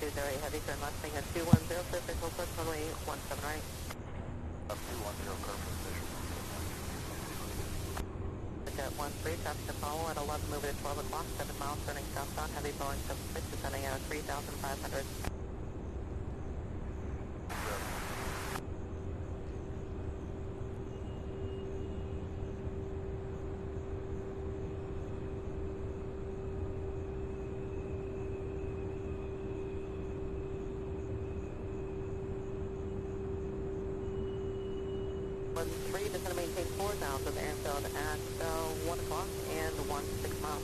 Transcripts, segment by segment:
208 Heavy, turn left, being at 210, surface, Worldport, runway 17 right. Up 210, curve position. Jet 13, traffic to follow at 11, moving at 12 o'clock, 7 miles, turning southbound, heavy Boeing 76, descending at 3,500. Three, just going to maintain 4,000 airfield at 1 o'clock and 16 miles.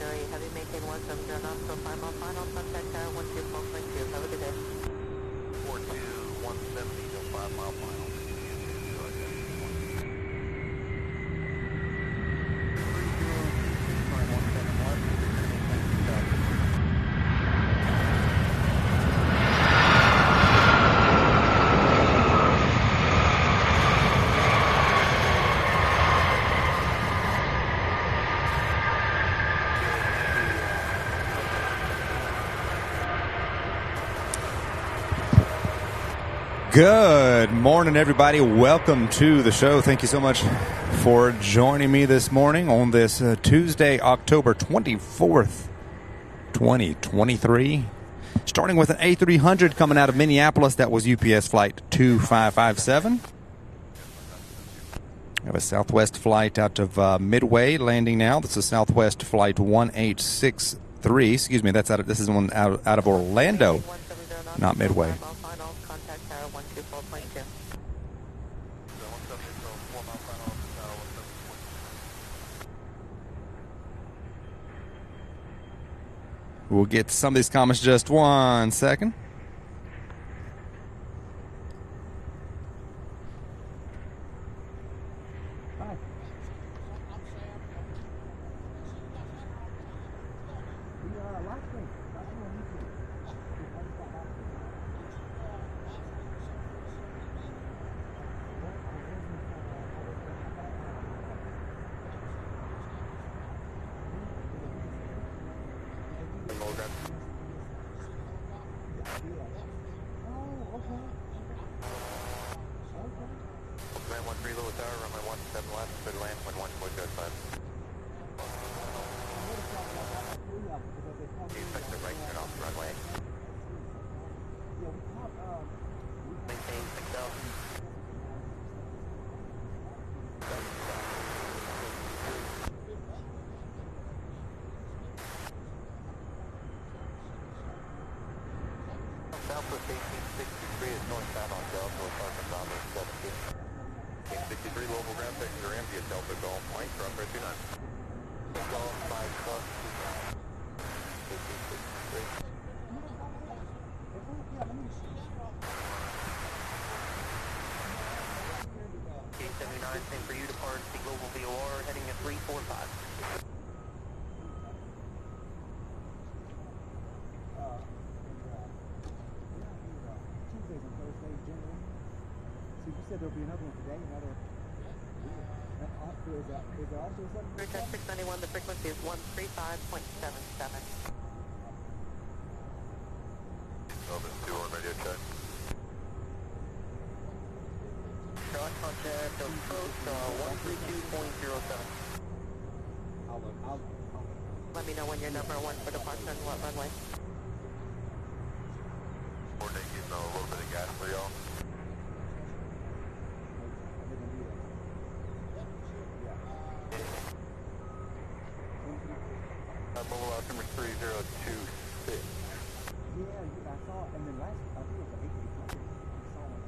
Heavy, maintain 170 knots, so 5 mile final, contact tower 124.2. Have a good day. 170 to 5 mile final. Good morning, everybody. Welcome to the show. Thank you so much for joining me this morning on this Tuesday, October 24th, 2023. Starting with an A300 coming out of Minneapolis. That was UPS flight 2557. We have a Southwest flight out of Midway landing now. This is Southwest flight 1863. Excuse me, this is one out of Orlando, not Midway. Contact tower 124.2. We'll get to some of these comments just 1 second. Southwest 1863 is northbound on Delta, we're parking Bravo 17. 1863 Louisville ground sections are empty at Delta Golf, Mike, runway 29. Golf 5 plus 1863. 879, same for you, depart the Global VOR, heading at 345. So you said there'll be another one today, another. Is there also something? Check 691, the frequency is 135.77. Over 2 on radio check. Shot contact approach 132.07. I'll Let me know when you're number 1 for departure and what runway. Coordinate getting a little bit of gas for y'all. Mobile out number 3026. Yeah, I saw, and then last, I think it was the 800. I saw one.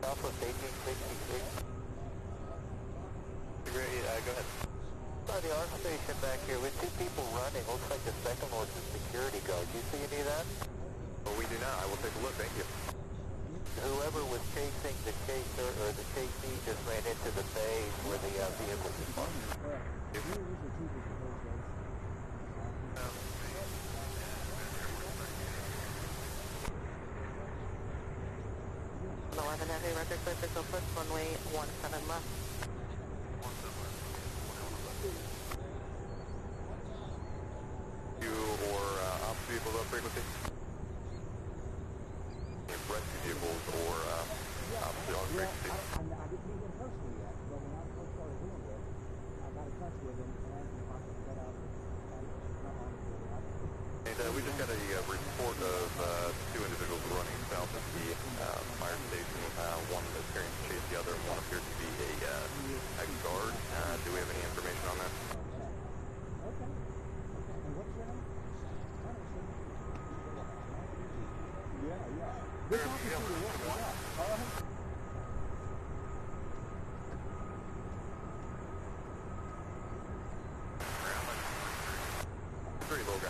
Southwest 1866. Go ahead. The ARC station back here, we see people running. Looks like the second one's a security guard. Do you see any of that? Well, we do not. I will take a look. Thank you. Whoever was chasing the chaser or the chasee just ran into the bay where the vehicle was parked. On 11 Heavy, record clear physical push, runway 17 left. You or ops vehicles on frequency? Rescue vehicles or ops on frequency? I didn't meet him personally yet, but when I first started doing this, I got in touch with him and asked him if I could set up. And we just got a report of two individuals running south of the fire station. One appearing to chase the other, and one appears to be a guard. Do we have any information on that? Okay. And what's your name? Yeah. Good talking to you. Yeah. All right. Very low guy.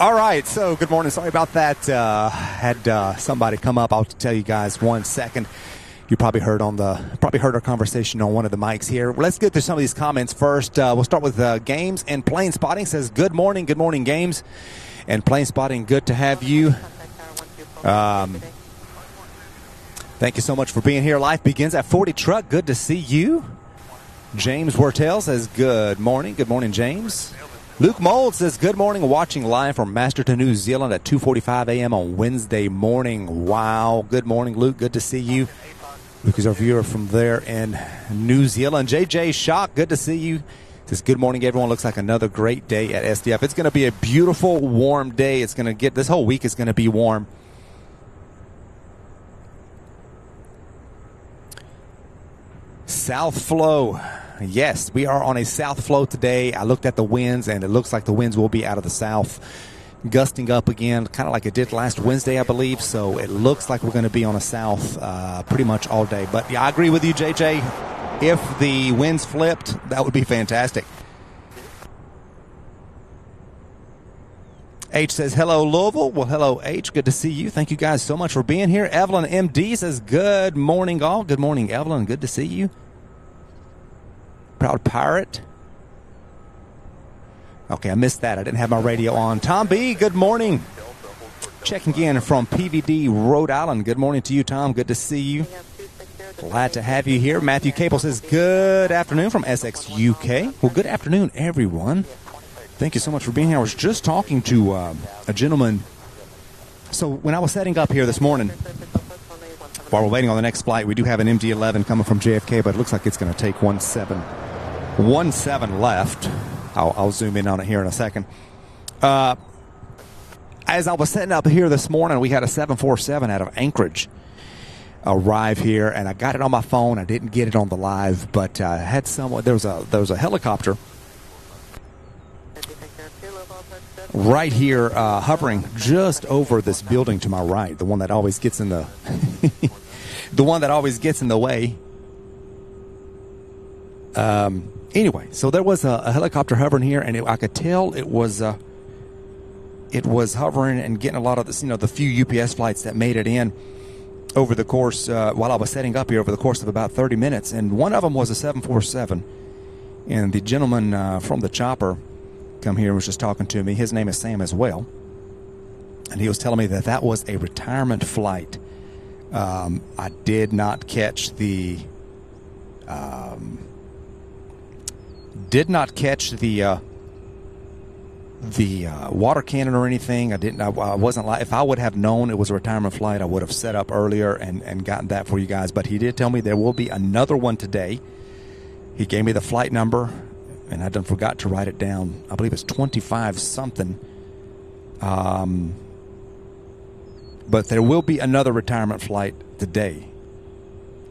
All right, so good morning. Sorry about that. Had somebody come up. I'll tell you guys 1 second. You probably heard our conversation on one of the mics here. Let's get to some of these comments first. We'll start with Games and Plane Spotting says, good morning, Games. And Plane Spotting, good to have you. Thank you so much for being here. Life begins at 40 Truck. Good to see you. James Wortell says, good morning. Good morning, James. Luke Mold says, good morning, watching live from Masterton, New Zealand at 2:45 a.m. on Wednesday morning. Wow. Good morning, Luke. Good to see you. Luke is our viewer from there in New Zealand. JJ Shock, good to see you. Says, good morning, everyone. Looks like another great day at SDF. It's going to be a beautiful, warm day. This whole week is going to be warm. South flow. Yes, we are on a south flow today. I looked at the winds, and it looks like the winds will be out of the south, gusting up again, kind of like it did last Wednesday, I believe. So it looks like we're going to be on a south pretty much all day. But yeah, I agree with you, JJ. If the winds flipped, that would be fantastic. H says, hello, Louisville. Well, hello, H. Good to see you. Thank you guys so much for being here. Evelyn MD says, good morning, all. Good morning, Evelyn. Good to see you. Proud Pirate. Okay, I missed that. I didn't have my radio on. Tom B., good morning. Checking in from PVD, Rhode Island. Good morning to you, Tom. Good to see you. Glad to have you here. Matthew Cable says, good afternoon from SX UK. Well, good afternoon, everyone. Thank you so much for being here. I was just talking to a gentleman. So when I was setting up here this morning, while we're waiting on the next flight, we do have an MD-11 coming from JFK, but it looks like it's going to take 17 left. I'll zoom in on it here in a second. As I was setting up here this morning, we had a 747 out of arrive here, and I got it on my phone. I didn't get it on the live, but I had someone. There was a helicopter right here hovering just over this building to my right, the one that always gets in the way. Anyway, so there was a helicopter hovering here, and I could tell it was hovering and getting a lot of this, the few UPS flights that made it in over the course while I was setting up here over the course of about 30 minutes. And one of them was a 747, and the gentleman from the chopper come here and was just talking to me. His name is Sam as well, and he was telling me that was a retirement flight. I did not catch the water cannon or anything. I wasn't like, if I would have known it was a retirement flight, I would have set up earlier and gotten that for you guys. But he did tell me there will be another one today. He gave me the flight number, and I done forgot to write it down. I believe it's 25 something. But there will be another retirement flight today.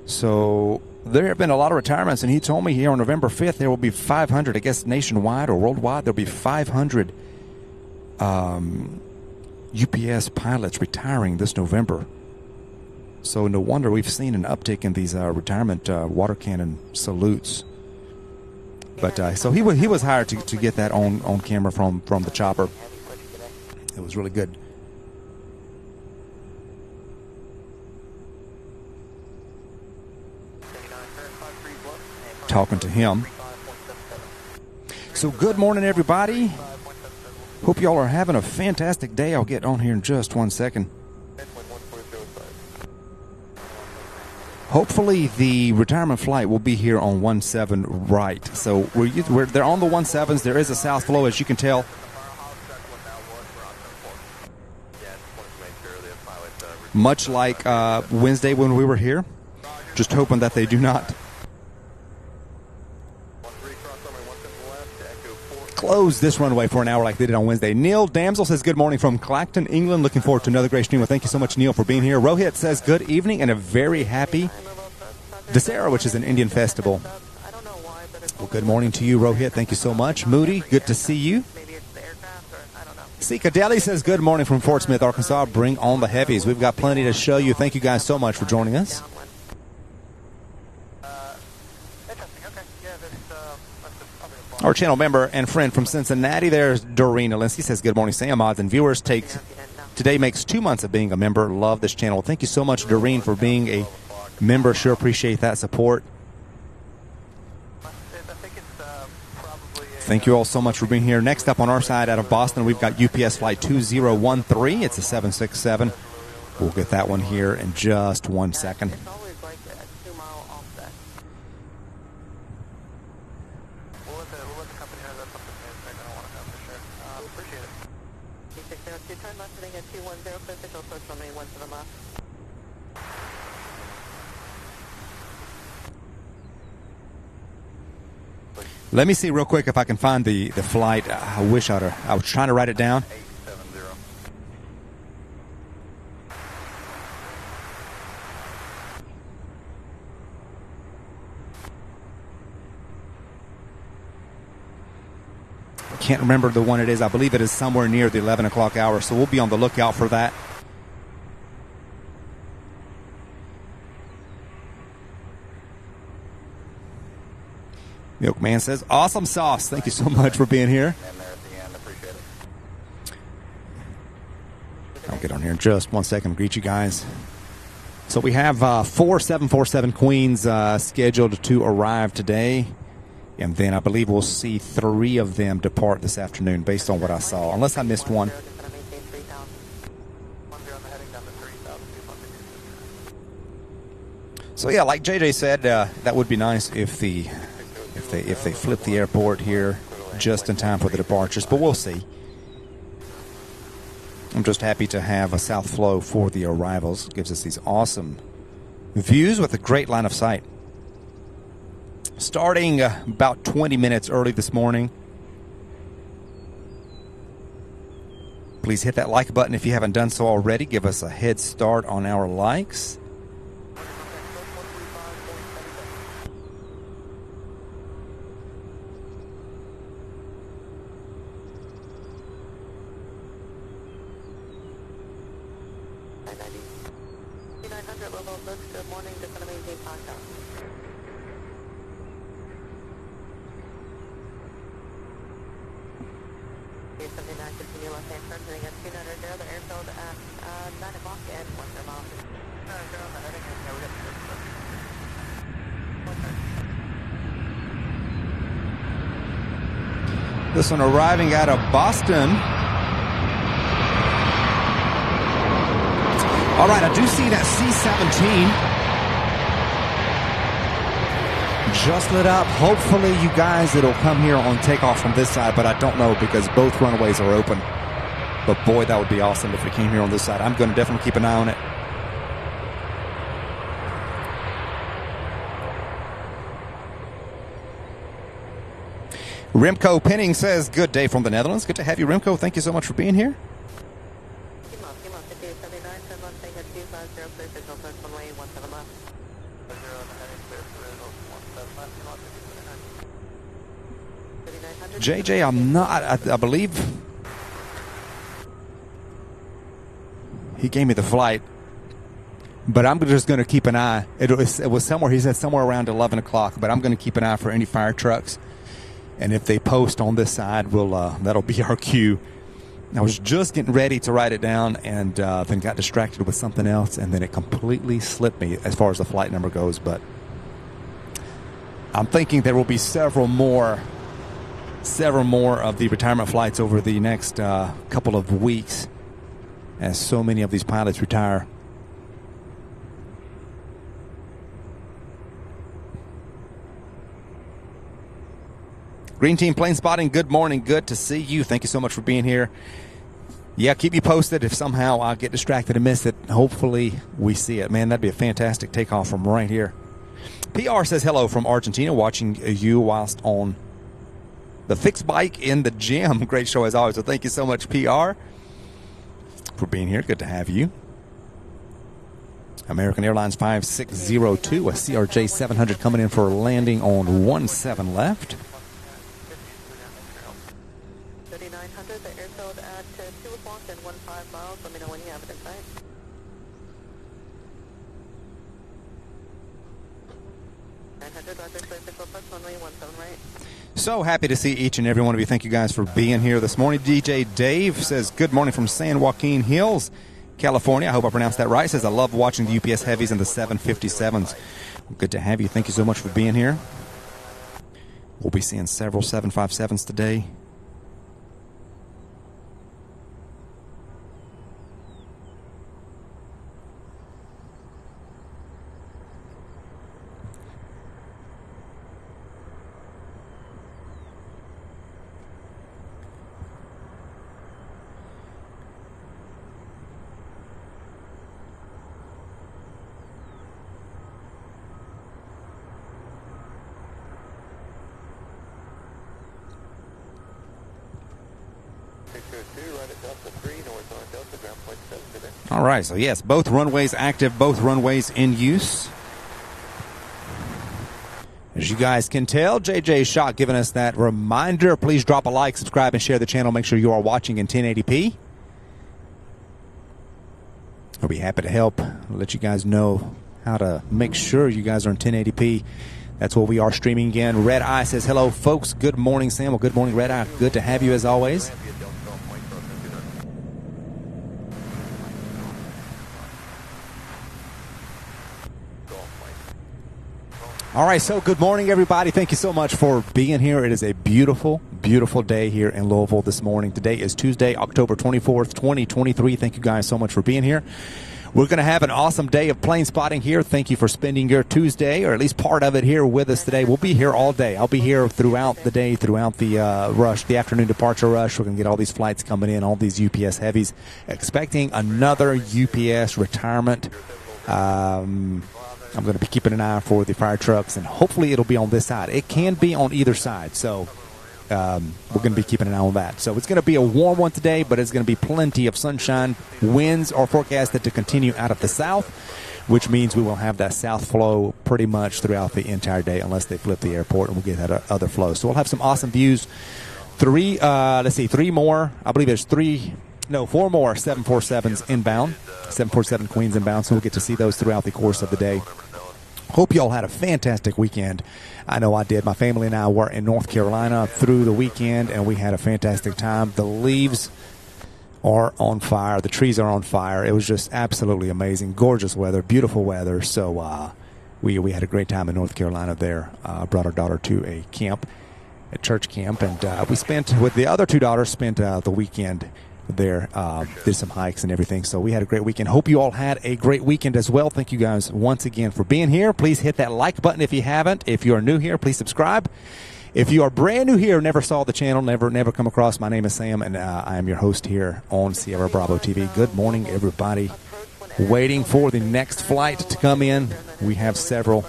So there have been a lot of retirements, and he told me here on November 5th there will be 500, I guess nationwide or worldwide, there'll be 500 UPS pilots retiring this November. So no wonder we've seen an uptick in these retirement water cannon salutes. But so he was hired to get that on camera from the chopper. It was really good. Talking to him. So good morning, everybody. Hope y'all are having a fantastic day. I'll get on here in just 1 second. Hopefully the retirement flight will be here on 17 right. So they're on the 17s. There is a south flow, as you can tell. Much like Wednesday when we were here. Just hoping that they do not close this runway for an hour like they did on Wednesday. Neil Damsel says good morning from Clacton, England. Looking forward to another great stream. Well, thank you so much, Neil, for being here. Rohit says good evening and a very happy Dasera, which is an Indian festival. Well, good morning to you, Rohit. Thank you so much. Moody, good to see you. Sika Deli says good morning from Fort Smith, Arkansas. Bring on the heavies. We've got plenty to show you. Thank you guys so much for joining us. Our channel member and friend from Cincinnati, there's Doreen Alinsky, says good morning, Sam. Odds and viewers today makes 2 months of being a member. Love this channel. Thank you so much, Doreen, for being a member. Sure appreciate that support. Thank you all so much for being here. Next up on our side out of Boston, we've got UPS Flight 2013. It's a 767. We'll get that one here in just 1 second. Let me see real quick if I can find the flight. I wish I was trying to write it down. I can't remember the one it is. I believe it is somewhere near the 11 o'clock hour, so we'll be on the lookout for that. Milkman says, awesome sauce. Thank you so much for being here. I'll get on here in just 1 second. Greet you guys. So we have 4 747 Queens scheduled to arrive today. And then I believe we'll see 3 of them depart this afternoon based on what I saw. Unless I missed one. So yeah, like JJ said, that would be nice if they flip the airport here just in time for the departures, but we'll see. I'm just happy to have a south flow for the arrivals. It gives us these awesome views with a great line of sight. Starting about 20 minutes early this morning. Please hit that like button if you haven't done so already. Give us a head start on our likes. This one arriving out of Boston. All right, I do see that C-17 just lit up. Hopefully, you guys, it'll come here on takeoff from this side, but I don't know because both runways are open. But boy, that would be awesome if it came here on this side. I'm going to definitely keep an eye on it. Remco Penning says, good day from the Netherlands. Good to have you, Remco. Thank you so much for being here. JJ, I'm not, I believe he gave me the flight. But I'm just going to keep an eye. It was somewhere, he said somewhere around 11 o'clock, but I'm going to keep an eye for any fire trucks. And if they post on this side, that'll be our cue. I was just getting ready to write it down and then got distracted with something else, and then it completely slipped me as far as the flight number goes. But I'm thinking there will be several more of the retirement flights over the next couple of weeks as so many of these pilots retire. Green Team Plane Spotting, good morning. Good to see you. Thank you so much for being here. Yeah, keep you posted if somehow I get distracted and miss it. Hopefully we see it. Man, that'd be a fantastic takeoff from right here. PR says hello from Argentina, watching you whilst on the fixed bike in the gym. Great show as always. So thank you so much, PR, for being here. Good to have you. American Airlines 5602, a CRJ 700 coming in for a landing on 17 left. 3900, the airfield at 2 o'clock and 15 miles. Let me know when you have it in sight. So happy to see each and every one of you. Thank you guys for being here this morning. DJ Dave says, good morning from San Joaquin Hills, California. I hope I pronounced that right. Says, I love watching the UPS Heavies and the 757s. Good to have you. Thank you so much for being here. We'll be seeing several 757s today. All right, so yes, both runways active, both runways in use. As you guys can tell, JJ Shock giving us that reminder. Please drop a like, subscribe, and share the channel. Make sure you are watching in 1080p. I'll be happy to help. I'll let you guys know how to make sure you guys are in 1080p. That's what we are streaming again. Red Eye says, hello, folks. Good morning, Sam. Well, good morning, Red Eye. Good to have you as always. All right, so good morning, everybody. Thank you so much for being here. It is a beautiful, beautiful day here in Louisville this morning. Today is Tuesday, October 24th, 2023. Thank you guys so much for being here. We're going to have an awesome day of plane spotting here. Thank you for spending your Tuesday, or at least part of it, here with us today. We'll be here all day. I'll be here throughout the day, throughout the rush, the afternoon departure rush. We're going to get all these flights coming in, all these UPS Heavies. Expecting another UPS retirement. I'm going to be keeping an eye for the fire trucks, and hopefully it'll be on this side. It can be on either side, so we're going to be keeping an eye on that. So it's going to be a warm one today, but it's going to be plenty of sunshine. Winds are forecasted to continue out of the south, which means we will have that south flow pretty much throughout the entire day unless they flip the airport, and we'll get that other flow. So we'll have some awesome views. Four more 747s inbound, 747 Queens inbound, so we'll get to see those throughout the course of the day. Hope you all had a fantastic weekend. I know I did. My family and I were in North Carolina through the weekend, and we had a fantastic time. The leaves are on fire. The trees are on fire. It was just absolutely amazing. Gorgeous weather, beautiful weather. So we had a great time in North Carolina there. Brought our daughter to a camp, a church camp, and we spent, with the other two daughters, the weekend there, did some hikes and everything. So we had a great weekend. Hope you all had a great weekend as well. Thank you guys once again for being here. Please hit that like button if you haven't. If you are new here, please subscribe. If you are brand new here, never saw the channel, never come across, my name is Sam, and I am your host here on Sierra Bravo TV. Good morning, everybody. Waiting for the next flight to come in. We have several.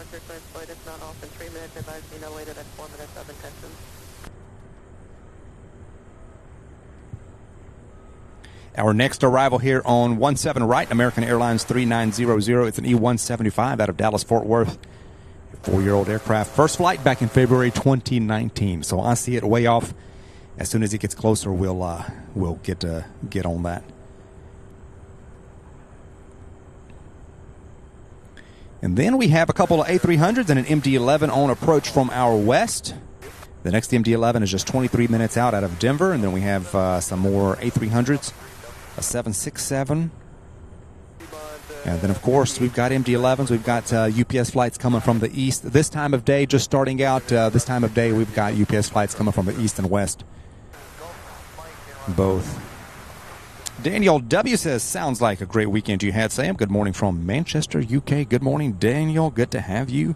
Our next arrival here on 17 right, American Airlines 3900. It's an E-175 out of Dallas-Fort Worth. A 4-year-old aircraft. First flight back in February 2019. So I see it way off. As soon as it gets closer, we'll get on that. And then we have a couple of A300s and an MD-11 on approach from our west. The next MD-11 is just 23 minutes out of Denver. And then we have some more A300s, a 767. And then, of course, we've got MD-11s. We've got UPS flights coming from the east. This time of day, just starting out, this time of day, we've got UPS flights coming from the east and west. Both. Daniel W. says, sounds like a great weekend you had, Sam. Good morning from Manchester, UK. Good morning, Daniel. Good to have you.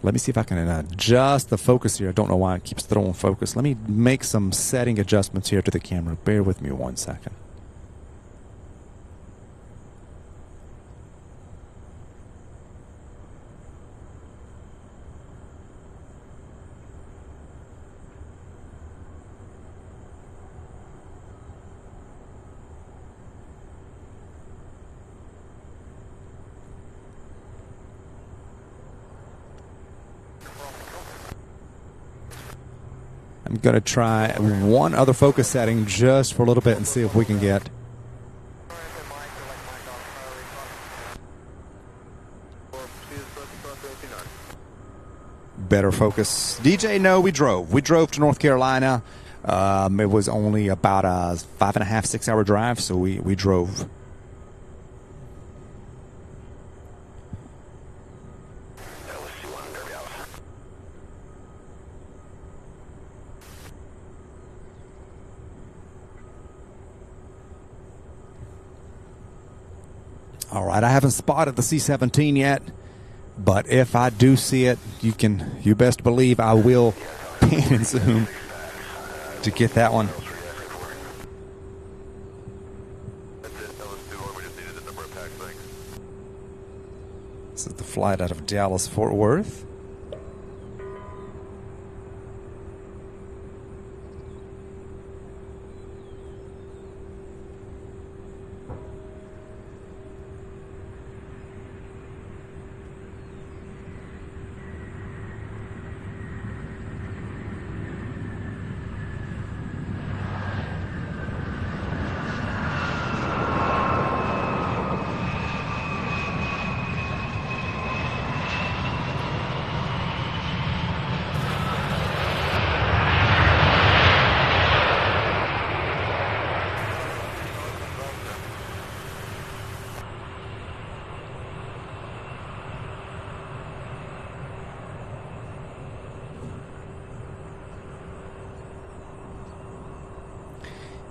Let me see if I can adjust the focus here. I don't know why it keeps throwing focus. Let me make some setting adjustments here to the camera. Bear with me 1 second. I'm going to try one other focus setting just for a little bit and see if we can get better focus. DJ, no, we drove. We drove to North Carolina. It was only about a 5.5, 6 hour drive, so we drove. All right, I haven't spotted the C-17 yet, but if I do see it, you best believe I will pan and zoom to get that one. This is the flight out of Dallas, Fort Worth.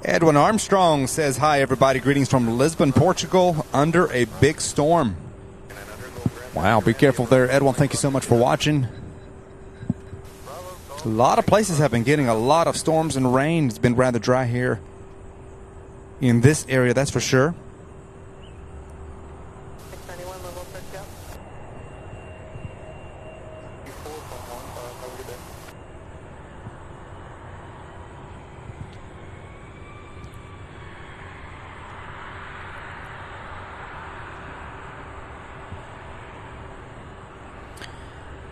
Edwin Armstrong says, hi, everybody. Greetings from Lisbon, Portugal, under a big storm. Wow, be careful there, Edwin. Thank you so much for watching. A lot of places have been getting a lot of storms and rain. It's been rather dry here in this area, that's for sure. 691, level 6, yeah.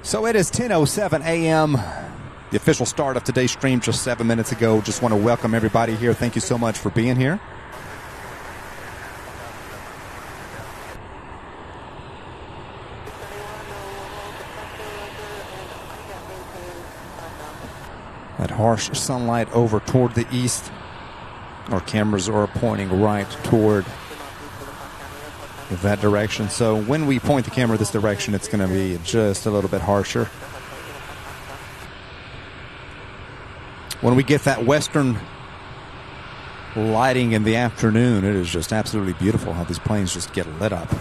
So it is 10:07 a.m. The official start of today's stream just 7 minutes ago. Just want to welcome everybody here. Thank you so much for being here. That harsh sunlight over toward the east. Our cameras are pointing right toward that direction. So when we point the camera this direction, it's going to be just a little bit harsher. When we get that western lighting in the afternoon, it is just absolutely beautiful how these planes just get lit up.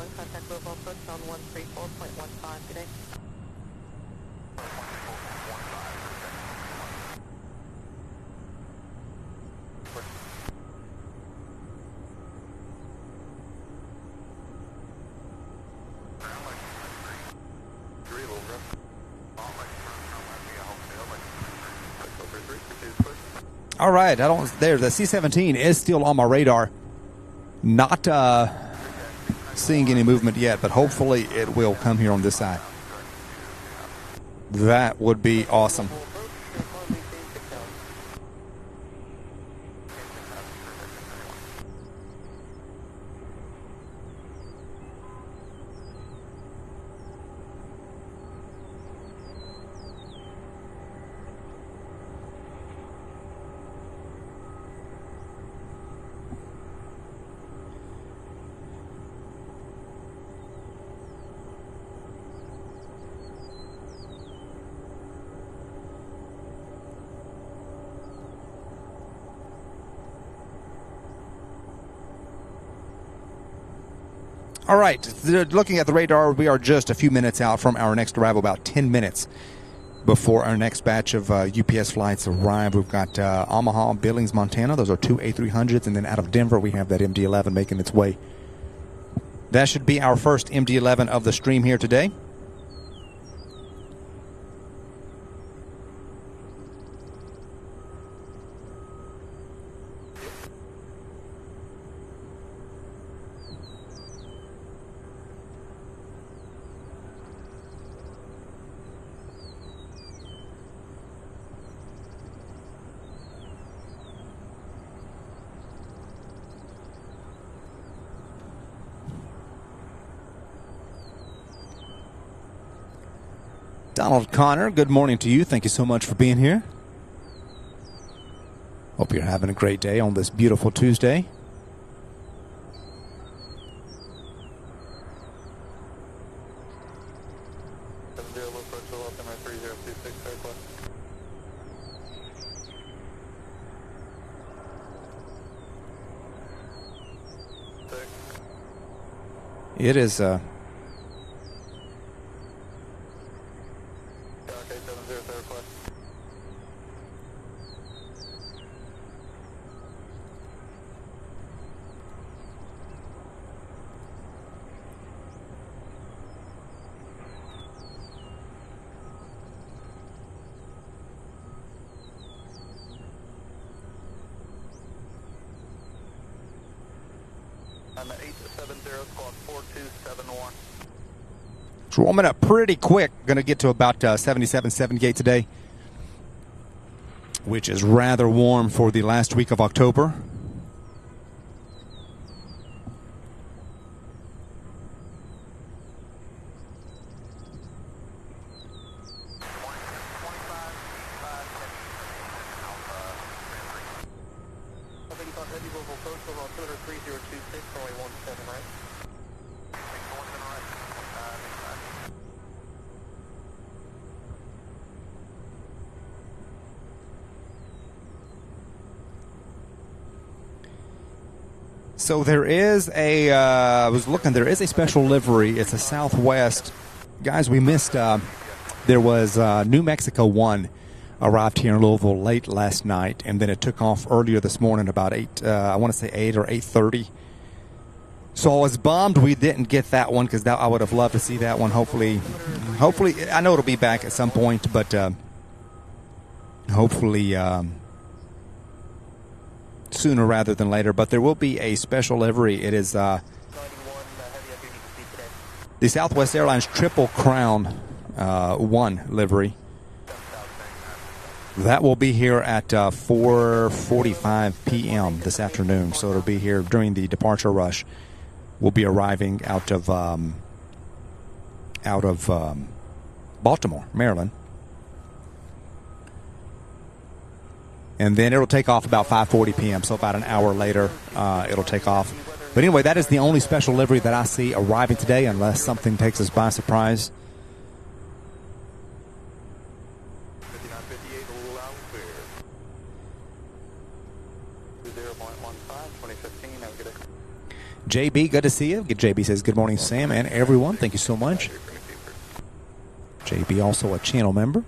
1, contact Louisville approach zone 134.15 today. All right, there. The C-17 is still on my radar. Not seeing any movement yet, but hopefully it will come here on this side. That would be awesome. All right, looking at the radar, we are just a few minutes out from our next arrival, about 10 minutes before our next batch of UPS flights arrive. We've got Omaha, Billings, Montana. Those are two A300s, and then out of Denver, we have that MD-11 making its way. That should be our first MD-11 of the stream here today. Donald Connor, good morning to you. Thank you so much for being here. Hope you're having a great day on this beautiful Tuesday. It is I'm at 870, squad 4271. it's warming up pretty quick. Going to get to about 77, 78 today, which is rather warm for the last week of October. So there is a, I was looking, there is a special livery. It's a Southwest. Guys, we missed, there was New Mexico 1 arrived here in Louisville late last night, and then it took off earlier this morning about 8, I want to say 8 or 8:30. So I was bummed we didn't get that one because I would have loved to see that one. Hopefully, I know it'll be back at some point, but hopefully sooner rather than later. But there will be a special livery. It is the Southwest Airlines Triple Crown 1 livery. That will be here at 4:45 p.m. this afternoon. So it'll be here during the departure rush. We'll be arriving out of Baltimore, Maryland. And then it'll take off about 5:40 p.m., so about an hour later it'll take off. But anyway, that is the only special livery that I see arriving today, unless something takes us by surprise. 5958, a little out clear. 20.15, 2015, have a good day. JB, good to see you. JB says, good morning, Sam and everyone. Thank you so much. JB, also a channel member.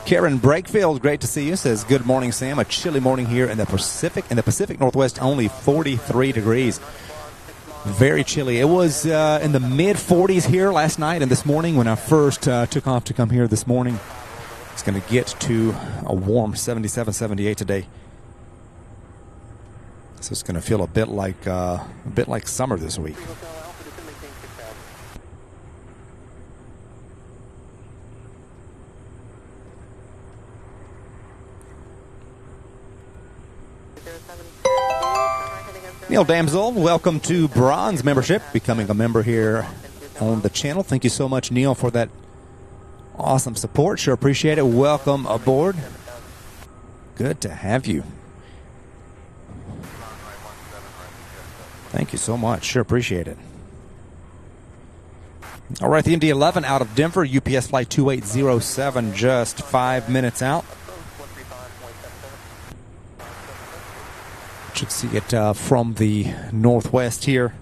Karen Brakefield, great to see you. Says, good morning, Sam. A chilly morning here in the Pacific Northwest, only 43 degrees. Very chilly. It was in the mid-40s here last night and this morning when I first took off to come here this morning. It's going to get to a warm 77, 78 today. So it's going to feel a bit like summer this week. Neil Damsel, welcome to Bronze membership, becoming a member here on the channel. Thank you so much, Neil, for that awesome support. Sure appreciate it. Welcome aboard. Good to have you. Thank you so much. Sure appreciate it. All right, the MD-11 out of Denver, UPS flight 2807, just 5 minutes out. Should see it from the northwest here.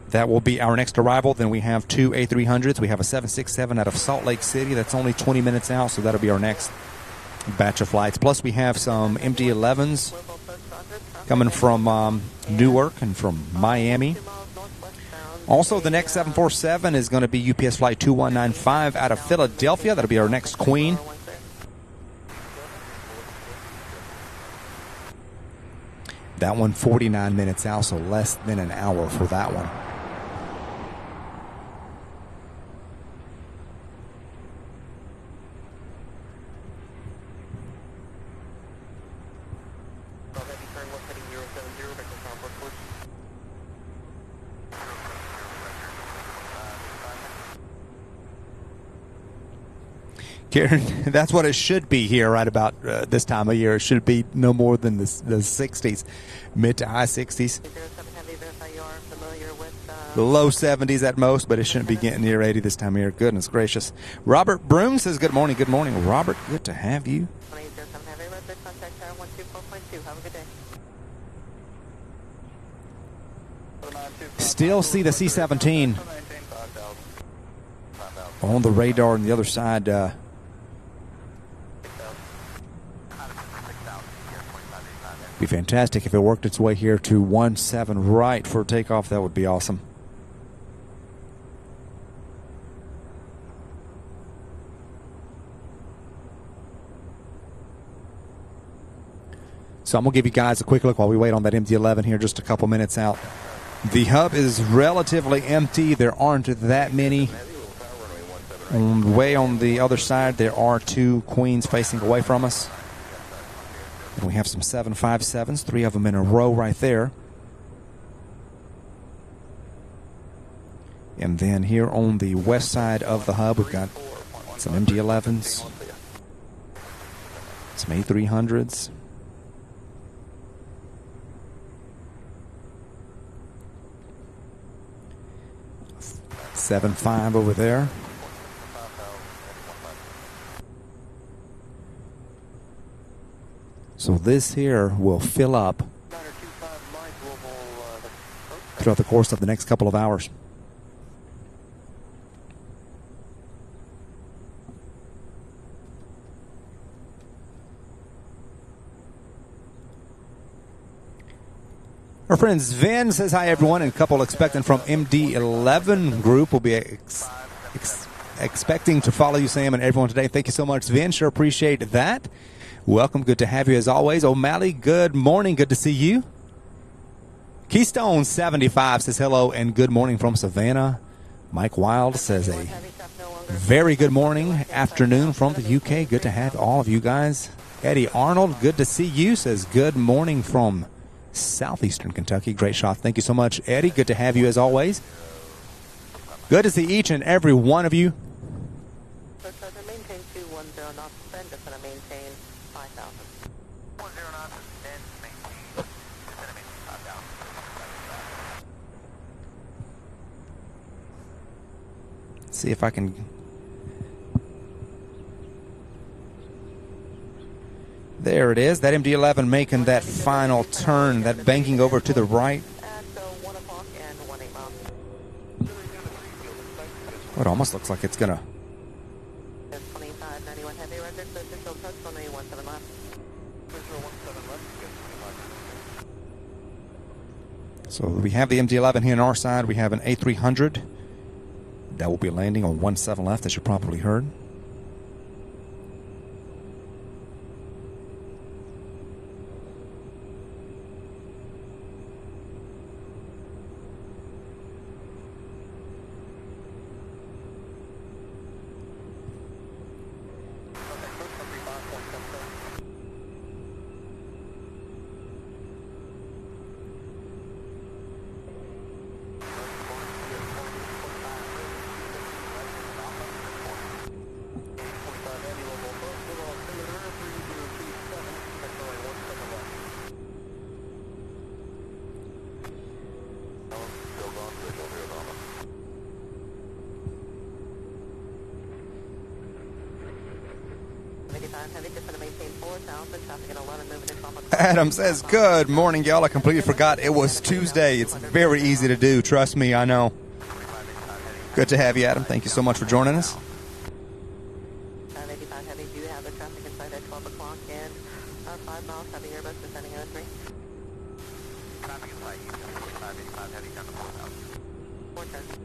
That will be our next arrival. Then we have two A300s. We have a 767 out of Salt Lake City. That's only 20 minutes out, so that'll be our next batch of flights. Plus, we have some MD-11s coming from Newark and from Miami. Also, the next 747 is going to be UPS flight 2195 out of Philadelphia. That'll be our next Queen. That one 49 minutes out, so less than an hour for that one. Karen, that's what it should be here right about this time of year. It should be no more than the 60s, mid to high 60s. The low 70s at most, but it shouldn't be getting near 80 this time of year. Goodness gracious. Robert Broom says, good morning. Good morning, Robert. Good to have you. Still see the C-17 on the radar on the other side. Be fantastic if it worked its way here to 17 right for takeoff. That would be awesome. So I'm going to give you guys a quick look while we wait on that MD-11 here, just a couple minutes out. The hub is relatively empty. There aren't that many. Way on the other side, there are two Queens facing away from us. And we have some 757s, 3 of them in a row right there. And then here on the west side of the hub, we've got some MD-11s, some A300s. $7.5 over there. So this here will fill up throughout the course of the next couple of hours. Our friend Sven says hi everyone, and a couple expecting from MD-11 group will be expecting to follow you, Sam, and everyone today. Thank you so much, Sven. Sure appreciate that. Welcome. Good to have you as always. O'Malley, good morning. Good to see you. Keystone 75 says hello and good morning from Savannah. Mike Wild says a very good morning, afternoon from the UK. Good to have all of you guys. Eddie Arnold, good to see you, says good morning from southeastern Kentucky. Great shot. Thank you so much, Eddie. Good to have you as always. Good to see each and every one of you. Maintain 210 knots, then just going to maintain 5,000. 10 knots, then maintain 5,000. See if I can There it is. That MD-11 making that final turn, that banking over to the right. At 1 o'clock and 18 miles. It almost looks like it's going to... 2591 heavy record, so official touch on a 17 left. So we have the MD-11 here on our side. We have an A300 that will be landing on 17 left, as you probably heard. Adam says, good morning, y'all. I completely forgot it was Tuesday. It's very easy to do. Trust me, I know. Good to have you, Adam. Thank you so much for joining us. 85 Heavy, do you have the traffic inside at 12 o'clock and 5 miles, Heavy Airbus descending 03? Traffic inside, 85 Heavy, down to 4,000. 410.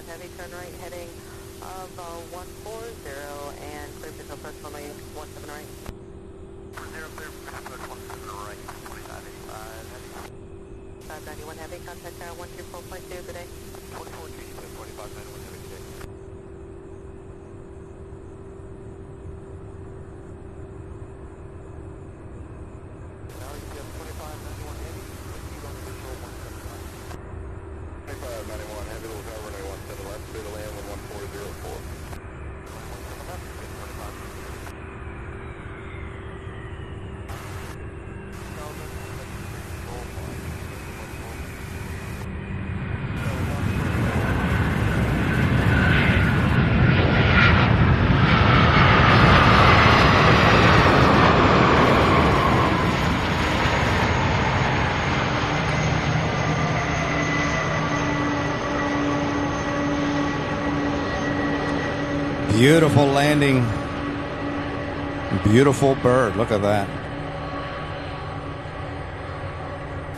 Heavy, turn right, heading of 140 and clear visual approach runway 17 right. 0 clear, approach 17 right, 2585 Heavy. 591 Heavy, contact tower 124.2, good day. 44 G, 4591 Heavy, good day. Now you get 2591 Heavy, proceed on the visual 17 right. 2591 Heavy, little cover, 17 left, clear to land 1404. Beautiful landing. Beautiful bird. Look at that.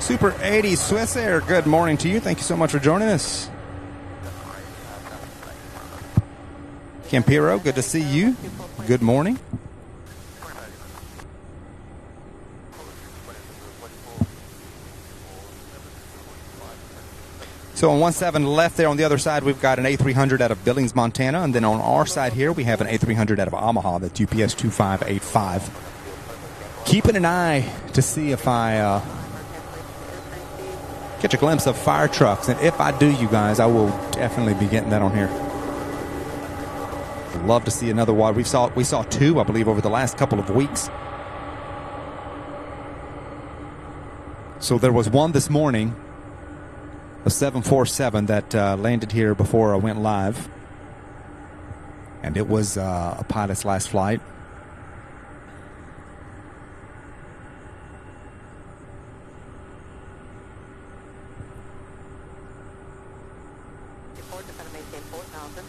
Super 80 Swiss Air, good morning to you. Thank you so much for joining us. Campero, good to see you. Good morning. So on 17 left there on the other side, we've got an A300 out of Billings, Montana. And then on our side here, we have an A300 out of Omaha, that's UPS 2585. Keeping an eye to see if I catch a glimpse of fire trucks. And if I do, you guys, I will definitely be getting that on here. Love to see another one. We saw two, I believe, over the last couple of weeks. So there was one this morning, a 747 that landed here before I went live, and it was a pilot's last flight. Report to maintain 4,000.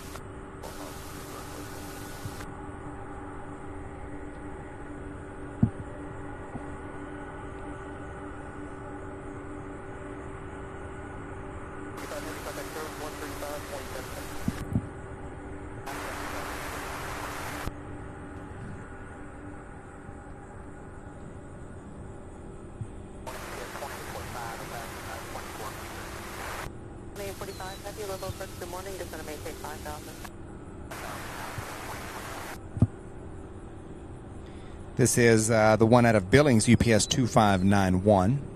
Heavy level first, good morning, just going to maintain 5,000. This is the one out of Billings, UPS 2591.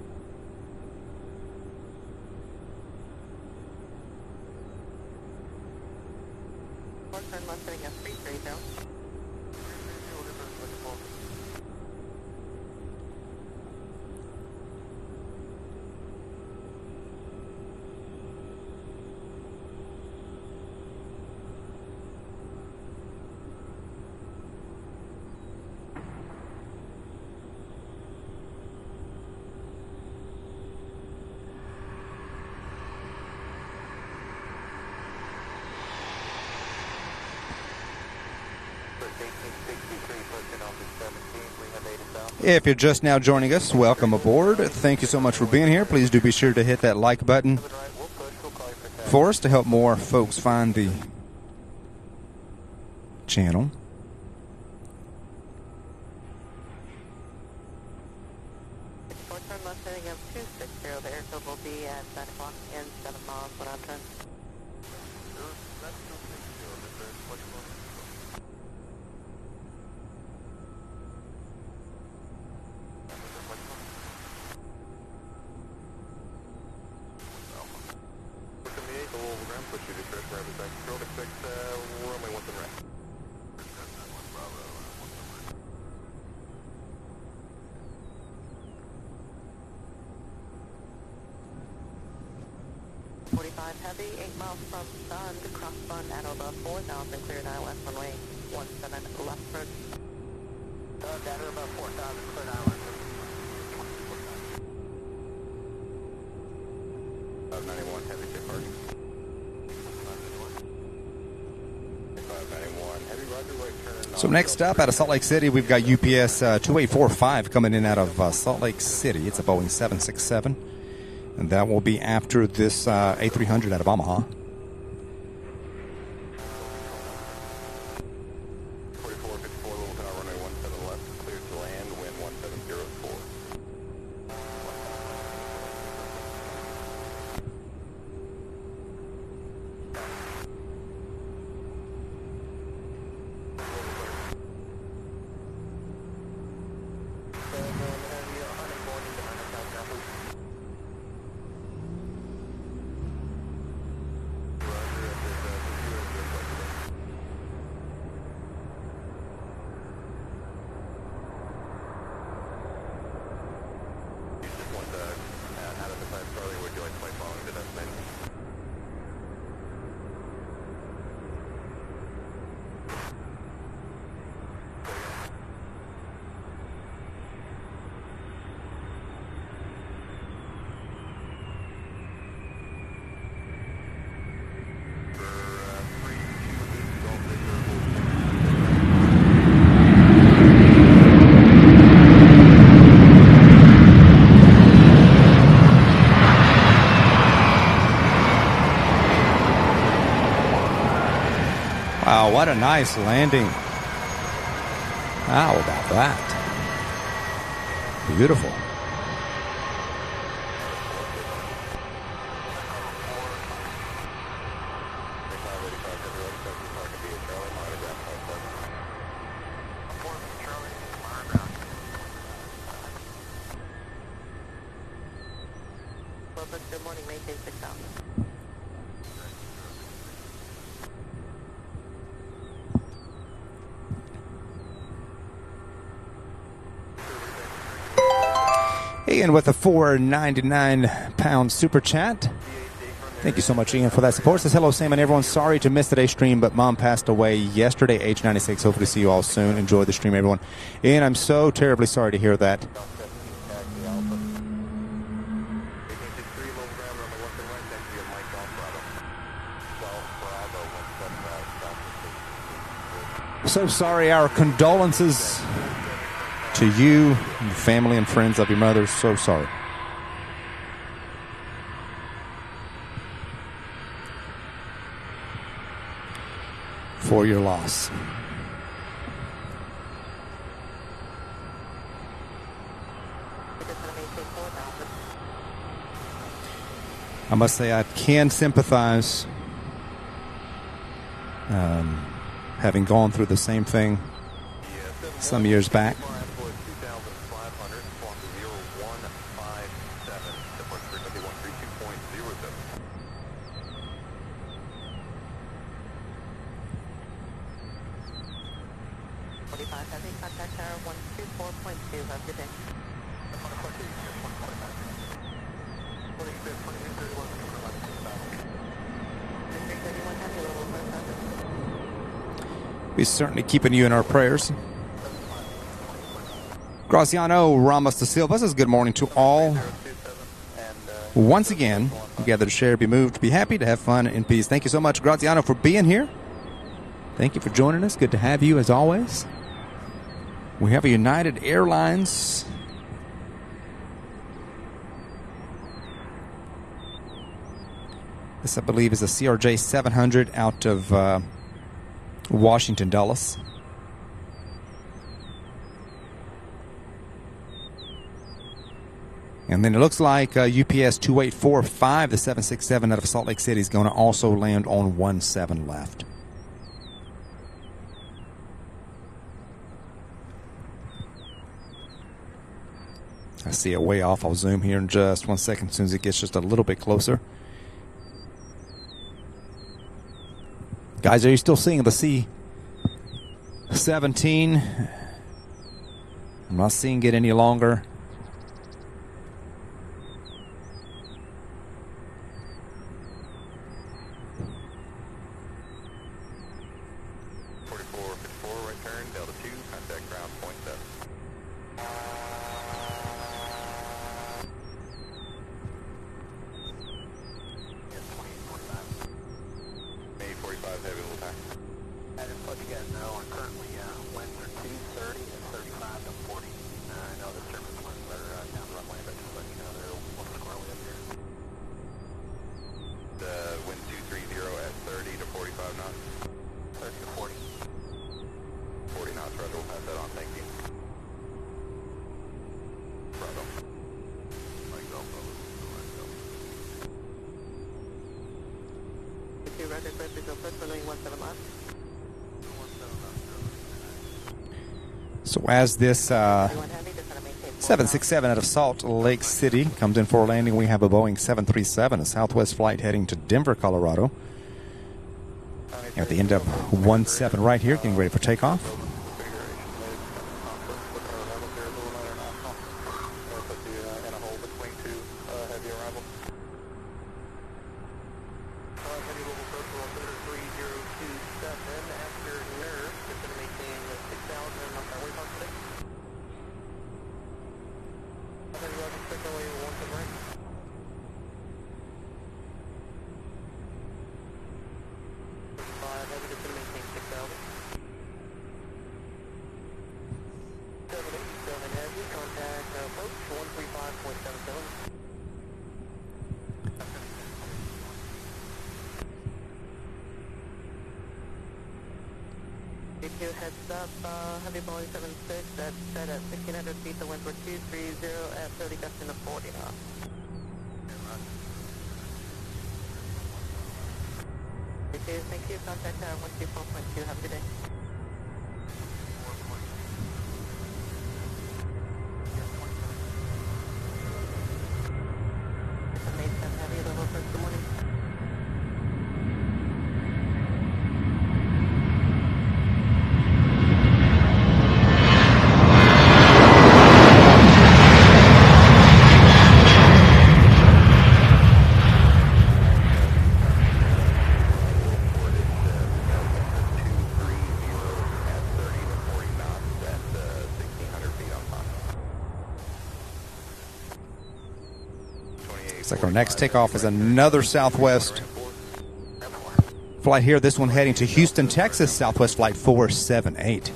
If you're just now joining us, welcome aboard. Thank you so much for being here. Please do be sure to hit that like button for us to help more folks find the channel. Short-term left heading of 260, the airfield will be at 9 o'clock and 7 miles when I'm done. Heavy, 8 miles from Sun, cross Sun at above 4,000, clear 9 west runway 17 leftward. At above 4,000, clear 9 west. 591, heavy departing. 591, heavy roger, right turn. So next up, out of Salt Lake City, we've got UPS 2845 coming in out of Salt Lake City. It's a Boeing 767. And that will be after this A300 out of Omaha. 4454, little tower, runway 17 left, cleared to land, wind 1704. Wow, what a nice landing. How about that? Beautiful. Good morning, maintain 6,000. Ian with a £4.99 super chat. Thank you so much, Ian, for that support. Says, hello, Sam and everyone. Sorry to miss today's stream, but Mom passed away yesterday, age 96. Hopefully see you all soon. Enjoy the stream, everyone. Ian, I'm so terribly sorry to hear that. So sorry. Our condolences to you and the family and friends of your mother. So sorry. For your loss. I must say I can sympathize, having gone through the same thing some years back. Heavy, contact tower 124.2. Have a good day. We're certainly keeping you in our prayers. Graciano Ramos da Silva says good morning to all. Once again, we gather to share, be moved, be happy, to have fun and peace. Thank you so much, Graciano, for being here. Thank you for joining us. Good to have you as always. We have a United Airlines. This, I believe, is a CRJ 700 out of Washington, Dulles. And then it looks like UPS 2845, the 767 out of Salt Lake City, is going to also land on 17 left. I see it way off. I'll zoom here in just 1 second as soon as it gets just a little bit closer. Guys, are you still seeing the C-17? I'm not seeing it any longer. So as this 767 out of Salt Lake City comes in for landing, we have a Boeing 737, a Southwest flight heading to Denver, Colorado. At the end of 17 right here, getting ready for takeoff. Heads up, heavy Boeing 76, that's set at 1600 feet, the wind for 230 at 30 gusts into 40 knots. Thank you, contact tower 124.2, have a good day. Heavy, level first, good morning. Looks like our next takeoff is another Southwest flight here. This one heading to Houston, Texas, Southwest Flight 478.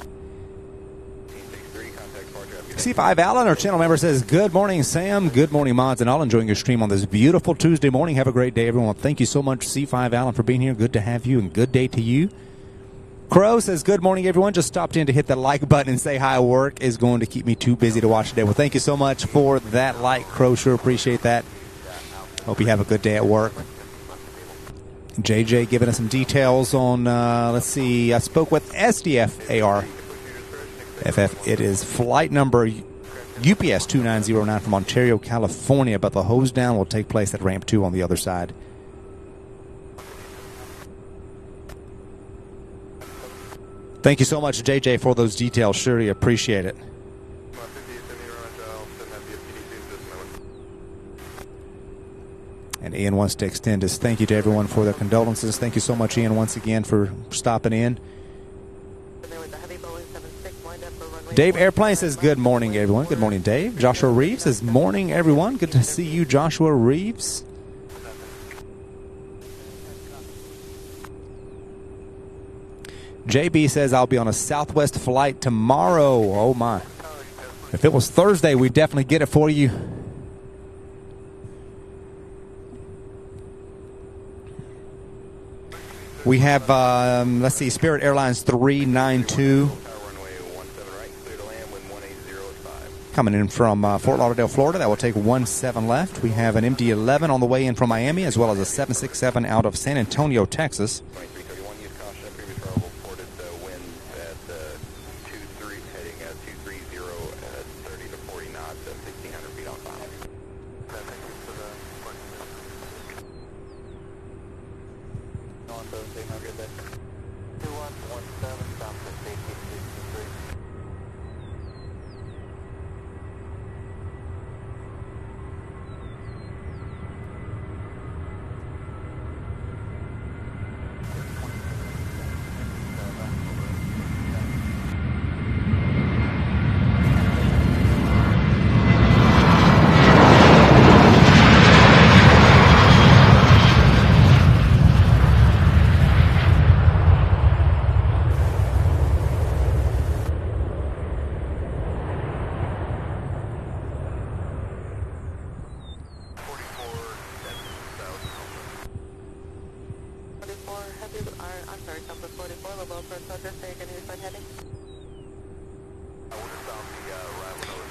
C5 Allen, our channel member, says, good morning, Sam. Good morning, mods, and all enjoying your stream on this beautiful Tuesday morning. Have a great day, everyone. Thank you so much, C5 Allen, for being here. Good to have you, and good day to you. Crow says, good morning, everyone. Just stopped in to hit the like button and say hi. Work is going to keep me too busy to watch today. Well, thank you so much for that like, Crow. Sure appreciate that. Hope you have a good day at work. JJ giving us some details on, let's see, I spoke with SDF AR FF. It is flight number UPS 2909 from Ontario, California, but the hose down will take place at ramp 2 on the other side. Thank you so much, JJ, for those details. Surely appreciate it. And Ian wants to extend his thank you to everyone for their condolences. Thank you so much, Ian, once again for stopping in. Dave Airplane says, good morning, everyone. Good morning, Dave. Joshua Reeves says, morning, everyone. Good to see you, Joshua Reeves. JB says, I'll be on a Southwest flight tomorrow. Oh, my. If it was Thursday, we'd definitely get it for you. We have, let's see, Spirit Airlines 392 coming in from Fort Lauderdale, Florida. That will take 17 left. We have an MD-11 on the way in from Miami, as well as a 767 out of San Antonio, Texas.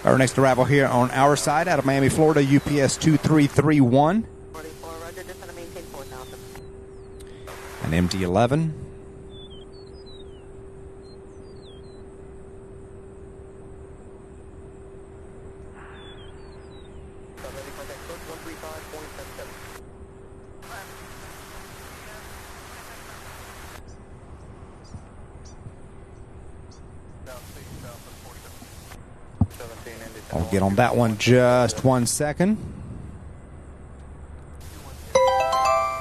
Our next arrival here on our side out of Miami, Florida, UPS 2331. 44, roger, just want to maintain 4,000. An MD-11. I'll get on that one just 1 second.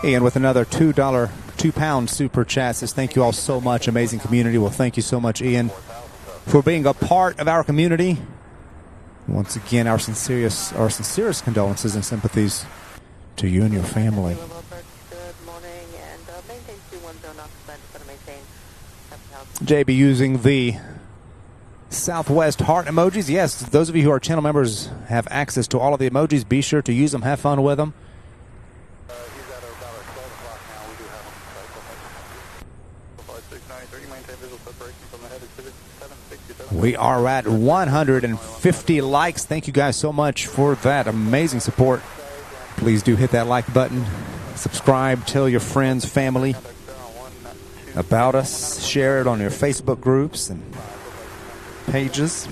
Ian with another $2, 2-pound super chat says, thank you all so much, amazing community. Well, thank you so much, Ian, for being a part of our community. Once again, our sincerest condolences and sympathies to you and your family. JB using the Southwest heart emojis. Yes, those of you who are channel members have access to all of the emojis. Be sure to use them. Have fun with them. We are at 150 likes. Thank you guys so much for that amazing support. Please do hit that like button. Subscribe. Tell your friends, family about us. Share it on your Facebook groups and pages.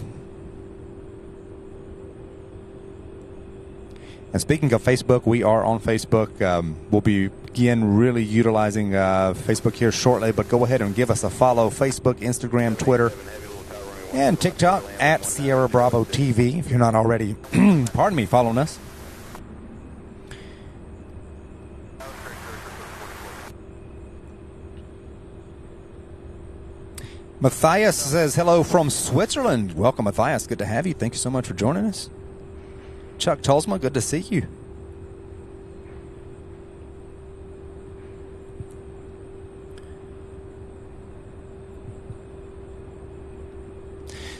And speaking of Facebook, we are on Facebook. We'll begin really utilizing Facebook here shortly, but go ahead and give us a follow. Facebook, Instagram, Twitter, and TikTok at Sierra Bravo TV if you're not already, pardon me, following us. Matthias says, hello from Switzerland. Welcome, Matthias. Good to have you. Thank you so much for joining us. Chuck Tolsma, good to see you.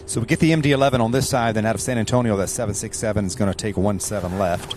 So we get the MD-11 on this side, then out of San Antonio, that 767 is going to take 17 left.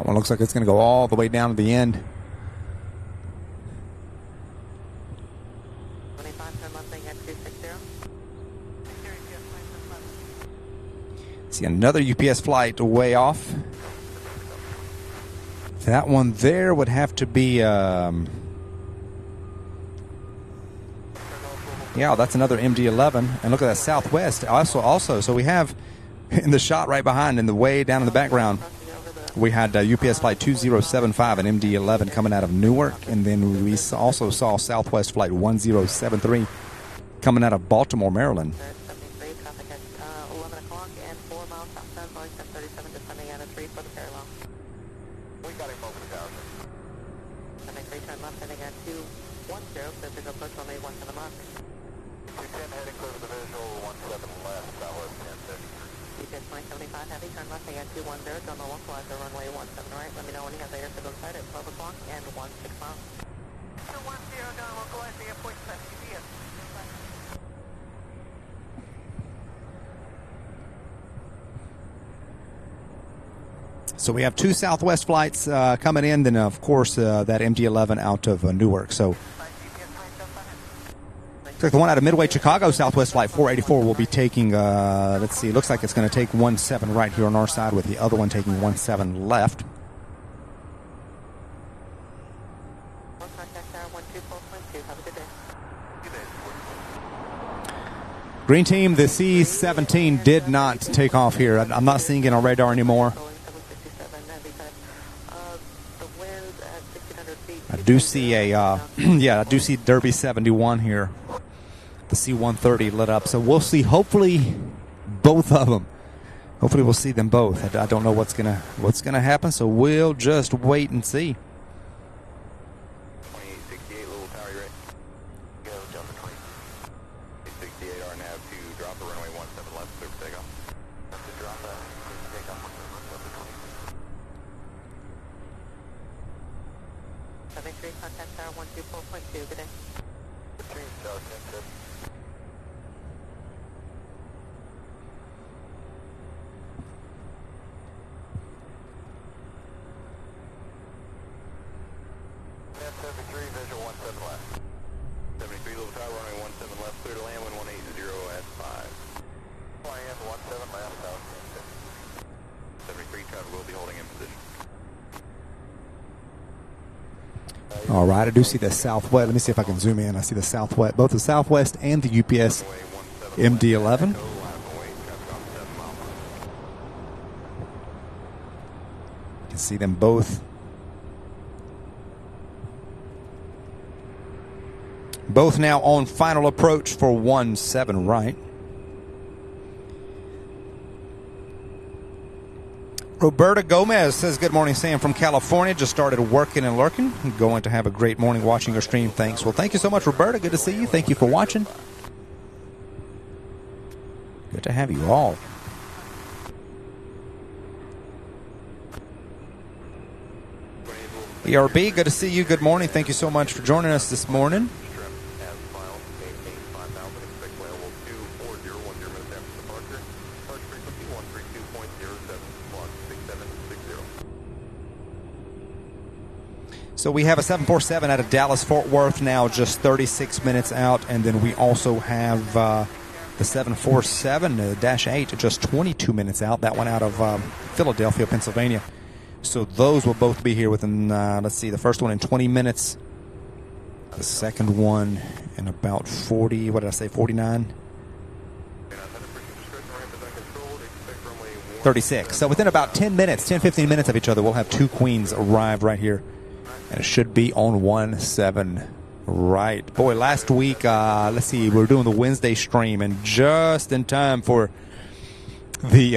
That one looks like it's going to go all the way down to the end. 25, turn left heading at 260. See another UPS flight way off. That one there would have to be, yeah, that's another MD-11. And look at that Southwest also. So we have in the shot right behind, in the way down in the background, we had UPS flight 2075, an MD-11 coming out of Newark. And then we also saw Southwest flight 1073 coming out of Baltimore, Maryland. 73, traffic at 11 o'clock and 4 miles southbound, going 737, descending out of 3 for the parallel. We got him over the tower. 73, turn left heading at 210, so visual approach runway 17 left. 210 heading clear to the visual, 17 left, southwest 1073. GPS 2075 heavy, turn left heading at 210, Delta localizer runway 17 right. Let me know when you have the airfield inside at 12 o'clock and 16 miles. 210, Delta localizer, airport 7 GPS. So we have 2 Southwest flights coming in, then of course that MD-11 out of Newark. So looks like the one out of Midway, Chicago, Southwest flight 484 will be taking, let's see, looks like it's going to take 17 right here on our side, with the other one taking 17 left. Contact tower 124.2, have a good day. Green team, the C-17 did not take off here. I'm not seeing it on radar anymore. I do see a, yeah, I do see Derby 71 here. The C-130 lit up. So we'll see, hopefully, both of them. Hopefully we'll see them both. I don't know what's gonna happen, so we'll just wait and see. 2868, little tower, you ready? Go, Delta 2868, are now to drop the runway 17 left, clear for takeoff. To drop that, clear for takeoff, Delta 20. 73, contact tower 124.2, good day. 3, tower 10, visual 17 left. 73, little tower, runway 17 left, clear to land, wind 180 at 5. Land 17 left, south 10. 73, traffic will be holding in position. All right, I do see the Southwest. Let me see if I can zoom in. I see the Southwest, both the Southwest and the UPS MD-11. You can see them both. Both now on final approach for 17 right. Roberta Gomez says, good morning, Sam from California. Just started working and lurking. Going to have a great morning watching your stream. Thanks. Well, thank you so much, Roberta. Good to see you. Thank you for watching. Good to have you all. ERB, good to see you. Good morning. Thank you so much for joining us this morning. So we have a 747 out of Dallas-Fort Worth now, just 36 minutes out. And then we also have the 747-8, just 22 minutes out. That one out of Philadelphia, Pennsylvania. So those will both be here within, let's see, the first one in 20 minutes. The second one in about 40, what did I say, 49? 36. So within about 10 minutes, 10, 15 minutes of each other, we'll have 2 queens arrive right here. And it should be on 17 right. Boy, last week, let's see, we were doing the Wednesday stream, and just in time for the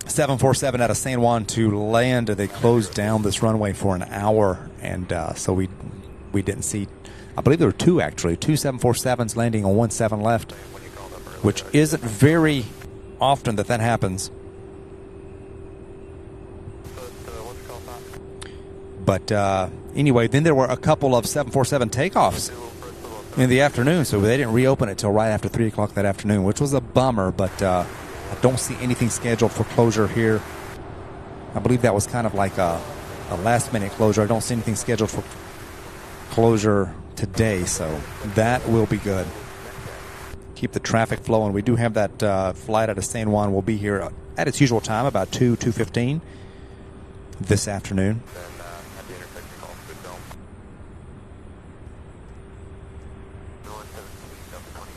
747 out of San Juan to land, they closed down this runway for an hour. And so we didn't see, I believe there were 2 actually, 2 747s landing on 17 left, which isn't very often that happens. But anyway, then there were a couple of 747 takeoffs in the afternoon, so they didn't reopen it till right after 3 o'clock that afternoon, which was a bummer. But I don't see anything scheduled for closure here I believe that was kind of like a last-minute closure. I don't see anything scheduled for closure today, so that will be good. Keep the traffic flowing. We do have that flight out of San Juan. Will be here at its usual time, about 2:15 this afternoon. Then at the intersection, call switch home. North 17, 720.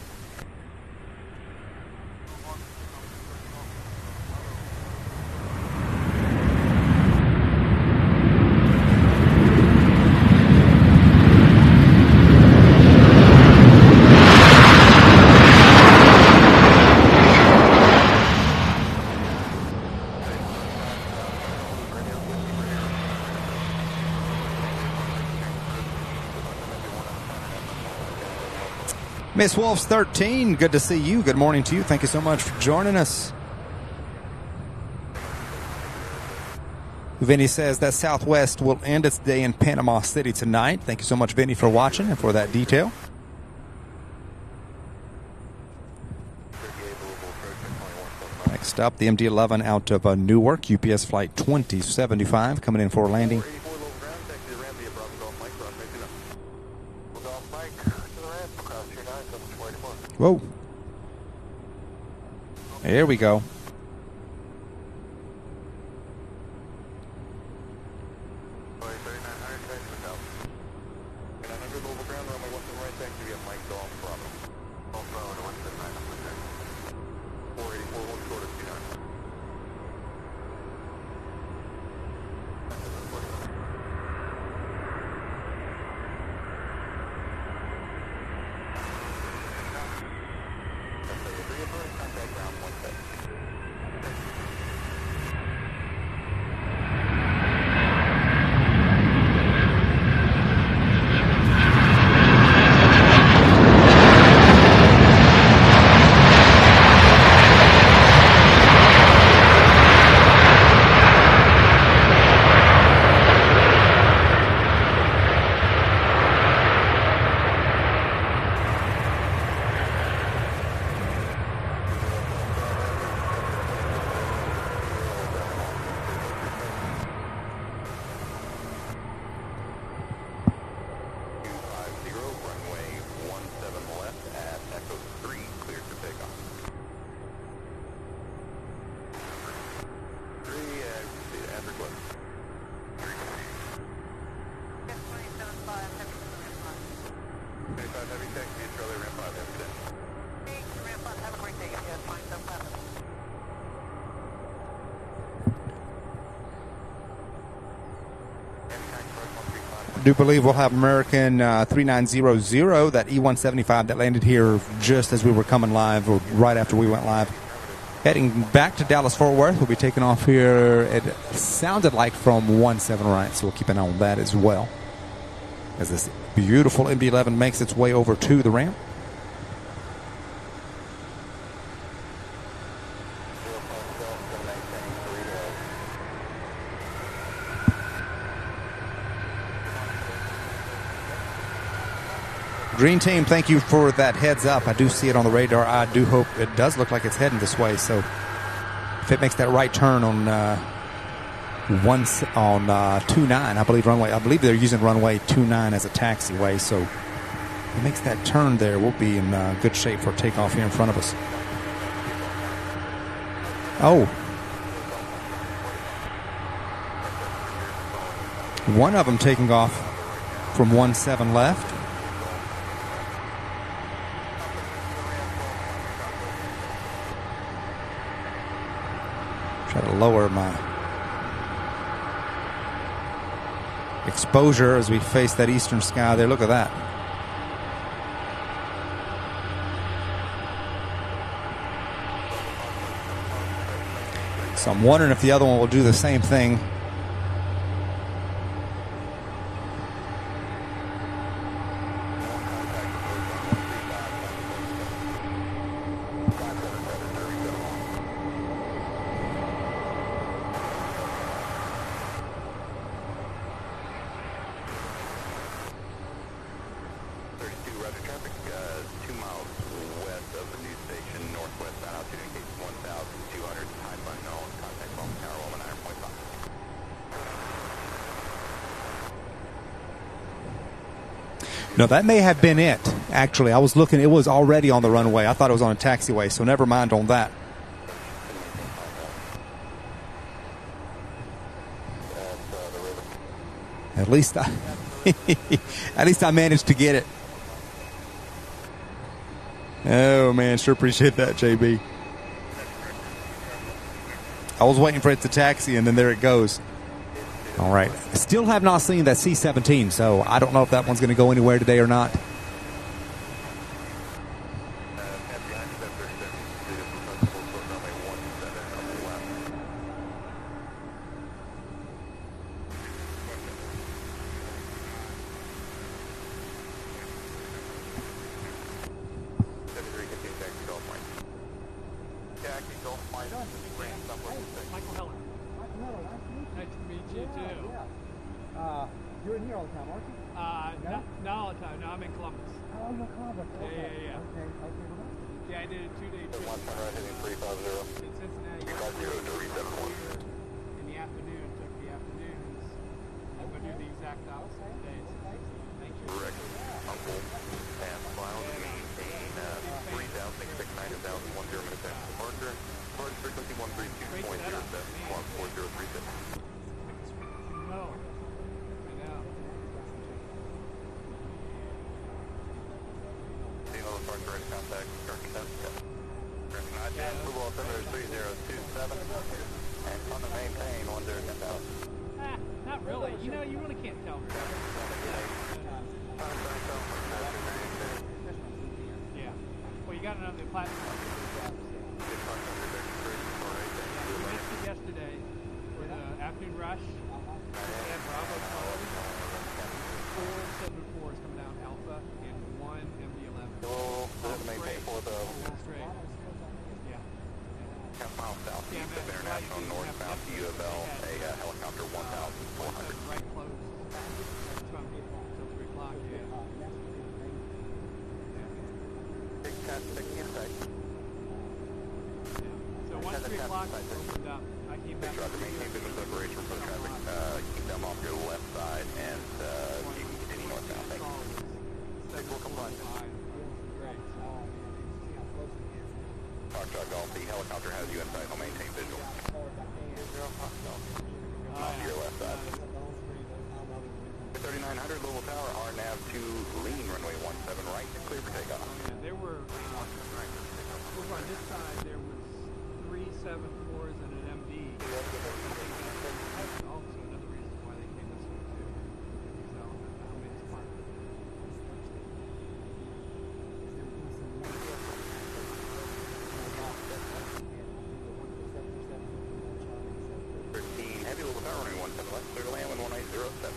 Miss Wolf's 13, good to see you. Good morning to you. Thank you so much for joining us. Vinny says that Southwest will end its day in Panama City tonight. Thank you so much, Vinny, for watching and for that detail. Next up, the MD-11 out of Newark, UPS flight 2075, coming in for landing. Whoa. There we go. I do believe we'll have American 3900, that E-175 that landed here just as we were coming live, or right after we went live. Heading back to Dallas-Fort Worth. We'll be taking off here, it sounded like from 17 right, so we'll keep an eye on that as well, as this beautiful MD-11 makes its way over to the ramp. Green team, thank you for that heads up. I do see it on the radar. I do hope it does look like it's heading this way. So if it makes that right turn on 29, I believe runway. I believe they're using runway 29 as a taxiway. So if it makes that turn there, we'll be in good shape for takeoff here in front of us. Oh, one of them taking off from 17 left. Try to lower my exposure as we face that eastern sky there. Look at that. So I'm wondering if the other one will do the same thing. No, that may have been it. Actually, I was looking. It was already on the runway. I thought it was on a taxiway, so never mind on that. At least I managed to get it. Oh, man, sure appreciate that, JB. I was waiting for it to taxi, and then there it goes. All right. Still have not seen that C-17, so I don't know if that one's going to go anywhere today or not. You're in here all the time, aren't you? Not all the time. No, I'm in Columbus. Oh, you're in Columbus. Yeah. Okay. Yeah, I did a 2-day trip. One turn right heading 350. In Cincinnati. 350 to reset point. In the afternoon, took the afternoons. I'm going to do the exact opposite today. So thank you. Correct. Uncle, pass cloud, maintain 3,669 is down 10 minutes after departure. Departure frequency 132.07, clock 4037. No. Contact current contact. Approval altimeter 3027 and on the maintain 10,000. Not really. You know, you really can't tell. Yeah. Well, you got it on the platform. We missed it yesterday for the afternoon rush. We had Bravo calling. 474 is coming down Alpha and 1 MD-11. Maintain 4,000. Straight. Yeah. Half mile southeast of International northbound to U of L, a helicopter 1,400. Right close. That's why I'm getting until 3 o'clock. Yeah. Big cat, big impact. So once 3 o'clock opened up, I came back. Try to maintain visual separation from traffic. Keep them off your left side and you can continue northbound. Thank you. Visual compliance. Foxtrot Golf, the helicopter has you in sight. I'll maintain visual. Off your left side. 3900 Louisville Tower, RNAV to lean runway 17 right, clear for takeoff. Yeah, there were, over on this side, there was 3 7-4s and an MD. Also, another reason why they came this way, too. So, I mean, it's fun. Heavy Louisville Tower, runway 17 left, clear to land 1807.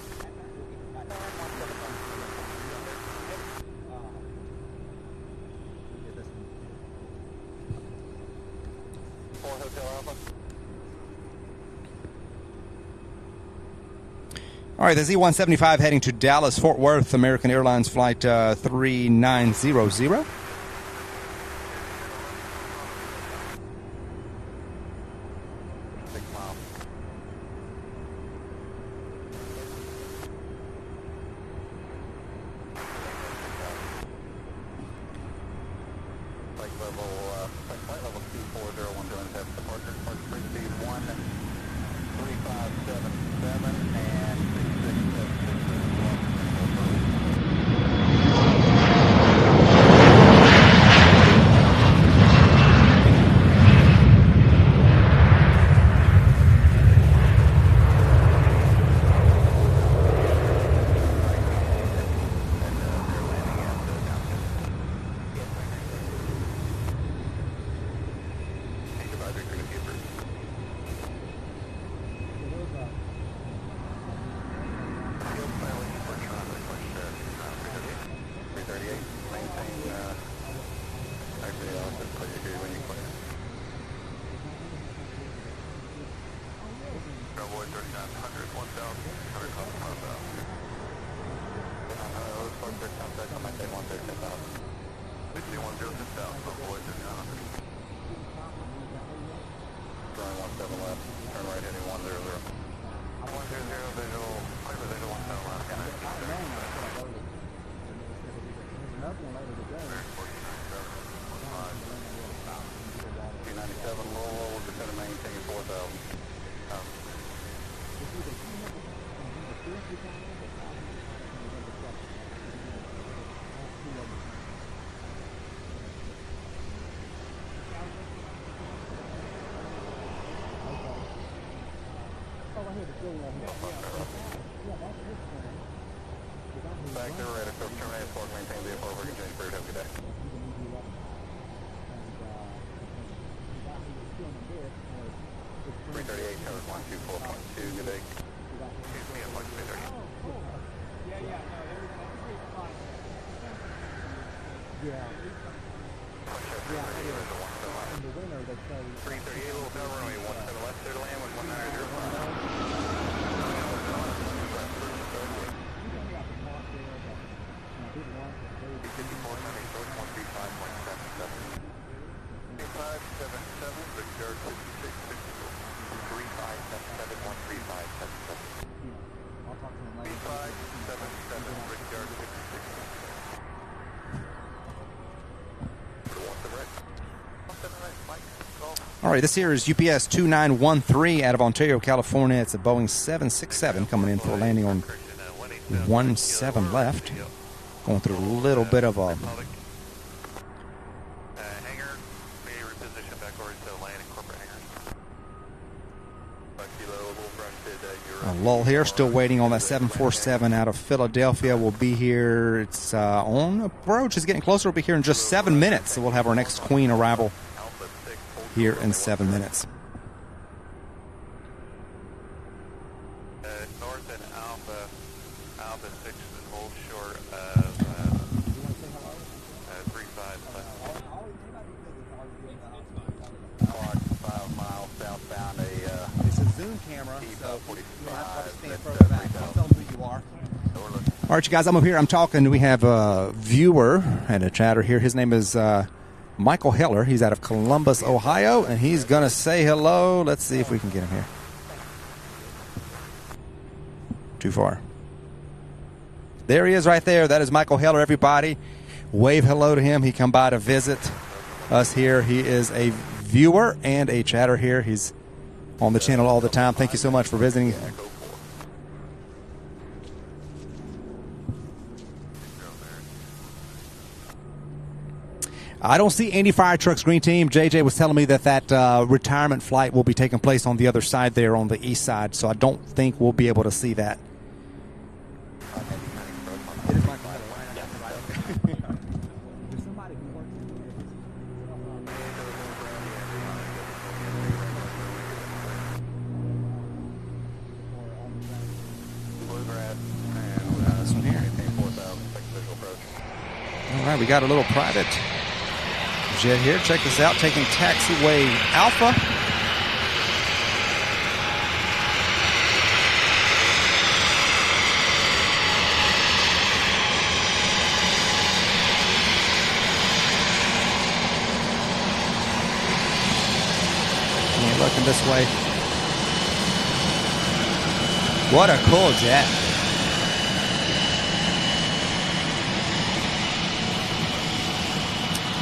Hotel Alpha. All right, the Z-175 heading to Dallas, Fort Worth, American Airlines flight 3900. Flight level 2401 doing that departure frequency 13577 and 6666. another one later today. 297 Louisville, we're just going to maintain 4,000. Back there, right at terminated fork, maintain the airport, we're going to change for have a good day. 338, code 124.2, good day. In the winter, they say 338, little tower runway, 17 left, clear to land, 190. All right, this here is UPS 2913 out of Ontario, California. It's a Boeing 767 coming in for a landing on 17 left. Going through a little bit of a hangar, may reposition back over to landing corporate hangar. lull here. Still waiting on that 747 out of Philadelphia. We'll be here. It's on approach. It's getting closer. We'll be here in just 7 minutes. So we'll have our next Queen arrival here in 7 minutes. North and Alpha 6 and hold short of 35 left. 5 miles southbound, It's a zoom camera, so you don't have to stand further back. Don't tell them who you are. All right, you guys, I'm up here. I'm talking. We have a viewer and a chatter here. His name is Michael Heller. He's out of Columbus, Ohio, and he's going to say hello. Let's see if we can get him here. Too far. There he is right there. That is Michael Heller, everybody. Wave hello to him. He come by to visit us here. He is a viewer and a chatter here. He's on the channel all the time. Thank you so much for visiting. I don't see any fire trucks, Green Team. JJ was telling me that retirement flight will be taking place on the other side there on the east side, so I don't think we'll be able to see that. This one here. All right, we got a little private jet here. Check this out, taking taxiway Alpha. And looking this way. What a cool jet.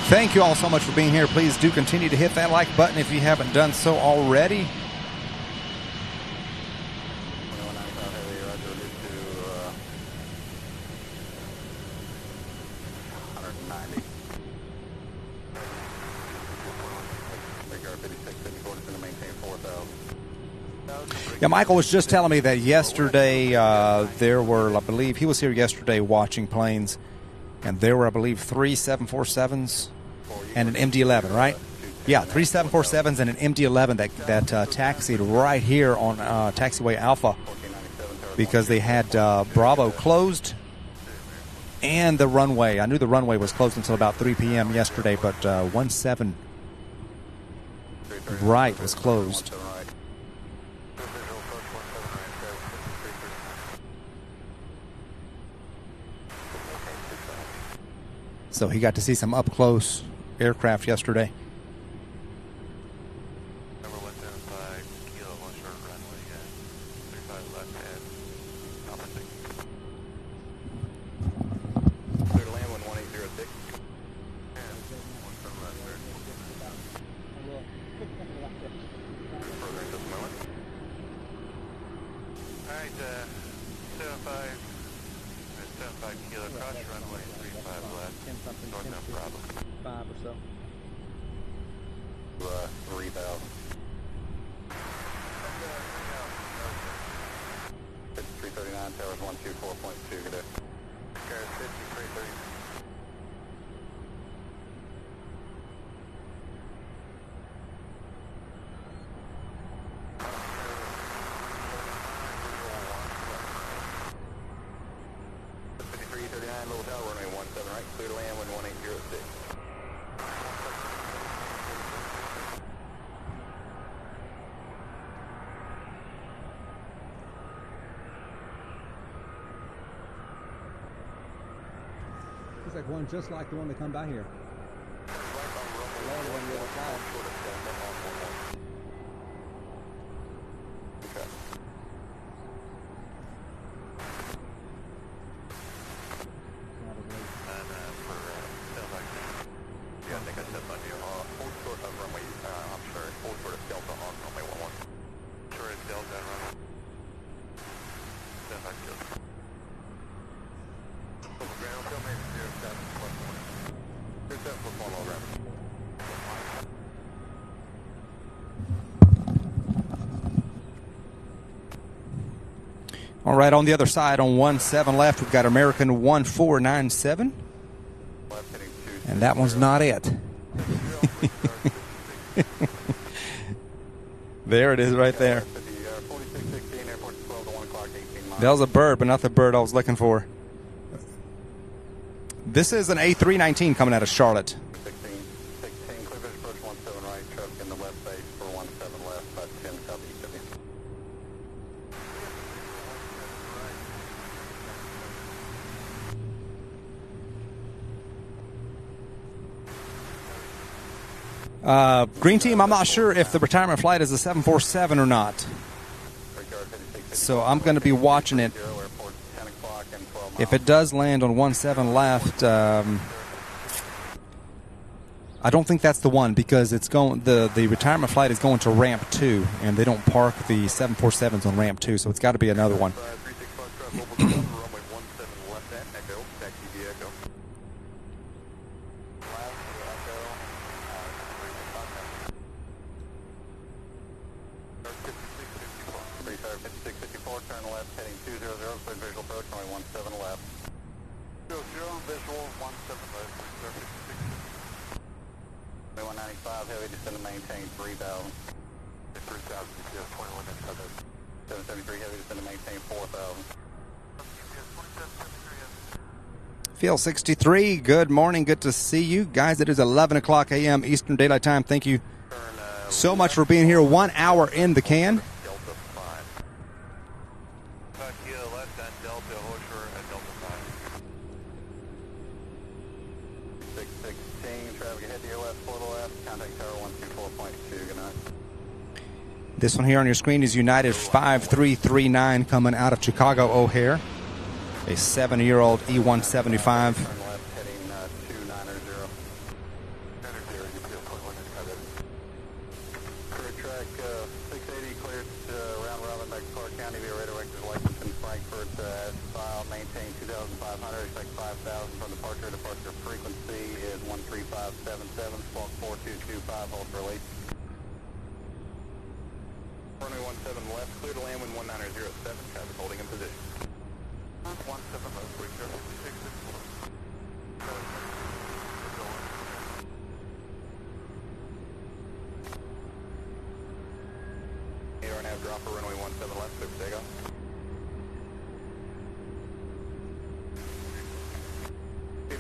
Thank you all so much for being here. Please do continue to hit that like button if you haven't done so already. Yeah, Michael was just telling me that yesterday there were, I believe, he was here yesterday watching planes, and there were, I believe, 3 747s. And an MD-11, right? Yeah, 3 747s and an MD-11 that taxied right here on taxiway Alpha because they had Bravo closed and the runway. I knew the runway was closed until about 3 p.m. yesterday, but 17 right was closed. So he got to see some up-close aircraft yesterday. Number 175 kilo, 1 short runway, 35 left and Alpha 6. Clear to land 11806, so. 3,000. 5339, towers 124.2, good day. Okay, 5330. Little tower, runway 17 right, clear to land, wind 1806. Looks like one just like the one that come by here. Okay. Yeah, I think I said on you. Hold short of runway, I'm sorry, hold short of Delta on runway 11. Short of Delta on runway. Delta, just. Over ground, tell me 07 plus 1. 07 plus 1 all ground. All right, on the other side, on 17 left, we've got American 1497. And that one's not it. There it is right there. That was a bird, but not the bird I was looking for. This is an A319 coming out of Charlotte. 16, clear vision approach 17 right, traffic in the left base for 17 left, 10 southeast of you. Green team, I'm not sure if the retirement flight is a 747 or not. So I'm going to be watching it. If it does land on 17 left, I don't think that's the one because it's going. The retirement flight is going to ramp 2, and they don't park the 747s on ramp 2, so it's got to be another one. Turn left, heading 200, clear visual approach, runway 17 left. 00, visual, 17 left, clear 56. 195, heavy, descend to maintain 3,000. 3,000, GPS 21 inside 773, heavy, descend to maintain 4,000. Field 63, good morning, good to see you. Guys, it is 11 o'clock a.m. Eastern Daylight Time. Thank you so much for being here. 1 hour in the can. This one here on your screen is United 5339 coming out of Chicago O'Hare. A 7-year-old E175. Runway 17 left, clear to land when 1907, traffic holding in position. 17 left, quick, 56. Nav dropper, runway 17 left, quick takeoff.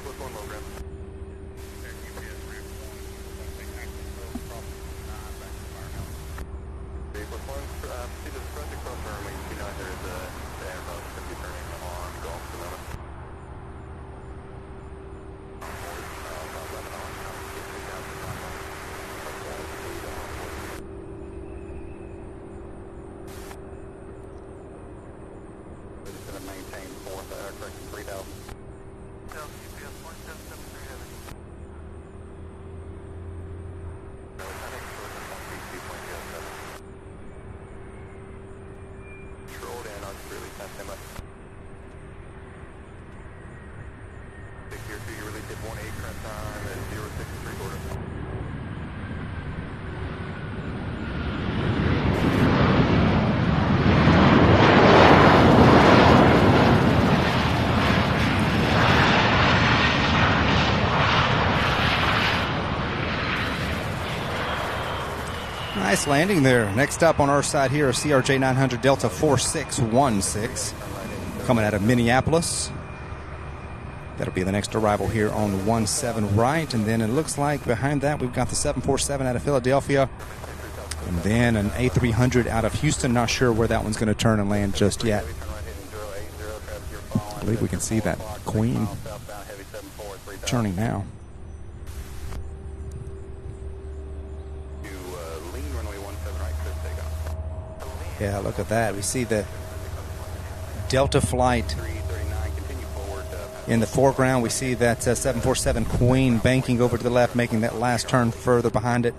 Plus 1 low ground. See this project across the runway, you know there's the aircraft going to be turning on Gulf at the moment. We're just going to maintain 3,000. GPS 1773 heavy. Rolled in, I'll just release that semi. 6 here, 2, you release Get 1-8 current time at 06 3/4. Nice landing there. Next up on our side here, a CRJ 900 Delta 4616 coming out of Minneapolis. That'll be the next arrival here on 17 right. And then it looks like behind that we've got the 747 out of Philadelphia. And then an A300 out of Houston. Not sure where that one's going to turn and land just yet. I believe we can see that Queen turning now. Yeah, look at that. We see the Delta flight in the foreground. We see that 747 Queen banking over to the left, making that last turn further behind it.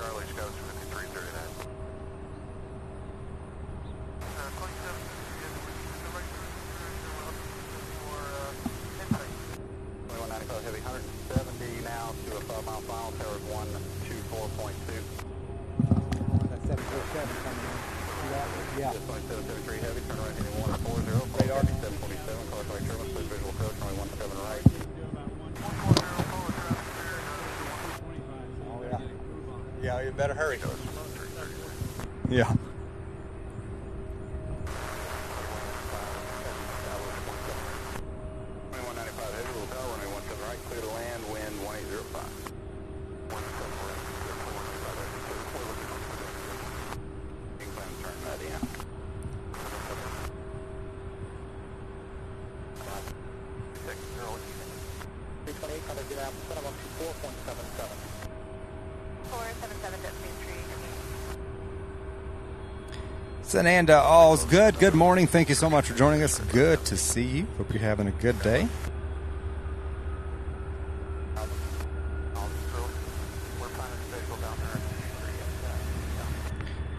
Yeah, you better hurry. Yeah. And all's good. Good morning. Thank you so much for joining us. Good to see you. Hope you're having a good day.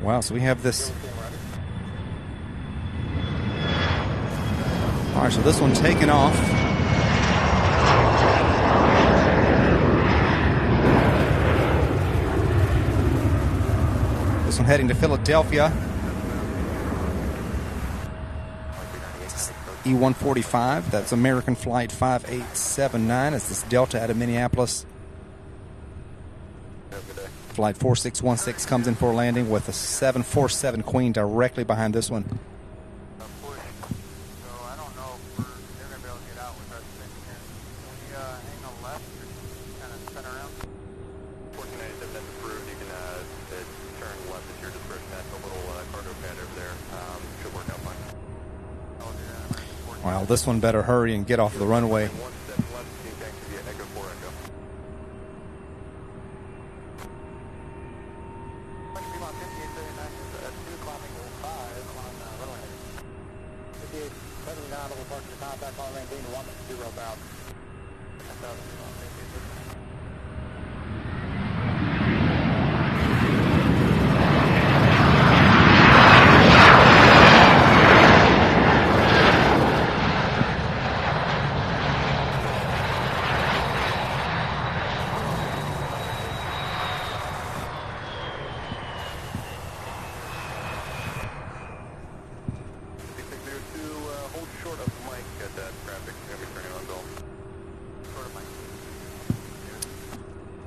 Wow, so we have this. All right, so this one taking off. This one heading to Philadelphia. E-145, that's American Flight 5879. It's this Delta out of Minneapolis. Flight 4616 comes in for landing with a 747 Queen directly behind this one. Well, this one better hurry and get off the runway.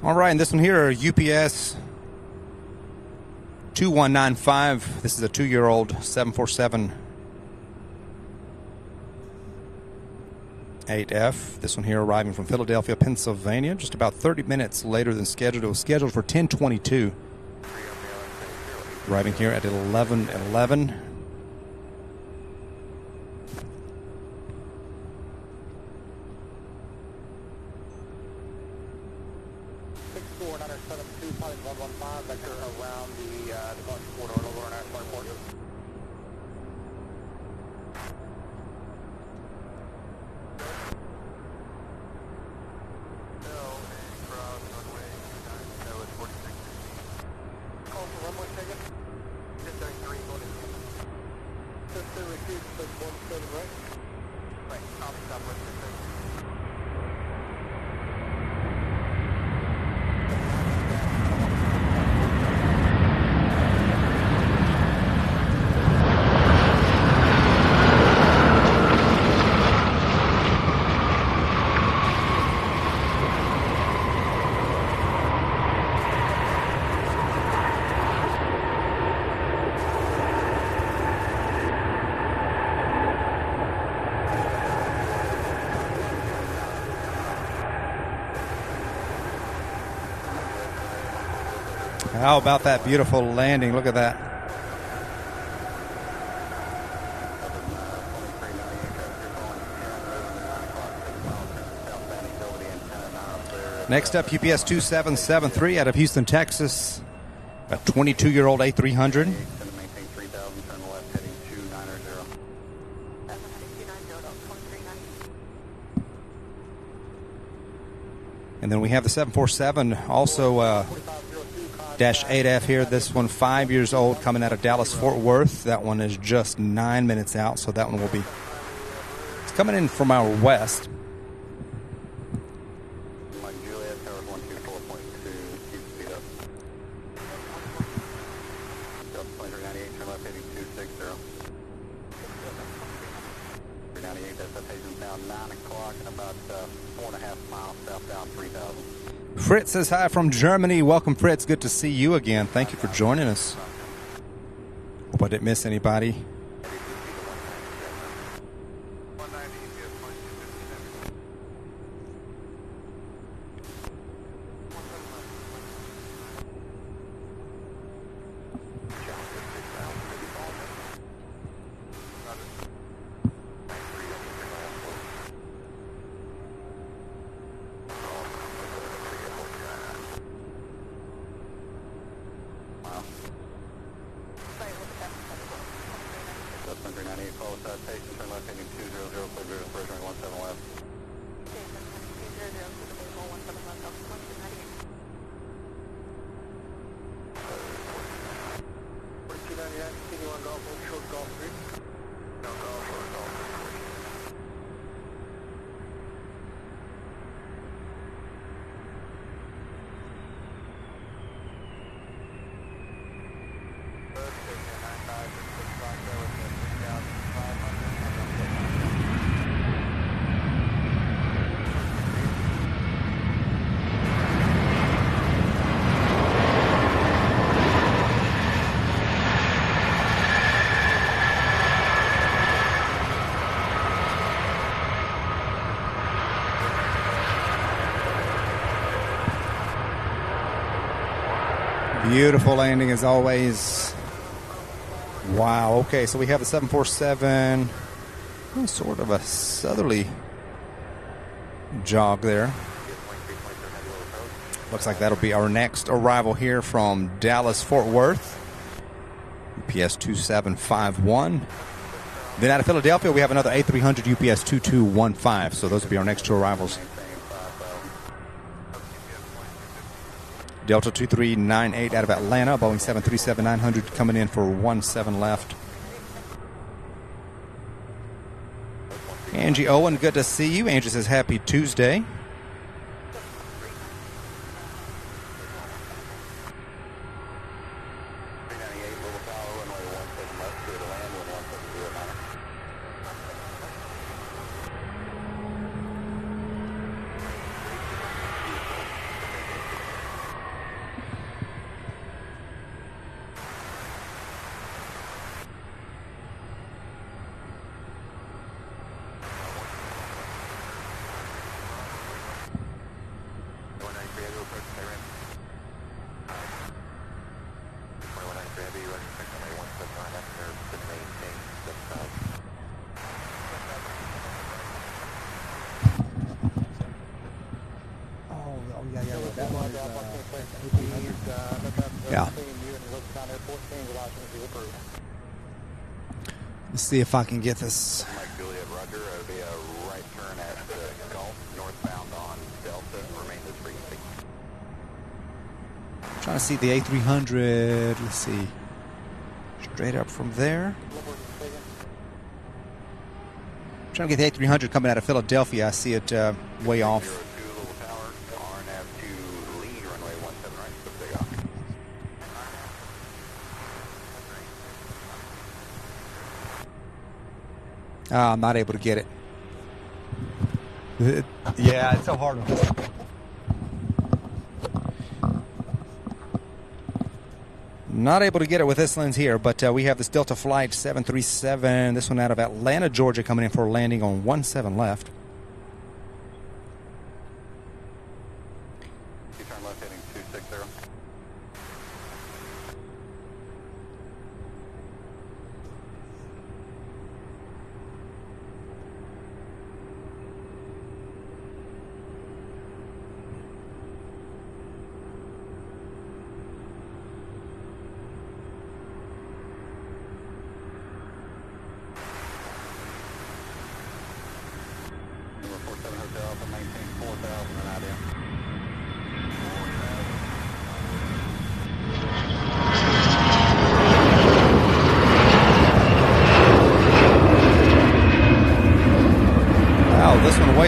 All right, and this one here, UPS 2195. This is a 2-year-old 747 8F. This one here arriving from Philadelphia, Pennsylvania, just about 30 minutes later than scheduled. It was scheduled for 10:22. Arriving here at 11:11. How about that beautiful landing? Look at that. Next up, UPS 2773 out of Houston, Texas. A 22-year-old A300. And then we have the 747, also dash 8F here. This one 5 years old, coming out of Dallas Fort Worth. That one is just 9 minutes out, so that one will be, it's coming in from our west. Fritz says hi from Germany. Welcome, Fritz. Good to see you again. Thank you for joining us. Hope I didn't miss anybody. Beautiful landing as always. Wow. Okay, so we have the 747. Sort of a southerly jog there. Looks like that'll be our next arrival here from Dallas Fort Worth. UPS 2751. Then out of Philadelphia, we have another A300 UPS 2215. So those will be our next two arrivals. Delta 2398 out of Atlanta, Boeing 737-900 coming in for 17 left. Angie Owen, good to see you. Angie says happy Tuesday. Yeah. Let's see if I can get this. Trying to see the A300. Let's see. Straight up from there. Trying to get the A300 coming out of Philadelphia. I see it way off. I'm not able to get it. Yeah, it's so hard. Not able to get it with this lens here, but we have this Delta Flight 737. This one out of Atlanta, Georgia, coming in for a landing on 17 left. You turn left heading 260.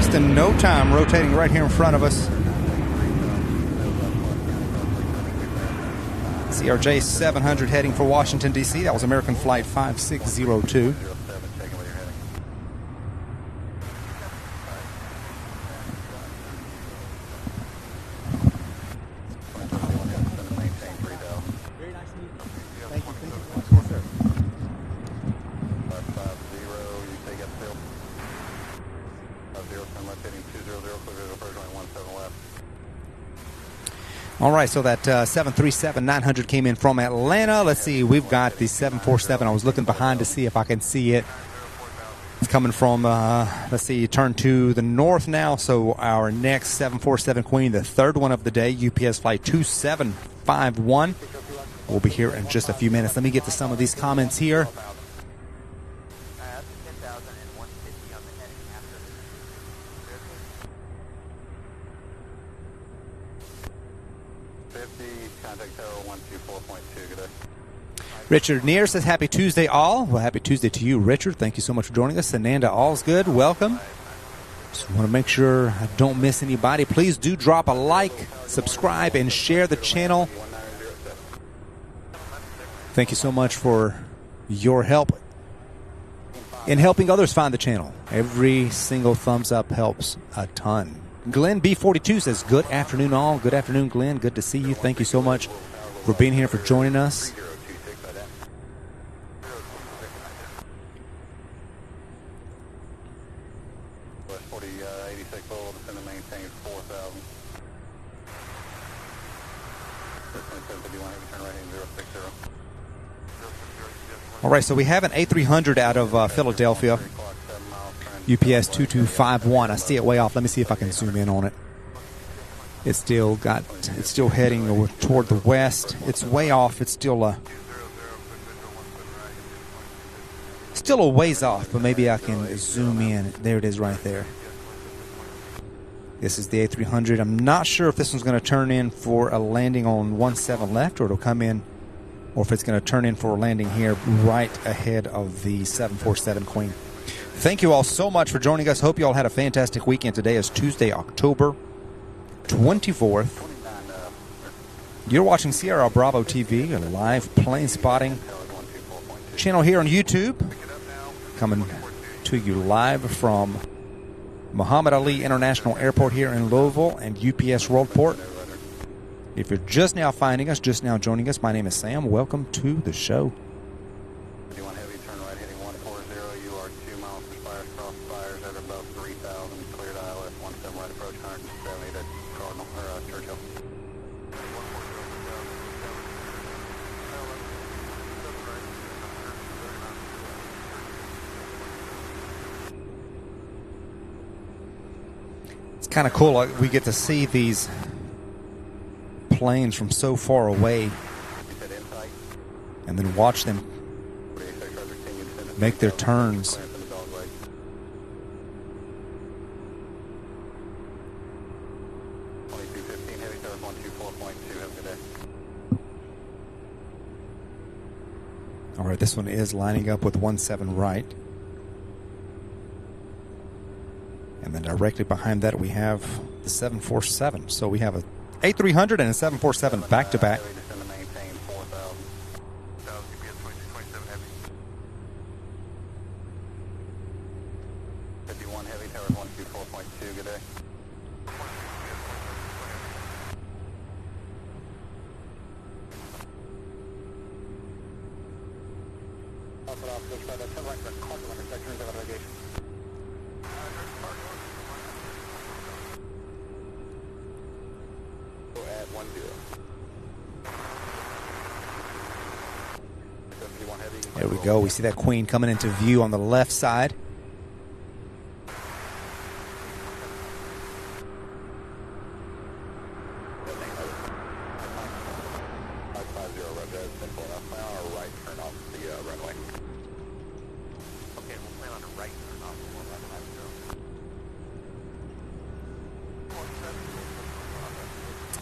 wasting no time rotating right here in front of us. CRJ 700 heading for Washington, D.C. That was American Flight 5602. All right, so that 737-900 came in from Atlanta. Let's see, we've got the 747. I was looking behind to see if I can see it. It's coming from, let's see, turn to the north now. So our next 747 Queen, the third one of the day, UPS Flight 2751. We'll be here in just a few minutes. Let me get to some of these comments here. Richard Neer says, happy Tuesday, all. Well, happy Tuesday to you, Richard. Thank you so much for joining us. Ananda, all's good. Welcome. Just want to make sure I don't miss anybody. Please do drop a like, subscribe, and share the channel. Thank you so much for your help in helping others find the channel. Every single thumbs up helps a ton. Glenn B42 says, good afternoon, all. Good afternoon, Glenn. Good to see you. Thank you so much for being here, for joining us. All right, so we have an A300 out of Philadelphia, UPS 2251. I see it way off. Let me see if I can zoom in on it. It's still heading toward the west. It's way off. It's still a ways off, but maybe I can zoom in. There it is right there. This is the A300. I'm not sure if this one's going to turn in for a landing on 17 left, or it'll come in, or if it's going to turn in for a landing here right ahead of the 747 Queen. Thank you all so much for joining us. Hope you all had a fantastic weekend. Today is Tuesday, October 24th. You're watching Sierra Bravo TV, a live plane spotting channel here on YouTube. Coming to you live from Muhammad Ali International Airport here in Louisville and UPS Worldport. If you're just now finding us, just now joining us, my name is Sam. Welcome to the show. Heavy, turn right heading 140. You are 2 miles from fires, cross fires at above 3,000. Cleared ILS 17 right approach 170 to Cardinal or Churchill. It's kind of cool. We get to see these planes from so far away and then watch them make their turns. All right, this one is lining up with 17 right. And then directly behind that we have the 747. So we have a A300 and a 747 back-to-back. There we go. We see that Queen coming into view on the left side.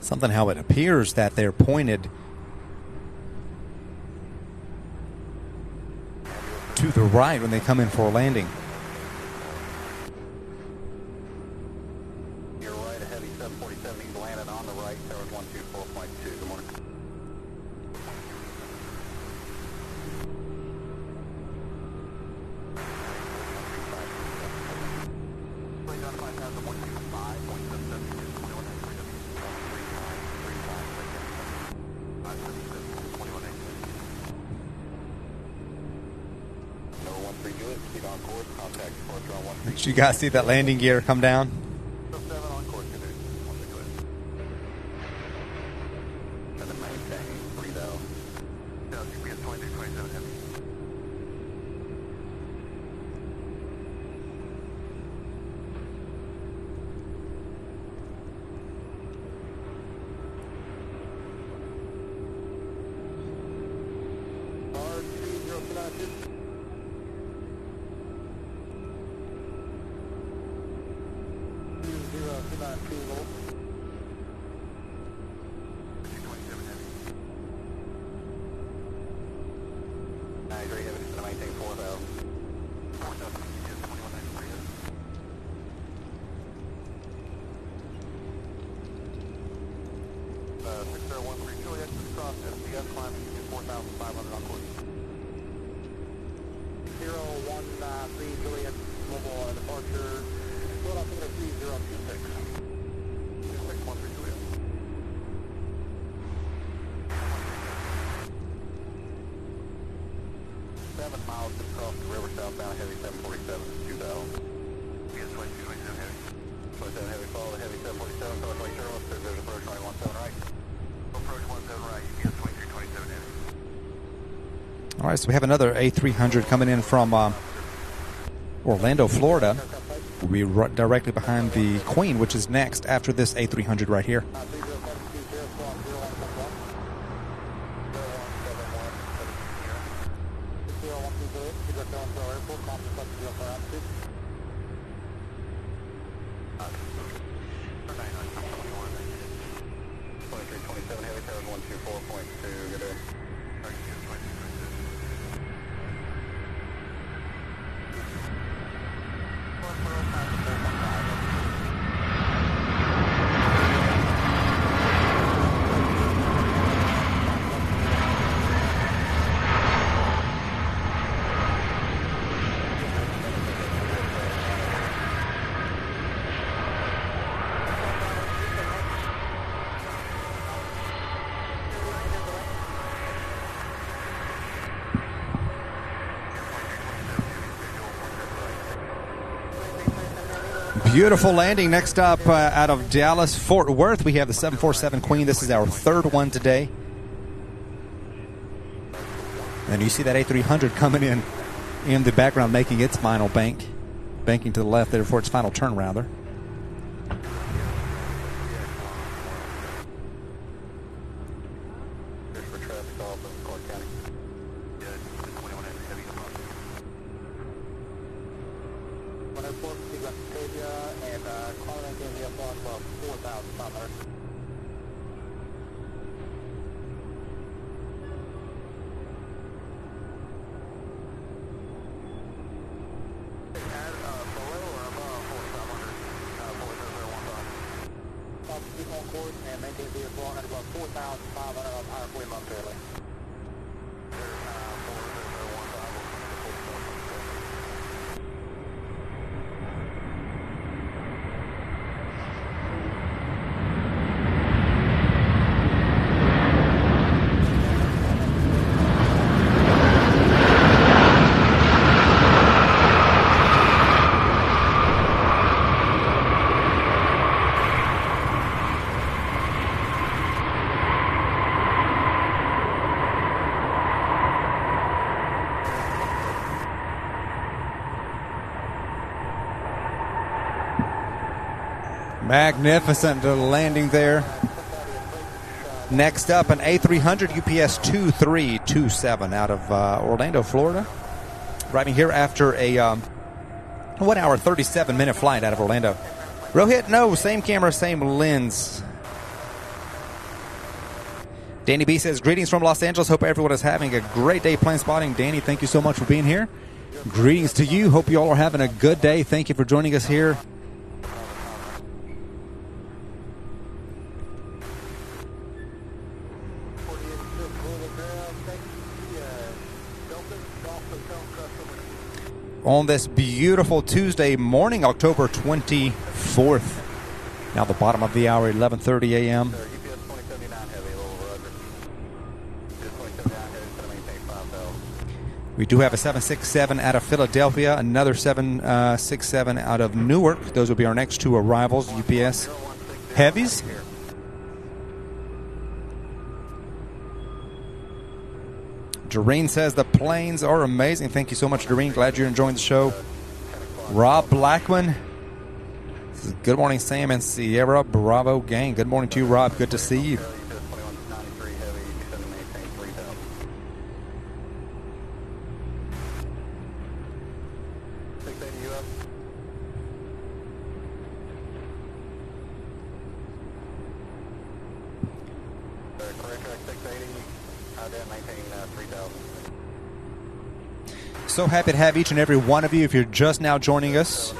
Something how it appears that they're pointed to the right when they come in for a landing. right, Towers 124.2. Good morning. Did you guys see that landing gear come down? All right, so we have another A300 coming in from Orlando, Florida. We'll be directly behind the Queen, which is next after this A300 right here. Beautiful landing. Next up, out of Dallas, Fort Worth, we have the 747 Queen. This is our third one today. And you see that A300 coming in the background, making its final banking to the left there for its final turn, rather. Magnificent landing there. Next up, an A300 UPS 2327 out of Orlando, Florida. Arriving here after a 1 hour, 37-minute flight out of Orlando. Rohit, no, same camera, same lens. Danny B says, greetings from Los Angeles. Hope everyone is having a great day plane spotting. Danny, thank you so much for being here. Greetings to you. Hope you all are having a good day. Thank you for joining us here. on this beautiful Tuesday morning, October 24th. Now the bottom of the hour, 11:30 a.m. UPS 2079 Heavy, Louisville, roger. UPS 2079 Heavy, going to maintain 5,000. We do have a 767 out of Philadelphia, another 767 out of Newark. Those will be our next two arrivals, UPS Heavies. Doreen says the planes are amazing. Thank you so much, Doreen. Glad you're enjoying the show. Rob Blackman says, good morning, Sam and Sierra Bravo gang. Good morning to you, Rob. Good to see you. UPS 2193 Heavy, going to maintain 3,000. 680 UF. Correct track 680, down maintain 3,000. So happy to have each and every one of you. If you're just now joining us,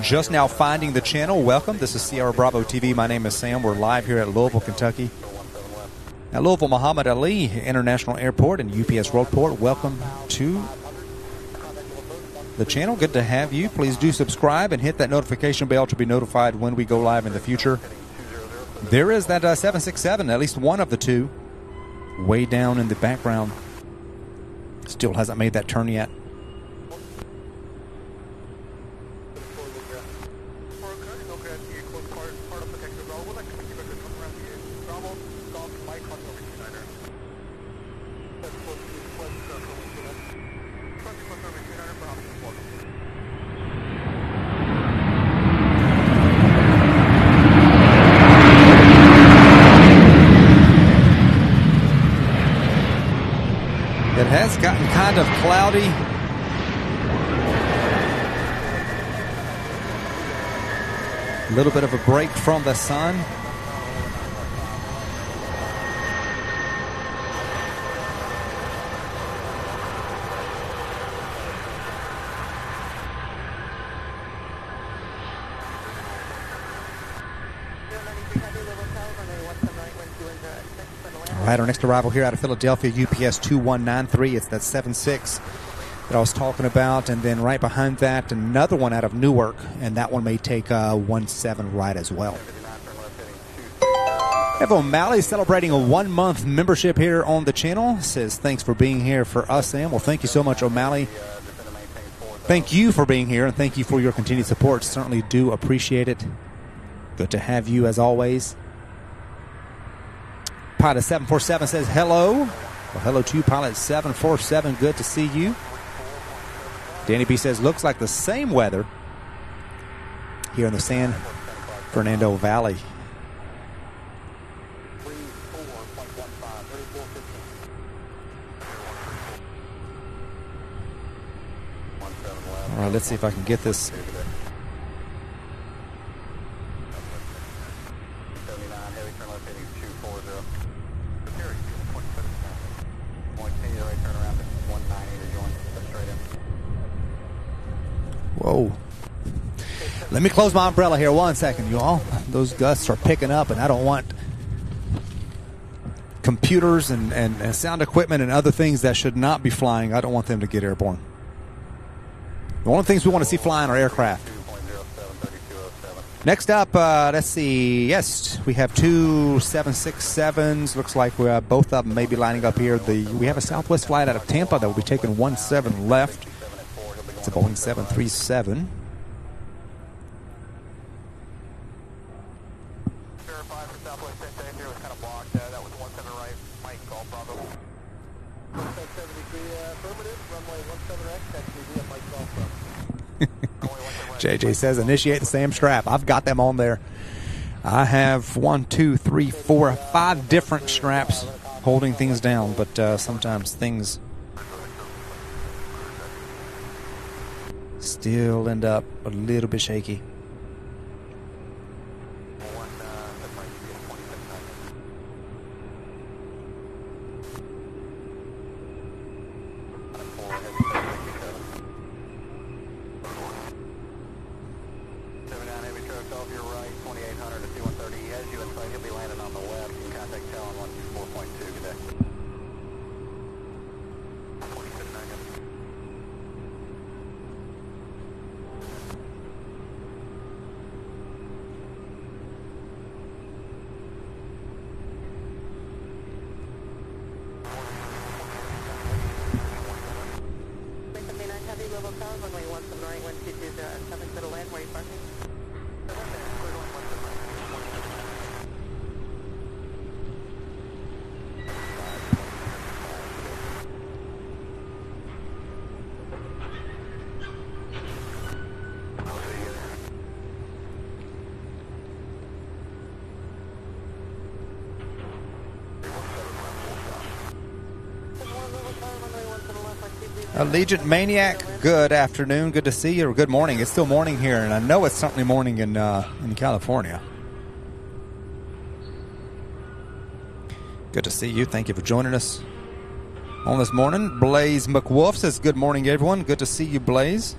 just now finding the channel, welcome. This is Sierra Bravo TV. My name is Sam. We're live here at Louisville, Kentucky. At Louisville Muhammad Ali International Airport and UPS Worldport. Welcome to the channel. Good to have you. Please do subscribe and hit that notification bell to be notified when we go live in the future. There is that 767, at least one of the two, way down in the background. Still hasn't made that turn yet. It has gotten kind of cloudy. A little bit of a break from the sun. All right, our next arrival here out of Philadelphia, UPS 2193. It's that 76 that I was talking about. And then right behind that, another one out of Newark. And that one may take 17 right as well. Have O'Malley celebrating a 1-month membership here on the channel. Says, thanks for being here for us, Sam. Well, thank you so much, O'Malley. Thank you for being here, and thank you for your continued support. Certainly do appreciate it. Good to have you, as always. Pilot 747 says hello. Well, hello to you, Pilot 747. Good to see you. Danny B says, looks like the same weather here in the San Fernando Valley. All right, let's see if I can get this. Whoa. Let me close my umbrella here 1 second, you all. Those gusts are picking up, and I don't want computers and sound equipment and other things that should not be flying. I don't want them to get airborne. The only things we want to see flying are aircraft. Next up, let's see. Yes, we have two 767s. Looks like we both of them may be lining up here. We have a Southwest flight out of Tampa that will be taking 17 left. It's a Boeing 737. Verify for Southwest Midday here was kind of blocked. That was 17 right. Mike, Golf Bravo. 73 affirmative. Runway 17X. Taxi Mike, Golf Bravo. JJ says initiate the SAM strap. I've got them on there. I have 1, 2, 3, 4, 5 different straps holding things down, but sometimes things still end up a little bit shaky. runway 17 right, wind 220 at 7, clear to land, where are you parking? Allegiant Maniac, good afternoon. Good to see you, or good morning. It's still morning here, and I know it's certainly morning in California. Good to see you. Thank you for joining us on this morning. Blaze McWolf says, good morning, everyone. Good to see you, Blaze.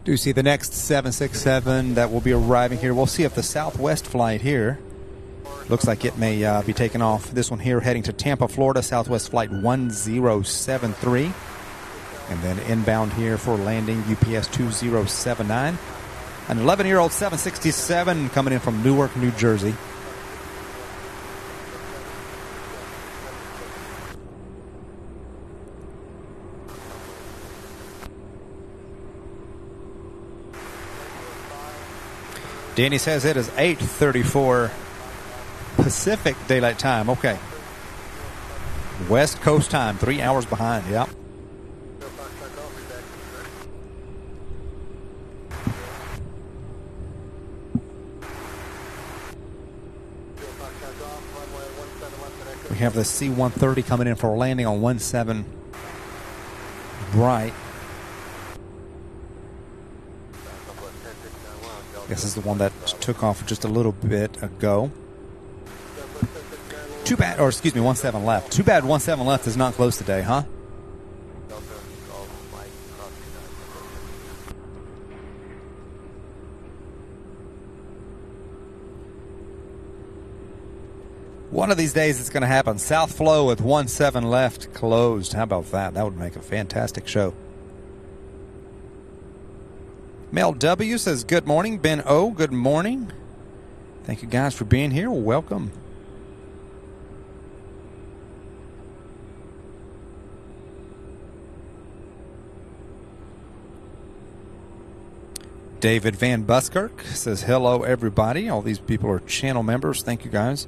Do see the next 767 that will be arriving here. We'll see if the Southwest flight here looks like it may be taking off. This one here heading to Tampa, Florida, Southwest flight 1073. And then inbound here for landing UPS 2079. An 11-year-old 767 coming in from Newark, New Jersey. Danny says it is 8:34 Pacific Daylight Time. Okay. West Coast time, 3 hours behind. Yep. We have the C-130 coming in for a landing on 17 right. This is the one that took off just a little bit ago. Too bad, or excuse me, 17 left. Too bad 17 left is not close today, huh? One of these days it's going to happen. South Flow with 17 left closed. How about that? That would make a fantastic show. Mel W says, good morning. Ben O, good morning. Thank you guys for being here. Welcome. David Van Buskirk says, hello, everybody. All these people are channel members. Thank you, guys.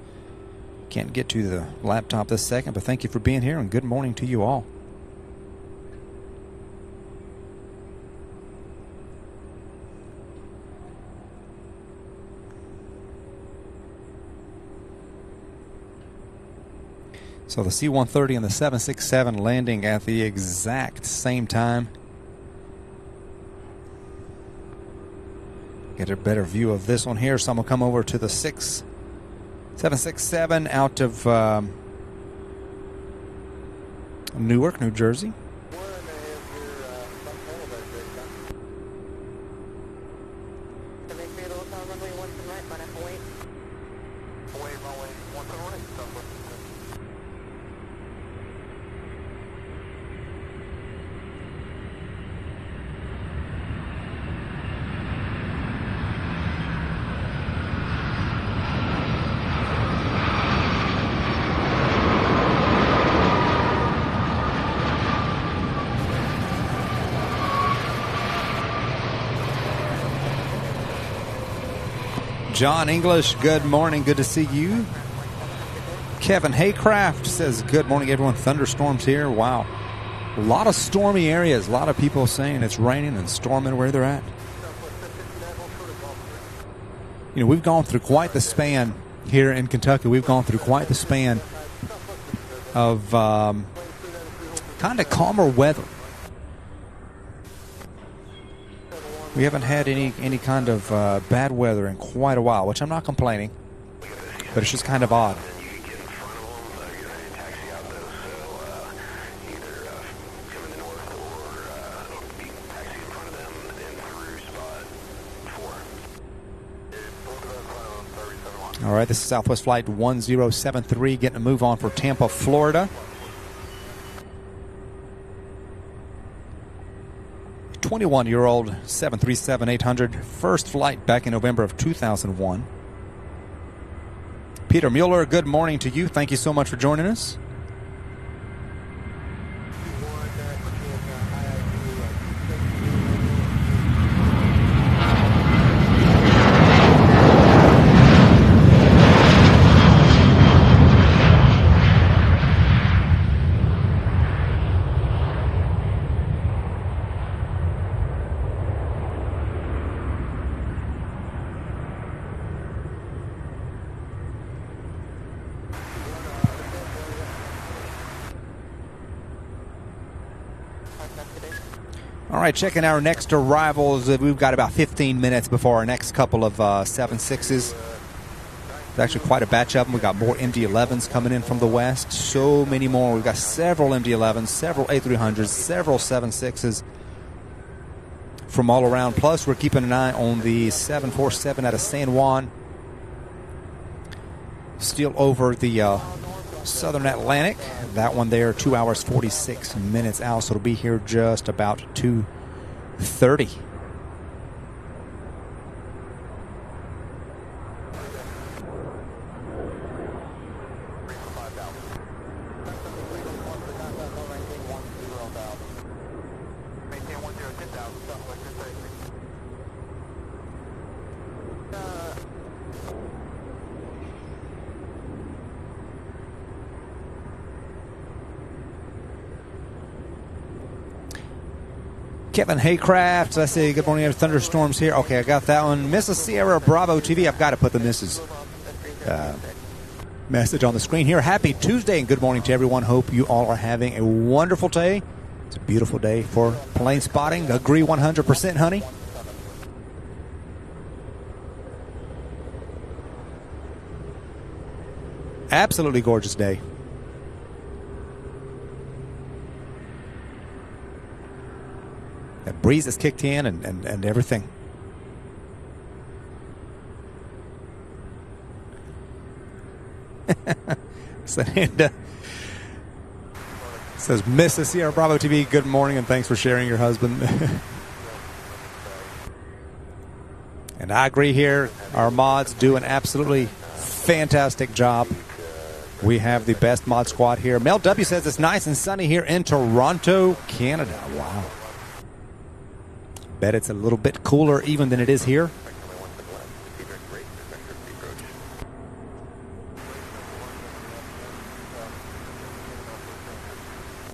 Can't get to the laptop this second, but thank you for being here, and good morning to you all. So the C-130 and the 767 landing at the exact same time. Get a better view of this one here. So I'm going to come over to the 767 out of Newark, New Jersey. John English, good morning. Good to see you. Kevin Haycraft says, good morning, everyone. Thunderstorms here. Wow. A lot of stormy areas. A lot of people saying it's raining and storming where they're at. You know, we've gone through quite the span here in Kentucky. We've gone through quite the span of kind of calmer weather. We haven't had any kind of bad weather in quite a while, which I'm not complaining, but it's just kind of odd. All right, this is Southwest Flight 1073 getting a move on for Tampa, Florida. 21-year-old 737-800, first flight back in November of 2001. Peter Mueller, good morning to you. Thank you so much for joining us. All right, checking our next arrivals. We've got about 15 minutes before our next couple of 7.6s. There's actually quite a batch of them. We've got more MD-11s coming in from the west. So many more. We've got several MD-11s, several A300s, several 7.6s from all around. Plus, we're keeping an eye on the 747 out of San Juan. Still over the Southern Atlantic. That one there, 2 hours, 46 minutes out. So it'll be here just about 2:30. Kevin Haycraft, I say good morning. Thunderstorms here. Okay, I got that one. Mrs. Sierra Bravo TV. I've got to put the Mrs. Message on the screen here. Happy Tuesday and good morning to everyone. Hope you all are having a wonderful day. It's a beautiful day for plane spotting. Agree 100%, honey. Absolutely gorgeous day. That breeze has kicked in and everything. Sananda says, Mrs. Sierra Bravo TV, good morning and thanks for sharing your husband. And I agree here. Our mods do an absolutely fantastic job. We have the best mod squad here. Mel W says it's nice and sunny here in Toronto, Canada. Wow. Bet it's a little bit cooler even than it is here.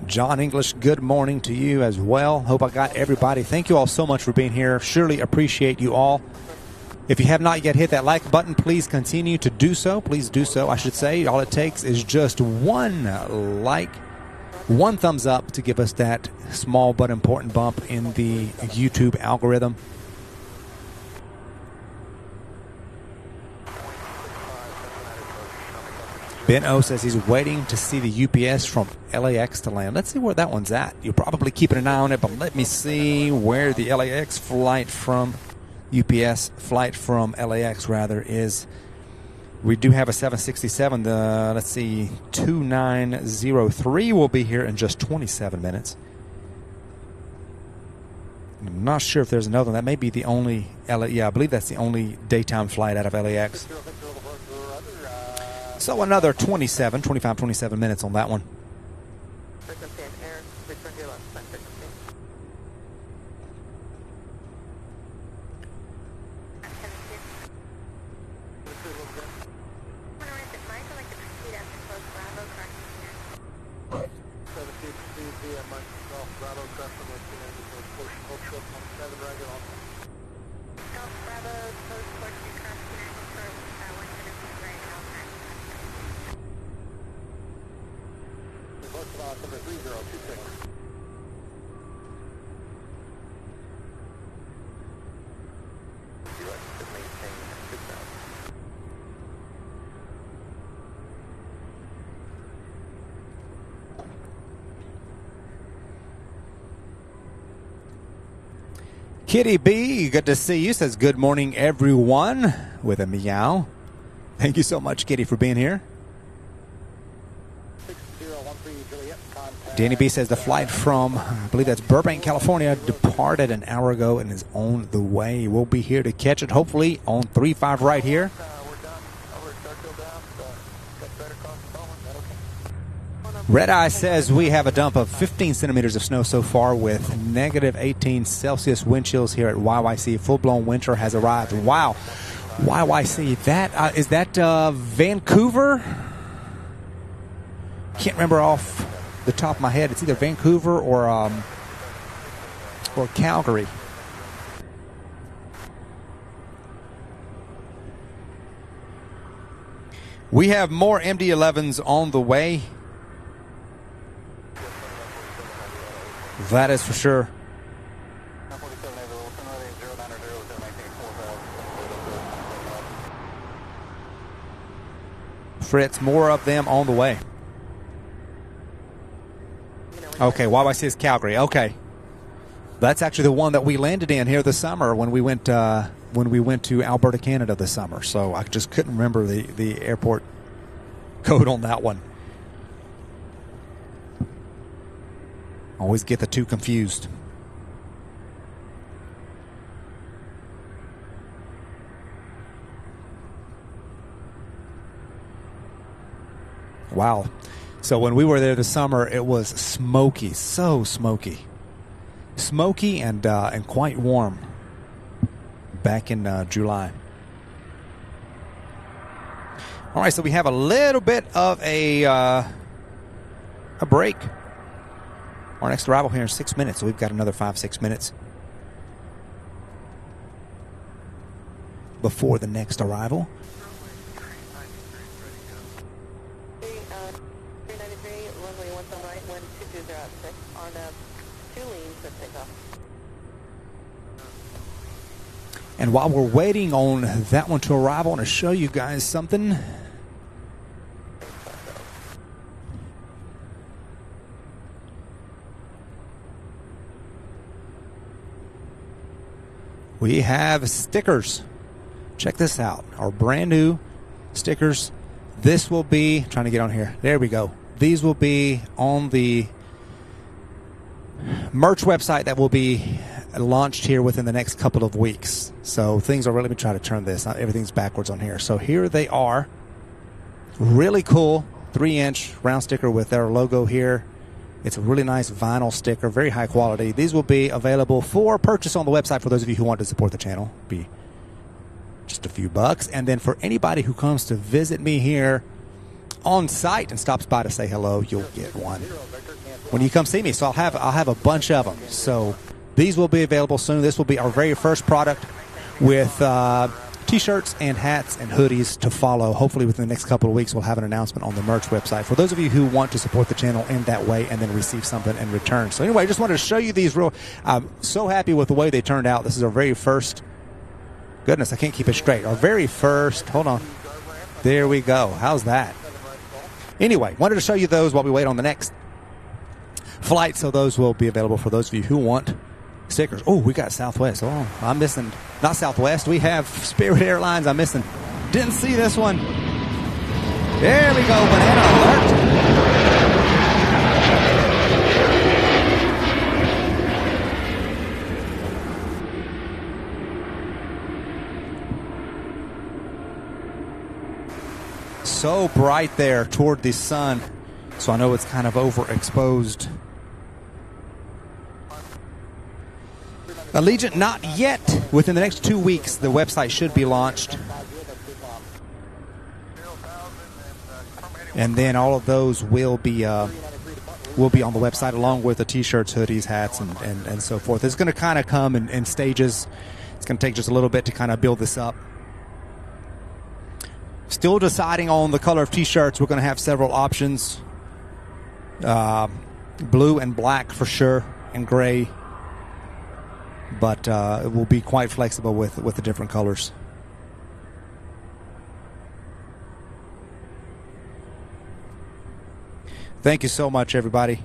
John English, good morning to you as well. Hope I got everybody. Thank you all so much for being here. Surely appreciate you all. If you have not yet hit that like button, please continue to do so. Please do so, I should say. All it takes is just one like, one thumbs up to give us that small but important bump in the YouTube algorithm. Ben O says he's waiting to see the UPS from LAX to land. Let's see where that one's at. You're probably keeping an eye on it, but let me see where the LAX flight from, UPS flight from LAX rather, is. We do have a 767. Let's see, 2903 will be here in just 27 minutes. I'm not sure if there's another one. That may be the only, yeah, I believe that's the only daytime flight out of LAX. So another 25, 27 minutes on that one. Kitty B, good to see you. Says good morning, everyone, with a meow. Thank you so much, Kitty, for being here. Danny B says the flight from, I believe that's Burbank, California, departed an hour ago and is on the way. We'll be here to catch it, hopefully, on 3-5 right here. Red Eye says we have a dump of 15 centimeters of snow so far with negative 18 Celsius wind chills here at YYC. Full-blown winter has arrived. Wow. YYC, that is that Vancouver? Can't remember off the top of my head. It's either Vancouver or Calgary. We have more MD-11s on the way. That is for sure. Fritz, more of them on the way. Okay, YYC is Calgary. Okay, that's actually the one that we landed in here this summer when we went to Alberta, Canada this summer. So I just couldn't remember the airport code on that one. Always get the two confused. Wow. So when we were there this summer, it was smoky, so smoky. Smoky and quite warm back in July. All right, so we have a little bit of a break. Our next arrival here in 6 minutes, so we've got another 5-6 minutes before the next arrival. 393, runway 1 right, wind 220 at 6, on 2 leans at takeoff. And while we're waiting on that one to arrive, I want to show you guys something. We have stickers. Check this out. Our brand new stickers. This will be, trying to get on here. There we go. These will be on the merch website that will be launched here within the next couple of weeks. So things are really, let me try to turn this. Not everything's backwards on here. So here they are. Really cool 3-inch round sticker with their logo here. It's a really nice vinyl sticker, very high quality. These will be available for purchase on the website for those of you who want to support the channel. Be just a few bucks. And then for anybody who comes to visit me here on site and stops by to say hello, you'll get one when you come see me. So I'll have a bunch of them. So these will be available soon. This will be our very first product with T-shirts and hats and hoodies to follow. Hopefully within the next couple of weeks we'll have an announcement on the merch website for those of you who want to support the channel in that way and then receive something in return. So anyway, I just wanted to show you these I'm so happy with the way they turned out. This is our very first, goodness, I can't keep it straight. Our very first, hold on. There we go. How's that? Anyway, wanted to show you those while we wait on the next flight. So those will be available for those of you who want stickers. Oh, we got Southwest. Oh, I'm missing. Not Southwest. We have Spirit Airlines. I'm missing. Didn't see this one. There we go. Banana alert. So bright there toward the sun. So I know it's kind of overexposed. Allegiant, not yet. Within the next 2 weeks, the website should be launched. And then all of those will be will be on the website along with the t-shirts, hoodies, hats, and so forth. It's going to kind of come in stages. It's going to take just a little bit to kind of build this up. Still deciding on the color of t-shirts. We're going to have several options. Blue and black for sure, and gray. But it will be quite flexible with the different colors. Thank you so much, everybody.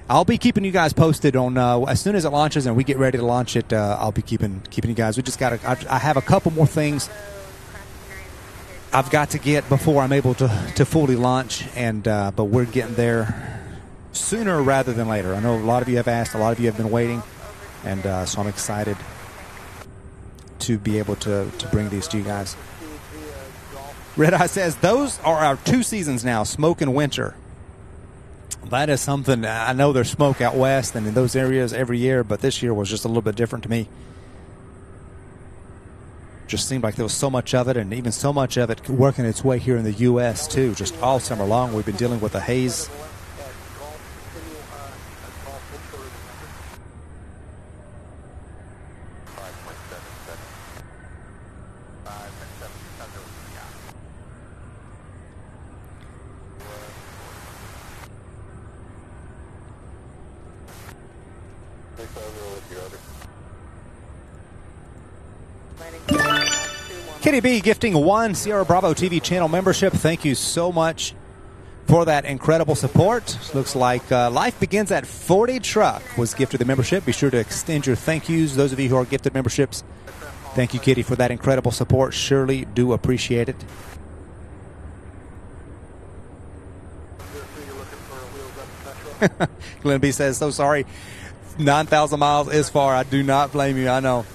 I'll be keeping you guys posted on as soon as it launches and we get ready to launch it. I'll be keeping you guys. We just got I have a couple more things I've got to get before I'm able to fully launch, and but we're getting there sooner rather than later. I know a lot of you have asked, a lot of you have been waiting, and so I'm excited to be able to bring these to you guys. Red Eye says those are our 2 seasons now, smoke and winter. That is something. I know there's smoke out west and in those areas every year, but this year was just a little bit different to me. Just seemed like there was so much of it, and even so much of it working its way here in the U.S. too. Just all summer long, we've been dealing with the haze. Kitty B gifting 1 Sierra Bravo TV channel membership. Thank you so much for that incredible support. Looks like Life Begins at 40 Truck was gifted the membership. Be sure to extend your thank yous, those of you who are gifted memberships. Thank you, Kitty, for that incredible support. Surely do appreciate it. Glenn B says, so sorry. 9,000 miles is far. I do not blame you. I know.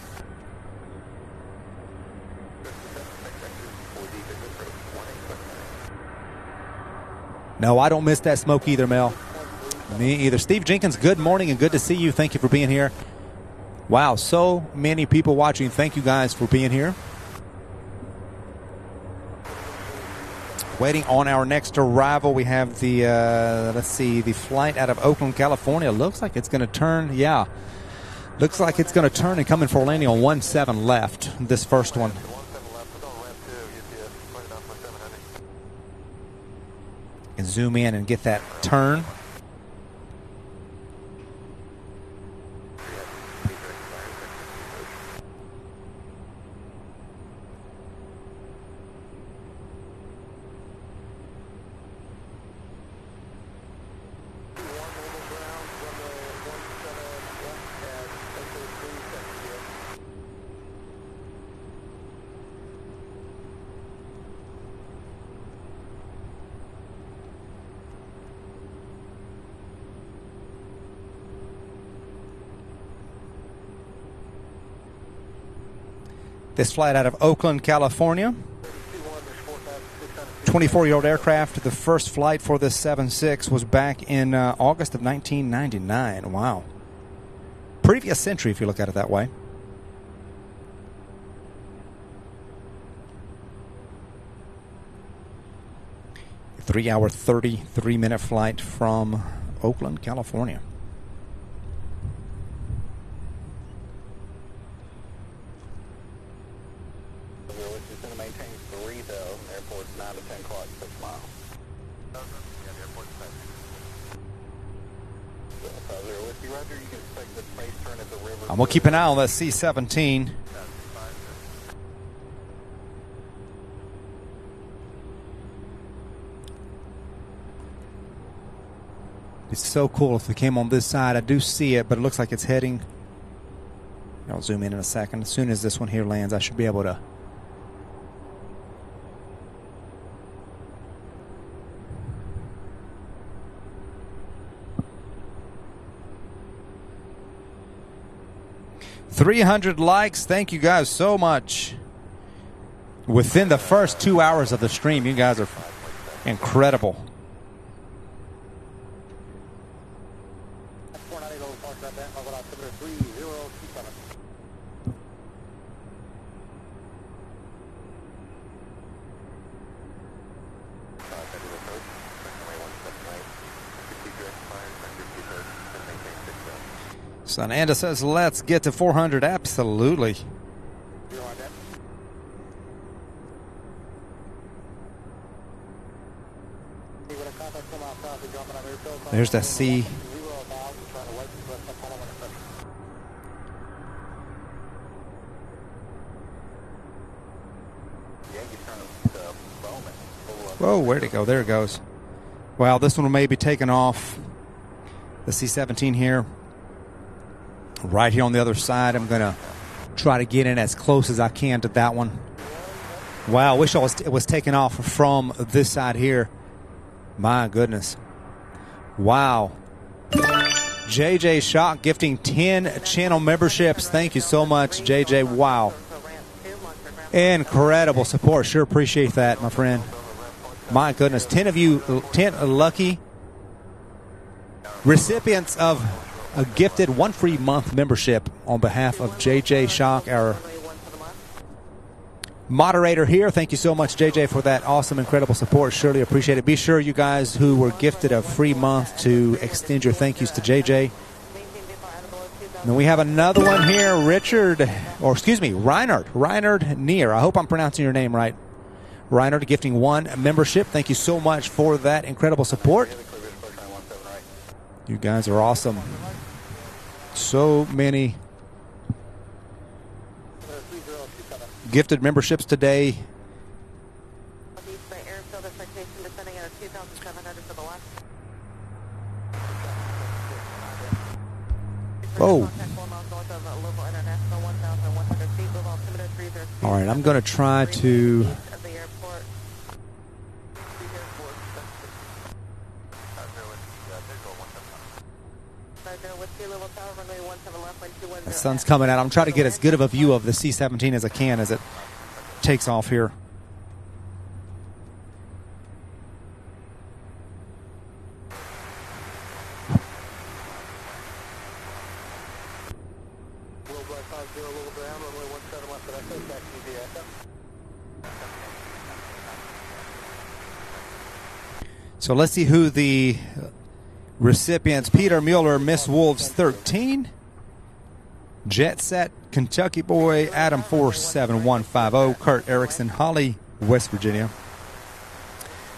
No, I don't miss that smoke either, Mel. Me either. Steve Jenkins, good morning and good to see you. Thank you for being here. Wow, so many people watching. Thank you guys for being here. Waiting on our next arrival. We have the, let's see, the flight out of Oakland, California. Looks like it's going to turn, yeah. Looks like it's going to turn and come in for landing on 17 left, this first one. And zoom in and get that turn. This flight out of Oakland, California. 24-year-old aircraft. The first flight for this 7.6 was back in August of 1999. Wow. Previous century, if you look at it that way. A 3-hour, 33-minute flight from Oakland, California. I'm going to keep an eye on that C-17. It's so cool if it came on this side. I do see it, but it looks like it's heading. I'll zoom in a second. As soon as this one here lands, I should be able to. $300 likes. Thank you guys so much. Within the first 2 hours of the stream, you guys are incredible. Sananda says, let's get to 400. Absolutely. There's that C. Whoa, where'd it go? There it goes. Well, this one may be taking off. The C-17 here. Right here on the other side. I'm going to try to get in as close as I can to that one. Wow, I wish it was taking off from this side here. My goodness. Wow. JJ Shock gifting 10 channel memberships. Thank you so much, JJ. Wow. Incredible support. Sure appreciate that, my friend. My goodness. 10 of you, 10 lucky recipients of a gifted 1 free month membership on behalf of JJ Shock, our moderator here. Thank you so much, JJ, for that awesome, incredible support. Surely appreciate it. Be sure, you guys who were gifted a free month, to extend your thank yous to JJ. And then we have another one here, Reinhard Neer. I hope I'm pronouncing your name right. Reinhard gifting 1 membership. Thank you so much for that incredible support. You guys are awesome. So many gifted memberships today. Whoa. All right, I'm going to try to... The sun's coming out. I'm trying to get as good of a view of the C-17 as I can as it takes off here. So let's see who the recipients. Peter Mueller, Miss Wolves 13. Jet Set, Kentucky Boy, Adam 47150, Kurt Erickson, Holly, West Virginia.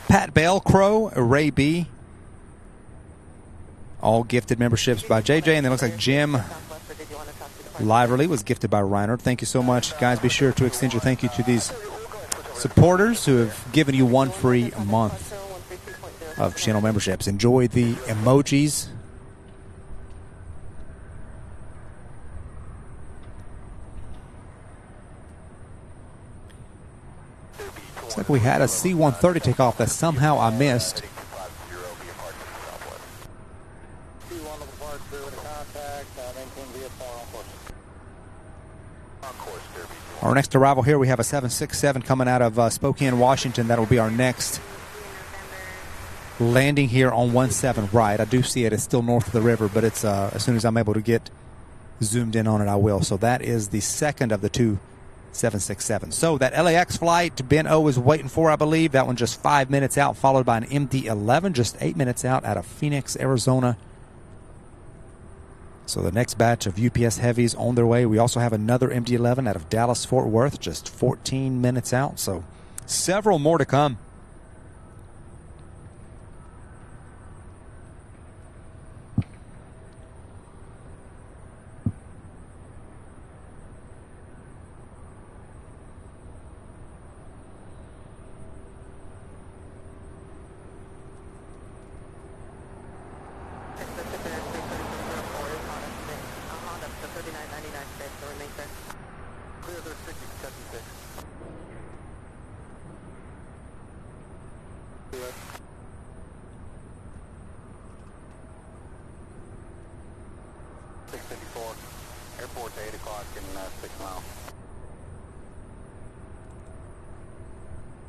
Pat Bell, Crow, Ray B. All gifted memberships by JJ. And then it looks like Jim Livery was gifted by Reinhard. Thank you so much, guys. Be sure to extend your thank you to these supporters who have given you 1 free month of channel memberships. Enjoy the emojis. Looks like we had a C-130 take off that somehow I missed. Our next arrival here, we have a 767 coming out of Spokane, Washington. That will be our next landing here on 17 right. I do see it. It's still north of the river, but it's as soon as I'm able to get zoomed in on it, I will. So that is the second of the 2 767. So that LAX flight Ben O is waiting for, I believe. That one just 5 minutes out, followed by an MD-11 just 8 minutes out of Phoenix, Arizona. So the next batch of UPS Heavies on their way. We also have another MD-11 out of Dallas, Fort Worth, just 14 minutes out. So several more to come. Airport to 8 o'clock in 6 miles.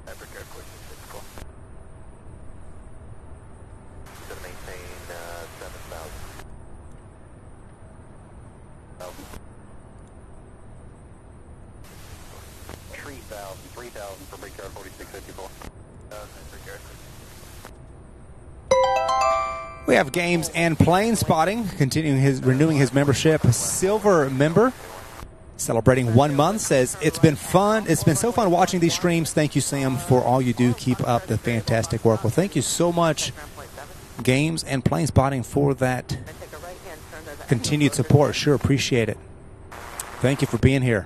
Africa Airport to 6 o'clock. To maintain 7,000. 3,000 for Brickyard 4654. We have games and plane spotting, renewing his membership. A silver member, celebrating 1 month, says, it's been fun. It's been so fun watching these streams. Thank you, Sam, for all you do. Keep up the fantastic work. Well, thank you so much, games and plane spotting, for that continued support. Sure appreciate it. Thank you for being here.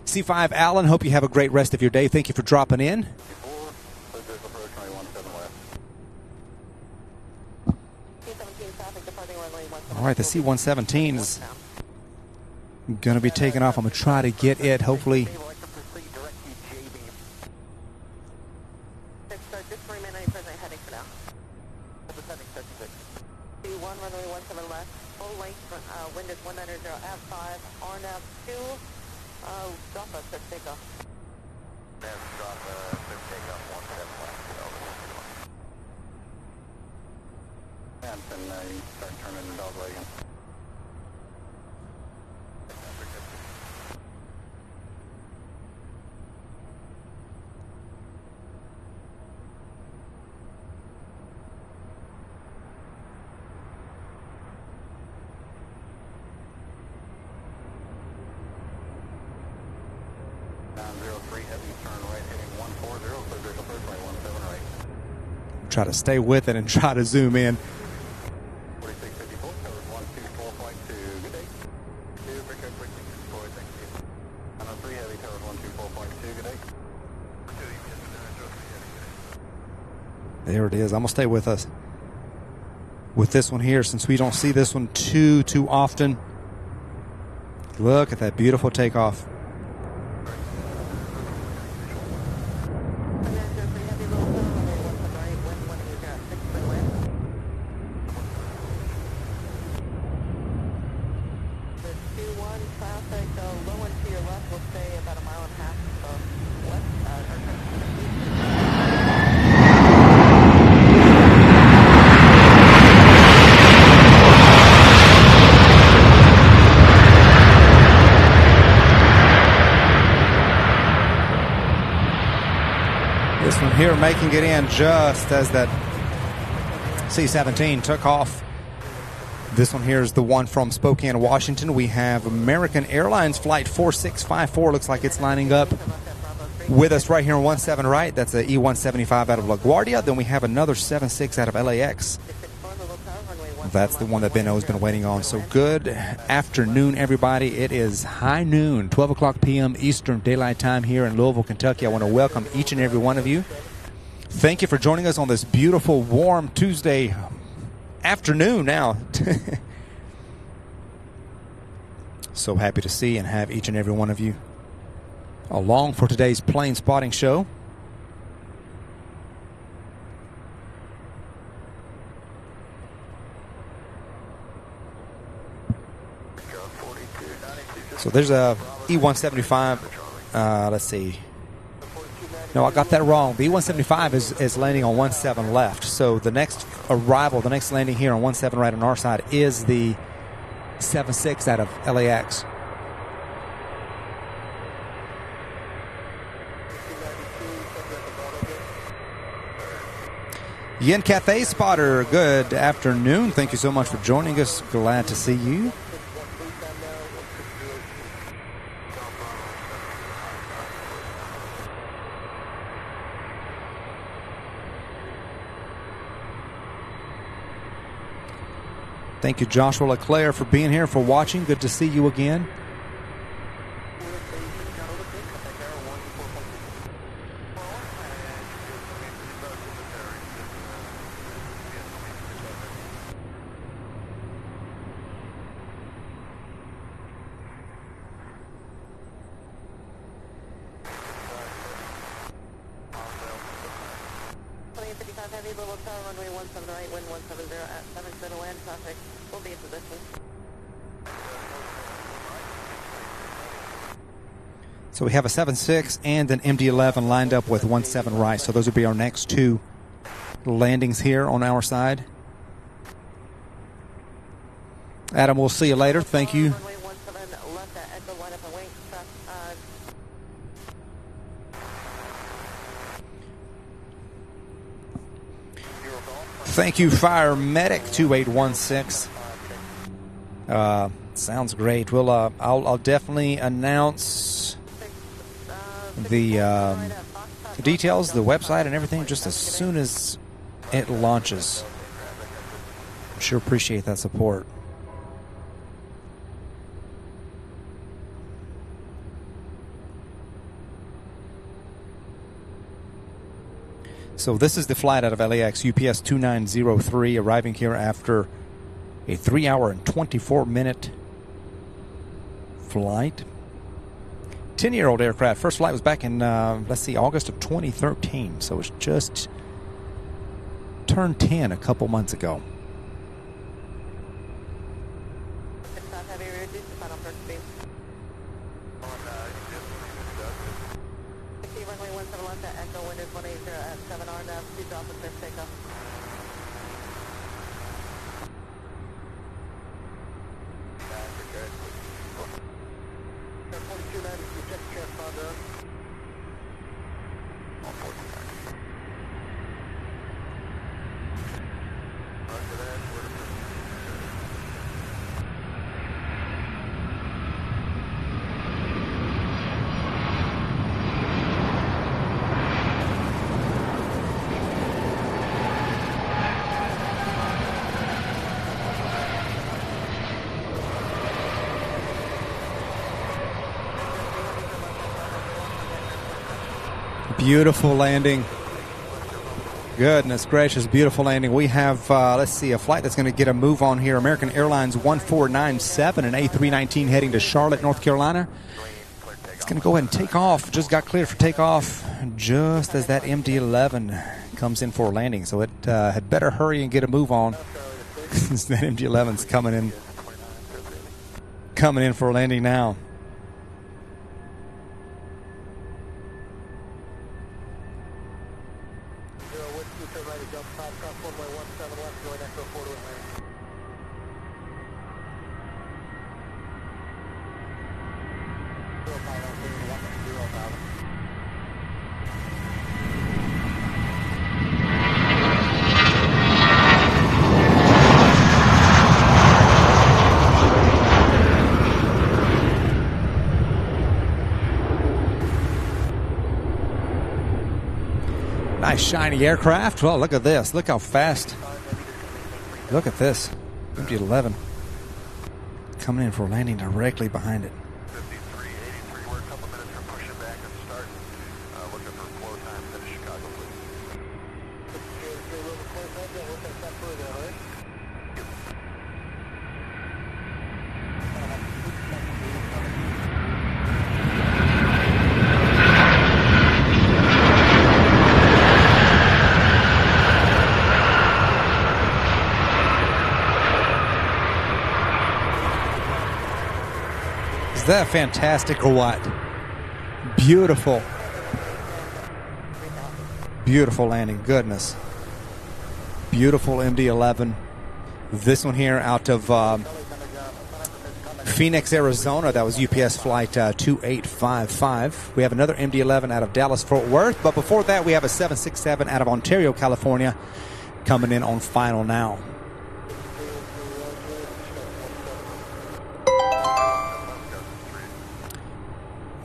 C5 Allen, hope you have a great rest of your day. Thank you for dropping in. All right, the C-117 is going to be taking off. I'm going to try to get it, hopefully. Wind is 190 at 5, RNAV 2, drop us at takeoff. Drop takeoff 17 and you start turning the dog wagon. Try to stay with it and try to zoom in. 4654, covered 124.2, good day. 2, pick up quickly, deploy, thank you. 903 Heavy, covered 124.2, good day. There it is. I'm going to stay with us with this one here, since we don't see this one too often. Look at that beautiful takeoff. Here making it in just as that C-17 took off. This one here is the one from Spokane, Washington. We have American Airlines Flight 4654. Looks like it's lining up with us right here on 17 right. That's a E-175 out of LaGuardia. Then we have another 76 out of LAX. That's the one that Ben O's been waiting on. So good afternoon, everybody. It is high noon, 12 o'clock p.m. Eastern Daylight Time here in Louisville, Kentucky. I want to welcome each and every one of you. Thank you for joining us on this beautiful, warm Tuesday afternoon now. So happy to see and have each and every one of you along for today's plane spotting show. So there's a E-175. Let's see. No, I got that wrong. The E-175 is landing on 17 left. So the next arrival, the next landing here on 17 right on our side is the 76 out of LAX. Yen Cathay Spotter, good afternoon. Thank you so much for joining us. Glad to see you. Thank you, Joshua LeClaire, for being here, for watching. Good to see you again. Heavy, Louisville Tower, runway 17 right, wind 170 at 7 land traffic. We'll be in position. So we have a 7.6 and an MD-11 lined up with 17 right. So those would be our next two landings here on our side. Adam, we'll see you later. Thank you. Thank you, Fire Medic 2816. Sounds great. We'll I'll definitely announce the details, the website, and everything just as soon as it launches. Sure appreciate that support. So this is the flight out of LAX, UPS 2903, arriving here after a 3-hour and 24-minute flight. 10-year-old aircraft. First flight was back in, let's see, August of 2013. So it's just turned 10 a couple months ago. Heavy, reduce the final first speed. Runway 17 left at Echo, wind is 180 at 7R now, please off with this takeoff. Beautiful landing. Goodness gracious, beautiful landing. We have, let's see, a flight that's going to get a move on here. American Airlines 1497, an A319 heading to Charlotte, North Carolina. It's going to go ahead and take off. Just got cleared for takeoff just as that MD-11 comes in for landing. So it had better hurry and get a move on. That MD-11's coming in for landing now. Nice shiny aircraft. Well, look at this. Look how fast. Look at this. MD-11 coming in for landing directly behind it. 5383, we're a couple minutes from pushing back and start. Looking for flow time to Chicago, please. Is that fantastic or what? Beautiful. Beautiful landing. Goodness. Beautiful MD-11. This one here out of Phoenix, Arizona. That was UPS flight 2855. We have another MD-11 out of Dallas, Fort Worth. But before that, we have a 767 out of Ontario, California, coming in on final now.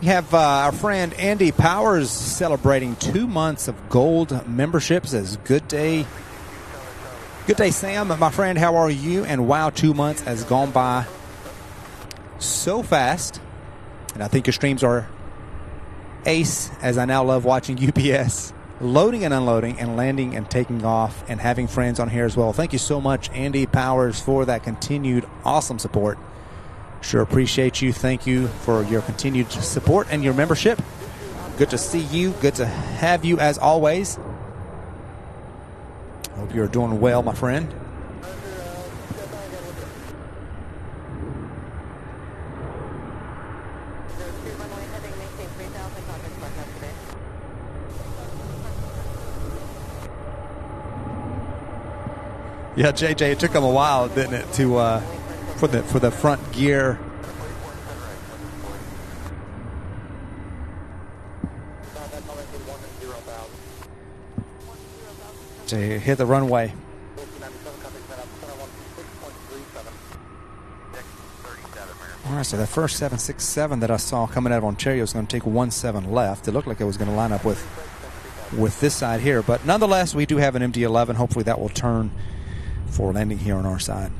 We have our friend Andy Powers celebrating 2 months of gold memberships as Good Day. Good day, Sam. My friend, how are you? And wow, 2 months has gone by so fast. And I think your streams are ace, as I now love watching UPS loading and unloading and landing and taking off and having friends on here as well. Thank you so much, Andy Powers, for that continued awesome support. Sure appreciate you. Thank you for your continued support and your membership. Good to see you. Good to have you as always. Hope you're doing well, my friend. Yeah, JJ, it took them a while, didn't it, to for the front gear. To hit the runway. All right, so that first 767 that I saw coming out of Ontario is going to take 17 left. It looked like it was going to line up with this side here. But nonetheless, we do have an MD-11. Hopefully that will turn for landing here on our side.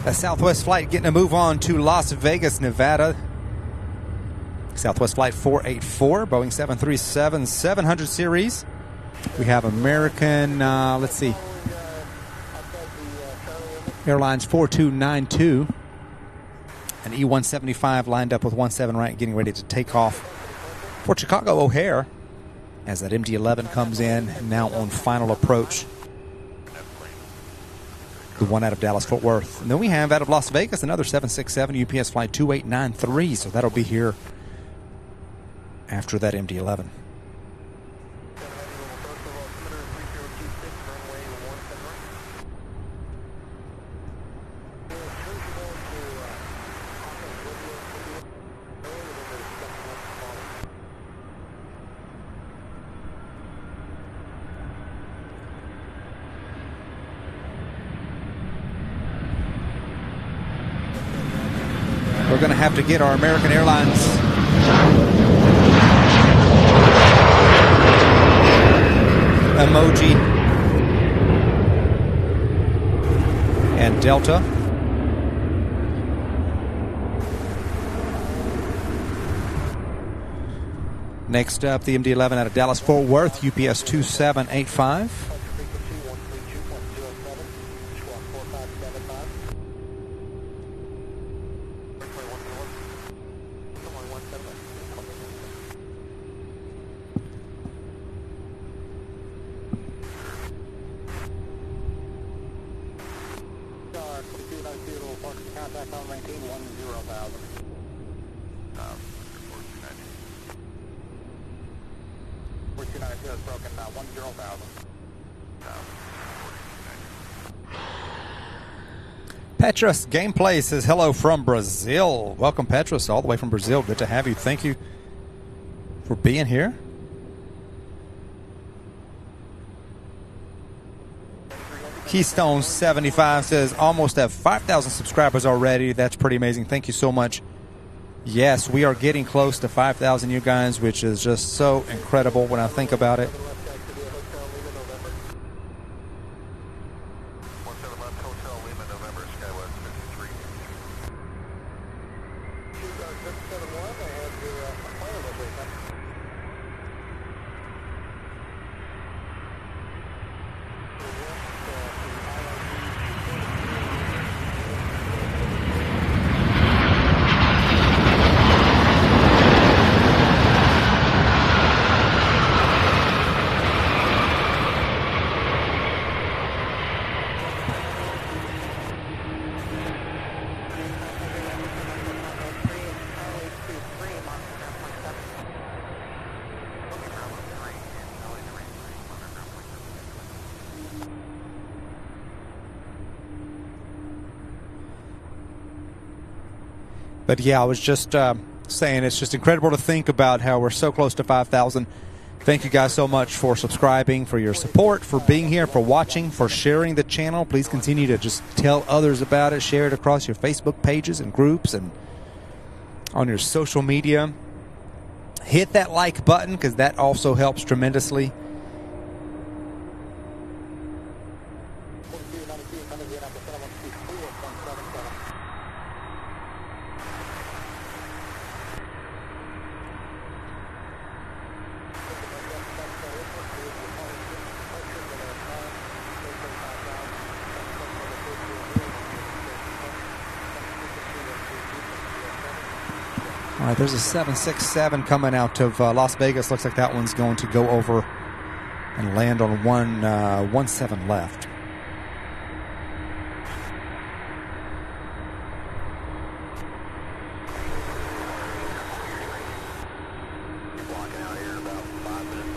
A Southwest flight getting a move on to Las Vegas, Nevada. Southwest flight 484, Boeing 737-700 series. We have American, let's see, Airlines 4292. An E-175 lined up with 17 right, getting ready to take off for Chicago O'Hare as that MD-11 comes in, now on final approach. The one out of Dallas-Fort Worth. And then we have out of Las Vegas another 767 UPS flight 2893. So that'll be here after that MD-11. We're going to have to get our American Airlines emoji and Delta. Next up, the MD-11 out of Dallas-Fort Worth, UPS 2785. Petrus Gameplay says hello from Brazil. Welcome, Petrus, all the way from Brazil. Good to have you. Thank you for being here. Keystone 75 says almost at 5,000 subscribers already. That's pretty amazing. Thank you so much. Yes, we are getting close to 5,000, you guys, which is just so incredible when I think about it. But yeah, I was just saying it's just incredible to think about how we're so close to 5,000. Thank you guys so much for subscribing, for your support, for being here, for watching, for sharing the channel. Please continue to just tell others about it. Share it across your Facebook pages and groups and on your social media. Hit that like button because that also helps tremendously. All right, there's a 767 coming out of Las Vegas. Looks like that one's going to go over and land on 17 left. Walking out here in about 5 minutes.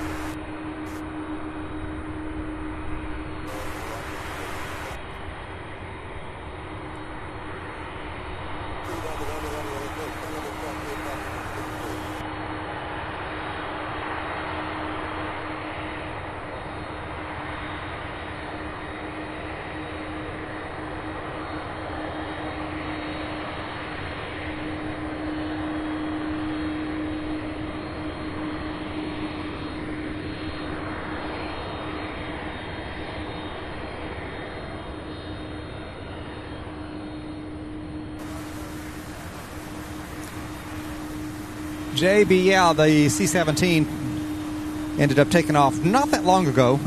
JB, yeah, the C-17 ended up taking off not that long ago.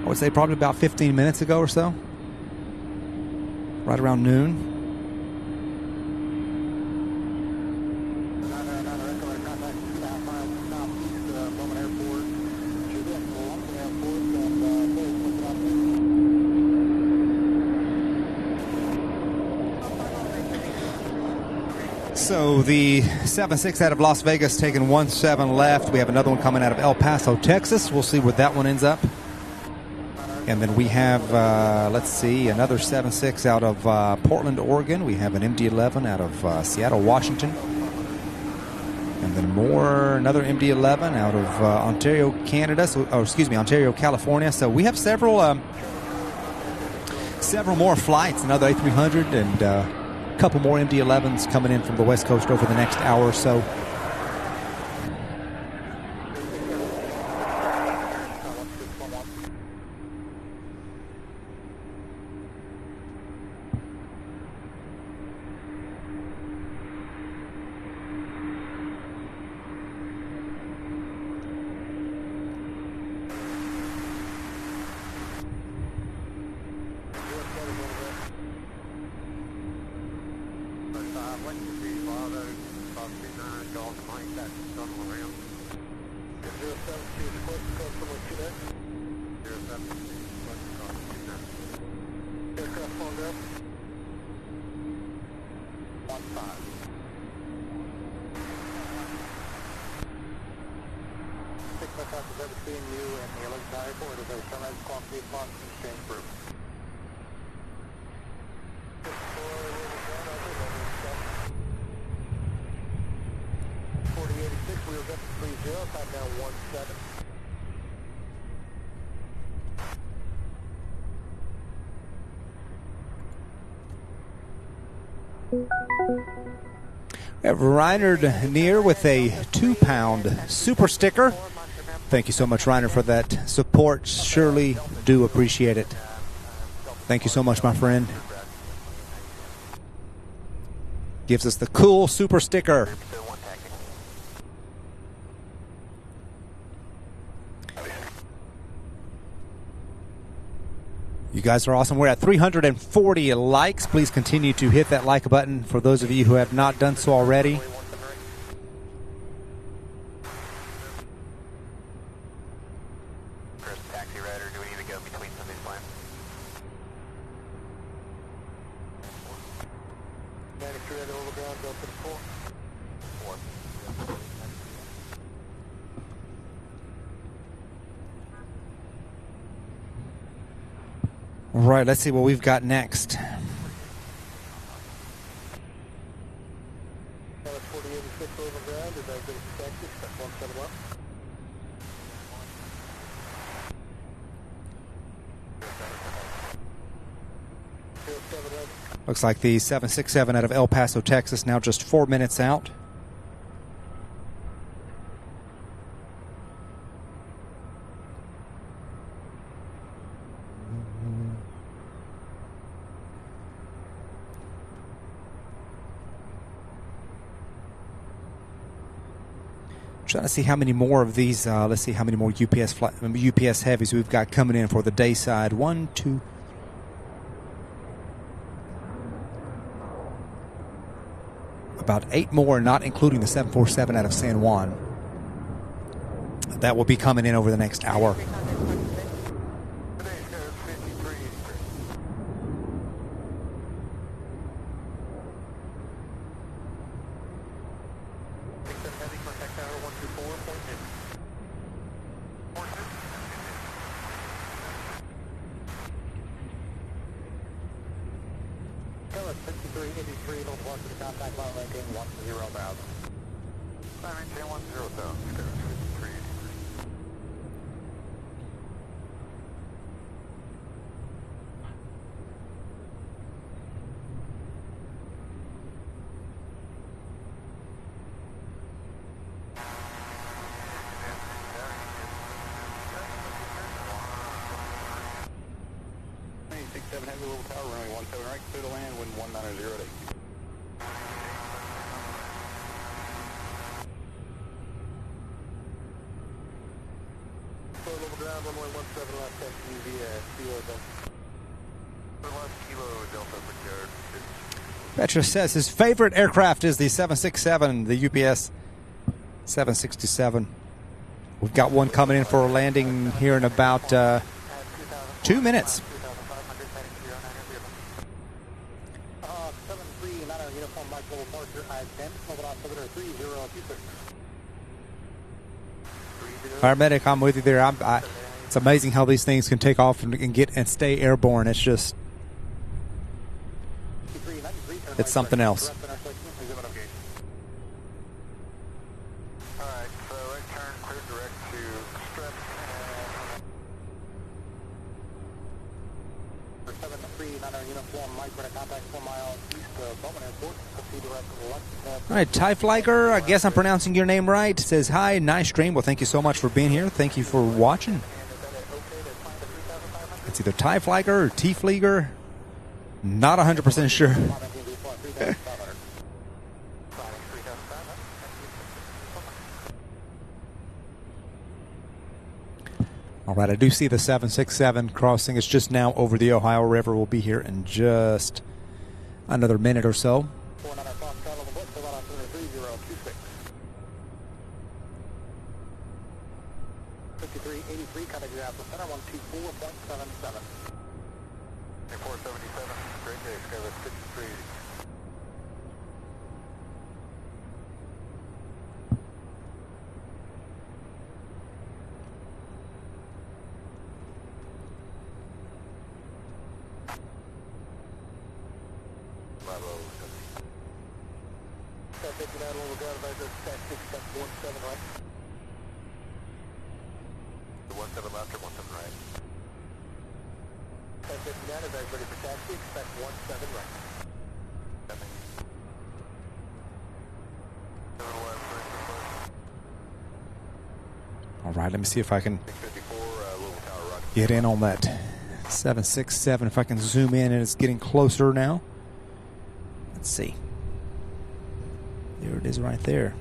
I would say probably about 15 minutes ago or so. Right around noon. So the 7-6 out of Las Vegas taking 17 left. We have another one coming out of El Paso, Texas. We'll see where that one ends up. And then we have, let's see, another 7-6 out of Portland, Oregon. We have an MD-11 out of Seattle, Washington. And then another MD-11 out of Ontario, Canada. Ontario, California. So we have several more flights, another A300 and couple more MD-11s coming in from the West Coast over the next hour or so. We have Reinhard Neer with a 2-pound super sticker. Thank you so much, Reiner, for that support. Surely do appreciate it. Thank you so much, my friend. Gives us the cool super sticker. You guys are awesome. We're at 340 likes. Please continue to hit that like button for those of you who have not done so already. All right, let's see what we've got next. Looks like the 767 out of El Paso, Texas, now just 4 minutes out. Trying to see how many more of these. Let's see how many more UPS heavies we've got coming in for the day side. 1, 2. About 8 more, not including the 747 out of San Juan. That will be coming in over the next hour. Heavy Louisville Tower, runway 17 right, clear to land, wind 190 at 8. Louisville ground, runway 17 left, taxi via Kilo Delta. Left Kilo Delta, secured. Petra says his favorite aircraft is the 767, the UPS 767. We've got one coming in for a landing here in about 2 minutes. Paramedic, I'm with you there. It's amazing how these things can take off and get and stay airborne. It's just, it's something else. Alright, so right turn, clear direct to Strip. 739 uniform, Mike, we're contact 4 miles east of Bowman Airport. All right, Ty Fliger, I guess I'm pronouncing your name right. Says, hi, nice stream. Well, thank you so much for being here. Thank you for watching. It's either Ty Fliger or T Flieger. Not 100% sure. All right, I do see the 767 crossing. It's just now over the Ohio River. We'll be here in just another minute or so. 5383, contact your Apple Center, 124.77. 477, great day, Skyler 53. Bravo. 59 Louisville ground, advisor, stack 6.17 right. 17 left or 17 right. 1059 is ready for taxi, expect 17 right. All right, let me see if I can get in on that 767. If I can zoom in, and it's getting closer now. Let's see. There it is right there.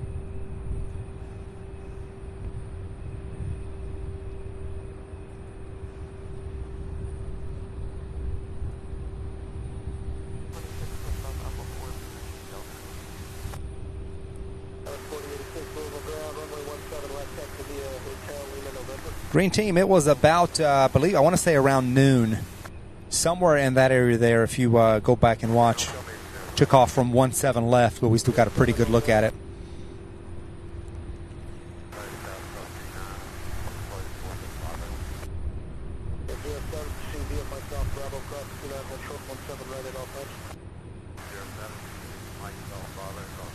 Green team, it was about, I want to say around noon. Somewhere in that area there, if you go back and watch. Took off from 17 left, but we still got a pretty good look at it. myself, Bravo, cross 29, short 17, right at all times. 07, myself, Bravo, cross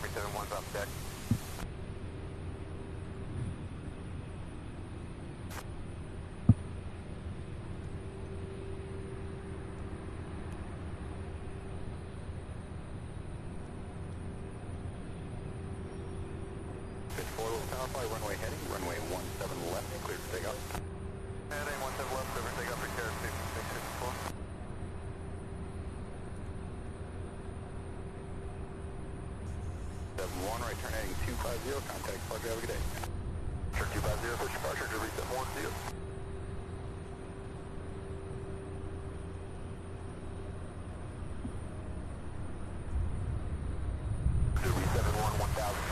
29. 7-1's off deck. Runway heading, runway 17 left, clear for takeoff. Heading 17 left, clear for takeoff, repair 664. 71, right turn heading 250, contact plug, have a good day. Sure 250, push departure to reset 10. To reset 1000.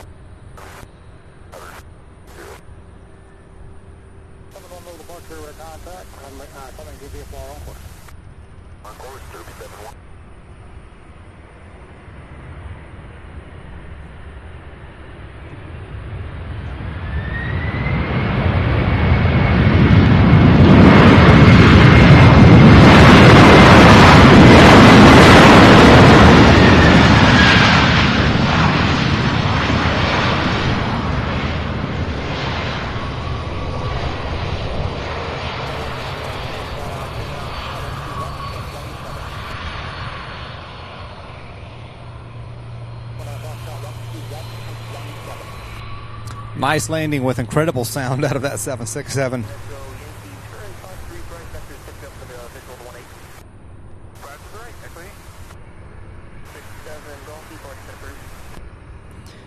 Departure with contact. I'm coming to be for on course. On course, 371. Nice landing with incredible sound out of that 767.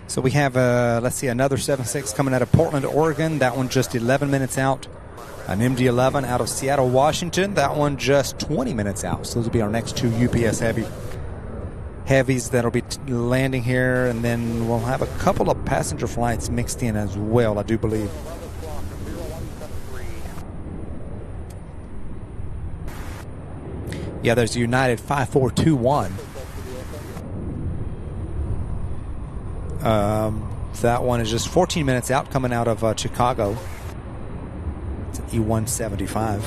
So we have, let's see, another 76 coming out of Portland, Oregon. That one just 11 minutes out. An MD-11 out of Seattle, Washington. That one just 20 minutes out. So those will be our next two UPS Heavies that'll be landing here, and then we'll have a couple of passenger flights mixed in as well, I do believe. Yeah, there's United 5421. That one is just 14 minutes out, coming out of Chicago. It's an E175.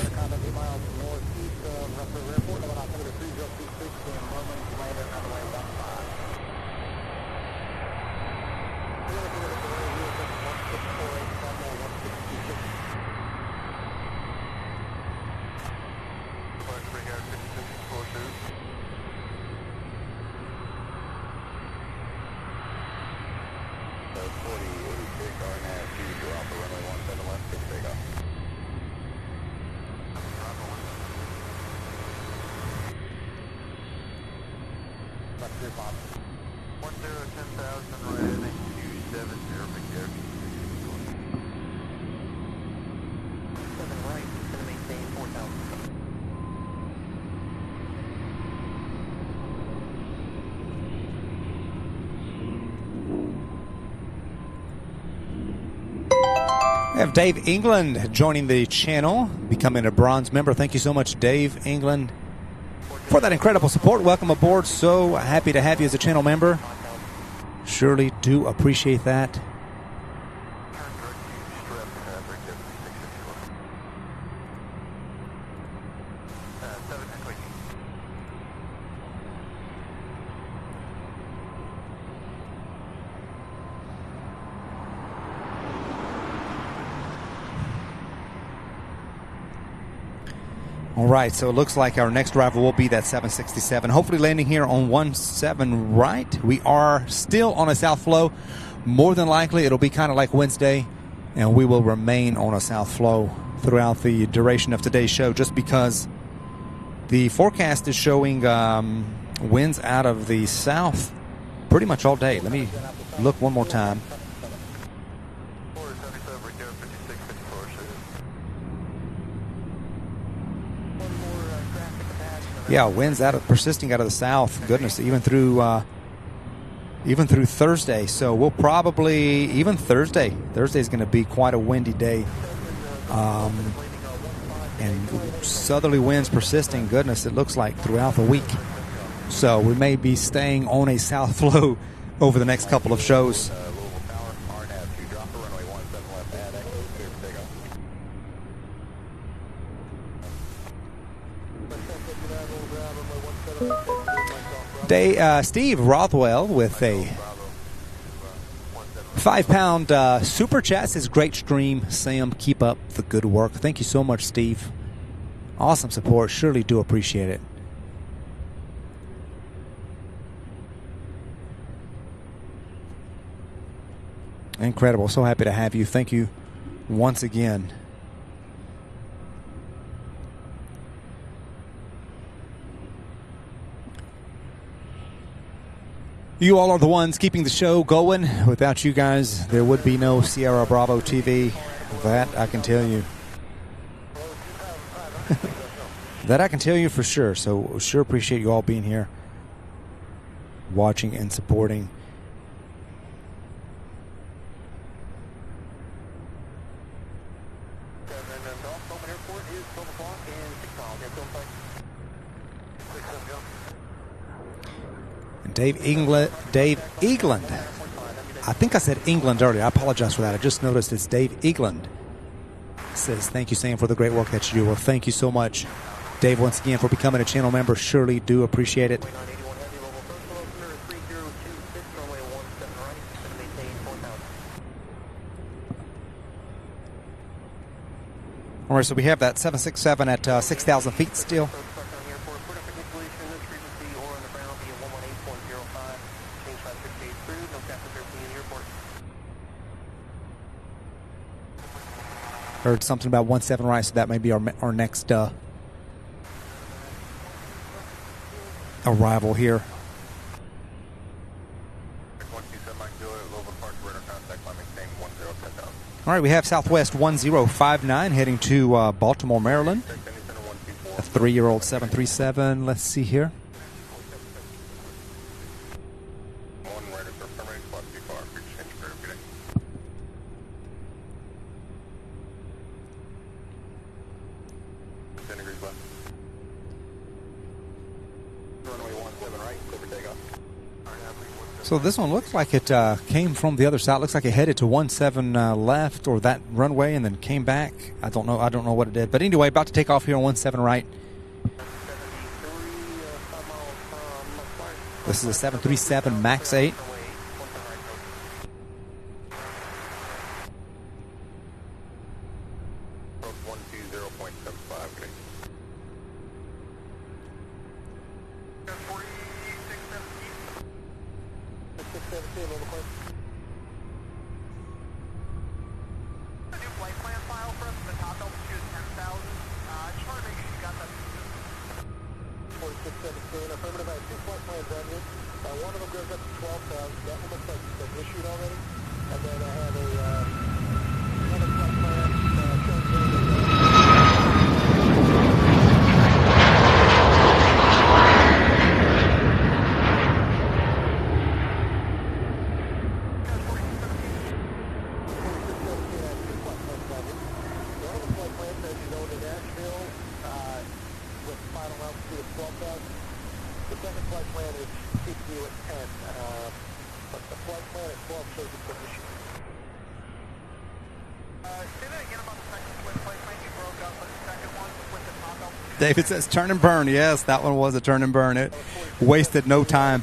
We have Dave England joining the channel, becoming a bronze member. Thank you so much, Dave England, for that incredible support. Welcome aboard. So happy to have you as a channel member. Surely do appreciate that. All right, so it looks like our next driver will be that 767. Hopefully landing here on 17 right. We are still on a south flow. More than likely, it'll be kind of like Wednesday, and we will remain on a south flow throughout the duration of today's show, just because the forecast is showing winds out of the south pretty much all day. Let me look one more time. Yeah, winds persisting out of the south. Goodness, even through Thursday. So we'll probably Thursday is going to be quite a windy day, and southerly winds persisting. Goodness, it looks like throughout the week. So we may be staying on a south flow over the next couple of shows. Louisville Tower, RNAV 2, drop the runway 17 left, add echo, clear for takeoff. Steve Rothwell with a 5-pound super chat says, great stream, Sam. Keep up the good work. Thank you so much, Steve. Awesome support. Surely do appreciate it. Incredible. So happy to have you. Thank you once again. You all are the ones keeping the show going. Without you guys, there would be no Sierra Bravo TV. That I can tell you. That I can tell you for sure. So sure appreciate you all being here, watching and supporting. Dave Eagland. I think I said England earlier. I apologize for that. I just noticed it's Dave Eagland. Says, thank you, Sam, for the great work that you do. Well, thank you so much, Dave, once again, for becoming a channel member. Surely do appreciate it. All right, so we have that 767 at 6,000 feet still. Heard something about 17 right, so that may be our next arrival here. All right, we have Southwest 1059 heading to Baltimore, Maryland. A 3-year-old 737. Let's see here. So this one looks like it came from the other side. Looks like it headed to 17 left, or that runway, and then came back. I don't know. I don't know what it did. But anyway, about to take off here on 17 right. This is a 737 MAX 8. David says turn and burn. Yes, that one was a turn and burn. It wasted no time.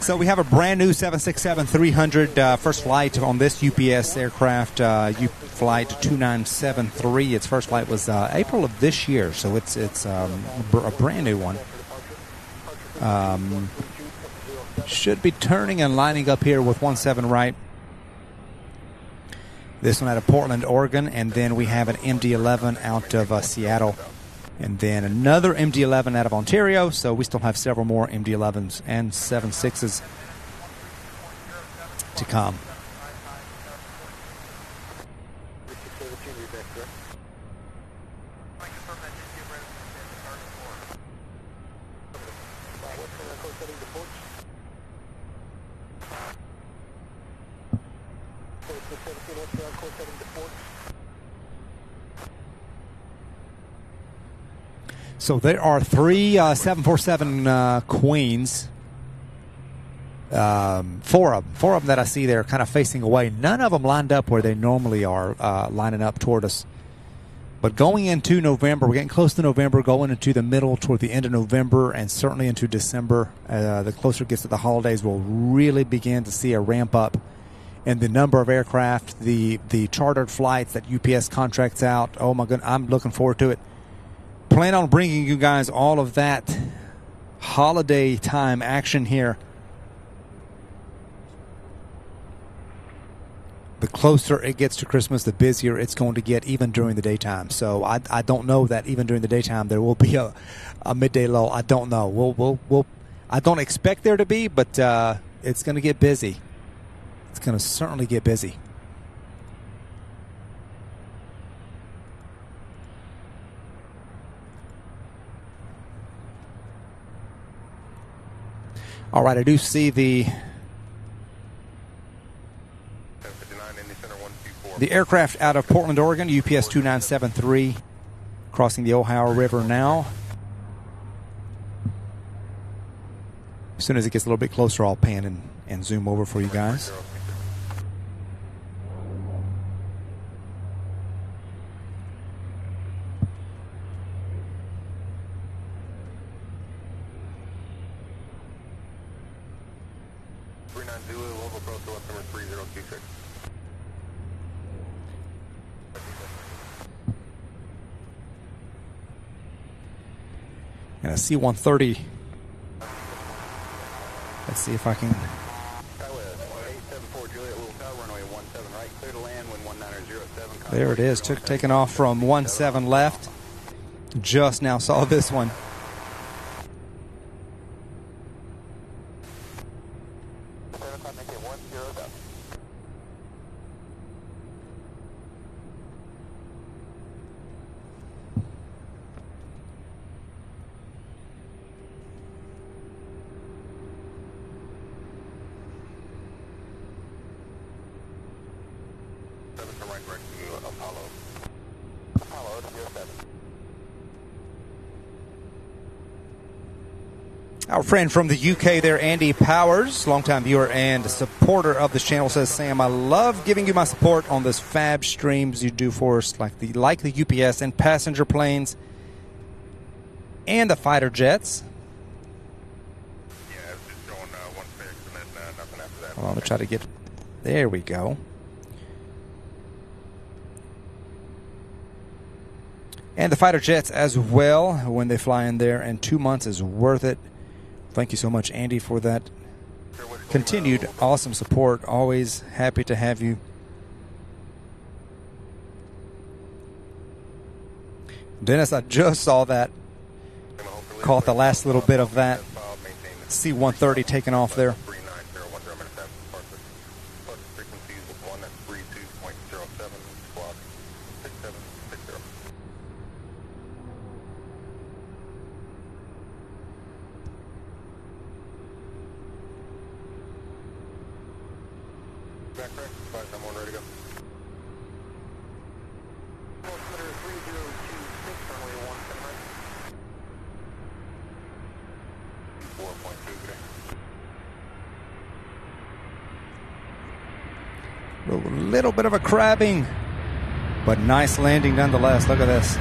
So we have a brand new 767-300 first flight on this UPS aircraft, flight 2973. Its first flight was April of this year, so it's a brand new one. Should be turning and lining up here with 17 right. This one out of Portland, Oregon, and then we have an MD-11 out of Seattle, and then another MD-11 out of Ontario. So we still have several more MD-11s and 76s to come. So there are three 747 Queens Four of them that I see there kind of facing away. None of them lined up where they normally are, lining up toward us. But going into November, we're getting close to November, going into the middle, toward the end of November, and certainly into December. The closer it gets to the holidays, we'll really begin to see a ramp up in the number of aircraft, the chartered flights that UPS contracts out. Oh my goodness, I'm looking forward to it. Plan on bringing you guys all of that holiday time action here. The closer it gets to Christmas, the busier it's going to get, even during the daytime. So I don't know that even during the daytime there will be a midday lull. I don't know. We'll I don't expect there to be, but it's going to get busy. It's going to certainly get busy. All right, I do see the aircraft out of Portland, Oregon, UPS 2973, crossing the Ohio River now. As soon as it gets a little bit closer, I'll pan and zoom over for you guys. And a C-130. Let's see if I can. There it is. Taking off from 17 left. Just now saw this one. Our friend from the UK there, Andy Powers, longtime viewer and supporter of this channel, says, Sam, I love giving you my support on this fab streams you do for us, like the UPS and passenger planes and the fighter jets. Yeah, it's just showing 1.6 and then nothing after that. Hold on, let me try to get. There we go. And the fighter jets as well when they fly in there, and 2 months is worth it. Thank you so much, Andy, for that continued awesome support. Always happy to have you. Dennis, I just saw that. Caught the last little bit of that C-130 taking off there. A little bit of a crabbing, but nice landing nonetheless. Look at this.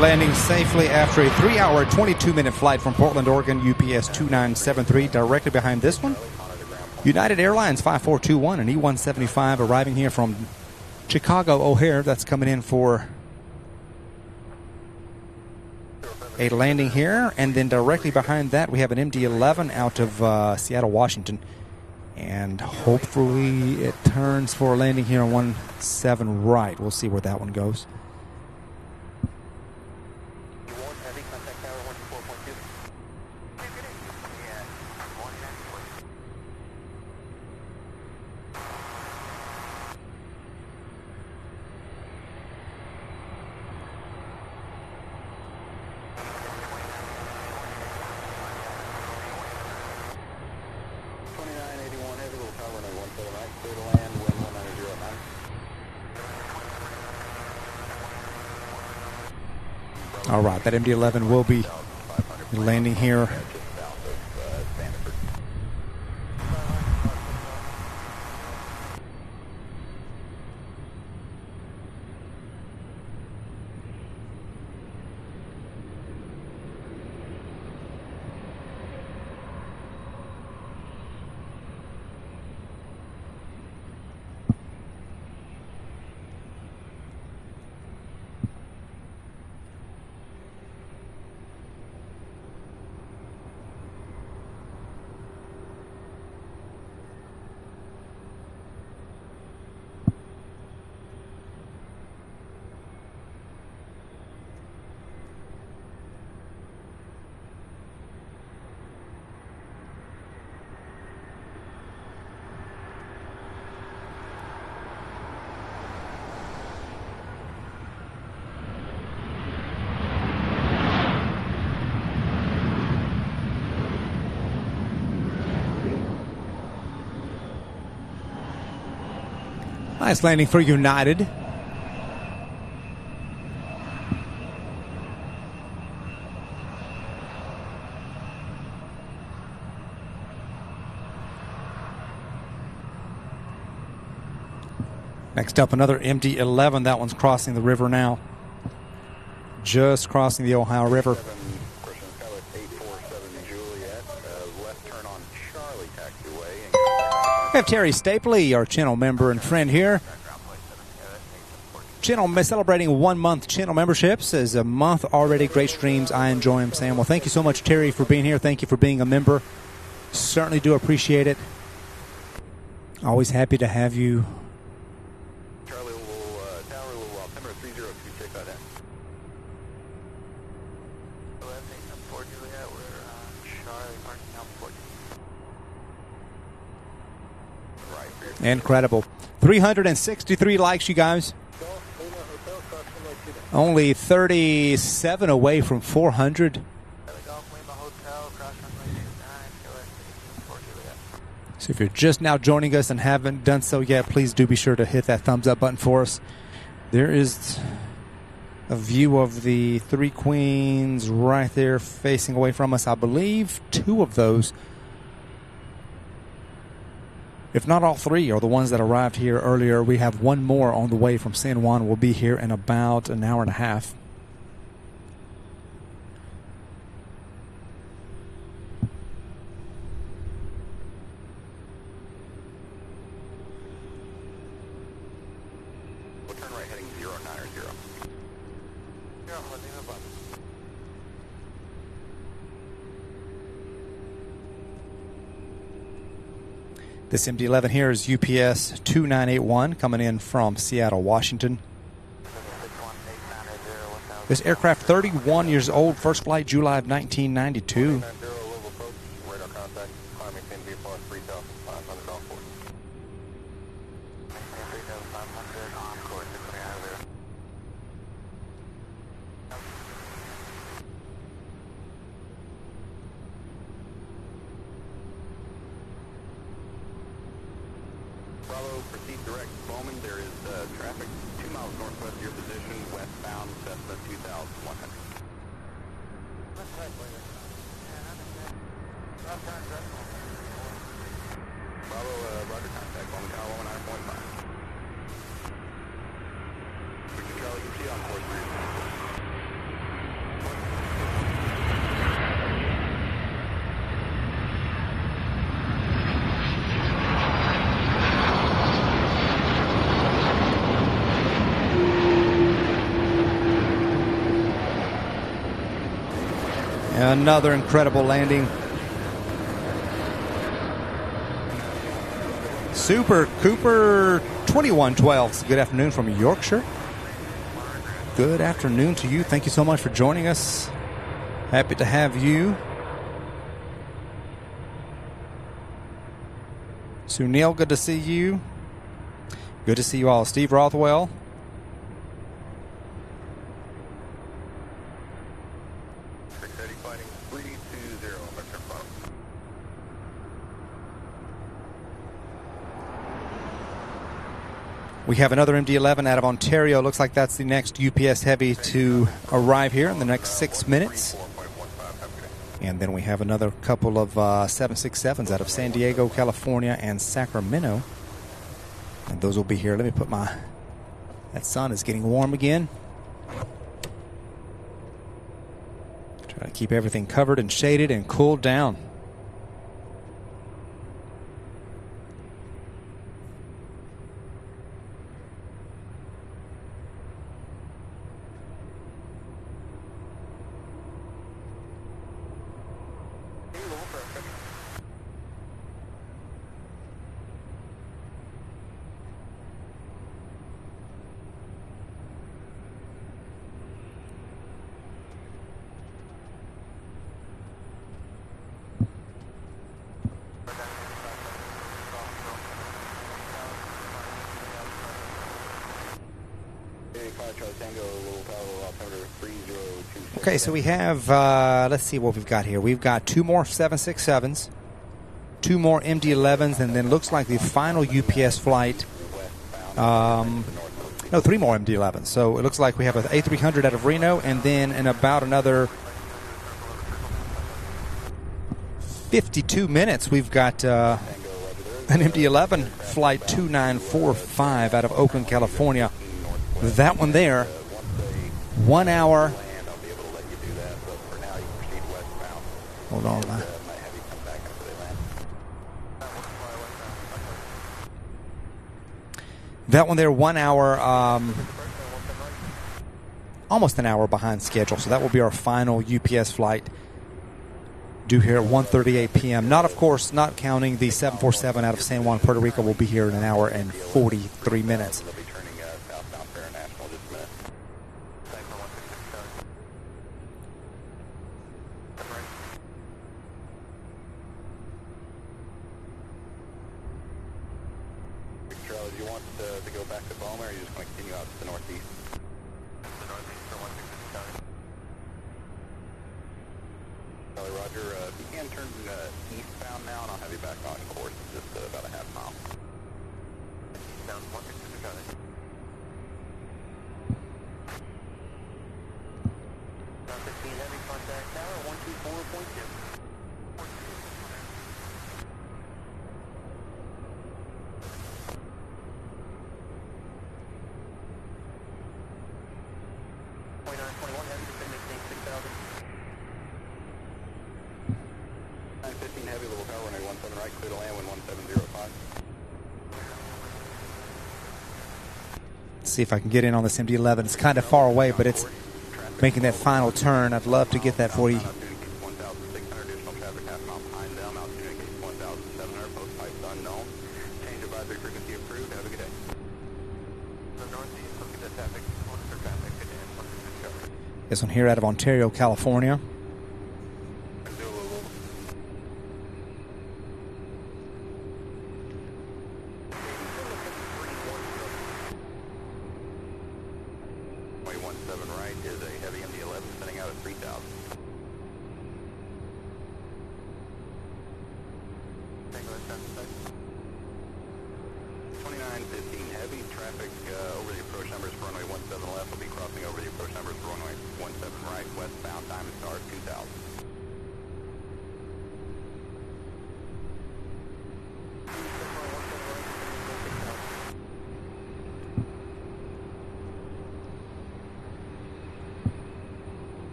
Landing safely after a 3-hour, 22-minute flight from Portland, Oregon, UPS 2973. Directly behind this one, United Airlines 5421, an E-175 arriving here from Chicago O'Hare. That's coming in for a landing here. And then directly behind that, we have an MD-11 out of Seattle, Washington. And hopefully it turns for a landing here on 17 right. We'll see where that one goes. All right, that MD-11 will be landing here. Nice landing for United. Next up, another MD-11. That one's crossing the river now. Just crossing the Ohio River. We have Terry Stapley, our channel member and friend here. Channel celebrating 1 month channel membership. Says a month already. Great streams. I enjoy them, Sam. Well, thank you so much, Terry, for being here. Thank you for being a member. Certainly do appreciate it. Always happy to have you. Charlie will, Tower will, Altimeter 302, check that in. 1184 Juliet, we're Charlie marking out 14. Right. Incredible. 363 likes, you guys. Only 37 away from 400. So if you're just now joining us and haven't done so yet, please do be sure to hit that thumbs up button for us. There is a view of the Three Queens right there facing away from us. I believe two of those, if not all three, are the ones that arrived here earlier. We have one more on the way from San Juan. We'll be here in about an hour and a half. We'll turn right heading 090. Yeah, holding the button. This MD-11 here is UPS 2981 coming in from Seattle, Washington. This aircraft 31 years old, first flight July of 1992. Radar contact, climbing 10 V plus 3,500 on course. 3,500 on course, clear out of there. Bravo, proceed direct. Bowman, there is traffic 2 miles northwest of your position, westbound Cessna 2100. Bravo, roger contact. Bowman Tower 19.5. Richard Charlie, you see on course 3. Another incredible landing. Super Cooper 2112. Good afternoon from Yorkshire. Good afternoon to you. Thank you so much for joining us. Happy to have you. Sunil, good to see you. Good to see you all. Steve Rothwell. We have another MD-11 out of Ontario. Looks like that's the next UPS Heavy to arrive here in the next 6 minutes. And then we have another couple of 767s out of San Diego, California, and Sacramento. And those will be here. Let me put my... That sun is getting warm again. Try to keep everything covered and shaded and cooled down. Okay, so we have, let's see what we've got here. We've got 2 more 767s, 2 more MD-11s, and then looks like the final UPS flight, no, 3 more MD-11s. So it looks like we have an A300 out of Reno, and then in about another 52 minutes, we've got an MD-11 flight 2945 out of Oakland, California. That one there, 1 hour. Hold on. That one there, 1 hour, almost an hour behind schedule. So that will be our final UPS flight due here at 1:38 p.m. Not, of course, not counting the 747 out of San Juan, Puerto Rico, will be here in an hour and 43 minutes. See if I can get in on this MD-11. It's kind of far away, but it's making that final turn. I'd love to get that for you. This one here out of Ontario, California.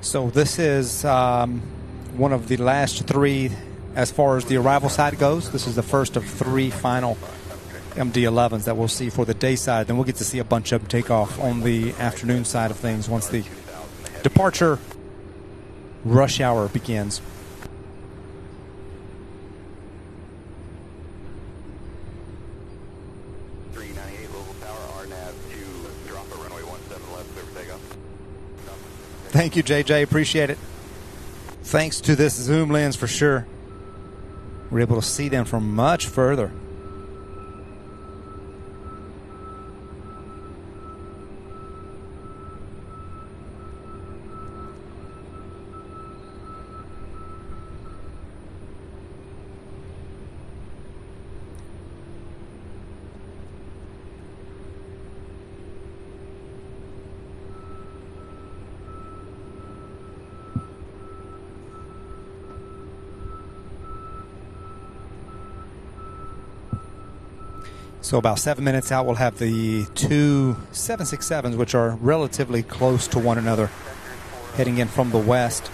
So this is one of the last 3 as far as the arrival side goes. This is the first of 3 final MD-11s that we'll see for the day side. Then we'll get to see a bunch of them take off on the afternoon side of things once the departure rush hour begins. Thank you, JJ. Appreciate it. Thanks to this zoom lens for sure. We're able to see them from much further. So about 7 minutes out, we'll have the two 767s, which are relatively close to one another, heading in from the west.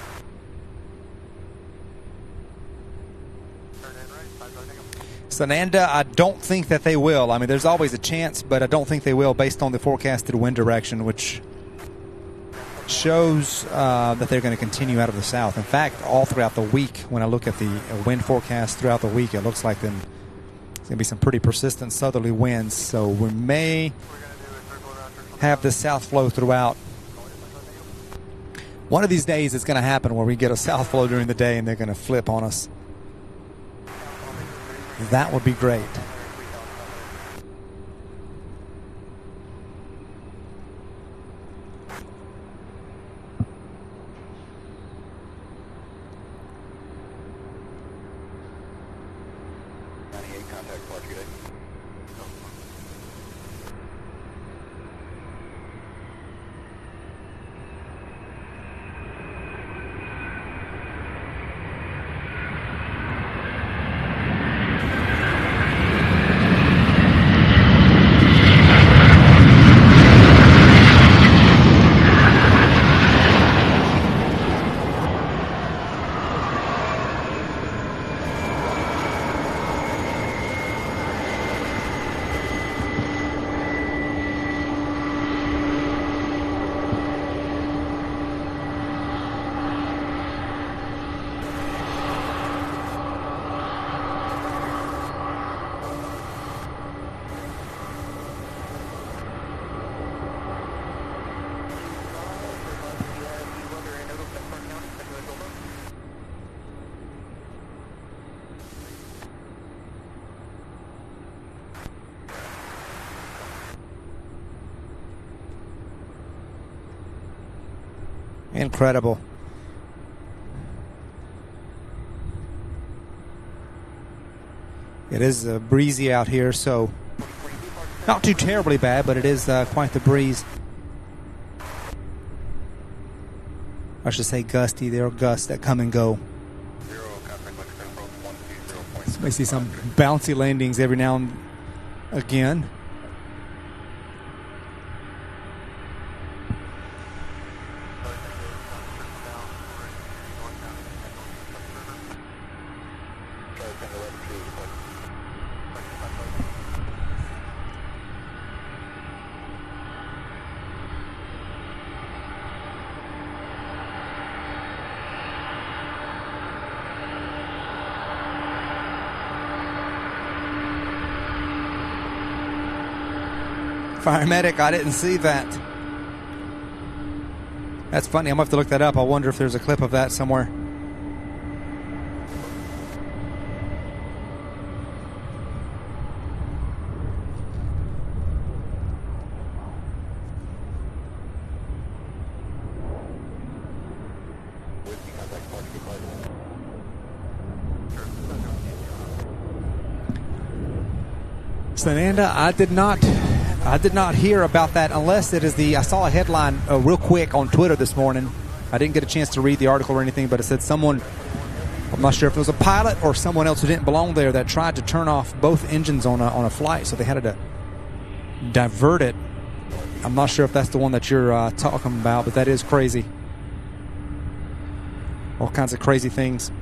Sananda, I don't think that they will. I mean, there's always a chance, but I don't think they will based on the forecasted wind direction, which shows that they're going to continue out of the south. In fact, all throughout the week, when I look at the wind forecast throughout the week, it looks like there's going to be some pretty persistent southerly winds. So we may have the south flow throughout. One of these days it's going to happen where we get a south flow during the day and they're going to flip on us. That would be great. Incredible. It is breezy out here, so not too terribly bad, but it is quite the breeze. I should say gusty. There are gusts that come and go. So we see some bouncy landings every now and again. Fire medic, I didn't see that. That's funny. I'm going to have to look that up. I wonder if there's a clip of that somewhere. Sananda, I did not hear about that unless it is I saw a headline real quick on Twitter this morning. I didn't get a chance to read the article or anything, but it said someone, I'm not sure if it was a pilot or someone else who didn't belong there, that tried to turn off both engines on a flight, so they had to divert it. I'm not sure if that's the one that you're talking about, but that is crazy. All kinds of crazy things.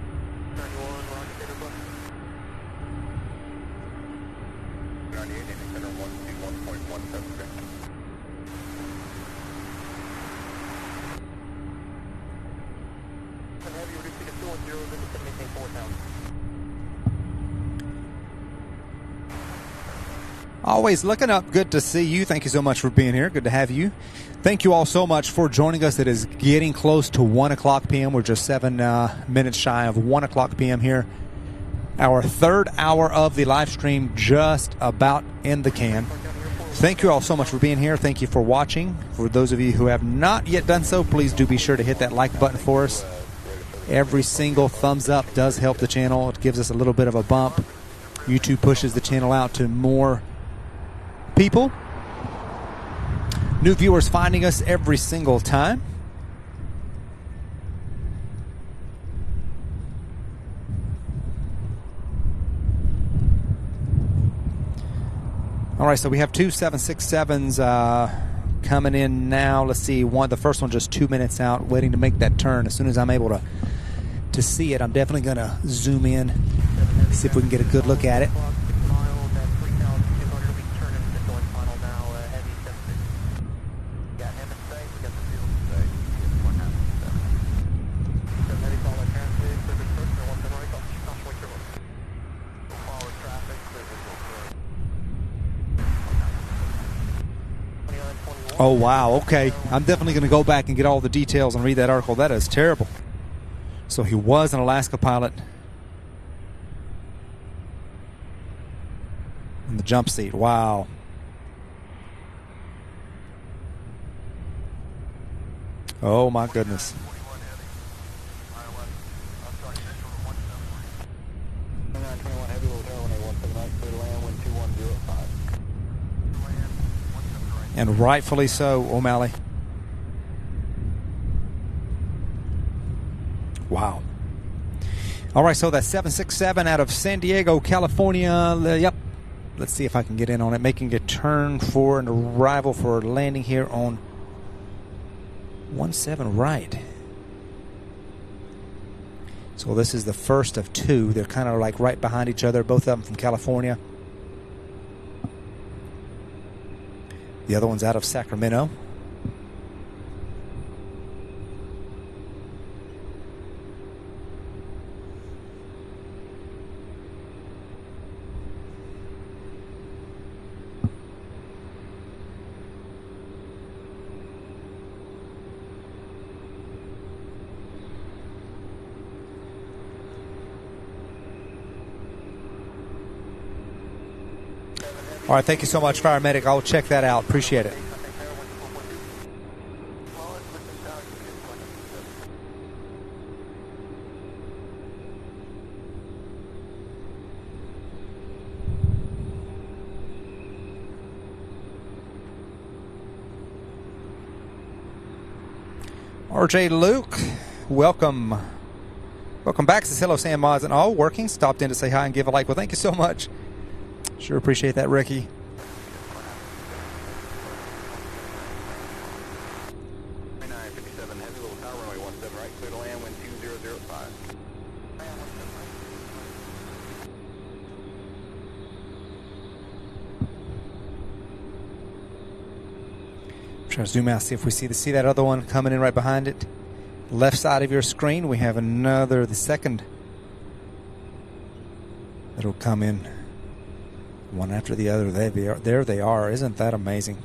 Always looking up. Good to see you. Thank you so much for being here. Good to have you. Thank you all so much for joining us. It is getting close to 1 o'clock p.m. We're just 7 minutes shy of 1 o'clock p.m. here. Our third hour of the live stream just about in the can. Thank you all so much for being here. Thank you for watching. For those of you who have not yet done so, please do be sure to hit that like button for us. Every single thumbs up does help the channel. It gives us a little bit of a bump. YouTube pushes the channel out to more people. New viewers finding us every single time. All right, so we have two 767s coming in now. Let's see, the first one just 2 minutes out, waiting to make that turn. As soon as I'm able to see it, I'm definitely going to zoom in, see if we can get a good look at it. Oh, wow, okay. I'm definitely going to go back and get all the details and read that article. That is terrible. So he was an Alaska pilot in the jump seat. Wow. Oh, my goodness. And rightfully so, O'Malley. Wow. All right, so that's 767 out of San Diego, California. Yep. Let's see if I can get in on it. Making a turn for an arrival for landing here on 17 right. So this is the first of two. They're kind of like right behind each other, both of them from California. The other one's out of Sacramento. All right, thank you so much, Fire Medic. I'll check that out. Appreciate it. RJ Luke, welcome. Welcome back. Says hello, Sam Mods and all. Working. Stopped in to say hi and give a like. Well, thank you so much. Sure appreciate that, Ricky. Try to zoom out, see if we see that other one coming in right behind it. Left side of your screen, we have another, the second that'll come in. One after the other. There they are. Isn't that amazing?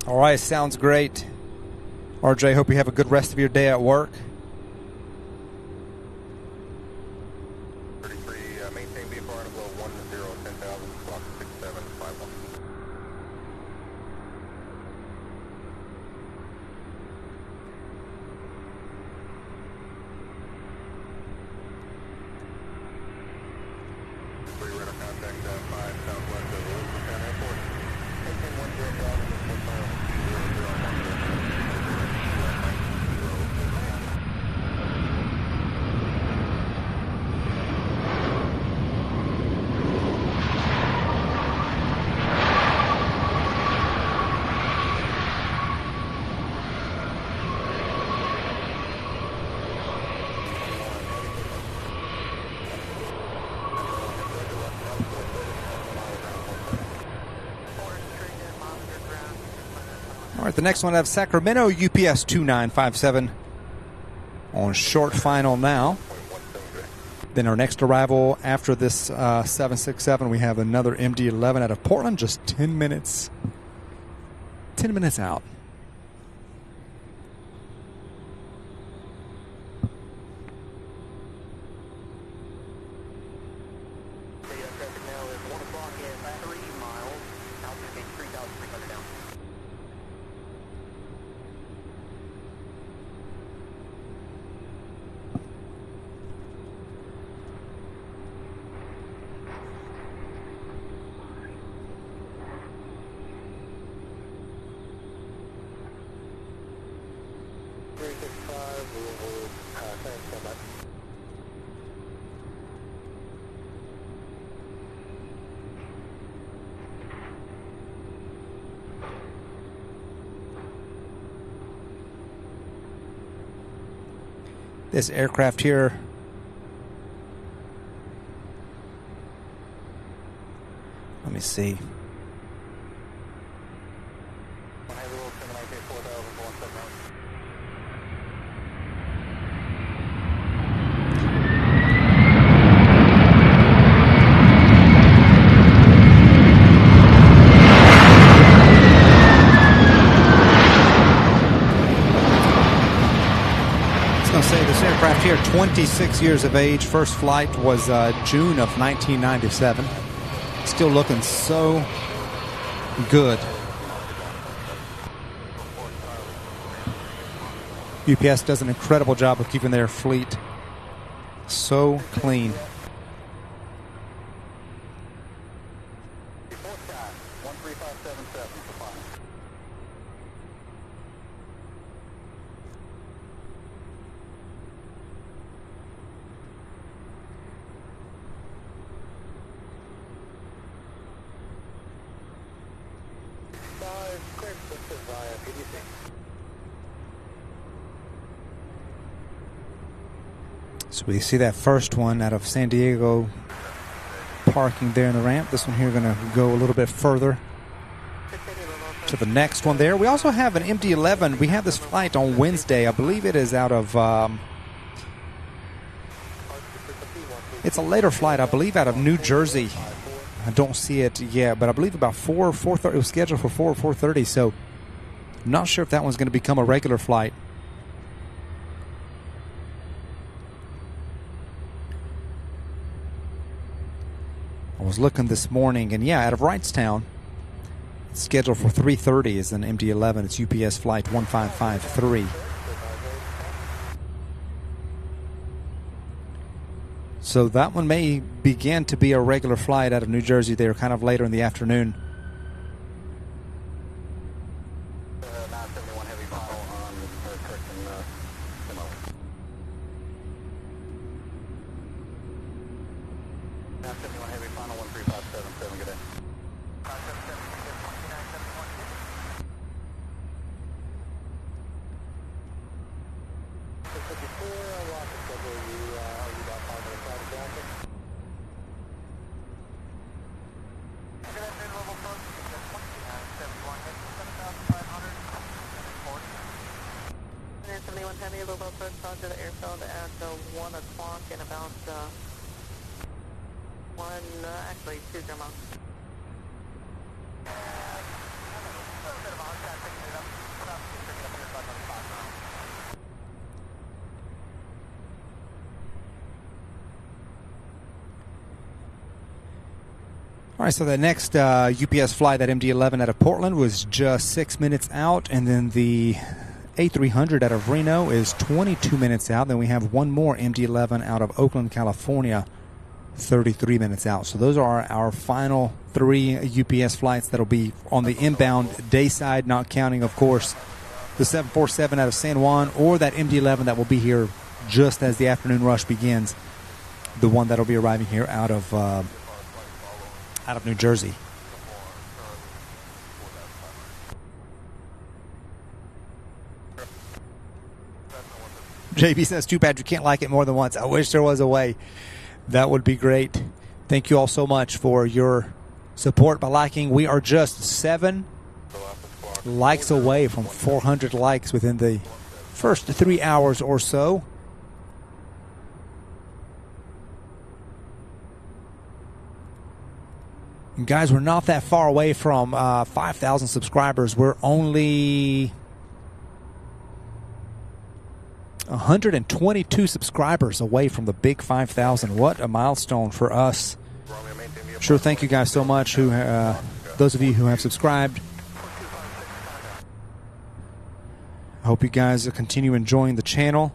All right, sounds great. RJ, hope you have a good rest of your day at work. 33, maintain VFR and below 10, 10,000, clock 6751. Radar contact 5 southwest of Louisville Airport. Maintain 10,000. All right, the next one I have Sacramento UPS 2957 on short final now. Then our next arrival after this 767, we have another MD-11 out of Portland, just 10 minutes. 10 minutes out. Traffic now is 1 o'clock at 3 miles. Altitude 3,300 down. This aircraft here, let me see. Here, 26 years of age. First flight was June of 1997. Still looking so good. UPS does an incredible job of keeping their fleet so clean. So we see that first one out of San Diego parking there in the ramp. This one here going to go a little bit further to the next one there. We also have an MD-11. We have this flight on Wednesday. I believe it is out of... it's a later flight, I believe, out of New Jersey. I don't see it yet, but I believe about 4:30. It was scheduled for 4:30, so I'm not sure if that one's going to become a regular flight. I was looking this morning, and yeah, out of Wrightstown, it's scheduled for 3:30 is an MD-11. It's UPS flight 1553. So that one may begin to be a regular flight out of New Jersey there, kind of later in the afternoon. 971 heavy final on Kirkton Demo. 971 heavy final 13577, good day. 577, 2971. 654, rocket schedule, are you about 5 minutes out of traffic? Heavy, Louisville approach to the airfield at 1 o'clock in about 2 demo. All right, so the next UPS flight, that MD-11 out of Portland, was just 6 minutes out, and then the A300 out of Reno is 22 minutes out. Then we have one more MD-11 out of Oakland, California, 33 minutes out. So those are our final 3 UPS flights that'll be on the inbound day side, not counting, of course, the 747 out of San Juan or that MD-11 that will be here just as the afternoon rush begins, the one that'll be arriving here out of New Jersey. JB says, too bad you can't like it more than once. I wish there was a way. That would be great. Thank you all so much for your support by liking. We are just 7 likes away from 400 likes within the first 3 hours or so. And guys, we're not that far away from 5,000 subscribers. We're only 122 subscribers away from the big 5,000. What a milestone for us. Sure, thank you guys so much, who those of you who have subscribed. I hope you guys continue enjoying the channel.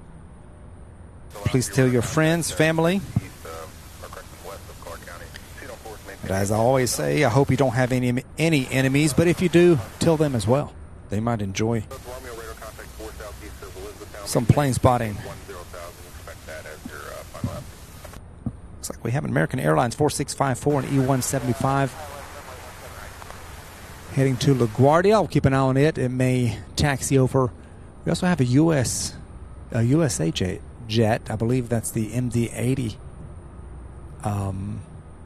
Please tell your friends, family. But as I always say, I hope you don't have any enemies, but if you do, tell them as well. They might enjoy some plane spotting. Looks like we have an American Airlines 4654 and E175 heading to LaGuardia. I'll keep an eye on it. It may taxi over. We also have a USA jet. I believe that's the MD-80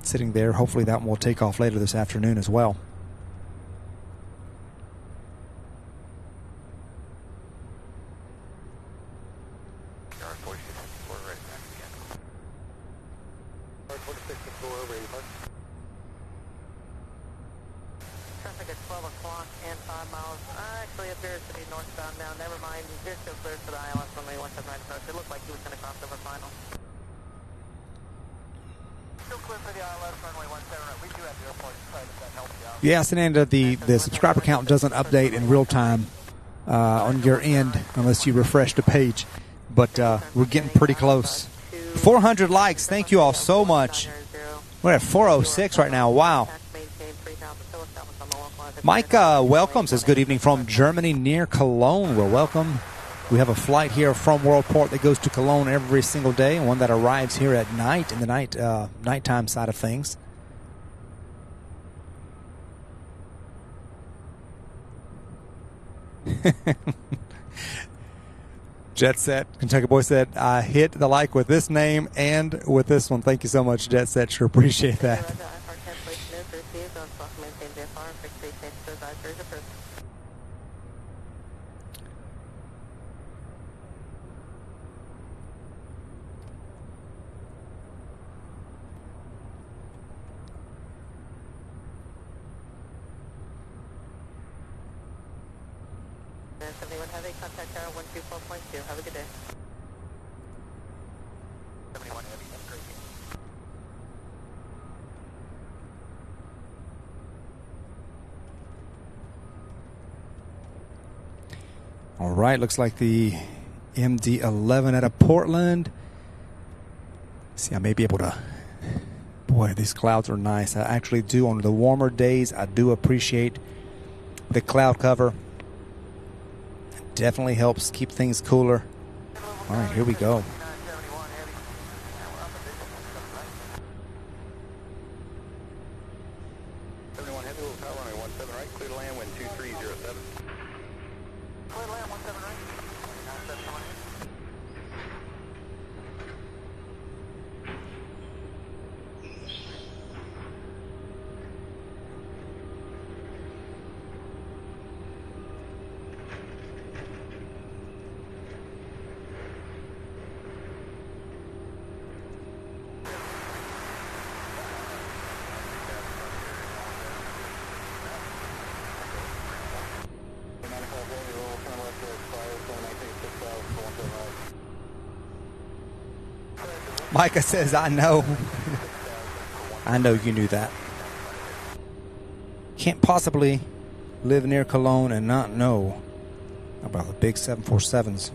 sitting there. Hopefully that one will take off later this afternoon as well. Traffic at 12 o'clock and 5 miles. Actually appears to be northbound now. Never mind. You're still clear for the ILS runway 17 right approach. It looked like he was going to cross over final. Still clear for the ILS runway 17 right. We do have the airport site if that helps you out. Yes, and the subscriber count doesn't update in real time on your end unless you refresh the page. But we're getting pretty close. 400 likes. Thank you all so much. We're at 406 right now. Wow. Mike welcome, says good evening from Germany near Cologne. Well, welcome. We have a flight here from Worldport that goes to Cologne every single day, and one that arrives here at night in the nighttime side of things. Jet Set, Kentucky Boy said, I hit the like with this name and with this one. Thank you so much, Jet Set. Sure appreciate that. Heavy, contact tower 124.2. Have a good day. 71 Heavy, that's great. All right, looks like the MD-11 out of Portland. See, I may be able to... Boy, these clouds are nice. I actually do, on the warmer days, I do appreciate the cloud cover. Definitely helps keep things cooler. All right, here we go. 71 Heavy, little tower runway 17 right, clear to land, wind 2307. Clear land 17 right. Micah says, I know. I know you knew that. Can't possibly live near Cologne and not know about the big 747s.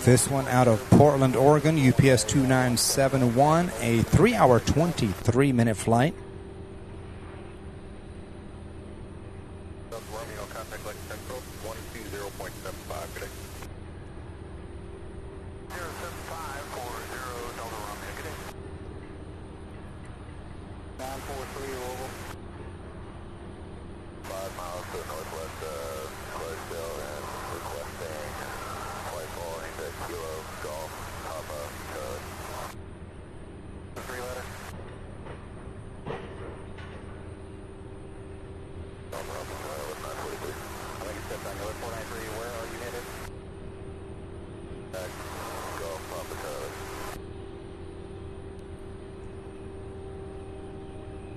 This one out of Portland, Oregon, UPS 2971, a 3-hour, 23-minute flight. Romeo, contact Lake Central, 120.75, good day. 07540 Delta Romeo, good day. 943 Louisville. 5 miles to the northwest of Clarksville and requesting flight following the Kilo Golf Papa code. 3 letter. Delta Romeo with 943. I think you stepped on your 493. Where are you headed? Golf Papa code.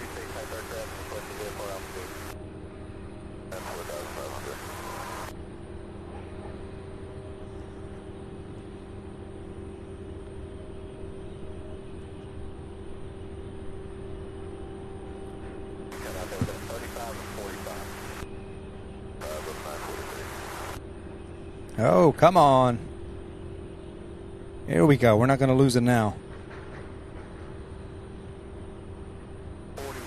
You take type aircraft and select the vehicle altitude. That's 4,500. Come out there with a 35 and 45. With 943. Oh, come on. Here we go. We're not going to lose it now. 40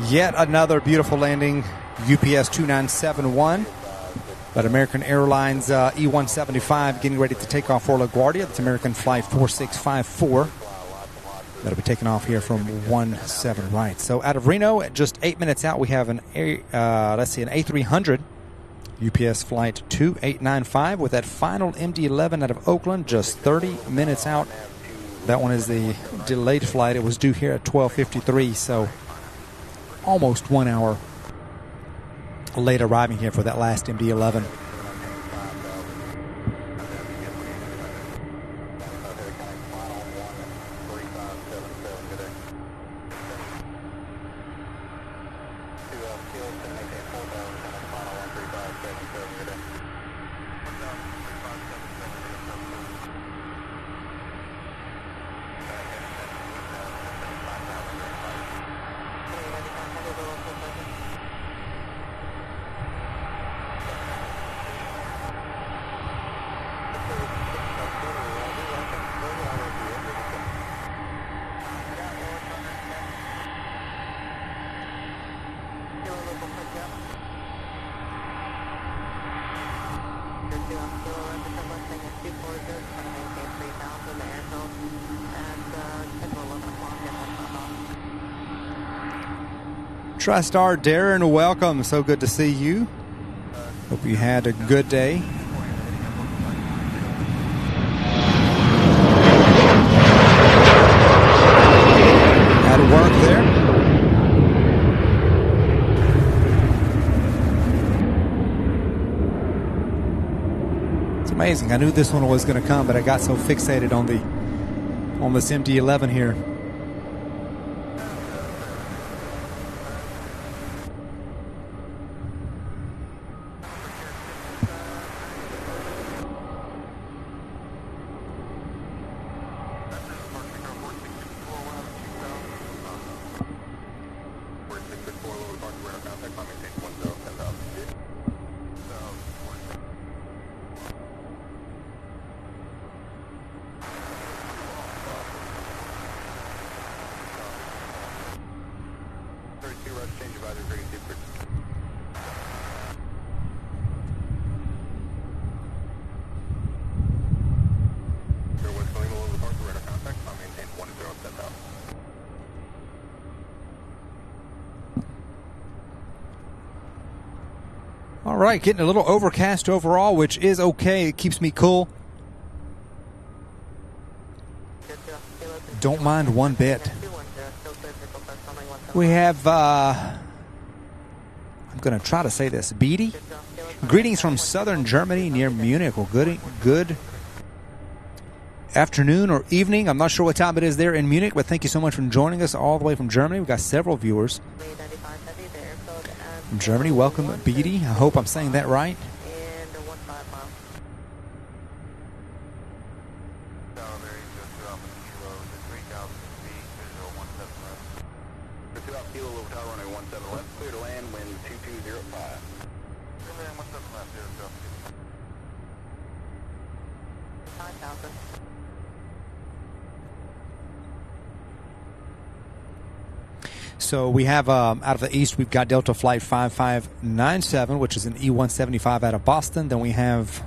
Yet another beautiful landing, UPS 2971. But American Airlines E-175 getting ready to take off for LaGuardia. That's American Flight 4654. That'll be taking off here from 17 right. So out of Reno, at just 8 minutes out, we have an an A300 UPS Flight 2895 with that final MD-11 out of Oakland, just 30 minutes out. That one is the delayed flight. It was due here at 12:53, so almost 1 hour late arriving here for that last MD-11. TriStar Darren, welcome. So good to see you. Hope you had a good day. Had work there. It's amazing. I knew this one was going to come, but I got so fixated on this MD-11 here. All right, getting a little overcast overall, which is okay. It keeps me cool. Don't mind one bit. We have, I'm going to try to say this, Beatty. Greetings from southern Germany near Munich. Well, good afternoon or evening. I'm not sure what time it is there in Munich, but thank you so much for joining us all the way from Germany. We've got several viewers from Germany. Welcome, Beatty. I hope I'm saying that right. So we have, out of the east, we've got Delta Flight 5597, which is an E-175 out of Boston. Then we have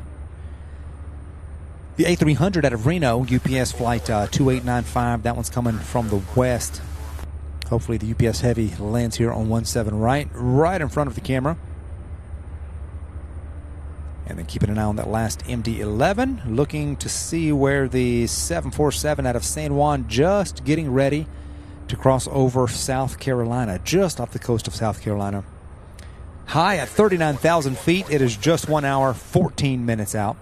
the A300 out of Reno, UPS Flight 2895. That one's coming from the west. Hopefully the UPS Heavy lands here on 17 right in front of the camera. And then keeping an eye on that last MD-11, looking to see where the 747 out of San Juan just getting ready to cross over South Carolina, just off the coast of South Carolina. High at 39,000 feet. It is just 1 hour, 14 minutes out.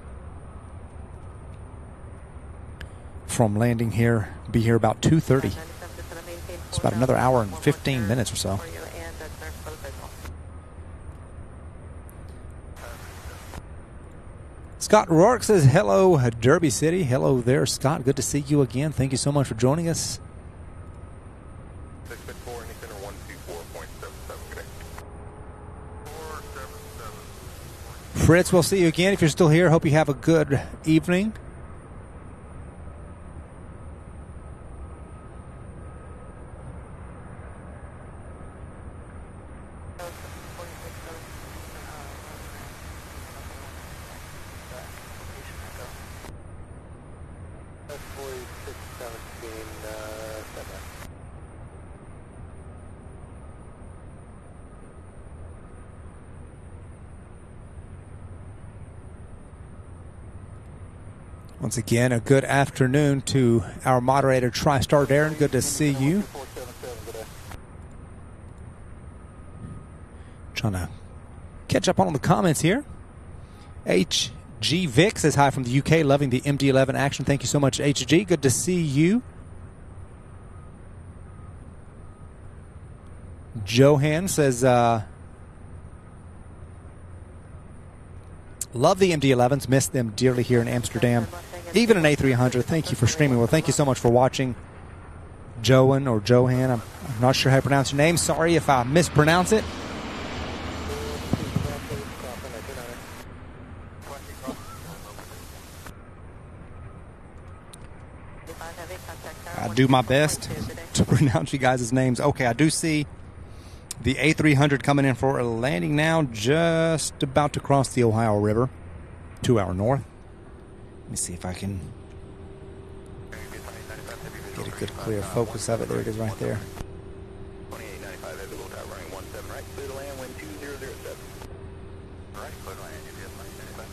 from landing here. Be here about 2:30. It's about another hour and 15 minutes or so. Scott Rourke says, hello, Derby City. Hello there, Scott. Good to see you again. Thank you so much for joining us. 654, any center 124.77, good day. 477. Fritz, we'll see you again if you're still here. Hope you have a good evening. Once again, a good afternoon to our moderator, TriStar Darren. Good to see you. Trying to catch up on the comments here. HG Vic says hi from the UK, loving the MD-11 action. Thank you so much, HG. Good to see you. Johan says, love the MD-11s, miss them dearly here in Amsterdam. Even an A300. Thank you for streaming. Well, thank you so much for watching, Johan or Johan. I'm not sure how to pronounce your name. Sorry if I mispronounce it. I do my best to pronounce you guys' names. Okay, I do see the A300 coming in for a landing now, just about to cross the Ohio River, 2 hour north. Let me see if I can get a good clear focus of it. There it is right there. 2895, heavy low tower running 17 right, clear to land, wind 2007. Right, clear to land, UPS 2895.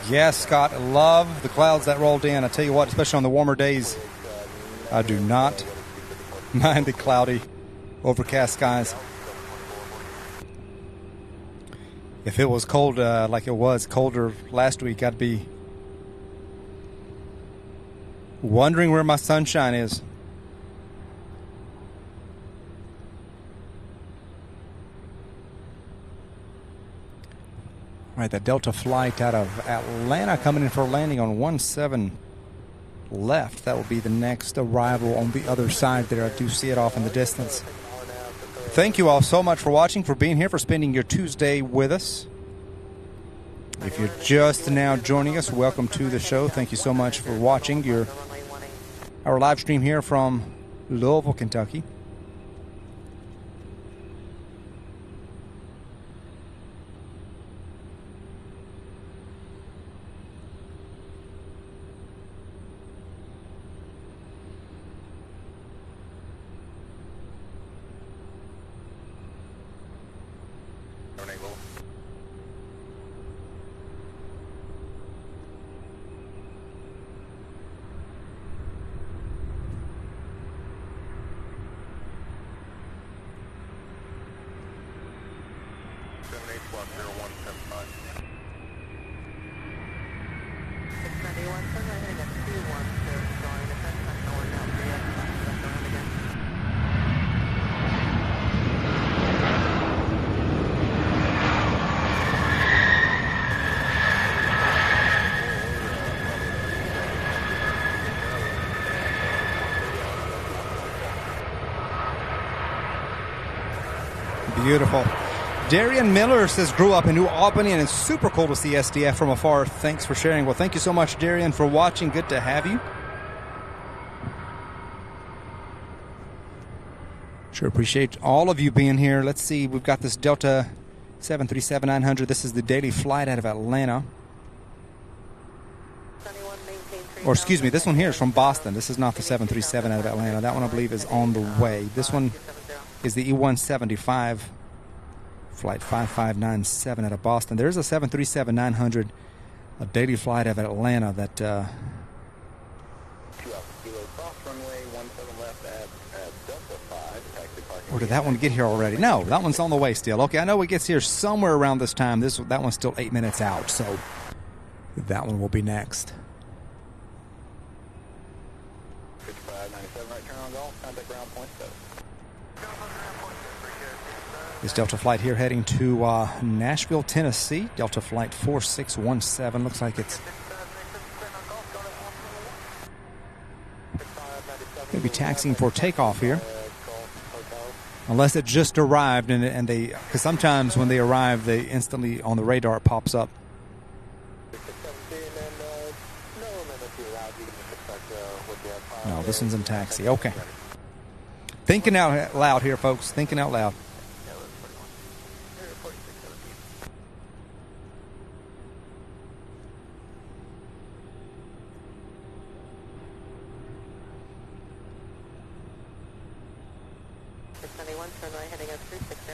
Yes, Scott, I love the clouds that rolled in. I tell you what, especially on the warmer days, I do not mind the cloudy, overcast skies. If it was cold like it was colder last week, I'd be wondering where my sunshine is. All right, the Delta flight out of Atlanta coming in for a landing on 17 left. That will be the next arrival on the other side there. I do see it off in the distance. Thank you all so much for watching, for being here, for spending your Tuesday with us. If you're just now joining us, welcome to the show. Thank you so much for watching our live stream here from Louisville, Kentucky. 71, runway heading at 21, so join the fence, I'm going out for you. Left around again. Beautiful. Darian Miller says, grew up in New Albany, and it's super cool to see SDF from afar. Thanks for sharing. Well, thank you so much, Darian, for watching. Good to have you. Sure appreciate all of you being here. Let's see. We've got this Delta 737-900. This is the daily flight out of Atlanta. Or excuse me, this one here is from Boston. This is not the 737 out of Atlanta. That one, I believe, is on the way. This one is the E-175, flight 5597 out of Boston. There's a 737-900, a daily flight out of Atlanta that... 2 Alpha Kilo cross runway 17 left at Delta 5, taxi parking. Or did that one get here already? No, that one's on the way still. Okay, I know it gets here somewhere around this time. That one's still 8 minutes out, so that one will be next. 5597 right turn on golf, contact ground point 7. This Delta flight here heading to Nashville, Tennessee. Delta flight 4617. Looks like it's going to be taxiing for takeoff here. Unless it just arrived and they, because sometimes when they arrive, they instantly on the radar it pops up. No, this one's in taxi. Okay. Thinking out loud here, folks. Thinking out loud. Runway heading at 360.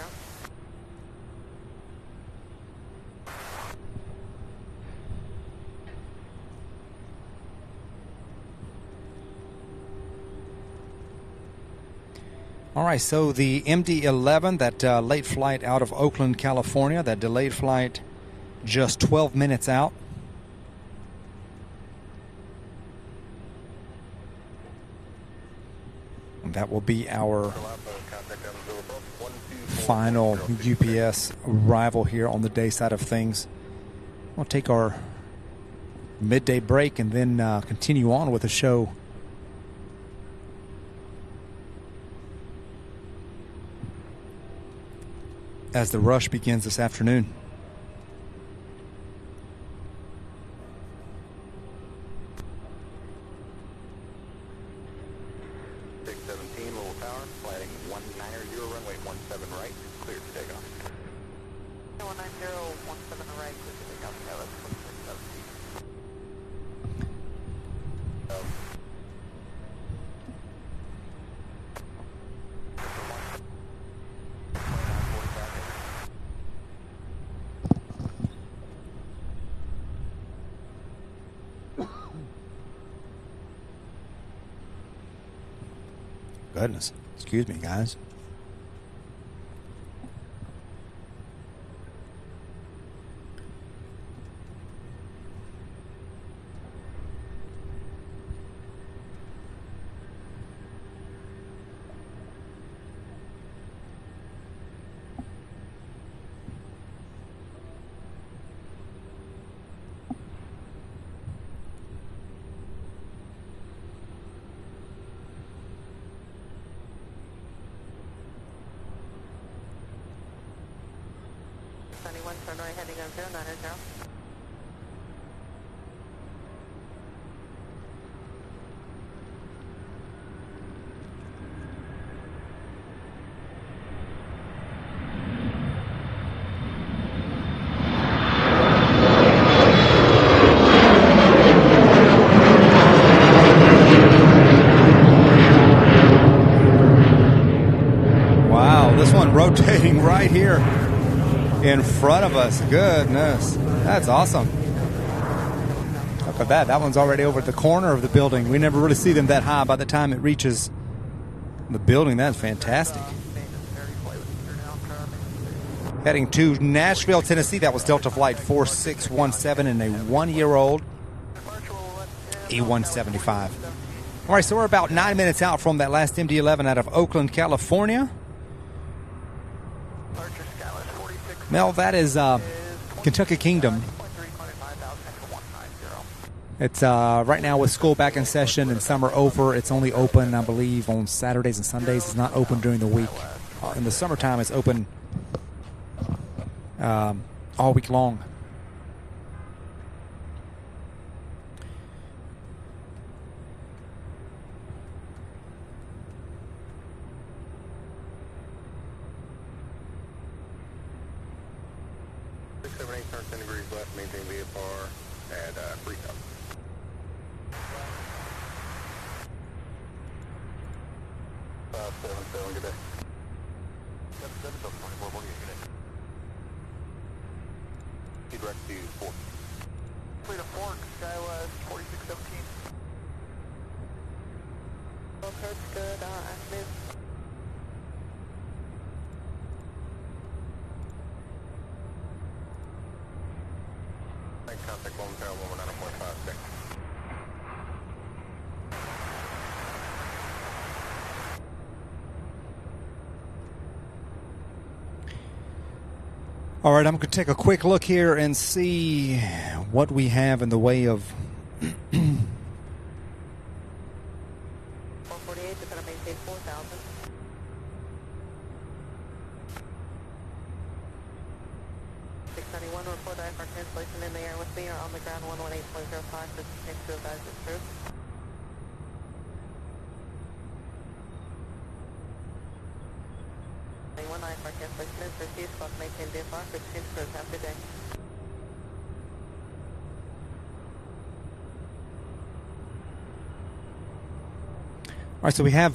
All right, so the MD-11, that late flight out of Oakland, California, that delayed flight just 12 minutes out. And that will be our final UPS arrival here on the day side of things. We'll take our midday break and then continue on with the show. As the rush begins this afternoon. Goodness. Excuse me, guys. Runway heading on 090. Wow, this one rotating right here in front of us. Goodness, that's awesome. Look at that. That one's already over at the corner of the building. We never really see them that high by the time it reaches the building. That's fantastic. Heading to Nashville, Tennessee. That was Delta Flight 4617 and a 1-year-old. E175. All right, so we're about 9 minutes out from that last MD-11 out of Oakland, California. Mel, that is Kentucky Kingdom. It's right now with school back in session and summer over. It's only open, I believe, on Saturdays and Sundays. It's not open during the week. In the summertime, it's open all week long. All right, I'm going to take a quick look here and see what we have in the way of 448 to maintain 4,000. 691, report IFR cancellation in the air with me or on the ground 118.05. This is next to advise this group. One IFR cancellation is received. Squawk maintain VFR. 16 crews. Have a good day. All right, so we have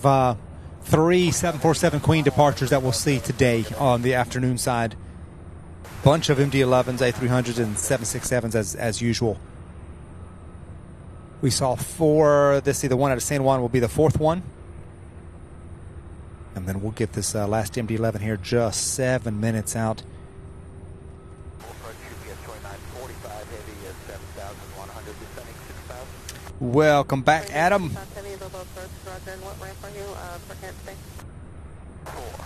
3 747 Queen departures that we'll see today on the afternoon side. Bunch of MD-11s, A300s, and 767s as usual. We saw 4. This the one out of San Juan will be the 4th one. And then we'll get this last MD-11 here just 7 minutes out. Welcome back, Adam. What ramp are you for canceling? 4.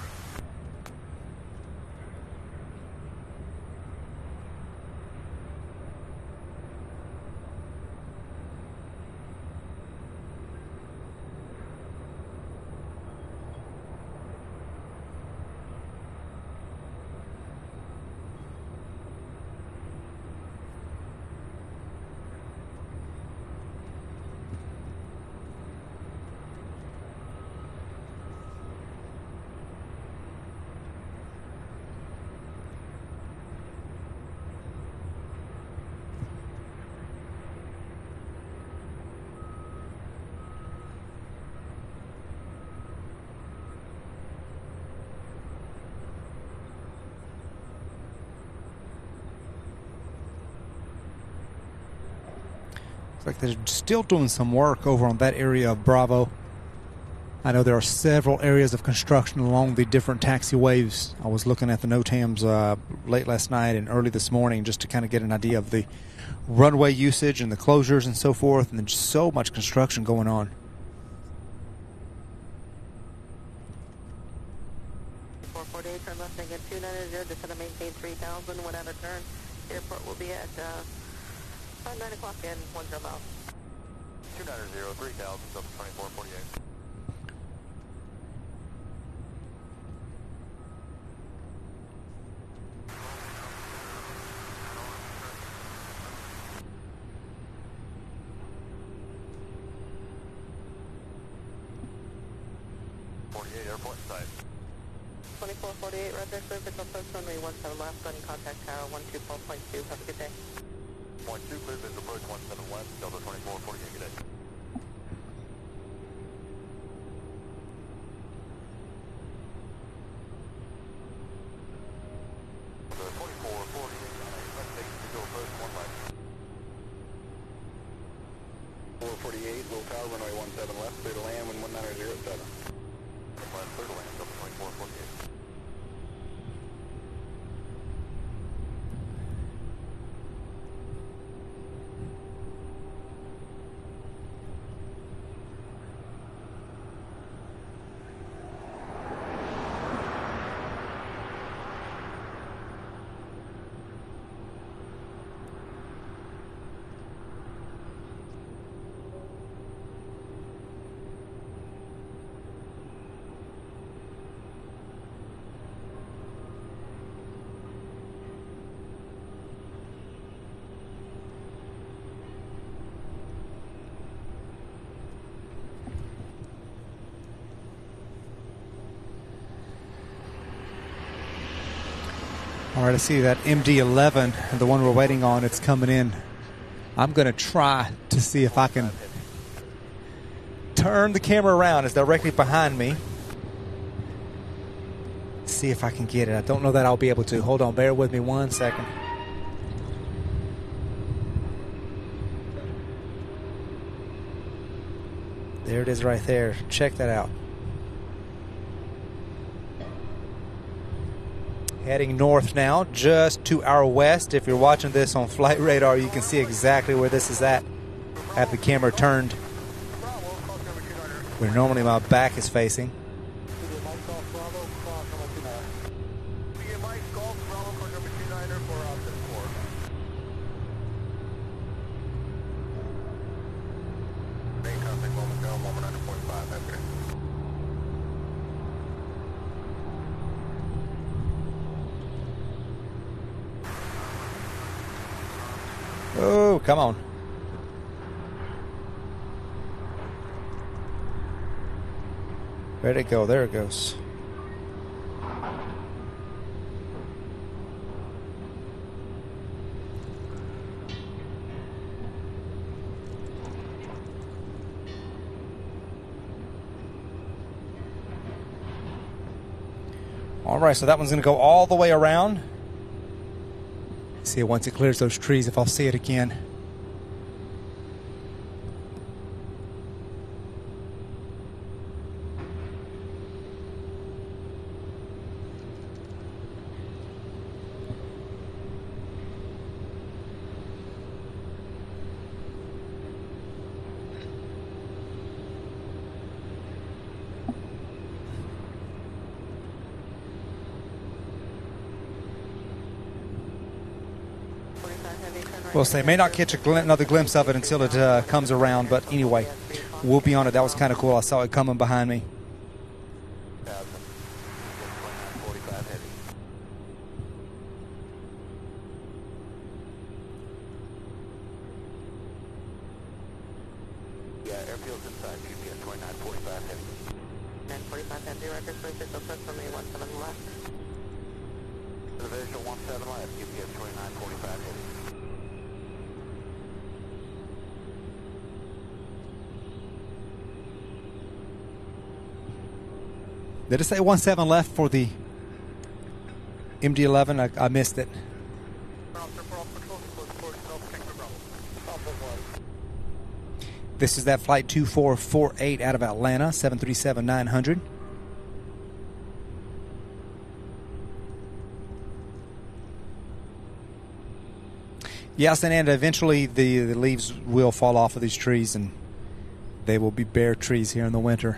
Like they're still doing some work over on that area of Bravo. I know there are several areas of construction along the different taxiways. I was looking at the NOTAMs late last night and early this morning just to kind of get an idea of the runway usage and the closures and so forth, and there's so much construction going on. Turn left again 290, descend to maintain 3,000. When out of turn, airport will be at 9 o'clock and 10 miles. 290, 3,000, Delta 2448. Airport side. 2448, Roger, surface approach runway 17 left, running contact tower 124.2. Have a good day. 0.2, clear visual approach 17 west, Delta 2448, good day. The 2448, left station visual approach 1 left. 448, Will Tower, runway 17 left, clear to land when 1907. Clear to land, Delta 2448. All right, I see that MD-11, the one we're waiting on, it's coming in. I'm going to try to see if I can turn the camera around. It's directly behind me. See if I can get it. I don't know that I'll be able to. Hold on, bear with me 1 second. There it is right there. Check that out. Heading north now, just to our west. If you're watching this on flight radar, you can see exactly where this is at. I have the camera turned where normally my back is facing. Oh, come on. Where'd it go? There it goes. All right, so that one's going to go all the way around. See once it clears those trees if I'll see it again. We'll say may not catch another glimpse of it until it comes around, but anyway, we'll be on it. That was kind of cool. I saw it coming behind me. Yeah, airfield's inside. GPS 2945 heavy. 945 heavy, record for official push for me, 17 left. To the visual 17 left, GPS 2945 heavy. Did it say 17 left for the MD-11? I missed it. This is that flight 2448 out of Atlanta, 737-900. Yes, and eventually the leaves will fall off of these trees and they will be bare trees here in the winter.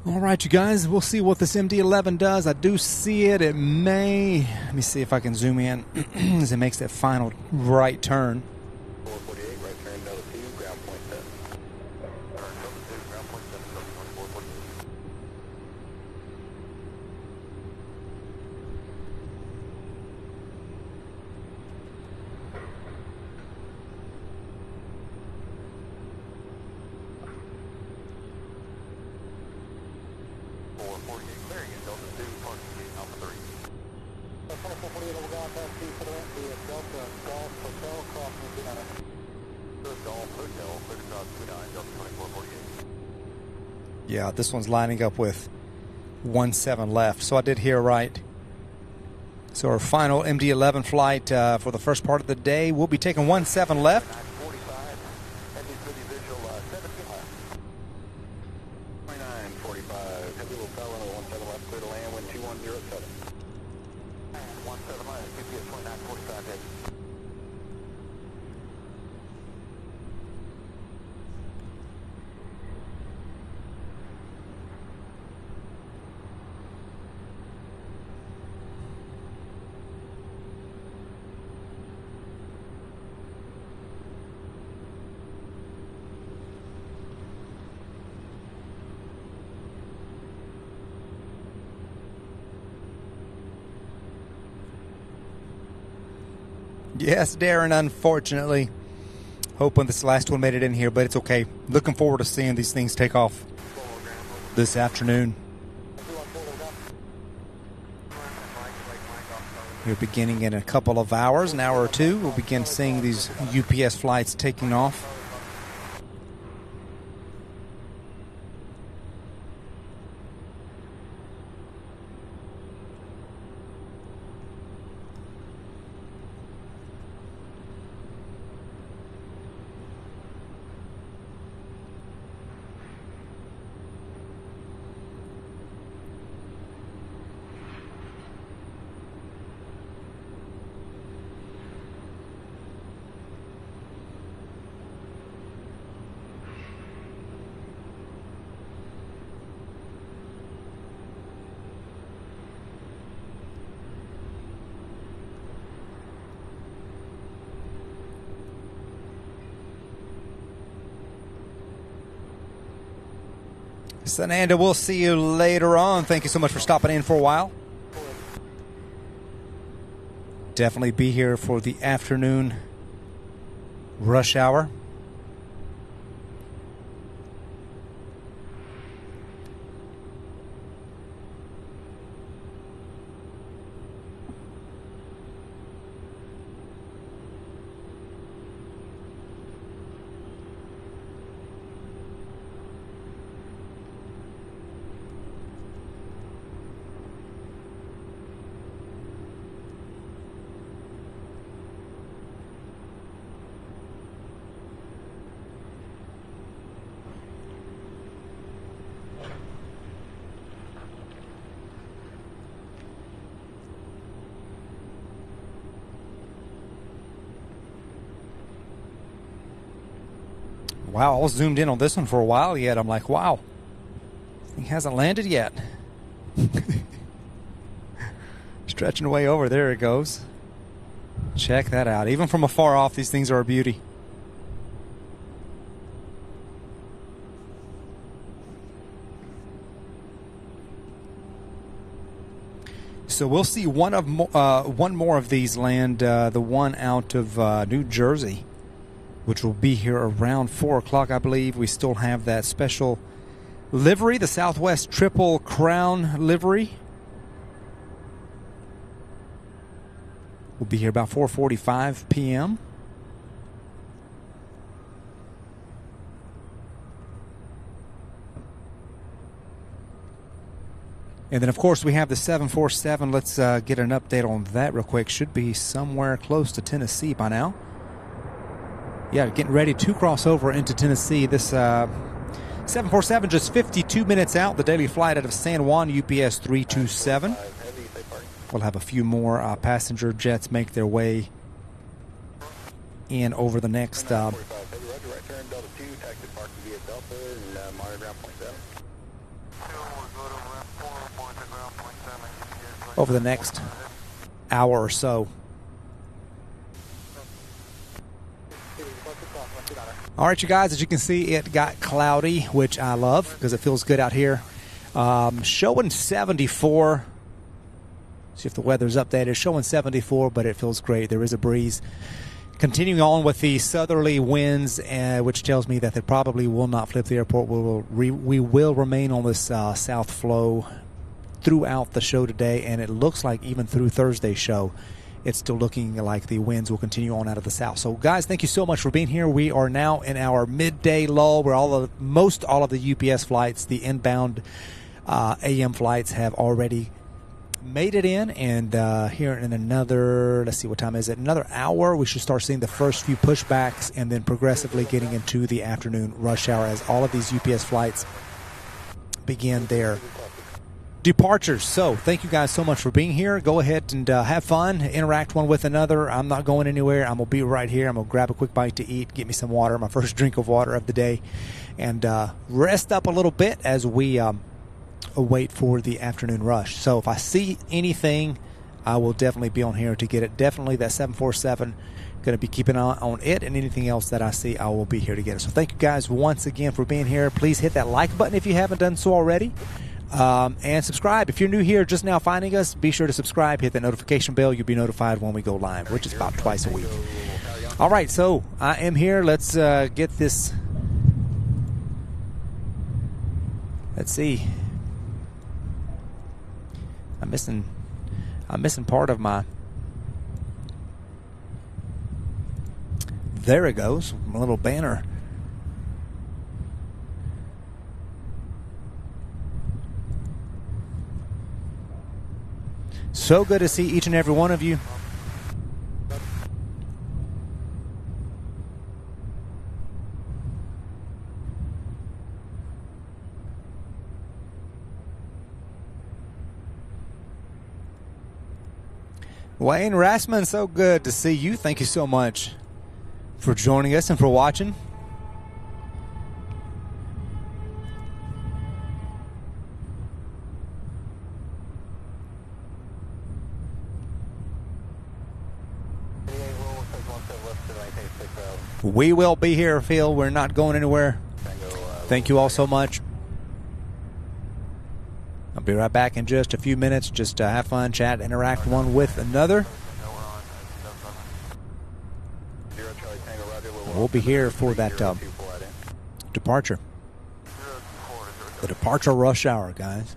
All right, you guys, we'll see what this MD-11 does. I do see it. It may, let me see if I can zoom in as it makes that final right turn. 448, right turn, Delta 2, ground point set. Delta 2, ground point set, 448. Yeah, this one's lining up with 17 left, so I did hear right. So our final MD-11 flight for the first part of the day, we'll be taking 17 left. 945, heavy city visual 17 left. 2945, heavy will power 17 107. 17 minus, GPS 2945 heavy. Yes, Darren, unfortunately. Hoping this last one made it in here, but it's okay. Looking forward to seeing these things take off this afternoon. We're beginning in a couple of hours, an hour or two. We'll begin seeing these UPS flights taking off. Sananda, we'll see you later on. Thank you so much for stopping in for a while. Definitely be here for the afternoon rush hour. Wow, I was zoomed in on this one for a while yet. I'm like, wow, he hasn't landed yet. Stretching away over. There it goes. Check that out. Even from afar off, these things are a beauty. So we'll see one more of these land, the one out of New Jersey, which will be here around 4 o'clock, I believe. We still have that special livery, the Southwest Triple Crown livery. We'll be here about 4:45 p.m. And then, of course, we have the 747. Let's get an update on that real quick. Should be somewhere close to Tennessee by now. Yeah, getting ready to cross over into Tennessee. This 747 just 52 minutes out. The daily flight out of San Juan, UPS 327. We'll have a few more passenger jets make their way in over the next hour or so. All right, you guys, as you can see, it got cloudy, which I love because it feels good out here. Showing 74. See if the weather's updated. Showing 74, but it feels great. There is a breeze. Continuing on with the southerly winds, which tells me that they probably will not flip the airport. We will remain on this south flow throughout the show today, and it looks like even through Thursday's show, it's still looking like the winds will continue on out of the south. So, guys, thank you so much for being here. We are now in our midday lull where all of the UPS flights, the inbound AM flights, have already made it in. And here in another, let's see, what time is it? Another hour, we should start seeing the first few pushbacks and then progressively getting into the afternoon rush hour as all of these UPS flights begin their departures. So thank you guys so much for being here. Go ahead and have fun, interact one with another. I'm not going anywhere. I'm going to be right here. I'm going to grab a quick bite to eat, get me some water, my first drink of water of the day, and rest up a little bit as we await for the afternoon rush. So if I see anything, I will definitely be on here to get it. Definitely that 747. Going to be keeping an eye on it, and anything else that I see, I will be here to get it. So thank you guys once again for being here. Please hit that like button if you haven't done so already. And subscribe. If you're new here, just now finding us, be sure to subscribe, hit the notification bell. You'll be notified when we go live, which is about twice a week. All right, so I am here. Let's get this. Let's see. I'm missing part of my. There it goes. A little banner. So good to see each and every one of you. Wayne Rassman, so good to see you. Thank you so much for joining us and for watching. We will be here, Phil. We're not going anywhere. Thank you all so much. I'll be right back in just a few minutes. Just have fun, chat, interact one with another. We'll be here for that departure. The departure rush hour, guys.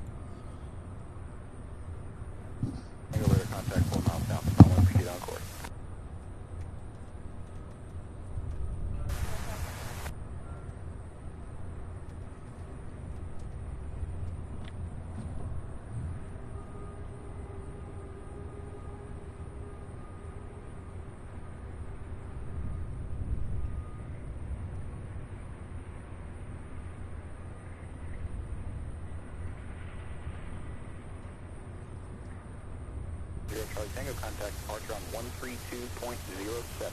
Tango contact departure on 132.07.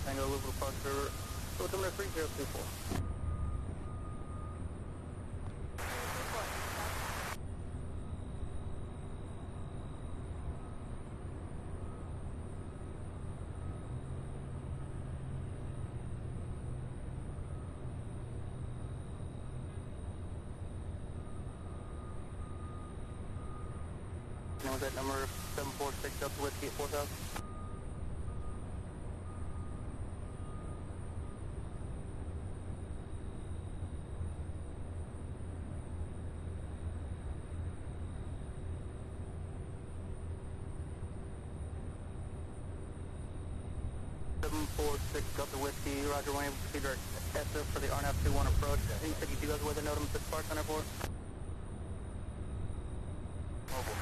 Tango Louisville departure, altimeter 3024. Was that number 746 Delta Whiskey at 4000? Delta Whiskey, Roger, Wayne, proceed ESSA for the RNAV 21 approach. And you said you do guys with a NOTAM 6 parts on airport? Mobile.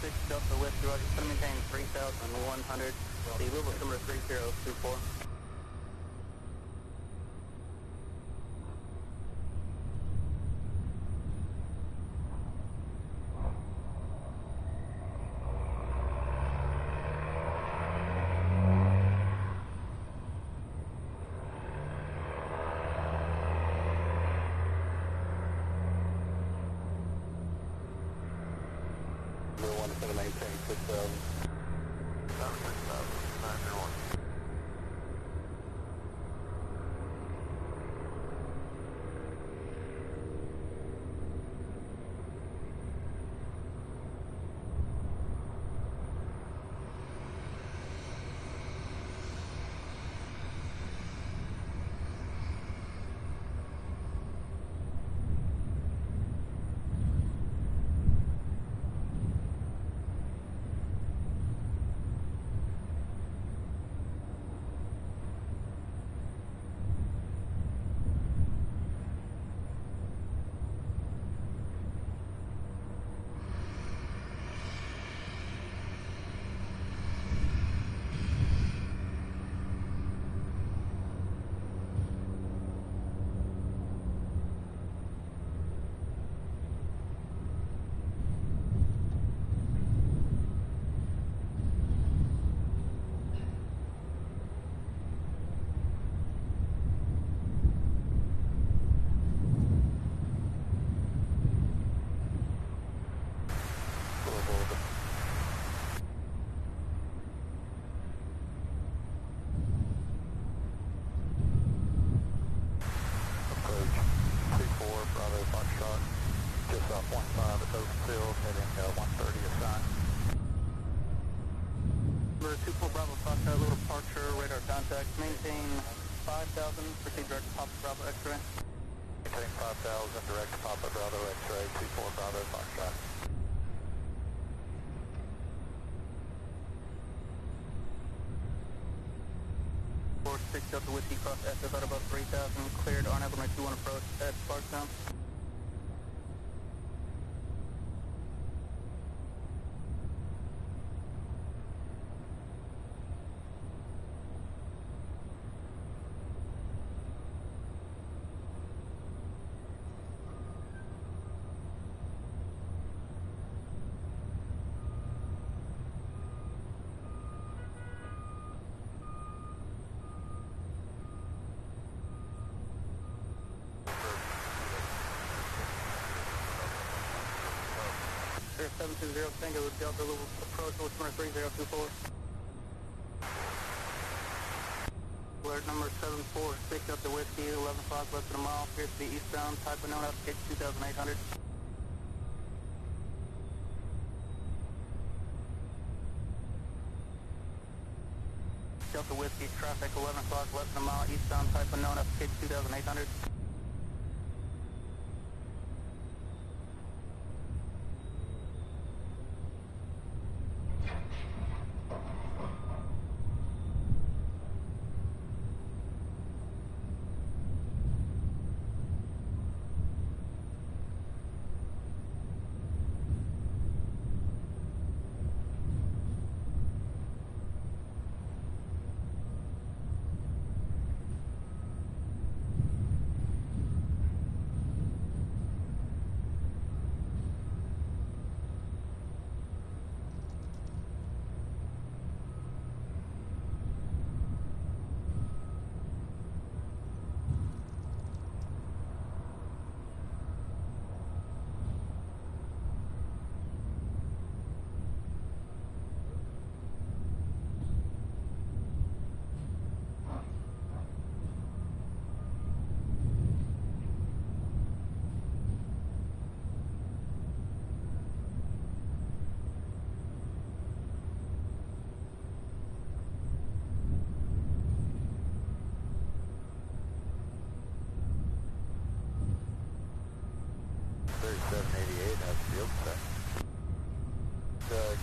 6 Delta Whiskey, Roger, going to maintain 3,100. The Louisville number 3024. contact. Maintain 5,000, proceed direct to Papa Bravo X-ray. Maintain 5,000, direct to Papa Bravo X-ray, C4 Bravo Foxtrot. 46 Delta Whiskey cross SF at above 3,000, cleared RNAV 21 approach at Sparkstown. Air 720 Tango with Delta Louisville approach, altimeter 3024. Alert number 746 Delta Whiskey, 11 o'clock, less than a mile, appears to be eastbound, type unknown, application 2800. Delta Whiskey, traffic 11 o'clock, less than a mile, eastbound, type unknown, application 2800.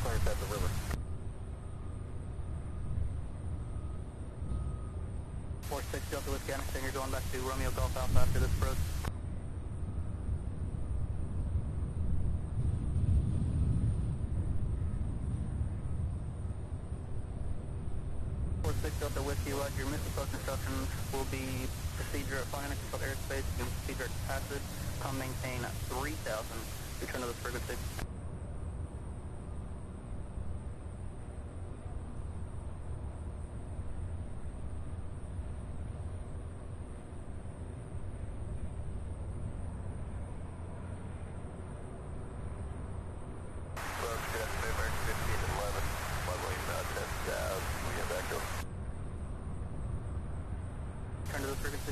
Clearance at the river. 46 Delta Whiskey, understand you're going back to Romeo Golf Alpha after this approach. 46 Delta Whiskey, your missile approach instructions will be procedure upon uncontrolled airspace, and procedure to passage, maintain 3,000, return to the frequency. Turn to the frequency.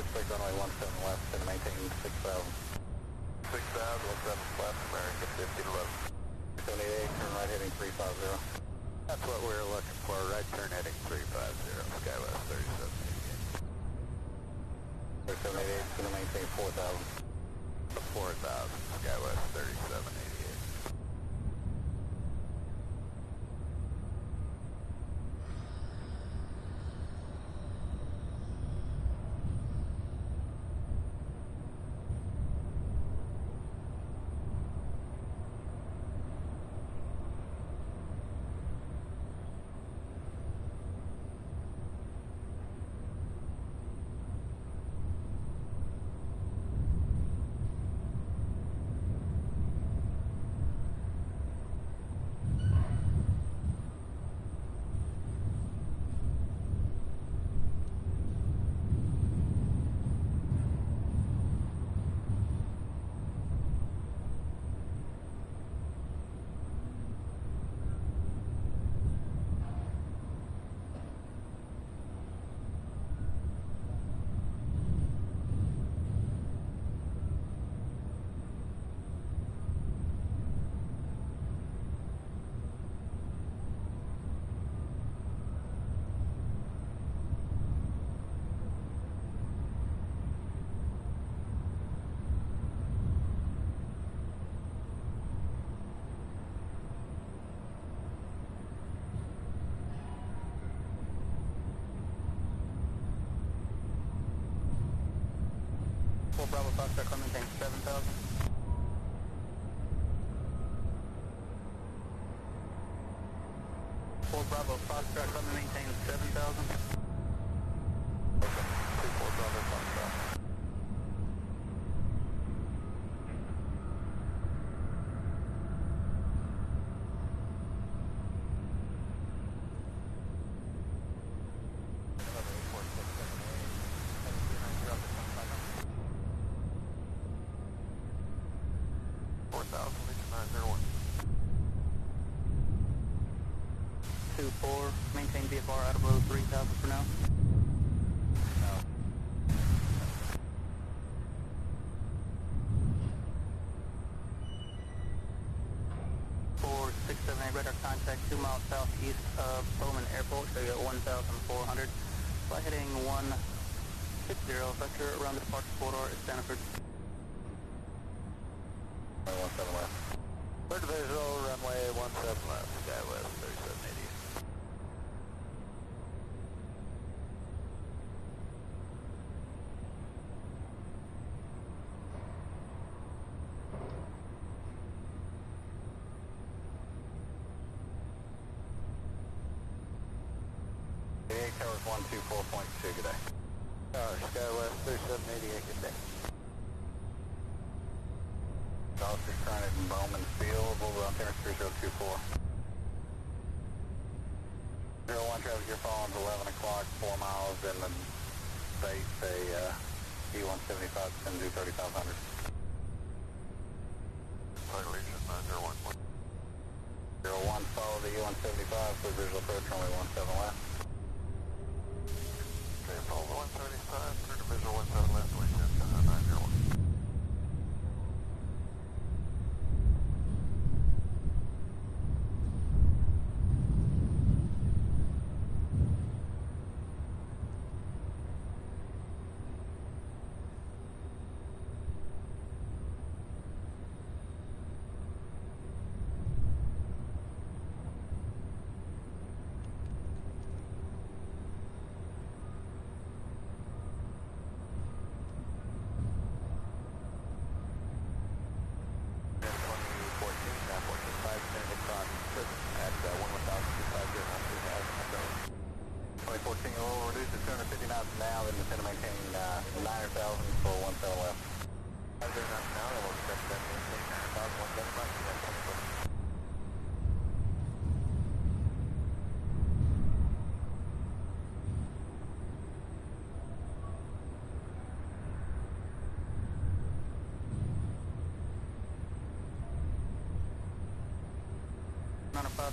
Expect runway 17 left and maintain 6,000. 6,000, 17 left, American 1511. 78, turn right heading 350. That's what we were looking for, right turn heading 350, Skywest 3788. 3788 is going to maintain 4,000. 4,000, Skywest 3788. Foxtrot, climb maintain 7,000. Four Bravo, Foxtrot, climb maintain 7,000. Okay, 2-4 Bravo, Foxtrot. Maintain VFR out of road 3,000 for now. Four 678 radar contact 2 miles southeast of Bowman Airport. So you got 1,400. Fly heading 160 vector around the departure corridor at Stanford. 17 left. Clear to visual, runway 17 left, sky west 3780. Towers 124.2, good day. Tower, sky west 3788, good day. Officers trying it in Bowman Field, over on Terrace 3024. 01 traffic, your phone 11 o'clock, 4 miles in the base, E-175, send do 3500. Violation 901. 01, follow the E-175, for visual approach, runway 17 left. Okay, follow the 175, clear to visual 17 left, we should 901.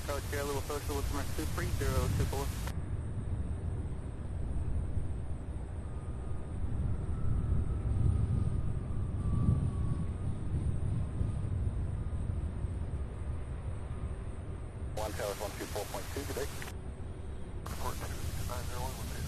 Tower Sierra, Little Social, with number 23024. One Towers 124.2, good day. Report 901, good day.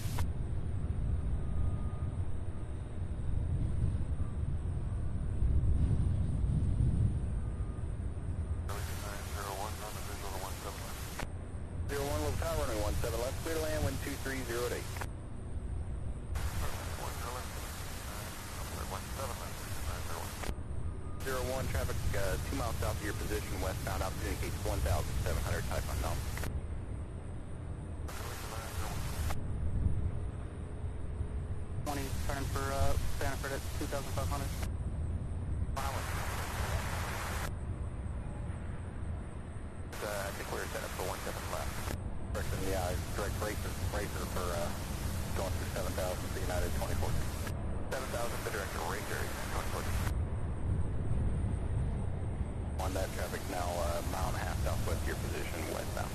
Clear to land, wind 2308. 01 traffic 2 miles south of your position, westbound, opportunity case 1,700, type unknown. 20, turning for Stanford at 2,500. I think we're set up for 17 left. Yeah, direct racer for going through 7,000 for United 2014. 7,000 for direct racer 2014. On that traffic now a mile and a half southwest of your position, westbound.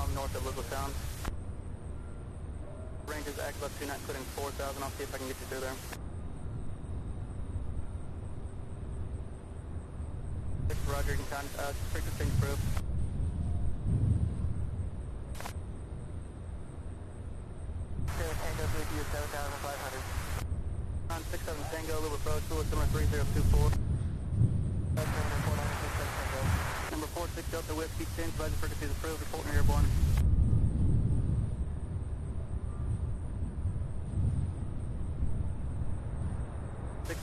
mile north of Louisville town. Range is active up to not including 4,000. I'll see if I can get you through there. Roger, you can frequency approved. Tango 3 to 7,500. On 67 Tango, Louisville approach, Louisville summer 3024. Number 46 Delta Whiskey, 10, advisor frequency is approved, reporting airborne.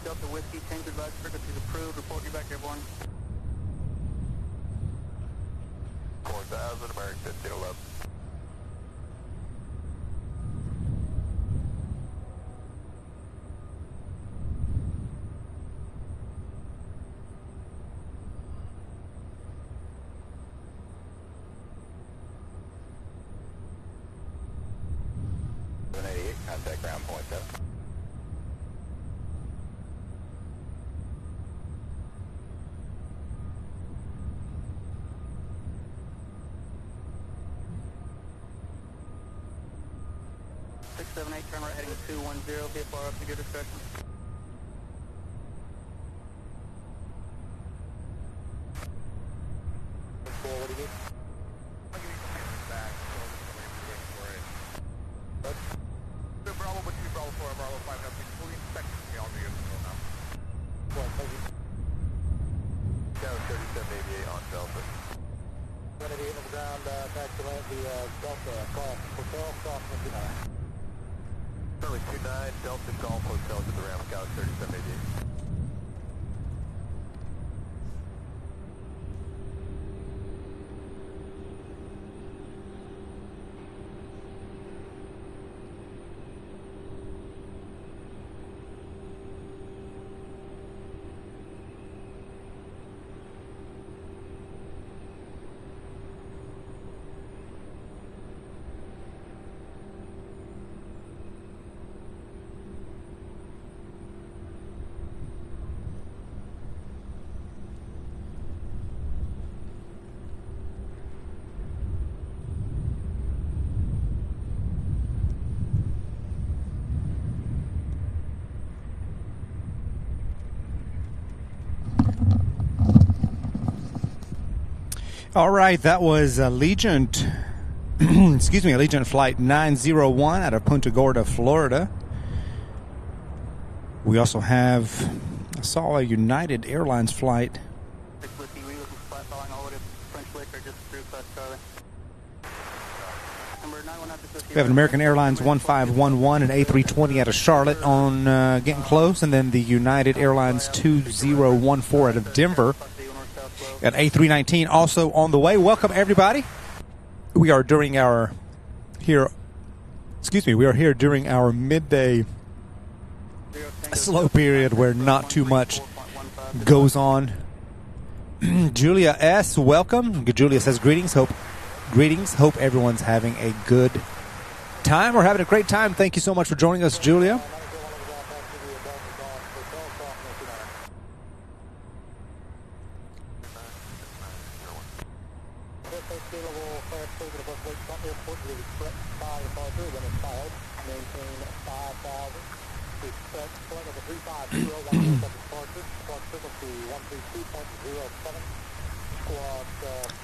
Delta Whiskey, change advice frequency is approved, report you back airborne. 4,000, American 1511. Contact ground point 7. Turn right heading 210, VFR up to your discretion. What do you need? I'll give you some back, so we're for it. So Bravo, what do you Bravo 4, Bravo 5, now please fully inspect me, I'll do it now. Down 3788 on Delta. Going to be on the ground, back to land the Delta Golf Hotel, crossing 29. Currently 29, Delta Golf Hotel to the Ram Scout 3788. All right, that was Allegiant, excuse me, Allegiant Flight 901 out of Punta Gorda, Florida. We also have, I saw a United Airlines flight. We have an American Airlines 1511 and A320 out of Charlotte on getting close, and then the United Airlines 2014 out of Denver. Got A319 also on the way. Welcome everybody. We are during our we are here during our midday slow period where not too much goes on. Julia S., welcome. Julia says greetings. Hope everyone's having a good time. We're having a great time. Thank you so much for joining us, Julia.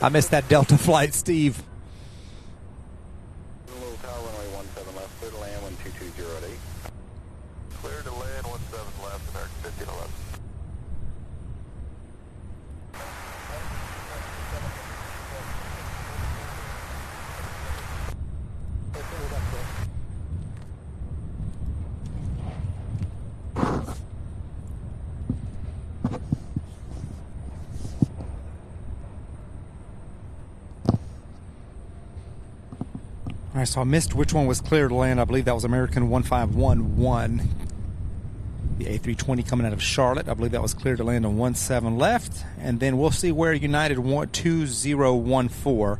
I missed that Delta flight, Steve. Little tower, runway 17 left, clear to land, 12208. Clear to land, 17 left, American 1511. All right, so I missed which one was clear to land. I believe that was American 1511. The A320 coming out of Charlotte. I believe that was clear to land on 17 left. And then we'll see where United 2014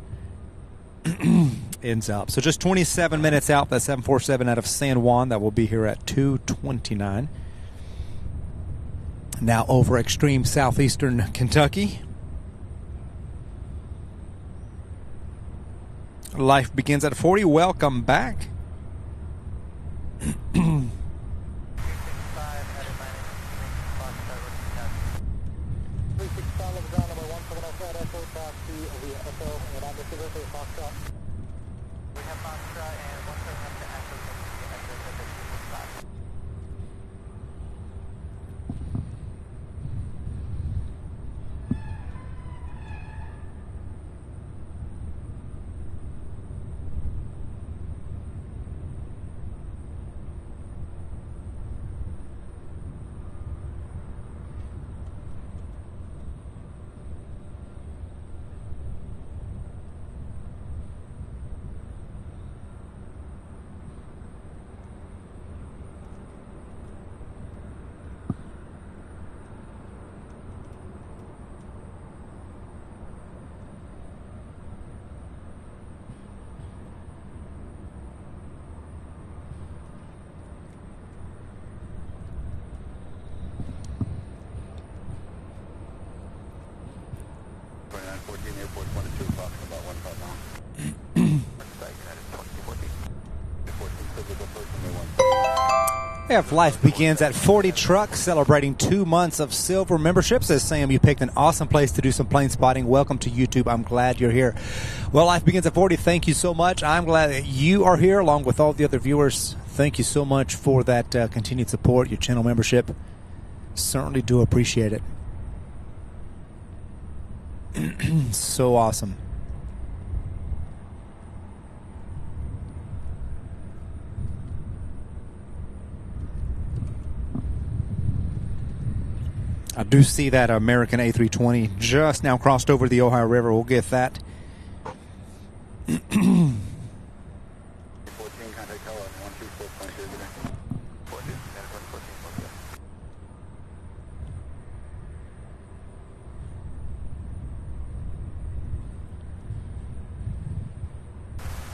ends up. So just 27 minutes out. That 747 out of San Juan. That will be here at 2:29. Now over extreme southeastern Kentucky. Life begins at 40. Welcome back. If life begins at 40 truck, celebrating 2 months of silver membership. Says Sam, you picked an awesome place to do some plane spotting. Welcome to YouTube. I'm glad you're here. Well, life begins at 40. Thank you so much. I'm glad that you are here along with all the other viewers. Thank you so much for that continued support, your channel membership. Certainly do appreciate it. So awesome. I do see that American A320 just now crossed over the Ohio River. We'll get that. 14, contact tower 124.0. 14,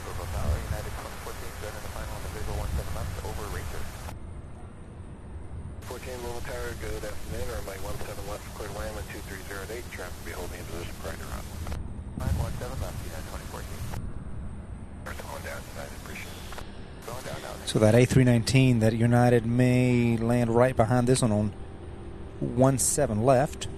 Louisville Tower, United 2014, center the final on the visual 17 left over Racer. 14 Louisville Tower, good afternoon, or my 17 left, clear to land at 2308, traffic be holding in position prior to route. 917 left, United 2014. Going down, United, appreciate it. Going down now. So that A319 that United may land right behind this one on 17 left.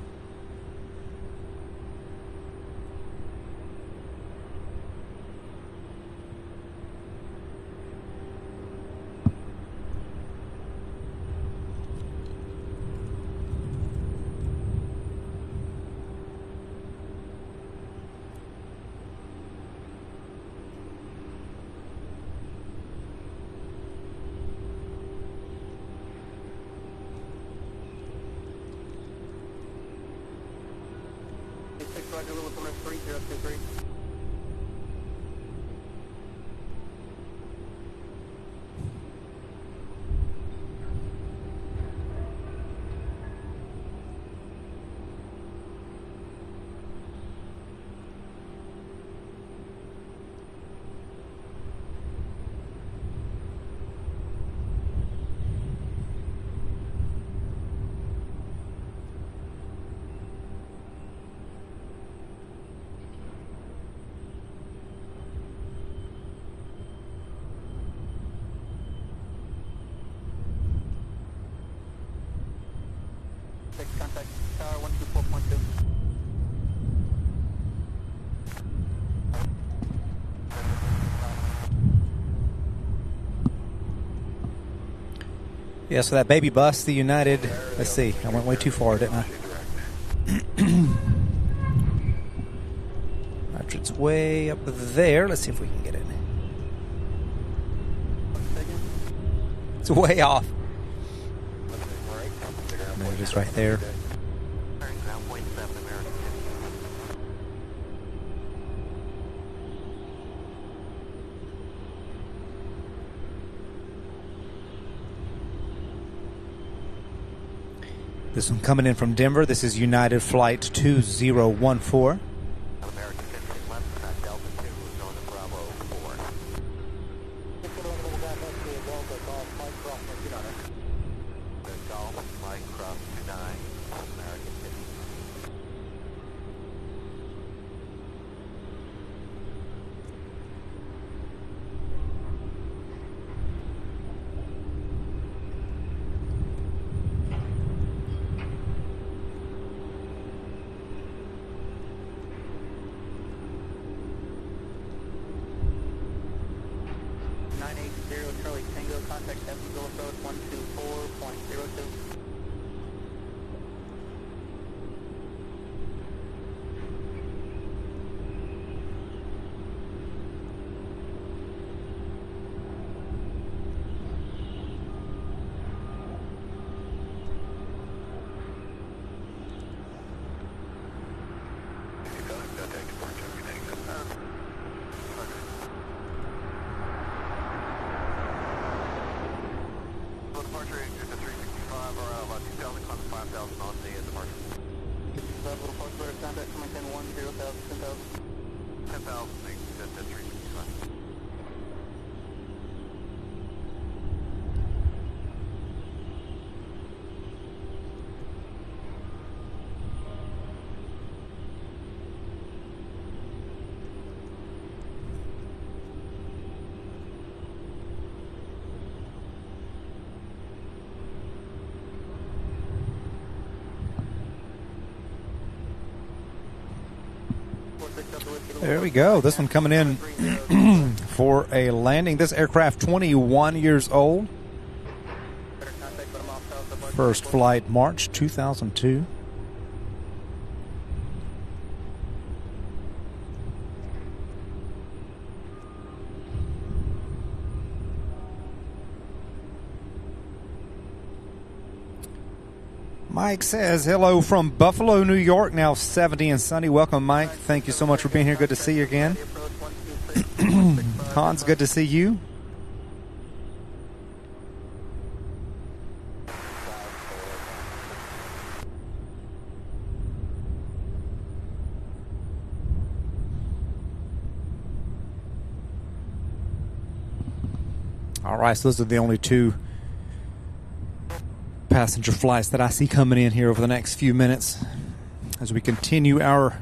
Contact tower 124.2. Yeah, so that baby bus, the United, let's see, I went way too far, didn't I? It's way up there. Let's see if we can get it. It's way off. There it is right there. This one coming in from Denver. This is United Flight 2014. contact Heavies approach 124.02. Departure into 365 or about 2,000, climb 5,000 on the departure. Level departure radar contact coming in 10,000, 10,000. 10,000, that's 365. There we go. This one coming in for a landing. This aircraft 21 years old. First flight March 2002. Mike says, hello from Buffalo, New York, now 70 and sunny. Welcome, Mike. Thank you so much for being here. Good to see you again. Hans, good to see you. All right, so those are the only two passenger flights that I see coming in here over the next few minutes as we continue our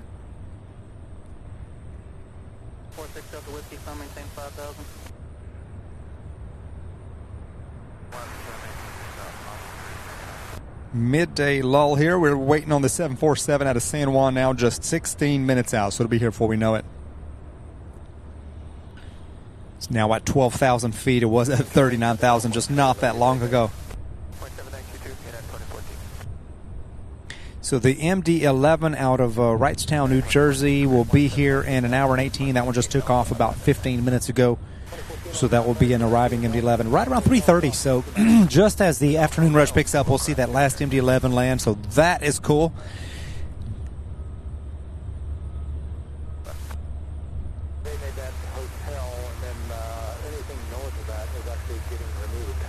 46 Delta Whiskey, sun maintain 5,000. midday lull here. We're waiting on the 747 out of San Juan now, just 16 minutes out, so it'll be here before we know it. It's now at 12,000 feet. It was at 39,000 just not that long ago. So the MD-11 out of Wrightstown, New Jersey will be here in an hour and 18. That one just took off about 15 minutes ago. So that will be an arriving MD-11 right around 3:30. So just as the afternoon rush picks up, we'll see that last MD-11 land. So that is cool. They made that hotel, and then anything north of that is actually getting removed.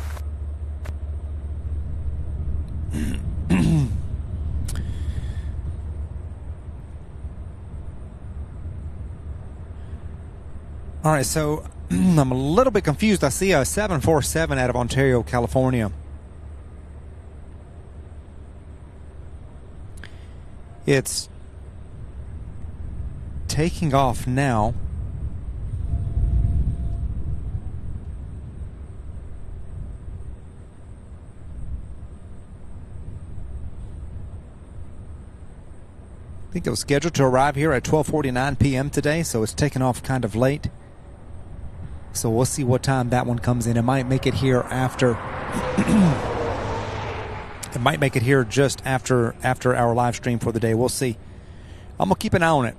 All right, so I'm a little bit confused. I see a 747 out of Ontario, California. It's taking off now. I think it was scheduled to arrive here at 12:49 p.m. today, so it's taken off kind of late. So we'll see what time that one comes in. It might make it here after. It might make it here just after our live stream for the day. We'll see. I'm gonna keep an eye on it.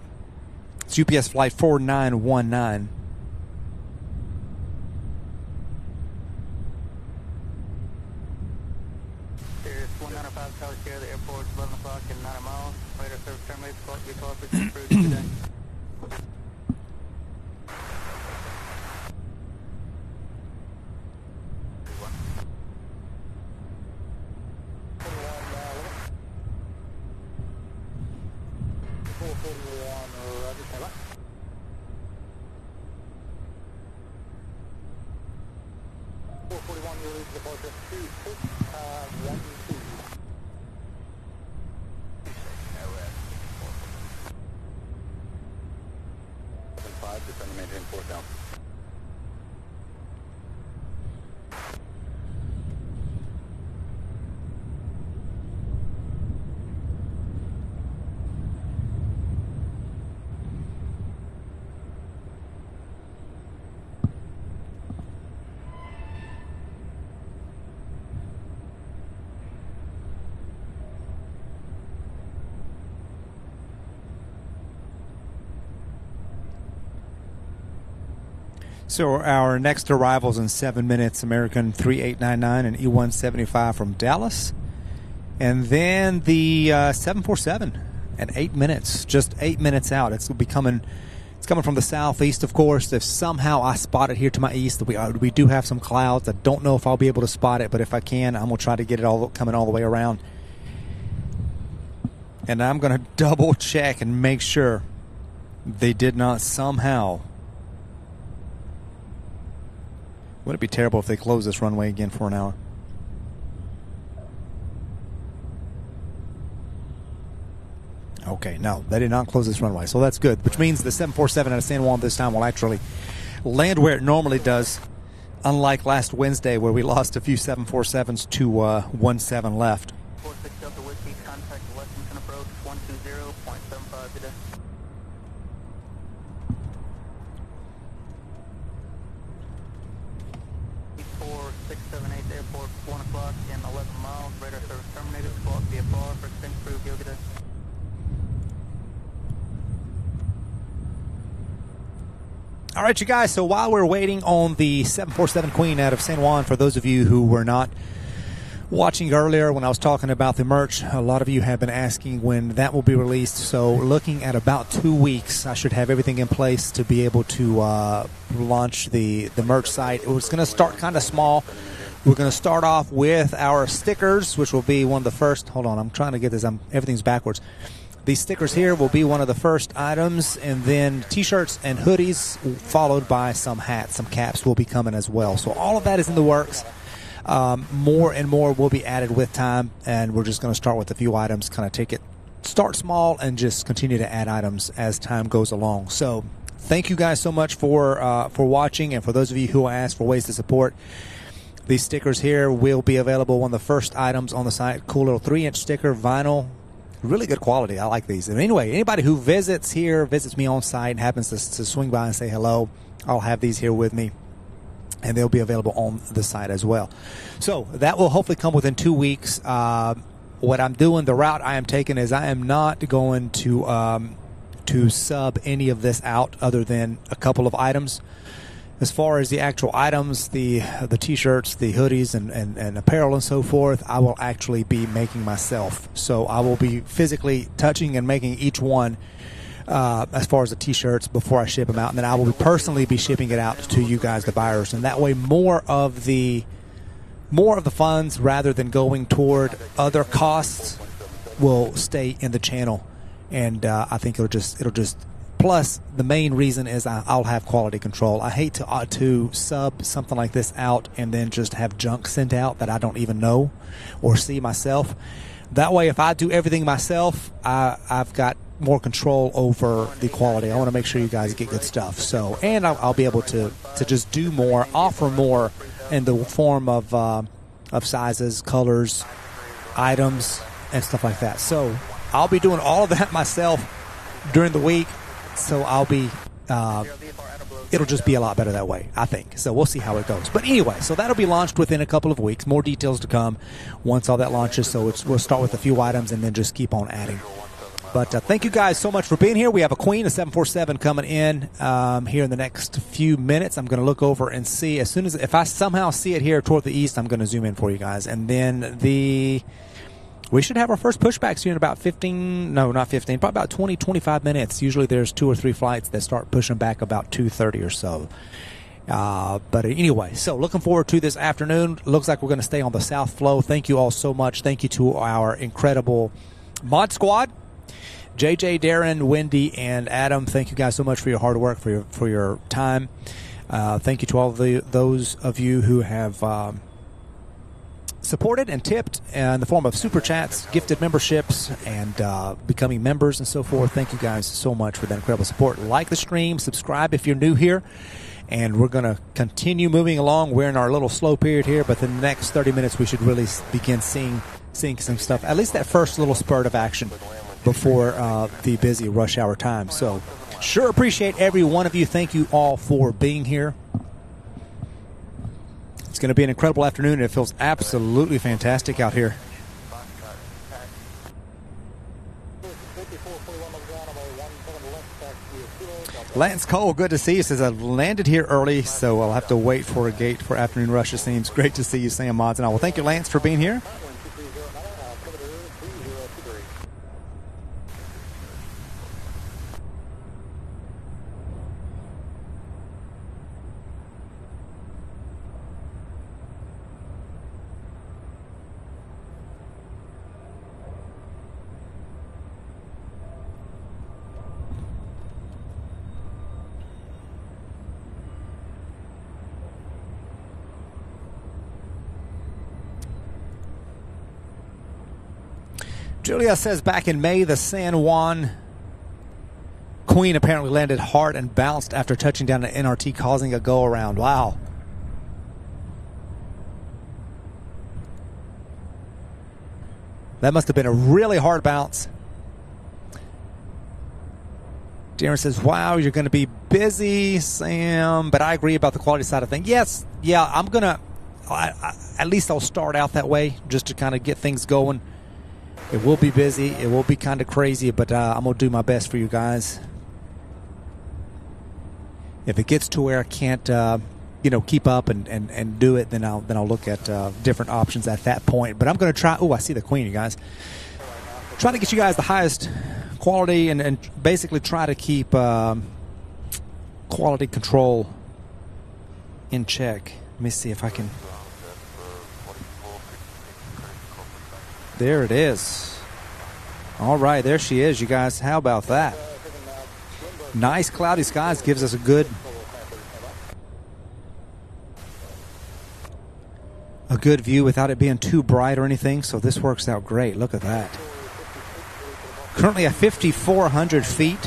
It's UPS flight 4919. There's 195 Tower Sierra, the airport, 11 o'clock and 9 miles. Radar service terminates, recall for approved today. So our next arrivals in 7 minutes, American 3899 and E175 from Dallas. And then the 747 at 8 minutes, just 8 minutes out. It's coming from the southeast, of course. If somehow I spot it here to my east, we do have some clouds. I don't know if I'll be able to spot it, but if I can, I'm going to try to get it coming all the way around. And I'm going to double check and make sure they did not somehow. Would it be terrible if they close this runway again for an hour? Okay, no, they did not close this runway, so that's good, which means the 747 out of San Juan this time will actually land where it normally does, unlike last Wednesday where we lost a few 747s to 17 left. 46 Delta Whiskey, contact Lexington approach 120.75 today. Four 678 airport, 1 o'clock in 11 miles. Radar service terminated. Squawk VFR for Spring Crew. Yoga Day. All right, you guys, so while we're waiting on the 747 Queen out of San Juan, for those of you who were not watching earlier when I was talking about the merch, a lot of you have been asking when that will be released. So looking at about 2 weeks, I should have everything in place to be able to launch the merch site. It's going to start kind of small. We're going to start off with our stickers, which will be one of the first. Hold on, I'm trying to get this. Everything's backwards. These stickers here will be one of the first items, and then T-shirts and hoodies, followed by some hats, some caps will be coming as well. So all of that is in the works. More and more will be added with time, and we're just going to start with a few items, kind of start small, and just continue to add items as time goes along. So thank you guys so much for watching, and for those of you who asked for ways to support. These stickers here will be available, one of the first items on the site. Cool little 3-inch sticker, vinyl. Really good quality. I like these. And anyway, anybody who visits me on site, and happens to swing by and say hello, I'll have these here with me, and they'll be available on the site as well. So that will hopefully come within 2 weeks. What I'm doing, the route I am taking, is I am not going to sub any of this out other than a couple of items. As far as the actual items, the T-shirts, the hoodies, and apparel and so forth, I will actually be making myself. So I will be physically touching and making each one as far as the T-shirts before I ship them out. And then I will personally be shipping it out to you guys, the buyers. And that way more of the funds, rather than going toward other costs, will stay in the channel. And I think it'll just plus, the main reason is I'll have quality control. I hate to sub something like this out and then just have junk sent out that I don't even know or see myself. That way, if I do everything myself, I've got more control over the quality. I want to make sure you guys get good stuff. So, and I'll be able to just do more, offer more in the form of sizes, colors, items, and stuff like that. So I'll be doing all of that myself during the week. So I'll be, it'll just be a lot better that way, I think. So we'll see how it goes. But anyway, so that'll be launched within a couple of weeks. More details to come once all that launches. So we'll start with a few items and then just keep on adding. But thank you guys so much for being here. We have a Queen, a 747 coming in here in the next few minutes. I'm going to look over and see if I somehow see it here toward the east, I'm going to zoom in for you guys. And then we should have our first pushbacks here in about 15, no, not 15, probably about 20, 25 minutes. Usually there's 2 or 3 flights that start pushing back about 2:30 or so. But anyway, so looking forward to this afternoon. Looks like we're going to stay on the south flow. Thank you all so much. Thank you to our incredible mod squad, JJ, Darren, Wendy, and Adam. Thank you guys so much for your hard work, for your time. Thank you to all of those of you who have supported and tipped in the form of super chats, gifted memberships, and becoming members and so forth. Thank you guys so much for that incredible support. Like the stream, subscribe if you're new here, and we're going to continue moving along. We're in our little slow period here, but in the next 30 minutes we should really begin seeing some stuff, at least that first little spurt of action before the busy rush hour time. So sure appreciate every one of you. Thank you all for being here. It's going to be an incredible afternoon, and it feels absolutely fantastic out here. Lance Cole, good to see you. Says I landed here early, so I'll have to wait for a gate for afternoon rush. It seems great to see you, Sam Mods and all. Well, thank you, Lance, for being here. Julia says back in May, the San Juan Queen apparently landed hard and bounced after touching down at NRT, causing a go-around. Wow. That must have been a really hard bounce. Darren says, wow, you're going to be busy, Sam. But I agree about the quality side of things. Yes, yeah, I'm going to, at least I'll start out that way just to kind of get things going. It will be busy. It will be kind of crazy, but I'm going to do my best for you guys. If it gets to where I can't, keep up and do it, then I'll look at different options at that point. But I'm going to try. Oh, I see the Queen, you guys. Trying to get you guys the highest quality and basically try to keep quality control in check. Let me see if I can. There it is. All right, there she is, you guys. How about that? Nice cloudy skies gives us a good view without it being too bright or anything, so this works out great. Look at that. Currently at 5,400 feet.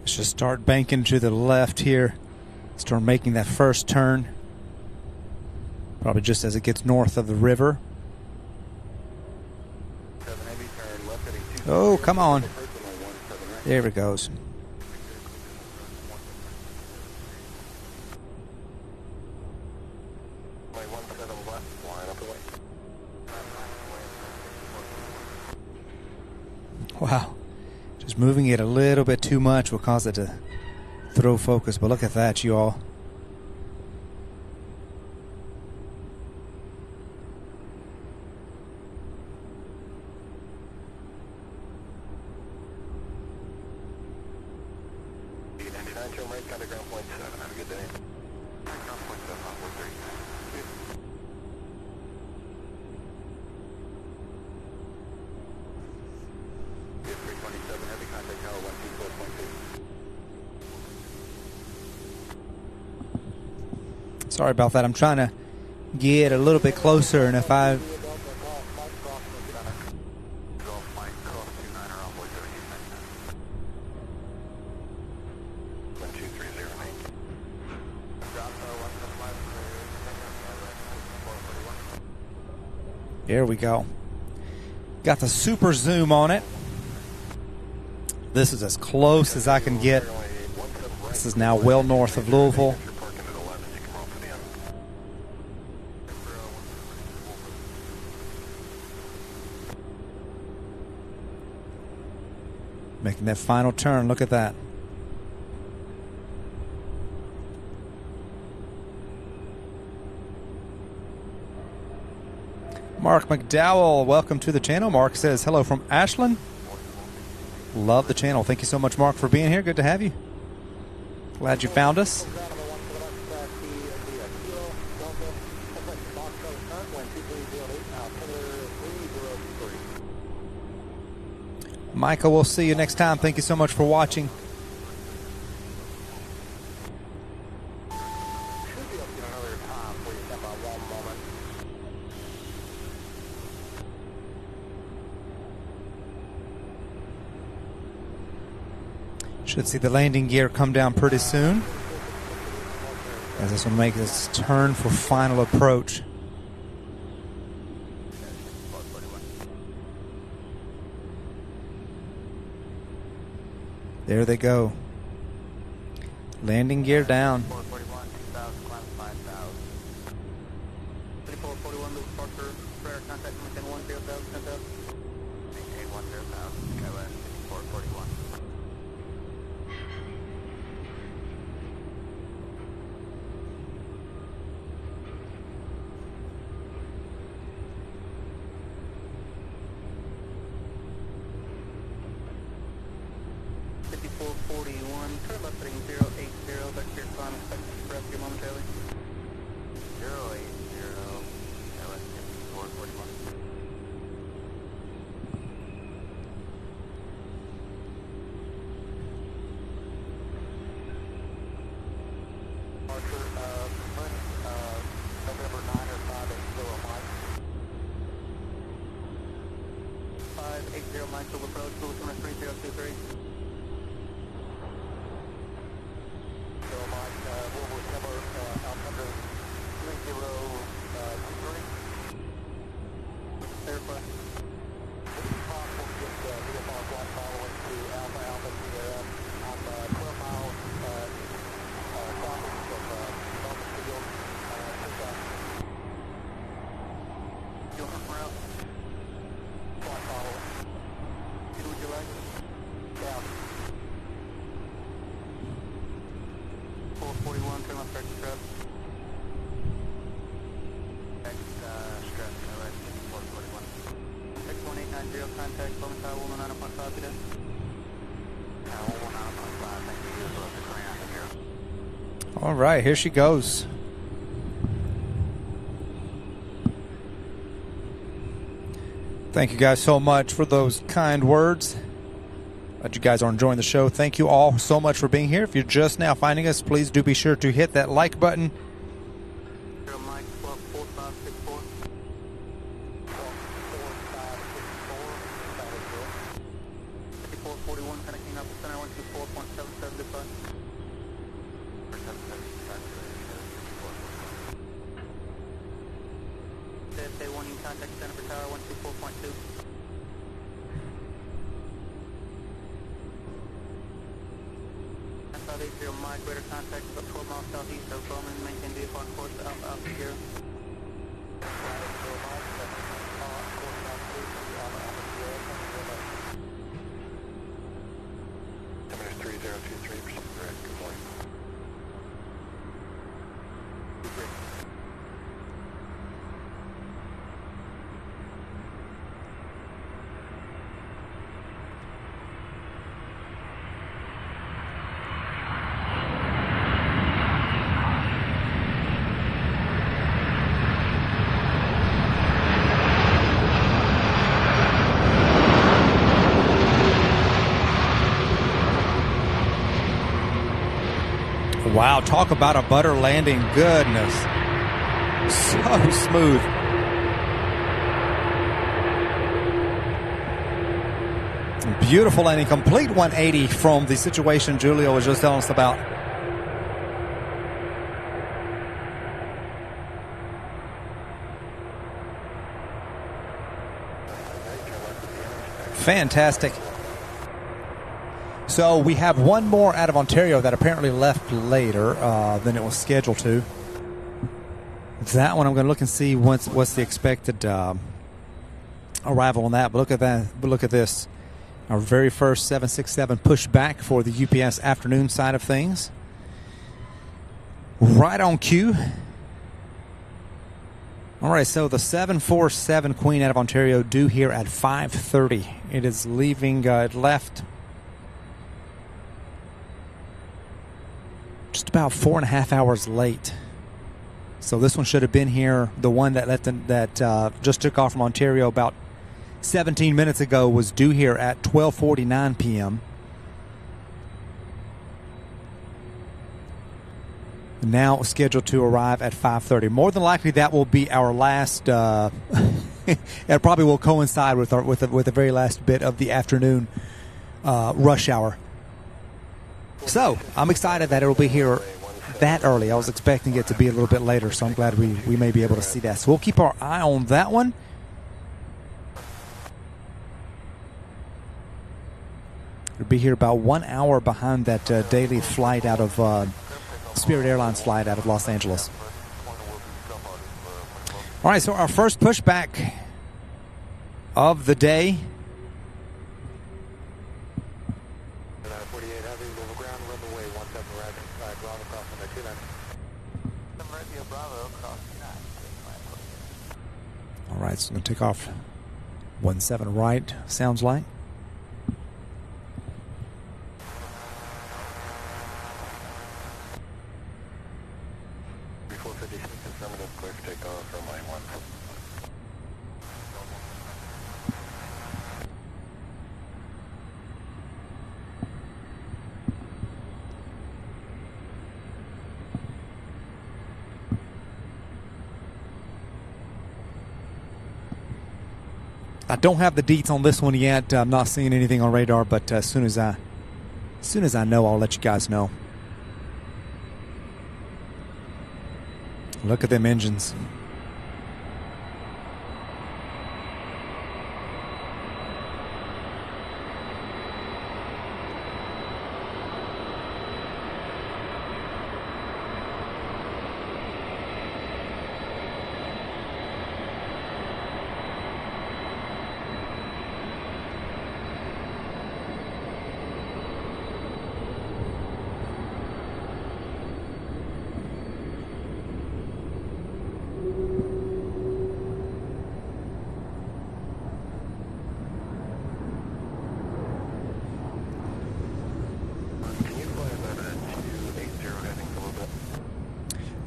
Just start banking to the left here. Start making that first turn. Probably just as it gets north of the river. Oh, come on. There it goes. Wow. Just moving it a little bit too much will cause it to throw focus, but look at that, you all. Sorry about that. I'm trying to get a little bit closer, and if I... There we go. Got the super zoom on it. This is as close as I can get. This is now well north of Louisville. Making that final turn. Look at that. Mark McDowell, welcome to the channel. Mark says hello from Ashland. Love the channel. Thank you so much, Mark, for being here. Good to have you. Glad you found us. Michael, we'll see you next time. Thank you so much for watching. Should see the landing gear come down pretty soon, as this will make this turn for final approach. There they go. Landing gear down. 441, 2,000, climb 5,000. 3441, move departure, radar contact, maintain 10,000, 10,000. Maintain 10,000, KOS 5441. Turn left heading 080, back to your climb, expect to express here momentarily. 080, LS 5441. Departure, November 9 or 580 Mike. 580 Mike, over approach, Louisville 3023. All right, here she goes. Thank you guys so much for those kind words. Glad you guys are enjoying the show. Thank you all so much for being here. If you're just now finding us, please do be sure to hit that like button. Wow, talk about a butter landing. Goodness. So smooth. Beautiful landing. Complete 180 from the situation Julio was just telling us about. Fantastic. So we have one more out of Ontario that apparently left later than it was scheduled to. That one I'm going to look and see what's the expected arrival on that. But look at that. But look at this. Our very first 767 pushback for the UPS afternoon side of things. Right on cue. All right, so the 747 Queen out of Ontario due here at 5:30. It is leaving, it left just about 4.5 hours late. So this one should have been here. The one that just took off from Ontario about 17 minutes ago was due here at 12:49 p.m. Now scheduled to arrive at 5:30. More than likely, that will be our last. It probably will coincide with the very last bit of the afternoon rush hour. So I'm excited that it will be here that early. I was expecting it to be a little bit later, so I'm glad we may be able to see that. So we'll keep our eye on that one. It'll be here about 1 hour behind that daily flight out of Spirit Airlines flight out of Los Angeles. All right, so our first pushback of the day. 48 Heavies, Louisville ground, runway 17 rising, side Bravo, crossing the 29. Bravo, crossing 9. All right, so we're going to take off 17 right, sounds like. I don't have the deets on this one yet. I'm not seeing anything on radar, but as soon as I know, I'll let you guys know. Look at them engines.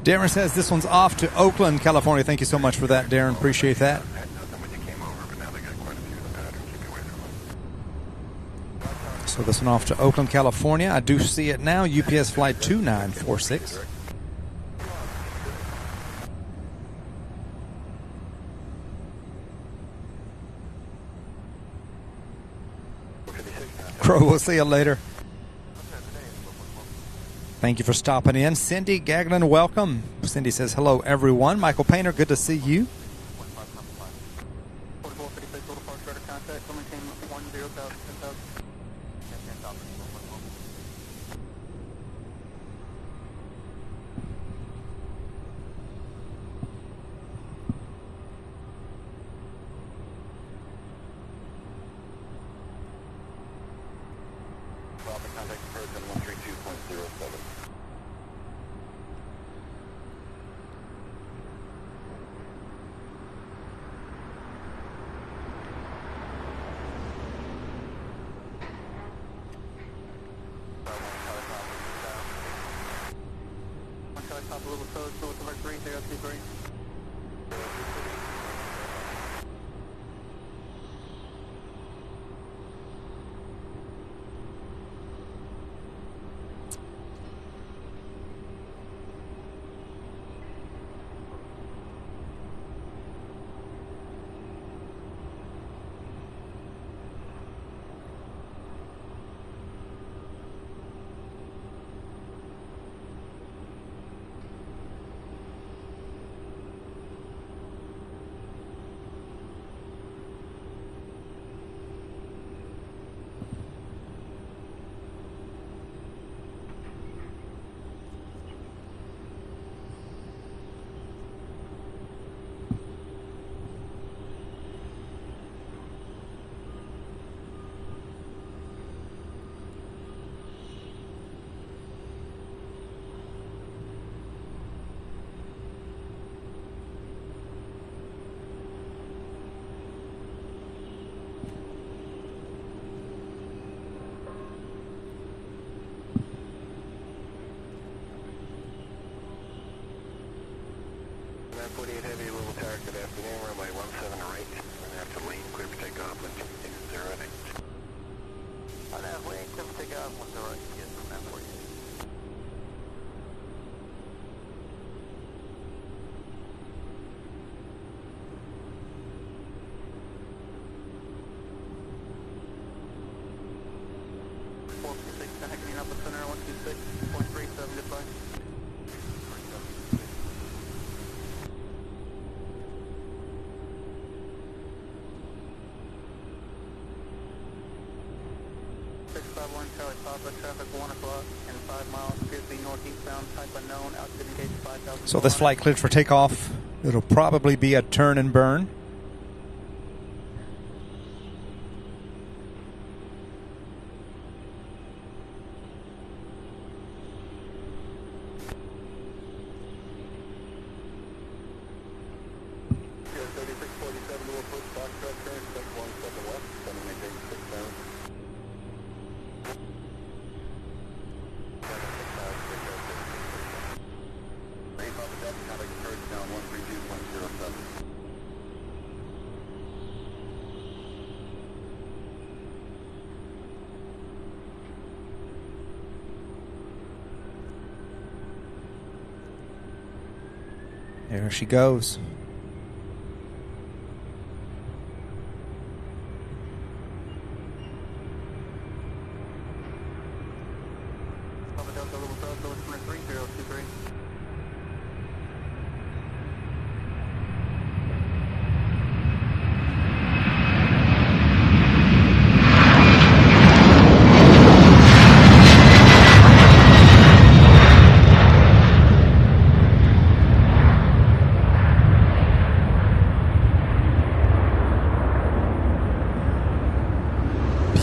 Darren says this one's off to Oakland, California. Thank you so much for that, Darren. Appreciate that. So this one off to Oakland, California. I do see it now. UPS flight 2946. Crow, we'll see you later. Thank you for stopping in. Cindy Gagnon, welcome. Cindy says, hello, everyone. Michael Painter, good to see you. 48 Heavy, Louisville Tower, good afternoon, runway 17 right. We're going to have to lane clear for takeoff, wind 0 at 8. On that lane, clear for takeoff, 10 right, yes, from that 48. Connecting up with center 126.37, goodbye. Charlie Papa, traffic 1 o'clock and 5 miles, appears to be northeastbound, type unknown, altitude engaged 5,000. So this flight cleared for takeoff. It'll probably be a turn and burn. There she goes.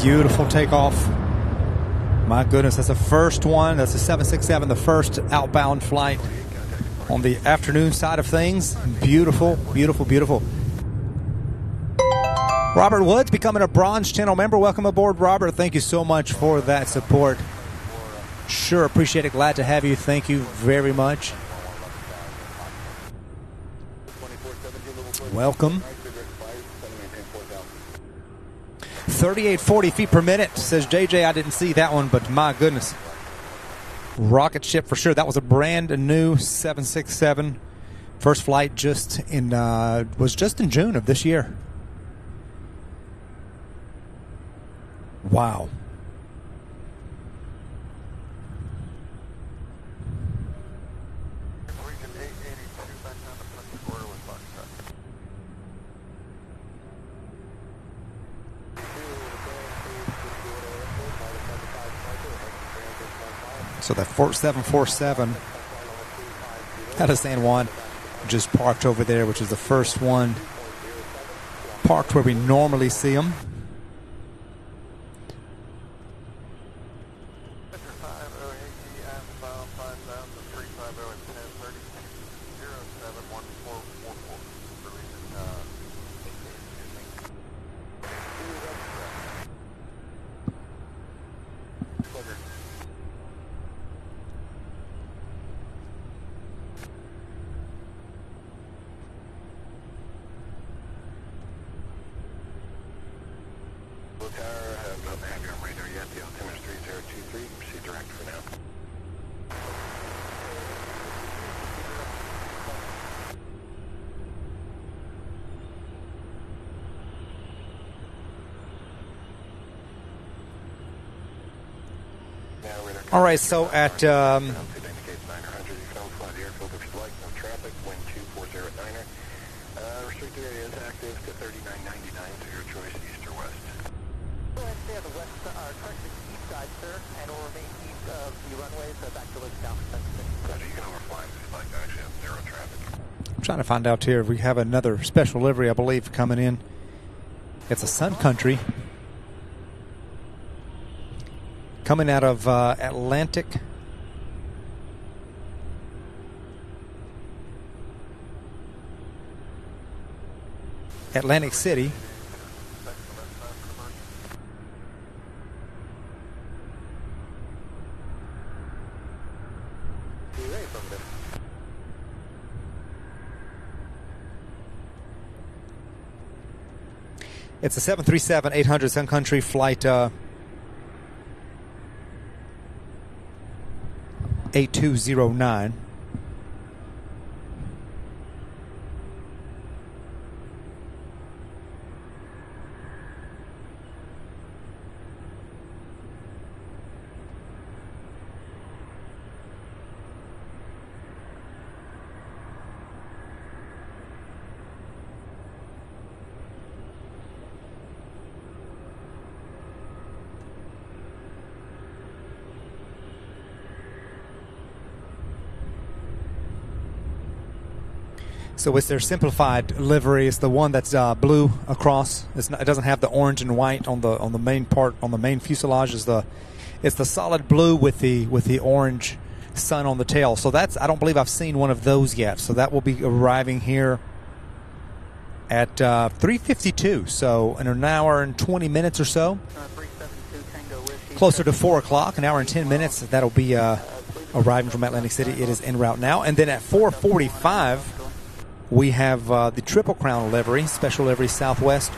Beautiful takeoff. My goodness, that's the first one. That's a 767, the first outbound flight on the afternoon side of things. Beautiful, beautiful, beautiful. Robert Woods becoming a Bronze Channel member. Welcome aboard, Robert. Thank you so much for that support. Sure appreciate it. Glad to have you. Thank you very much. Welcome. 3840 feet per minute, says JJ. I didn't see that one, but my goodness. Rocket ship for sure. That was a brand new 767. First flight was just in June of this year. Wow. So that 747 out of San Juan just parked over there, which is the first one parked where we normally see them. All right, so at restricted area is active to 3999, so your choice east or west. Go ahead and stay on the west, correctly east side, sir, and will remain east of the runway, so back to Louisville. Roger, you can overfly if you'd like to actually have zero traffic. I'm trying to find out here if we have another special livery, I believe, coming in. It's a Sun Country. Coming out of Atlantic City. It's a 737-800 Sun Country flight 8209. So it's their simplified livery. It's the one that's blue across. It doesn't have the orange and white on the main part, on the main fuselage. It's the solid blue with the orange sun on the tail. So that's, I don't believe I've seen one of those yet. So that will be arriving here at 3:52. So in an hour and 20 minutes or so. Closer to 4 o'clock, an hour and 10 minutes. That'll be arriving from Atlantic City. It is en route now. And then at 4:45. We have the Triple Crown livery, special livery Southwest.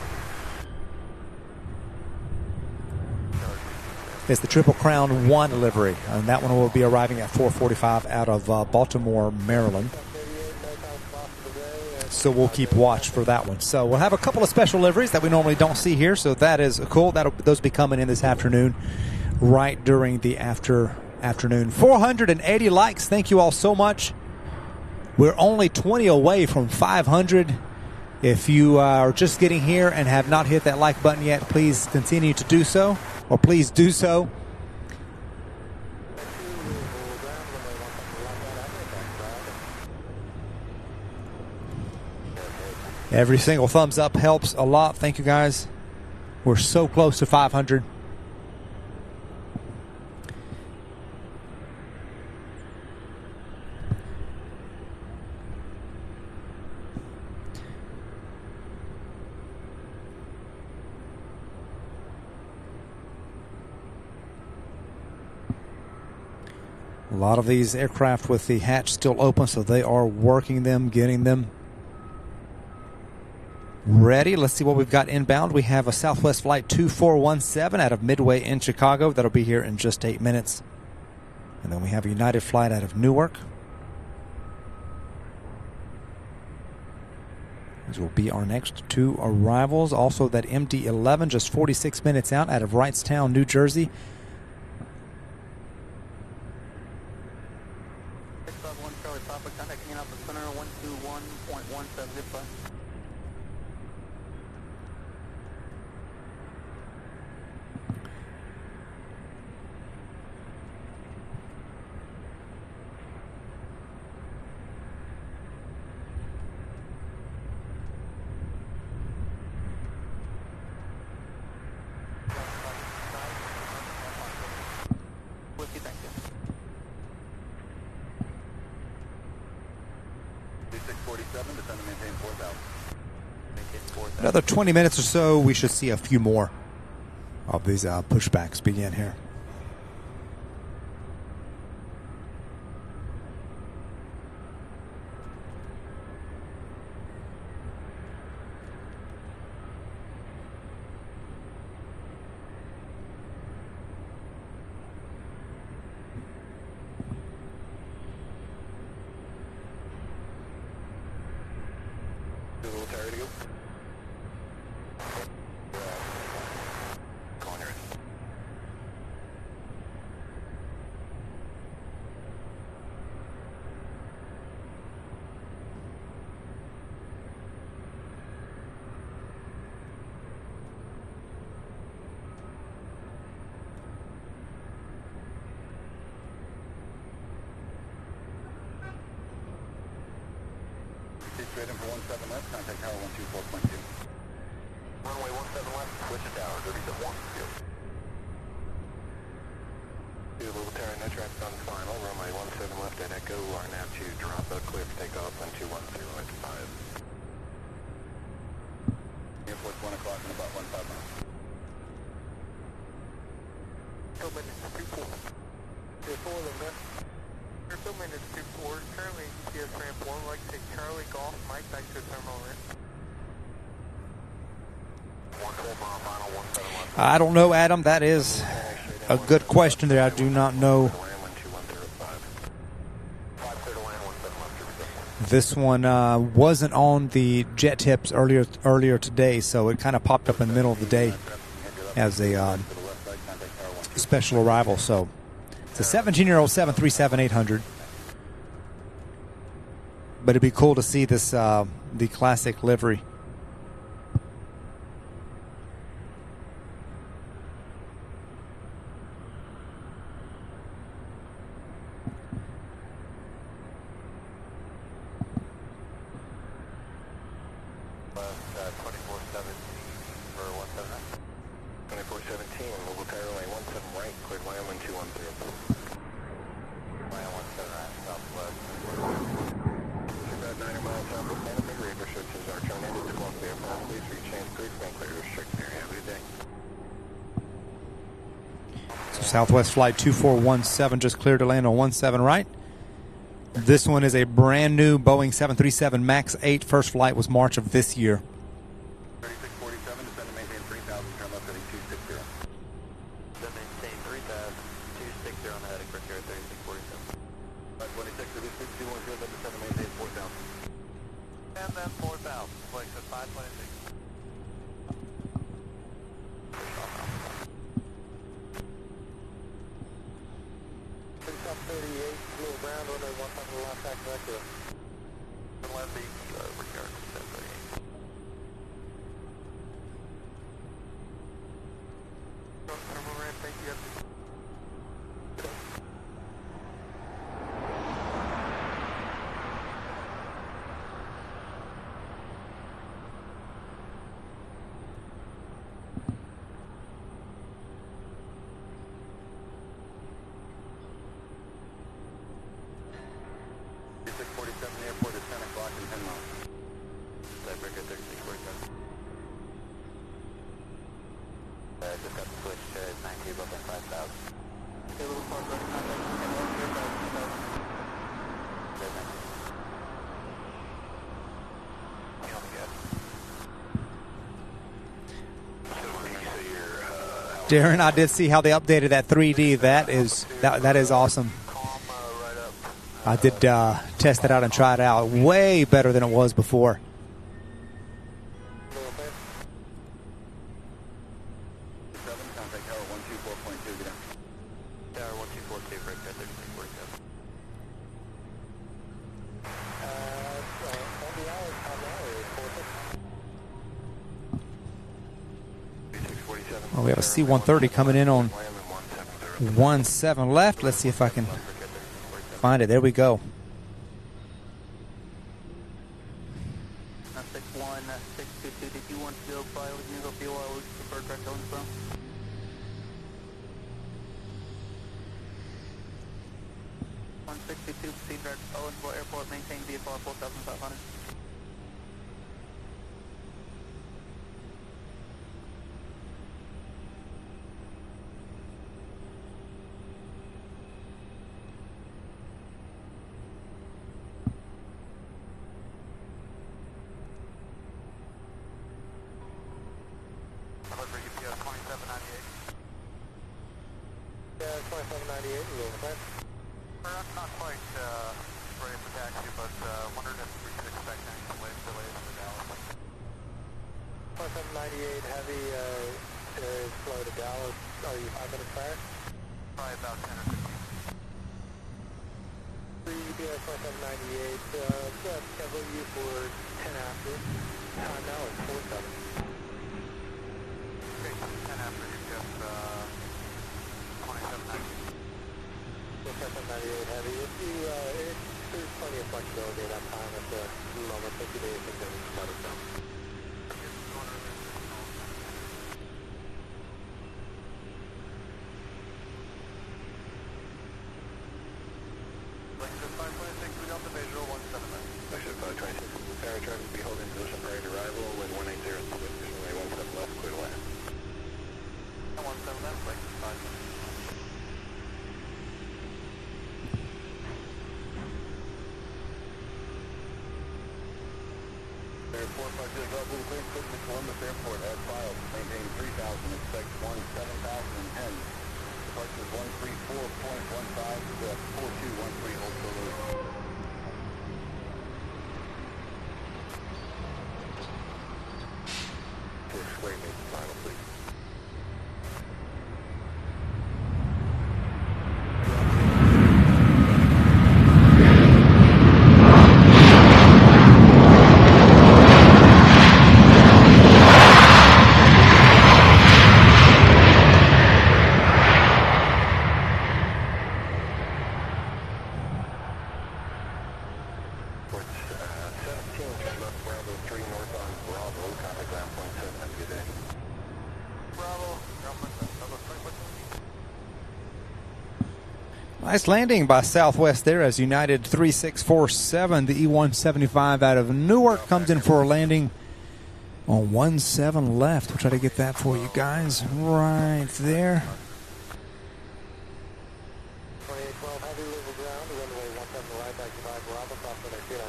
It's the Triple Crown 1 livery, and that one will be arriving at 4:45 out of Baltimore, Maryland. So we'll keep watch for that one. So we'll have a couple of special liveries that we normally don't see here, so that is cool. Those will be coming in this afternoon, right during the afternoon. 480 likes. Thank you all so much. We're only 20 away from 500. If you are just getting here and have not hit that like button yet, please continue to do so, or please do so. Every single thumbs up helps a lot. Thank you, guys. We're so close to 500. A lot of these aircraft with the hatch still open, so they are working them, getting them ready. Let's see what we've got inbound. We have a Southwest Flight 2417 out of Midway in Chicago. That'll be here in just 8 minutes. And then we have a United flight out of Newark. These will be our next 2 arrivals. Also that MD-11 just 46 minutes out of Wrightstown, New Jersey. Another 20 minutes or so, we should see a few more of these pushbacks begin here. Straight in for 17 left, contact tower 124.2. Runway 17 left, switch it down, 37 field. Louisville Tower, no traffic on the final. Runway 17 left at Echo, are now to drop a clear for takeoff on 210 at 5. Airport's 1 o'clock in about 15 minutes. Tillman is 24. There's 4 of them there. Tillman is 24. Currently, GPS ramp 1, like to take Charlie Golf, Mike back to terminal ramp. 1 I don't know, Adam. That is a good question there. I do not know. This one wasn't on the jet tips earlier today, so it kind of popped up in the middle of the day as a special arrival. So it's a 17-year-old 737-800. But it'd be cool to see this the classic livery. Southwest Flight 2417 just cleared to land on 17 right. This one is a brand new Boeing 737 MAX 8. First flight was March of this year. 3647, descend to maintain 3000, turn left heading 260. Descend maintain 3000, 260 on the heading for Sierra 3647. 526, reduce 6210, then descend to maintain 4000. And then 4000, flex at 526. Top 38, little ground, runway 15 left back director. Left the regard to 1038. Thermal ramp, thank you. Airport is 10 o'clock and 10 miles. Tiebreaker 3647. Just got to switch to 9K above and 5,000. Okay, Worldport, contact Darren, I did see how they updated that 3D. That is awesome. I did test it out and try it out. Way better than it was before. Contact tower 124.2, get out. Tower 1242, break at 3647. Well, we have a C-130 coming in on 17 left. Let's see if I can find it. There we go. 61622, did you want to go fly with New Fuel or would you prefer direct going from? Proceed direct Owensville Airport, maintain VFR 4500. Number UPS 2798. Yeah, 2798, a little bit. Not quite ready for taxi, but wondered if we could expect any delays in the Dallas. 2798 heavy is slow to Dallas. Are you 5 minutes prior? Probably about 10 or 15. 3 UPS 2798, schedule you for 10 after. Time now is 47. Okay, 10 after UPS 2798. 2798 heavy. If you, there's plenty of flexibility at that time at the moment. 50 days and then let us know. Lexus 526, we got the visual 179. Lexus 526, Sarah traffic will be holding position prior to arrival with 180 switch, runway 17 left, clear to land. 17 left, Lexus 526. Airport 450 Global Clean, Cleveland, Columbus Airport as filed. Maintain 3000, expect 17,010. Departure is 134.15 to 4213, hold still loose. Explain me final, please. Nice landing by Southwest there as United 3647, the E-175 out of Newark, comes in for a landing on 17 left. We'll try to get that for you guys right there. 2812 Heavy, Louisville ground, runway 17 right, back to 5 Bravo, cross runway 29.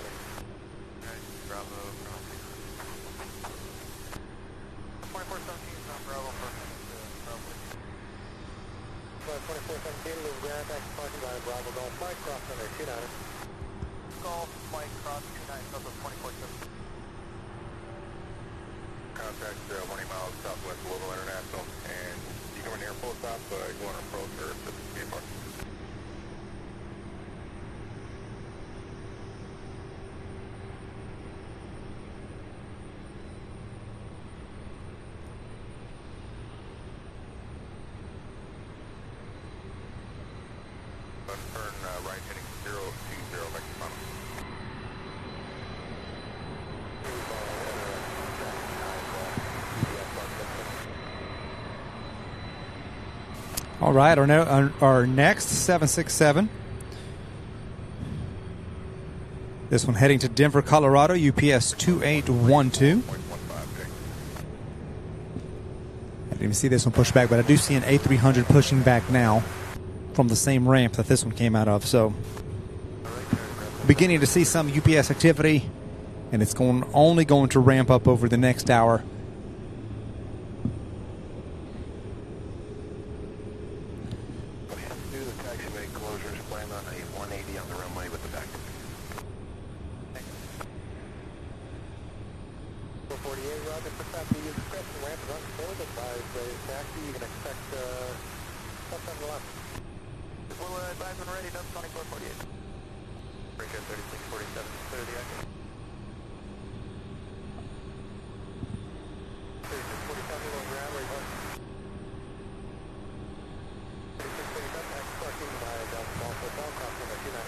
Bravo. 2417 on Bravo for 2417, Louisville ground, back to parking line, Bravo, Golf Mike, cross runway 29. Golf Mike cross 29, south of 2417. Contact 20 miles southwest Louisville International, and you come in here full stop, you want to approach or just be apart. Turn right heading 020 next final. All right, our next 767. This one heading to Denver, Colorado, UPS 2812. I didn't even see this one push back, but I do see an A300 pushing back now from the same ramp that this one came out of. So beginning to see some UPS activity, and it's only going to ramp up over the next hour. Due to the taxiway closures, plan on a 180 on the runway with the back. 448, Roger, for traffic, use discretion, ramp is uncontrolled, advise the taxi, you can expect stuff on the left. We'll advise when ready, Dub 2448. Breakout 3647, clear the exit. 3647 on ground, where you want. 3647, next parking by Delta Golf Hotel, cross number 29.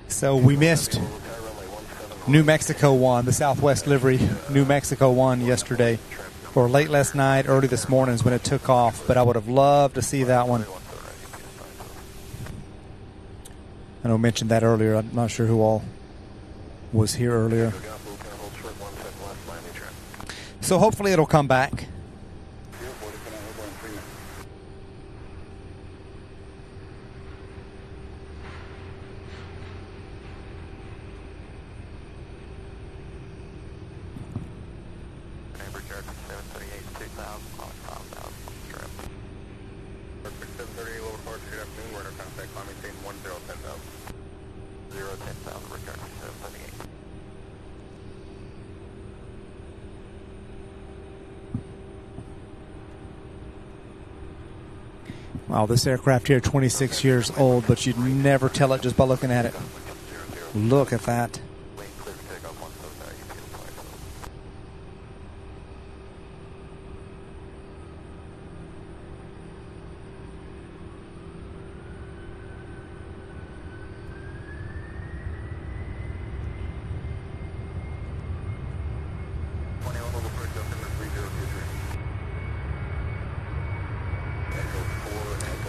So we missed New Mexico 1, the Southwest livery, New Mexico 1 yesterday, or late last night, early this morning is when it took off, but I would have loved to see that one. I know I mentioned that earlier. I'm not sure who all was here earlier. So hopefully it'll come back. Wow, this aircraft here, 26 years old, but you'd never tell it just by looking at it. Look at that.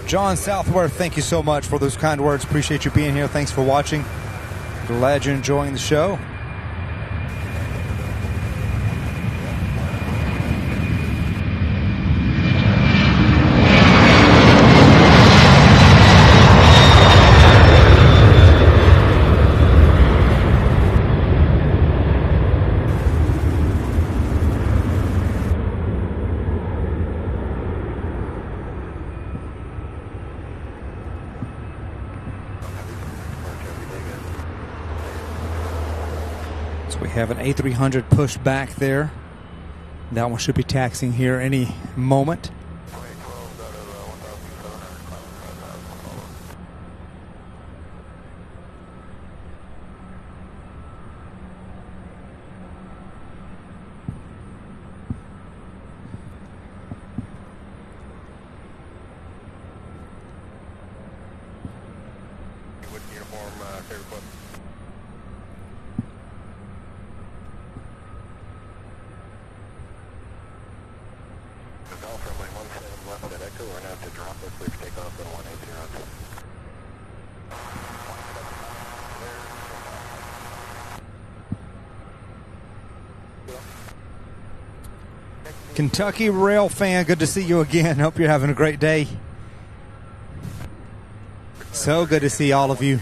John Southworth, thank you so much for those kind words. Appreciate you being here. Thanks for watching. Glad you're enjoying the show. We have an A300 pushed back there. That one should be taxiing here any moment. Kentucky Rail fan, good to see you again. Hope you're having a great day. So good to see all of you.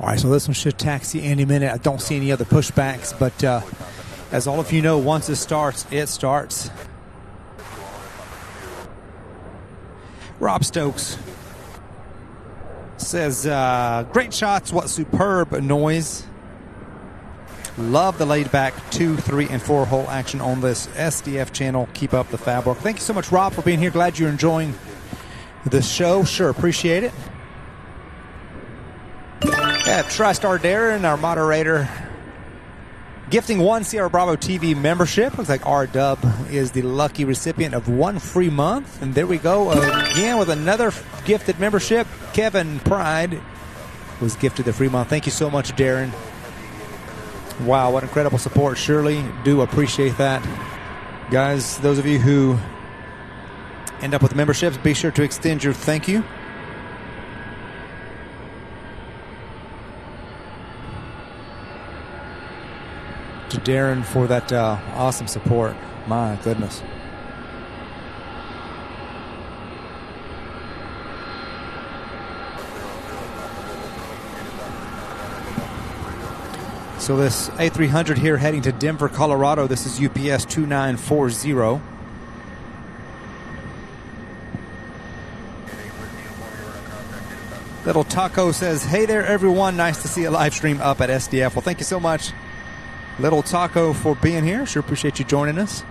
All right, so this one should taxi any minute. I don't see any other pushbacks, but as all of you know, once it starts, it starts. Rob Stokes says, great shots, what superb noise. Love the laid back 2, 3, and 4 hole action on this SDF channel. Keep up the fab work. Thank you so much, Rob, for being here. Glad you're enjoying the show. Sure, appreciate it. Yeah, TriStar Darren, our moderator, gifting 1 Sierra Bravo TV membership. Looks like R-Dub is the lucky recipient of 1 free month. And there we go again with another gifted membership. Kevin Pride was gifted the free month. Thank you so much, Darren. Wow, what incredible support. Surely do appreciate that. Guys, those of you who end up with memberships, be sure to extend your thank you. To Darren for that awesome support. My goodness. So this A300 here heading to Denver, Colorado. This is UPS 2940. Little Taco says, hey there everyone, nice to see a live stream up at SDF. Well, thank you so much, Little Taco, for being here. Sure appreciate you joining us.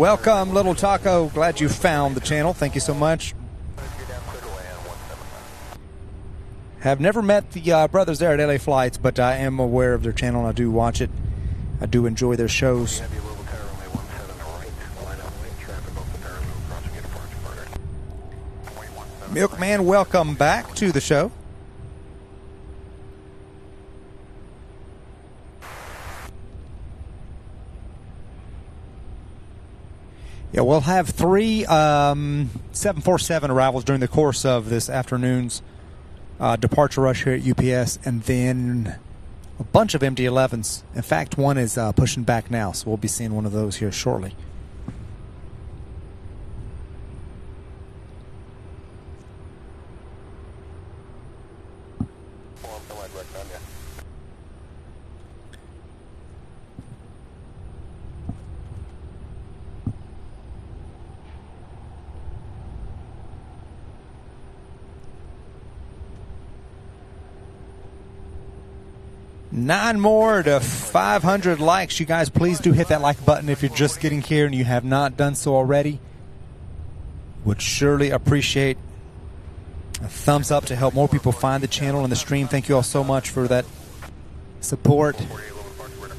Welcome, Little Taco. Glad you found the channel. Thank you so much. Have never met the brothers there at LA Flights, but I am aware of their channel and I do watch it. I do enjoy their shows. Milkman, welcome back to the show. Yeah, we'll have 3 747 arrivals during the course of this afternoon's departure rush here at UPS, and then a bunch of MD-11s. In fact, one is pushing back now, so we'll be seeing one of those here shortly. Nine more to 500 likes. You guys, please do hit that like button if you're just getting here and you have not done so already. Would surely appreciate a thumbs up to help more people find the channel and the stream. Thank you all so much for that support.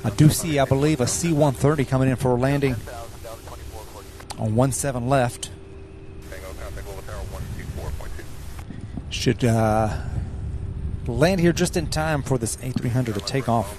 I do see, I believe, a C-130 coming in for a landing on 17 left. Should land here just in time for this A300 to take off.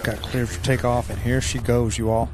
Cleared for takeoff, and here she goes, you all.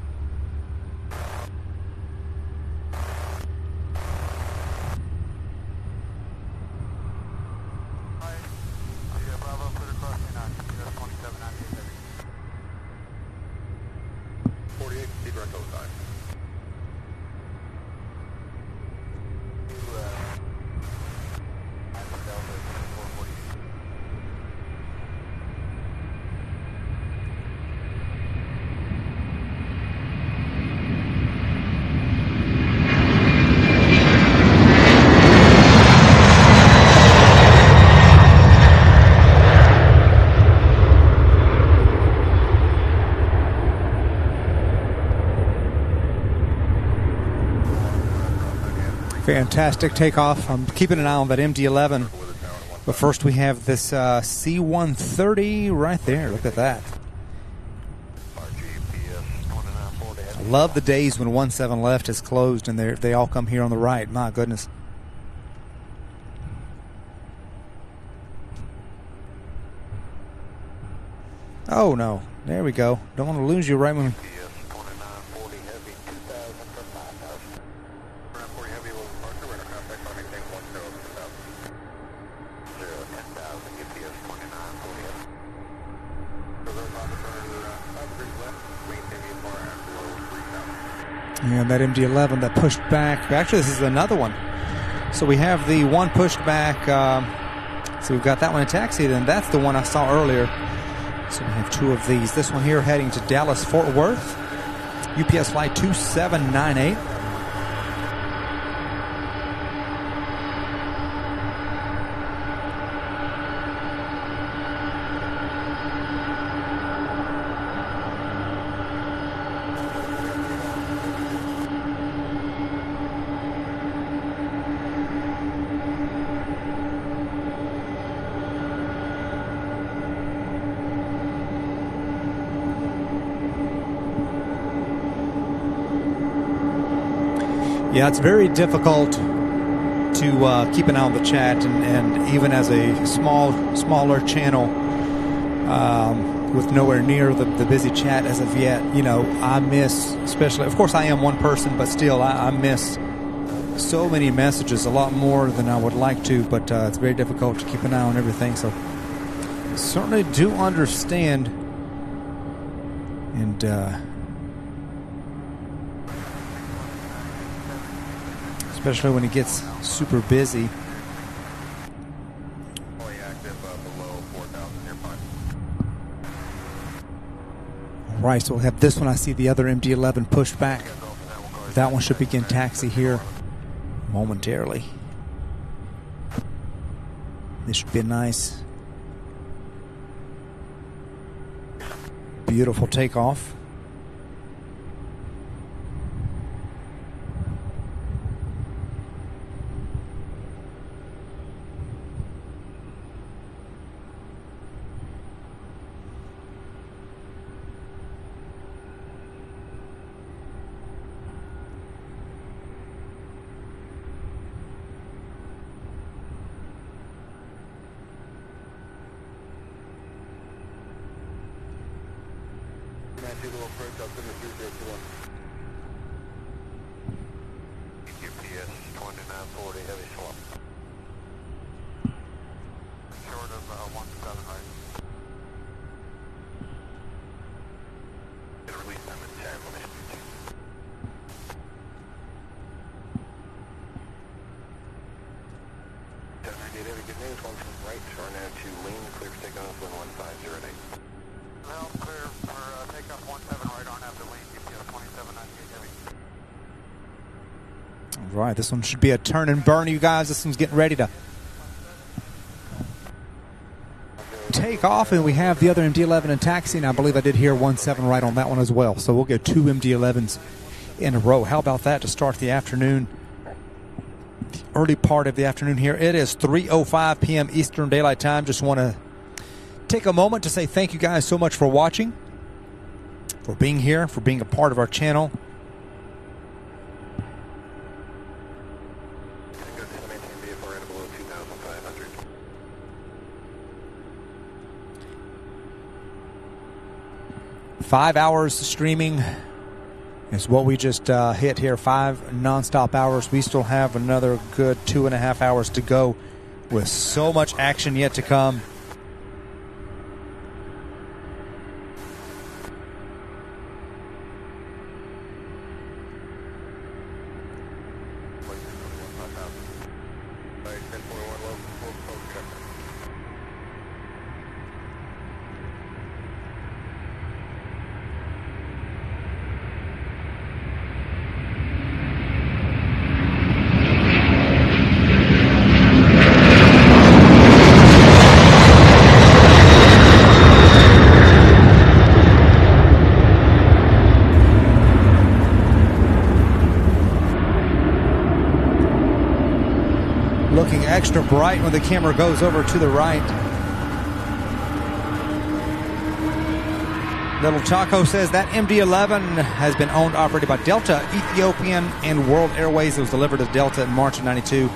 Fantastic takeoff. I'm keeping an eye on that MD-11. But first we have this C-130 right there. Look at that. I love the days when 17 left is closed and they all come here on the right. My goodness. Oh no. There we go. Don't want to lose you right when... And that MD-11 that pushed back. Actually, this is another one. So we have the one pushed back. So we've got that one in taxi. Then that's the one I saw earlier. So we have 2 of these. This one here heading to Dallas, Fort Worth. UPS flight 2798. Yeah, it's very difficult to keep an eye on the chat, and even as a smaller channel with nowhere near the busy chat as of yet, you know, I miss, especially, of course I am one person, but still I miss so many messages, a lot more than I would like to, but it's very difficult to keep an eye on everything, so I certainly do understand And especially when it gets super busy. Fully active below 4,000 near Pine. All right, so we'll have this one. I see the other MD-11 pushed back. That one should begin taxi here momentarily. This should be a nice, beautiful takeoff. GPS 2940 heavy swap. Short of 17 right. Get a release time at 10. Let me speak to you. 1098 heavy, good news. One from right, short now to lean, clear for takeoff, wind 1508. Well, clear for takeoff 17 right on after lean, GPS 2798 heavy. All right, this one should be a turn and burn, you guys. This one's getting ready to take off, and we have the other MD-11 in taxi, and I believe I did hear 17 right on that one as well. So we'll get two MD-11s in a row. How about that to start the afternoon, the early part of the afternoon here? It is 3:05 p.m. Eastern Daylight Time. Just want to take a moment to say thank you guys so much for watching, for being here, for being a part of our channel. Good to maintain VFR at below 2,500. Five hours streaming is what we just hit here. 5 nonstop hours. We still have another good 2.5 hours to go with so much action yet to come. Looking extra bright when the camera goes over to the right. Little Taco says that MD-11 has been owned, operated by Delta, Ethiopian, and World Airways. It was delivered to Delta in March of '92.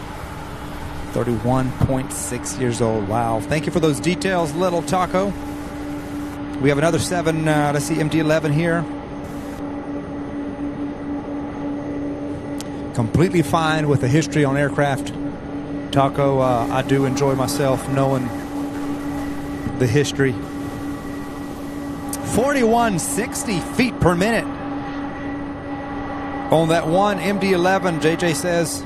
31.6 years old. Wow. Thank you for those details, Little Taco. We have another 7, let's see, MD-11 here. Completely fine with the history on aircraft. Taco, I do enjoy myself knowing the history. 4160 feet per minute on that one MD-11, JJ says.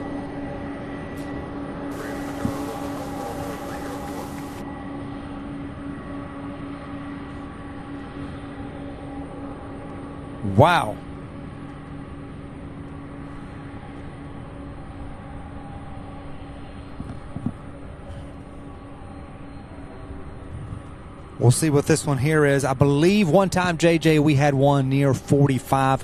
Wow. We'll see what this one here is. I believe one time, JJ, we had one near 45,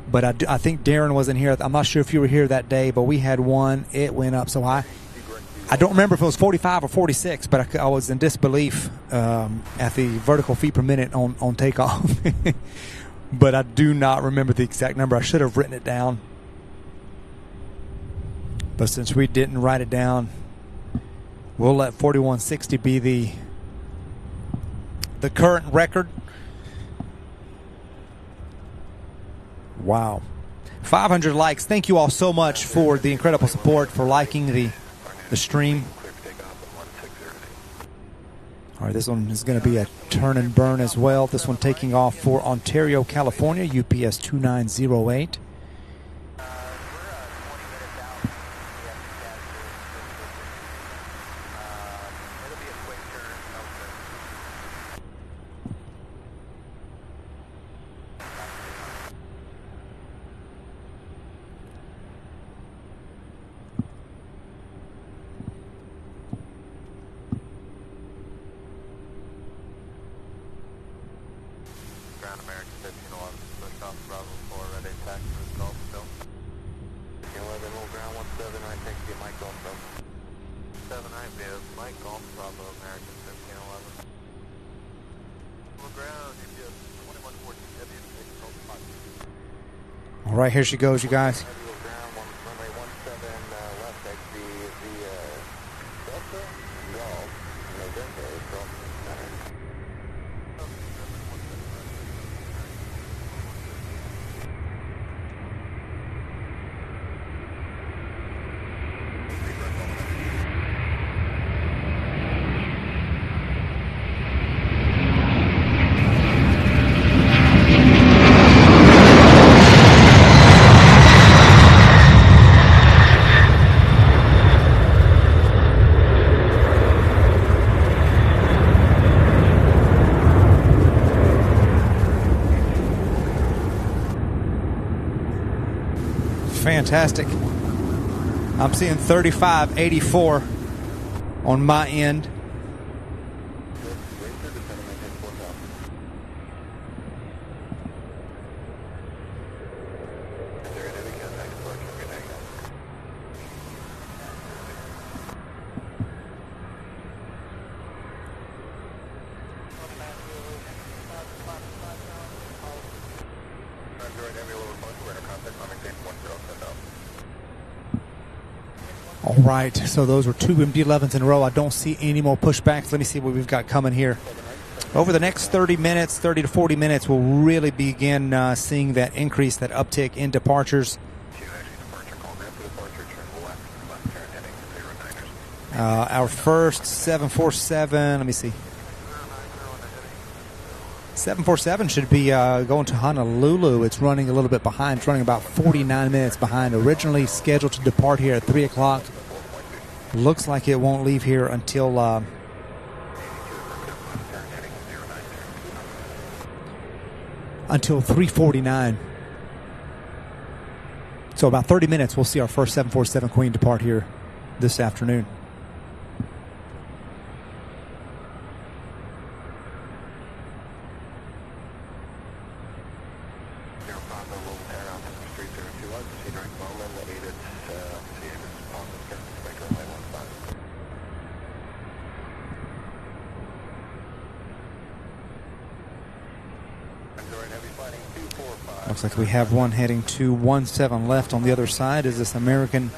but I think Darren wasn't here. I'm not sure if you were here that day, but we had one. It went up so high. I don't remember if it was 45 or 46, but I was in disbelief at the vertical feet per minute on takeoff. But I do not remember the exact number. I should have written it down. But since we didn't write it down, we'll let 4160 be the current record. Wow. 500 likes. Thank you all so much for the incredible support, for liking the stream. All right, this one is going to be a turn and burn as well. This one taking off for Ontario, California, UPS 2908. All right, here she goes, you guys. Fantastic. I'm seeing 3584 on my end. All right, so those were two MD-11s in a row. I don't see any more pushbacks. Let me see what we've got coming here. Over the next 30 minutes, 30 to 40 minutes, we'll really begin seeing that increase, that uptick in departures. Our first 747, let me see. 747 should be going to Honolulu. It's running a little bit behind. It's running about 49 minutes behind. Originally scheduled to depart here at 3 o'clock. Looks like it won't leave here until until 3:49. So about 30 minutes, we'll see our first 747 Queen depart here this afternoon. Looks like we have one heading to 17 left on the other side. Is this American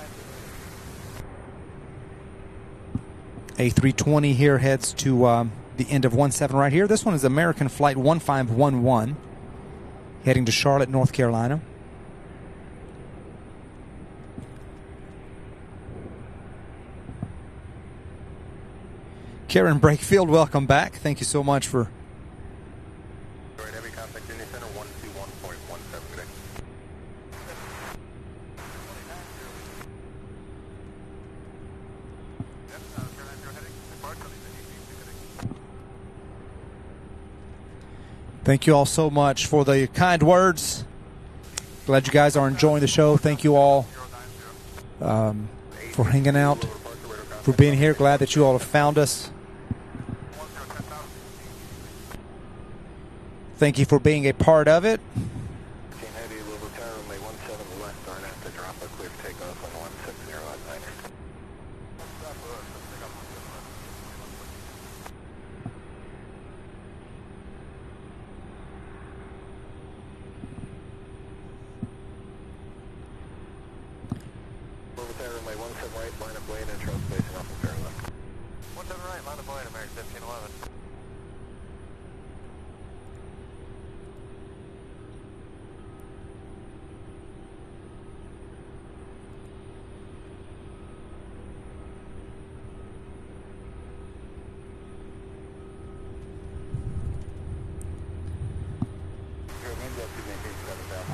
A320 here heads to the end of 17 right here. This one is American flight 1511 heading to Charlotte, North Carolina. Karen Brakefield, welcome back. Thank you so much for Thank you all so much for the kind words. Glad you guys are enjoying the show. Thank you all for hanging out, for being here. Glad that you all have found us. Thank you for being a part of it.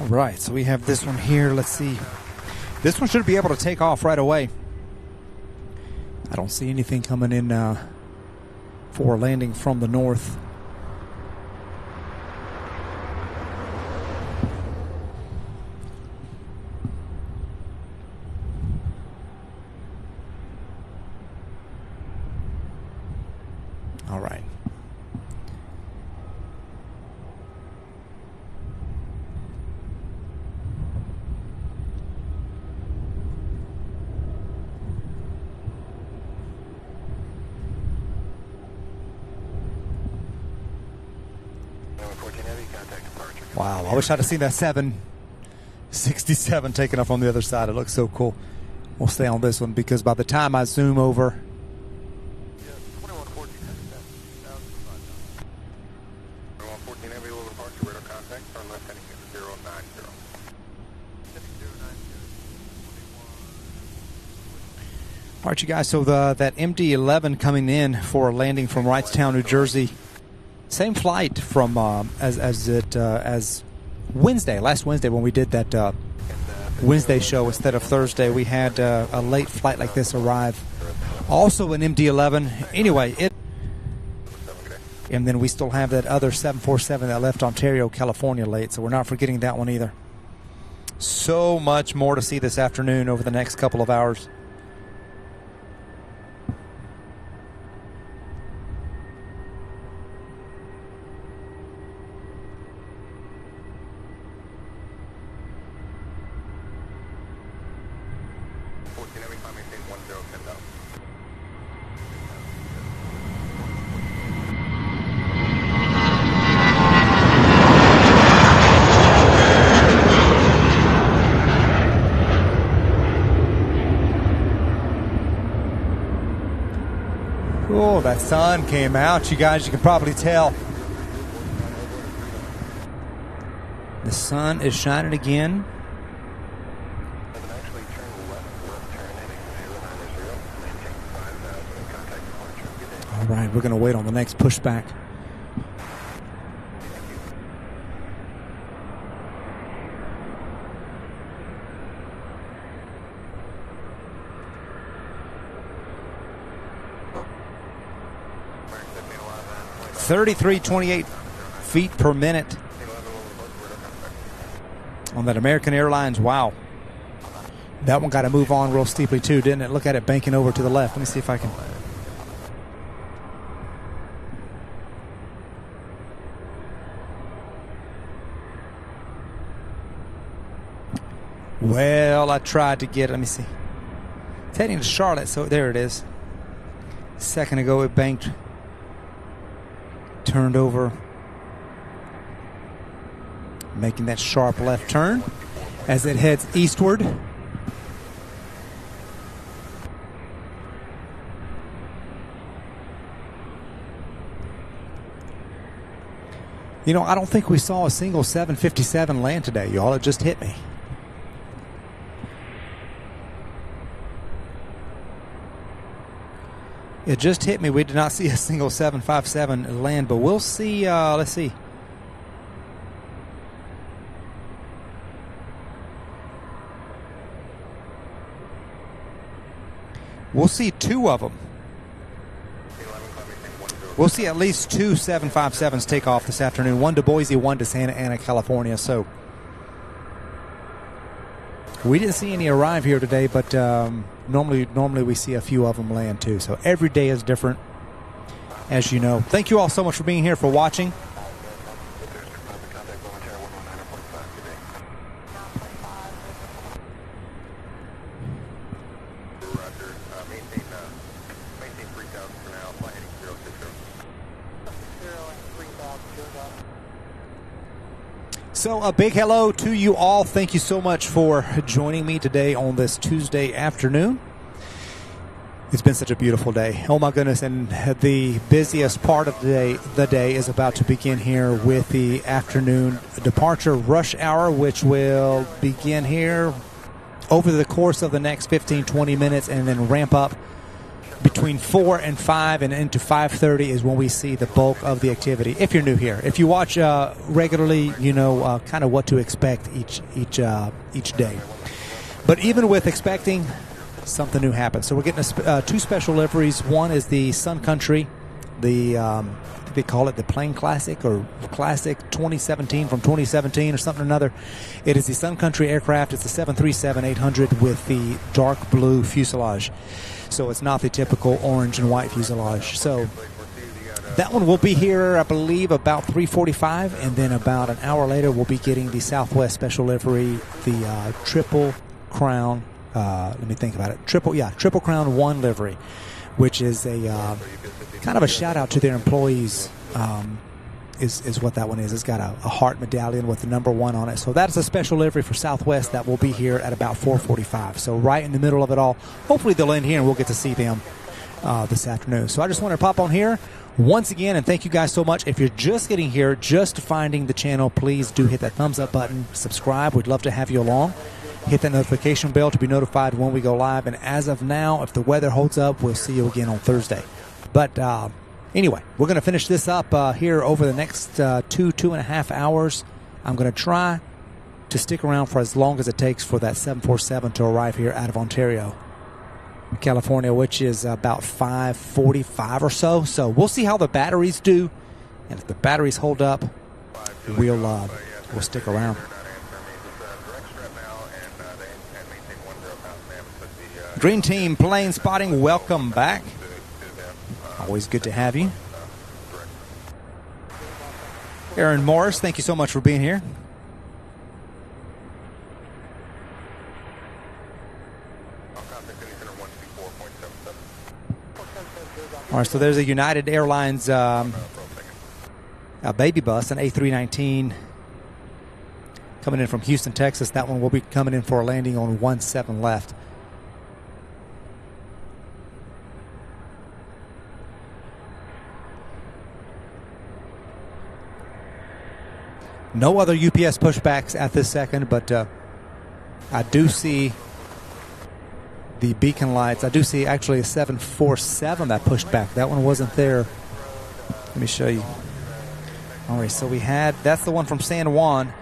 All right, so we have this one here. Let's see. This one should be able to take off right away. I don't see anything coming in for landing from the north. All right. Wow, I wish I'd have seen that 767 taking off on the other side. It looks so cool. We'll stay on this one because by the time I zoom over, 2114 Heavy, Louisville departure, radar contact, turn left heading 090. all right, you guys, so that MD-11 coming in for landing from Wrightstown, New Jersey. Same flight from as Wednesday, last Wednesday when we did that Wednesday show instead of Thursday. We had a late flight like this arrive. Also an MD-11. Anyway, and then we still have that other 747 that left Ontario, California late, so we're not forgetting that one either. So much more to see this afternoon over the next couple of hours. Oh, that sun came out. You guys, you can probably tell. The sun is shining again. All right, we're going to wait on the next pushback. .28 feet per minute on that American Airlines. Wow. That one got to move on real steeply too, didn't it? Look at it banking over to the left. Let me see if I can. Well, I tried to get it. Let me see. It's heading to Charlotte, so there it is. A second ago it banked. Turned over, making that sharp left turn as it heads eastward. You know, I don't think we saw a single 757 land today, y'all. It just hit me. It just hit me. We did not see a single 757 land, but we'll see. Let's see. We'll see two of them. We'll see at least two 757s take off this afternoon. One to Boise, one to Santa Ana, California. So we didn't see any arrive here today, but normally we see a few of them land too. So every day is different, as you know. Thank you all so much for being here, for watching. So a big hello to you all. Thank you so much for joining me today on this Tuesday afternoon. It's been such a beautiful day. Oh my goodness, and the busiest part of the day is about to begin here with the afternoon departure rush hour, which will begin here over the course of the next 15-20 minutes and then ramp up between 4 and 5 and into 5:30 is when we see the bulk of the activity. If you're new here, if you watch regularly, you know kind of what to expect each day. But even with expecting, something new happens. So we're getting two special liveries. One is the Sun Country, I think they call it the Plane Classic or Classic 2017 from 2017 or something or another. It is the Sun Country aircraft. It's the 737-800 with the dark blue fuselage. So it's not the typical orange and white fuselage. So that one will be here, I believe, about 3:45, and then about an hour later we'll be getting the Southwest Special Livery, the Triple Crown. Let me think about it. Triple Crown 1 livery, which is a kind of a shout out to their employees. Is what that one is. It's got a heart medallion with the number 1 on it. So that's a special livery for Southwest that will be here at about 4:45. So right in the middle of it all. Hopefully they'll end here and we'll get to see them this afternoon. So I just want to pop on here once again and thank you guys so much. If you're just getting here, just finding the channel, please do hit that thumbs up button, subscribe. We'd love to have you along. Hit that notification bell to be notified when we go live. And as of now, if the weather holds up, we'll see you again on Thursday. But anyway, we're going to finish this up here over the next 2.5 hours. I'm going to try to stick around for as long as it takes for that 747 to arrive here out of Ontario, California, which is about 5:45 or so. So we'll see how the batteries do. And if the batteries hold up, we'll stick around. Green Team Plane Spotting, welcome back. Always good to have you. Aaron Morris, thank you so much for being here. All right, so there's a United Airlines a baby bus, an A319, coming in from Houston, Texas. That one will be coming in for a landing on 17 left. No other UPS pushbacks at this second, but I do see the beacon lights. I do see actually a 747 that pushed back. That one wasn't there. Let me show you. All right, so we had, that's the one from San Juan.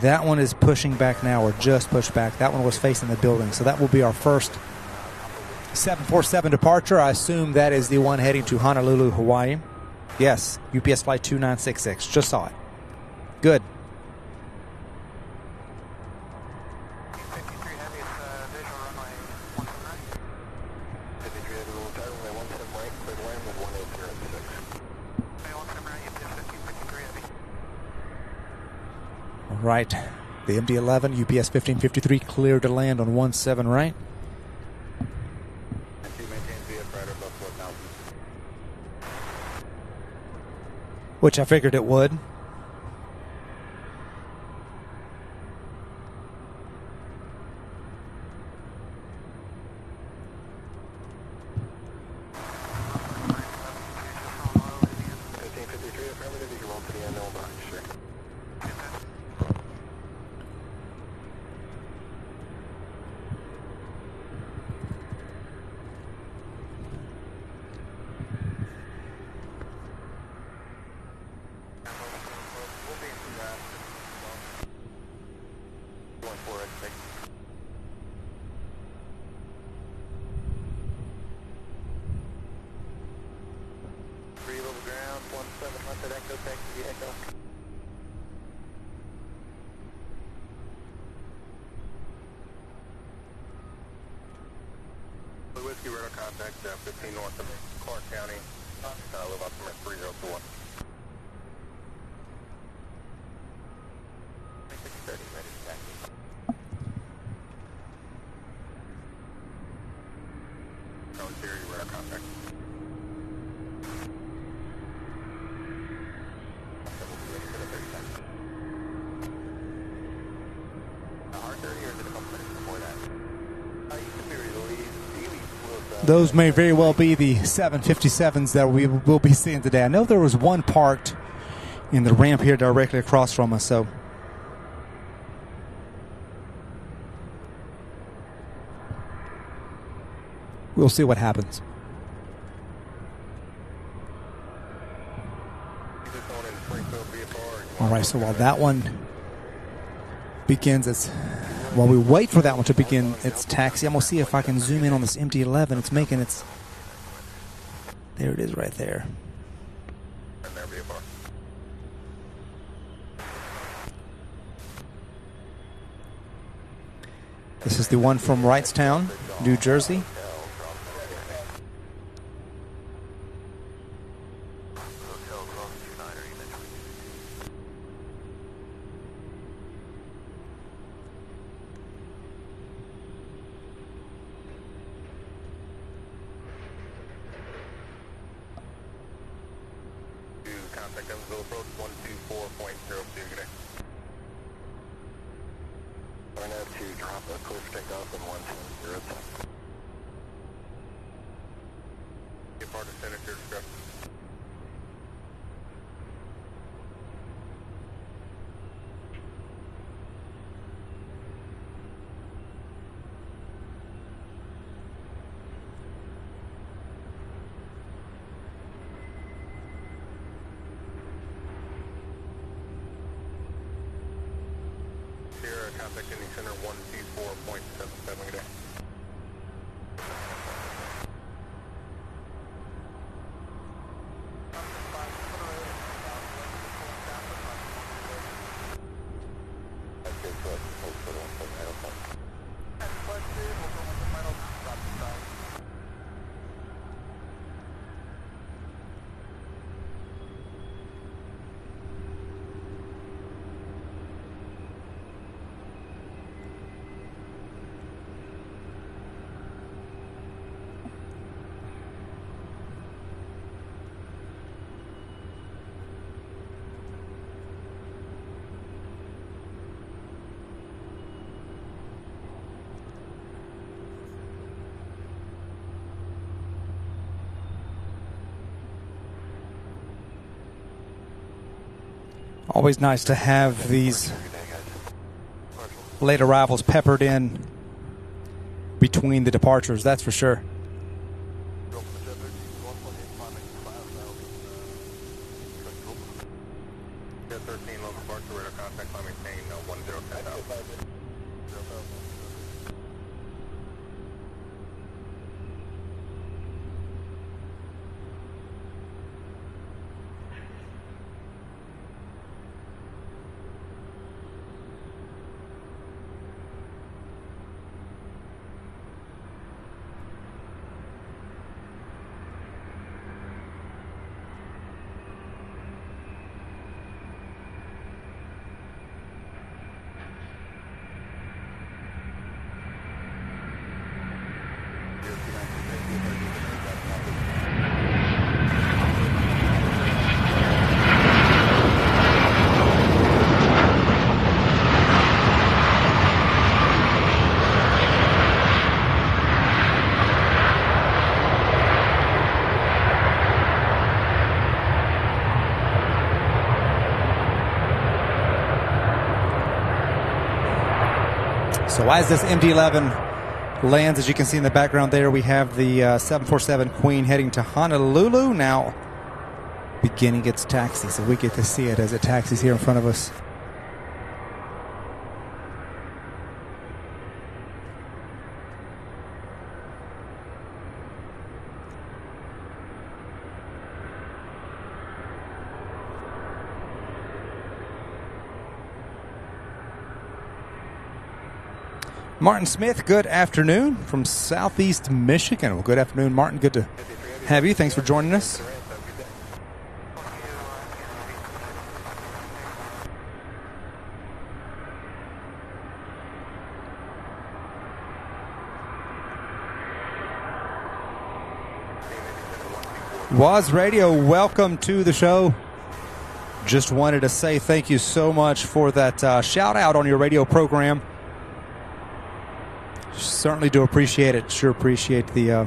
That one is pushing back now, or just pushed back. That one was facing the building. So that will be our first 747 departure. I assume that is the one heading to Honolulu, Hawaii. Yes, UPS flight 2966. Just saw it. Good. Right, the MD-11 UPS 1553 cleared to land on 17 right. Which I figured it would. Whiskey radar contact 15 north of Clark County, live up from 304. Radar contact. Those may very well be the 757s that we will be seeing today. I know there was one parked in the ramp here directly across from us, so we'll see what happens. All right, so while that one begins while we wait for that one to begin its taxi, I'm going to see if I can zoom in on this MD-11. It's making its... There it is right there. And there VFR. This is the one from Wrightstown, New Jersey. Contact Evansville approach 124.02 today. I know to drop a clear takeoff in 110. Get part of Senator discussion. Contact Ending Center 124.77 today. Always nice to have these late arrivals peppered in between the departures, that's for sure. So as this MD-11 lands, as you can see in the background there, we have the 747 Queen heading to Honolulu, now beginning its taxi. So we get to see it as it taxis here in front of us. Martin Smith, good afternoon from Southeast Michigan. Well, good afternoon, Martin. Good to have you. Thanks for joining us. Waz Radio, welcome to the show. Just wanted to say thank you so much for that shout out on your radio program. Certainly do appreciate it. Sure appreciate the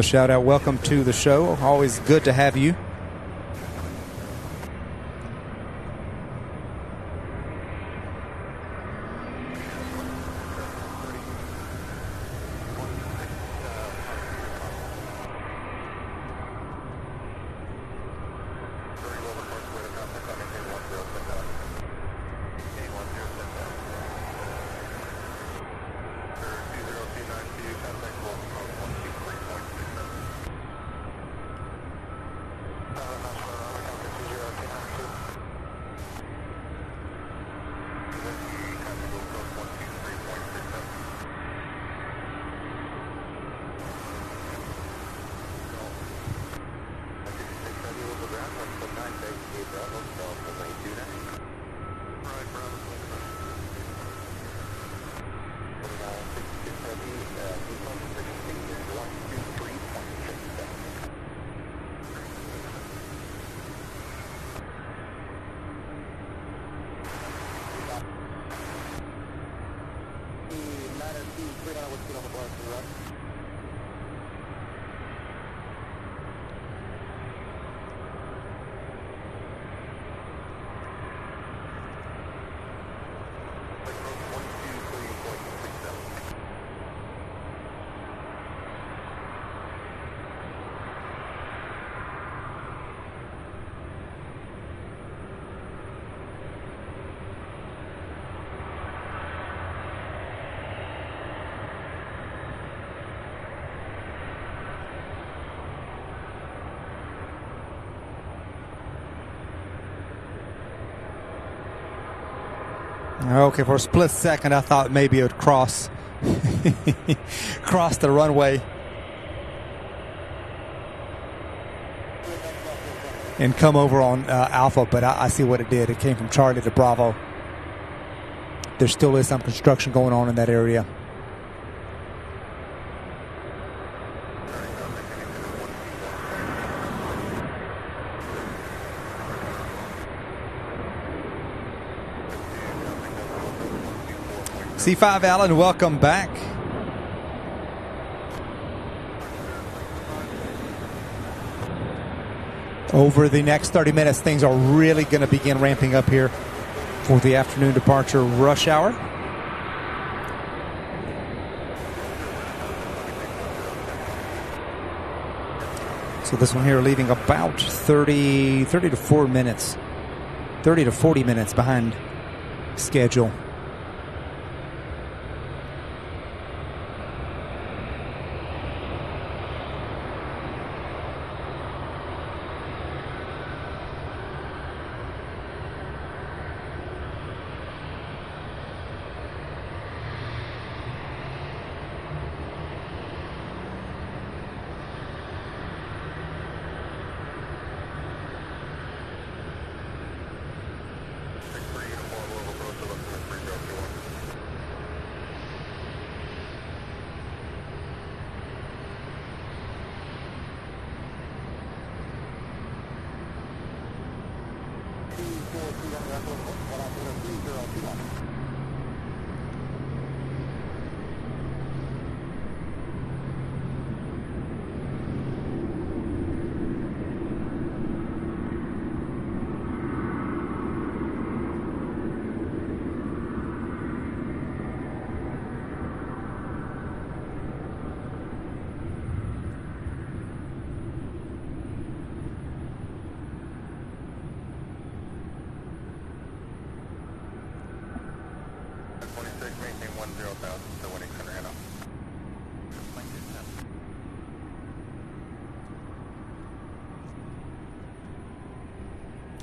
shout out. Welcome to the show. Always good to have you. Okay, for a split second, I thought maybe it would cross cross the runway and come over on Alpha, but I see what it did. It came from Charlie to Bravo. There still is some construction going on in that area. C5 Allen, welcome back. Over the next 30 minutes, things are really going to begin ramping up here for the afternoon departure rush hour. So this one here leaving about 30 to 40 minutes behind schedule.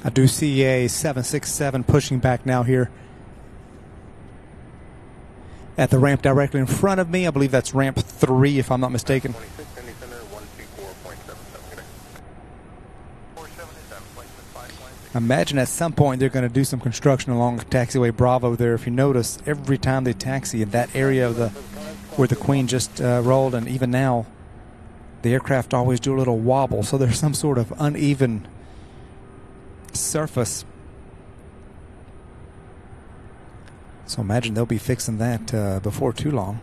I do see a 767 pushing back now here at the ramp directly in front of me. I believe that's ramp 3, if I'm not mistaken. I imagine at some point they're going to do some construction along taxiway Bravo there. If you notice, every time they taxi in that area of where the Queen just rolled, and even now, the aircraft always do a little wobble. So there's some sort of uneven surface. So imagine they'll be fixing that before too long.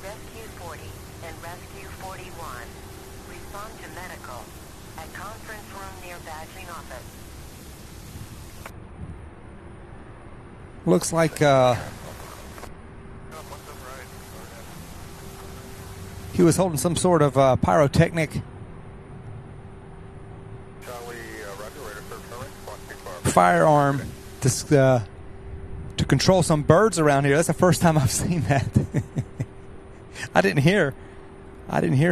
Rescue 40 and Rescue 41. Respond to medical at conference room near badging office. Looks like he was holding some sort of pyrotechnic firearm to control some birds around here. That's the first time I've seen that. I didn't hear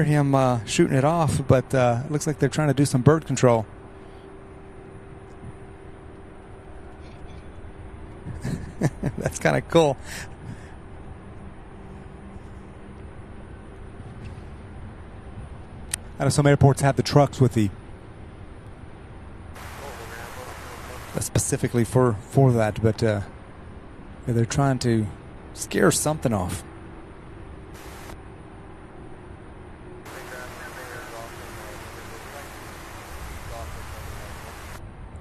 him shooting it off, but it looks like they're trying to do some bird control. That's kind of cool. I know some airports have the trucks with the specifically for that, but they're trying to scare something off.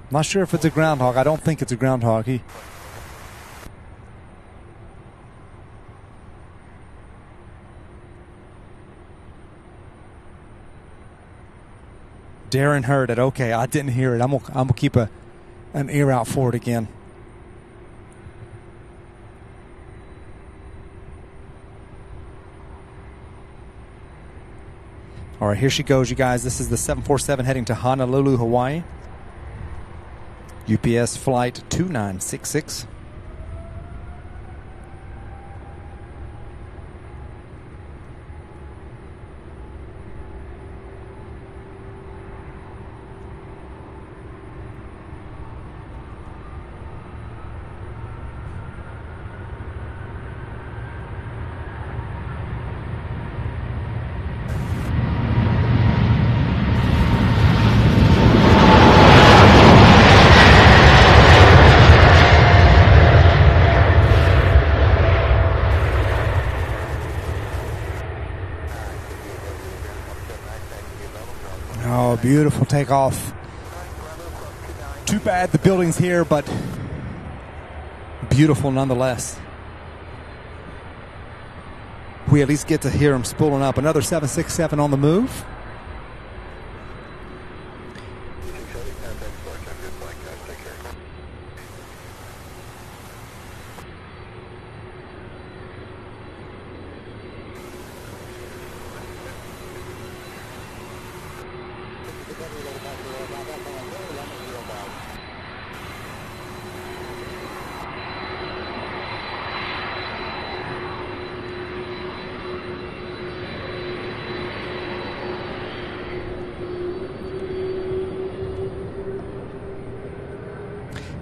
Not sure if it's a groundhog. I don't think it's a groundhog. Darren heard it. Okay, I didn't hear it. I'm gonna keep an ear out for it again. All right, here she goes, you guys. This is the 747 heading to Honolulu, Hawaii. UPS flight 2966. Beautiful takeoff. Too bad the building's here, but beautiful nonetheless. We at least get to hear them spooling up. Another 767 on the move.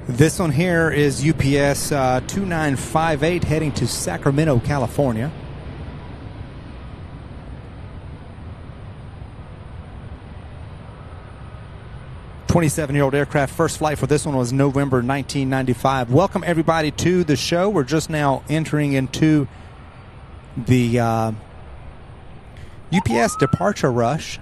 This one here is UPS 2958 heading to Sacramento, California. '27-year-old aircraft. First flight for this one was November 1995. Welcome everybody to the show. We're just now entering into the UPS departure rush.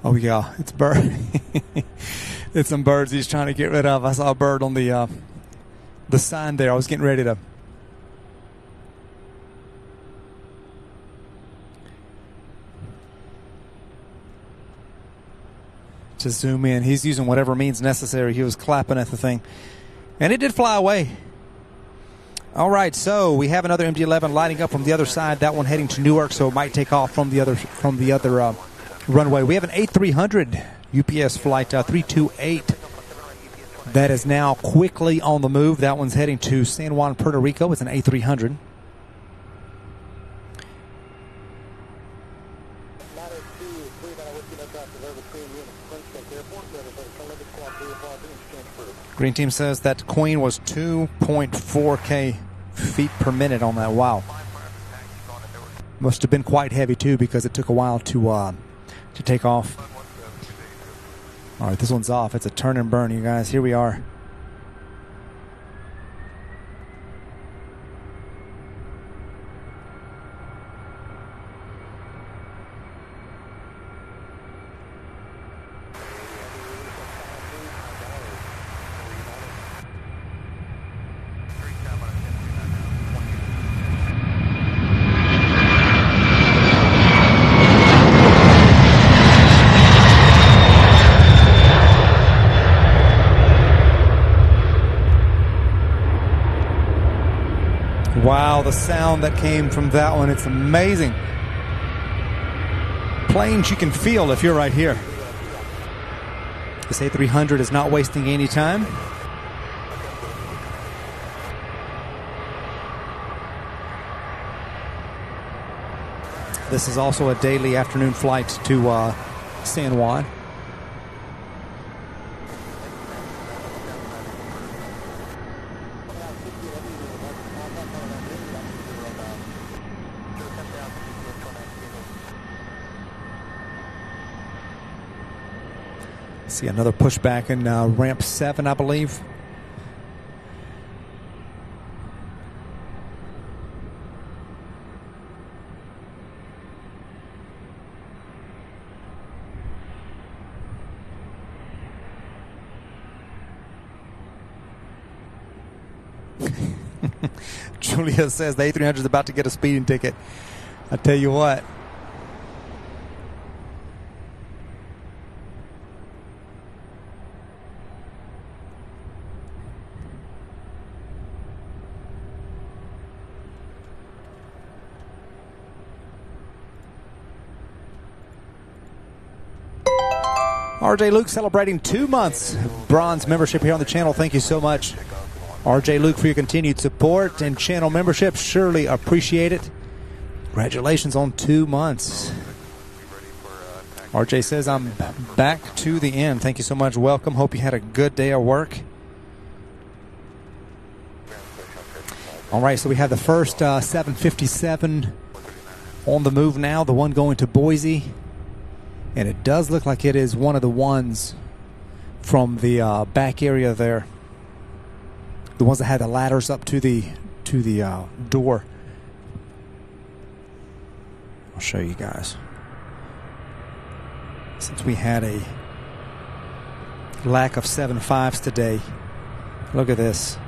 Oh yeah, it's bird. It's some birds he's trying to get rid of. I saw a bird on the sign there. I was getting ready to just zoom in. He's using whatever means necessary. He was clapping at the thing, and it did fly away. All right, so we have another MD-11 lighting up from the other side. That one heading to Newark, so it might take off from the other runway. We have an A300 UPS flight 328 that is now quickly on the move. That one's heading to San Juan, Puerto Rico. It's an A300. Green team says that Queen was 2.4K feet per minute on that. Wow. Must have been quite heavy too, because it took a while to take off. All right, this one's off. It's a turn and burn, you guys. Here we are. Wow, the sound that came from that one, it's amazing. Planes you can feel if you're right here. This A300 is not wasting any time. This is also a daily afternoon flight to San Juan. See another pushback in ramp 7, I believe. Julia says the A300 is about to get a speeding ticket. I tell you what. RJ Luke celebrating 2 months bronze membership here on the channel. Thank you so much, RJ Luke, for your continued support and channel membership. Surely appreciate it. Congratulations on 2 months. RJ says, I'm back to the end. Thank you so much. Welcome. Hope you had a good day at work. All right, so we have the first 757 on the move now, the one going to Boise. And it does look like it is one of the ones from the back area there. The ones that had the ladders up to the door. I'll show you guys. Since we had a lack of 7.5s today, look at this.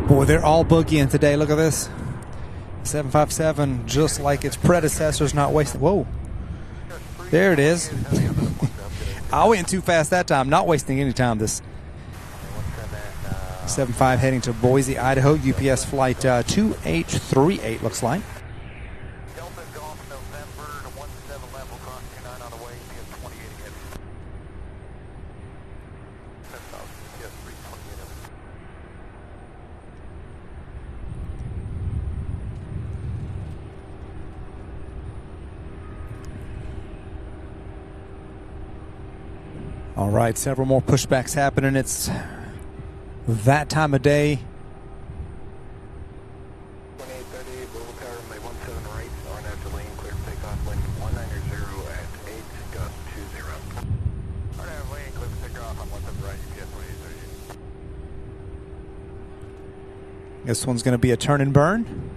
Boy, they're all boogieing today. Look at this. 757, just like its predecessors, not wasting. Whoa. There it is. I went too fast that time. Not wasting any time. This 75 heading to Boise, Idaho. UPS flight 2838 looks like. All right, several more pushbacks happening. It's that time of day. 2830, Louisville Tower, runway 17 right, on after lane, clear for takeoff, lane 190 at 8, gust 20. On after lane, clear for takeoff, on 17 right, UPS 2830. This one's going to be a turn and burn.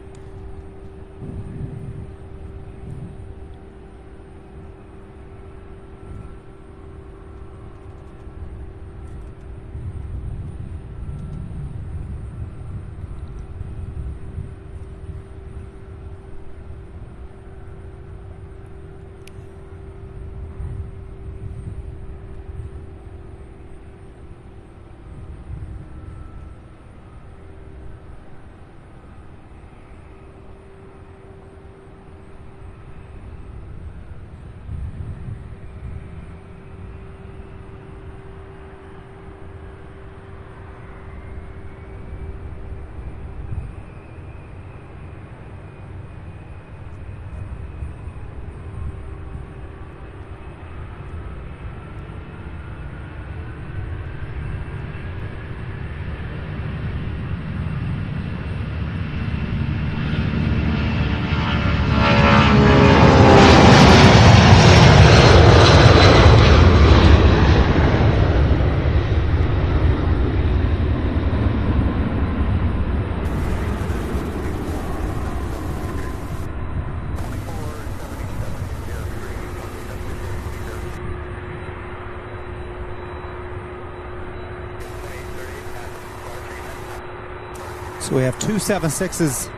So we have 2 7.6s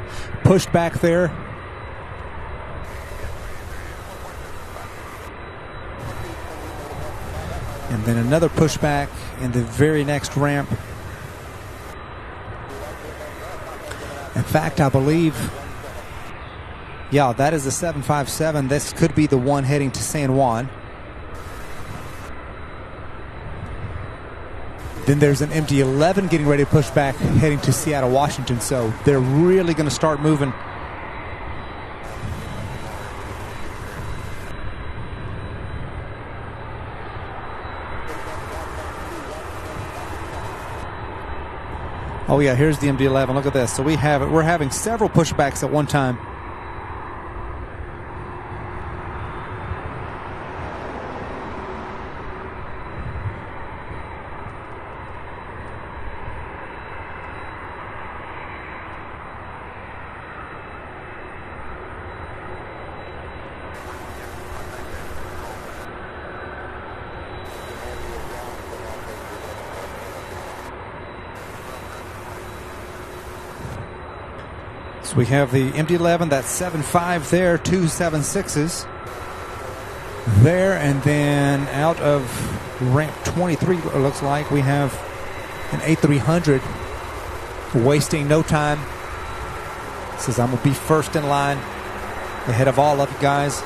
pushed back there. And then another pushback in the very next ramp. In fact, I believe, yeah, that is a 757. This could be the one heading to San Juan. Then there's an MD-11 getting ready to push back heading to Seattle, Washington. So they're really going to start moving. Oh yeah, here's the MD-11. Look at this. So we're having several pushbacks at one time. So we have the MD-11, that's 7.5 there, 2 7.6s there, and then out of ramp 23, it looks like we have an A300 wasting no time. Says I'm going to be first in line ahead of all of you guys.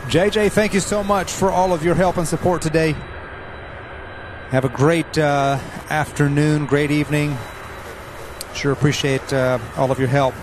JJ, thank you so much for all of your help and support today. Have a great afternoon, great evening. Sure appreciate all of your help.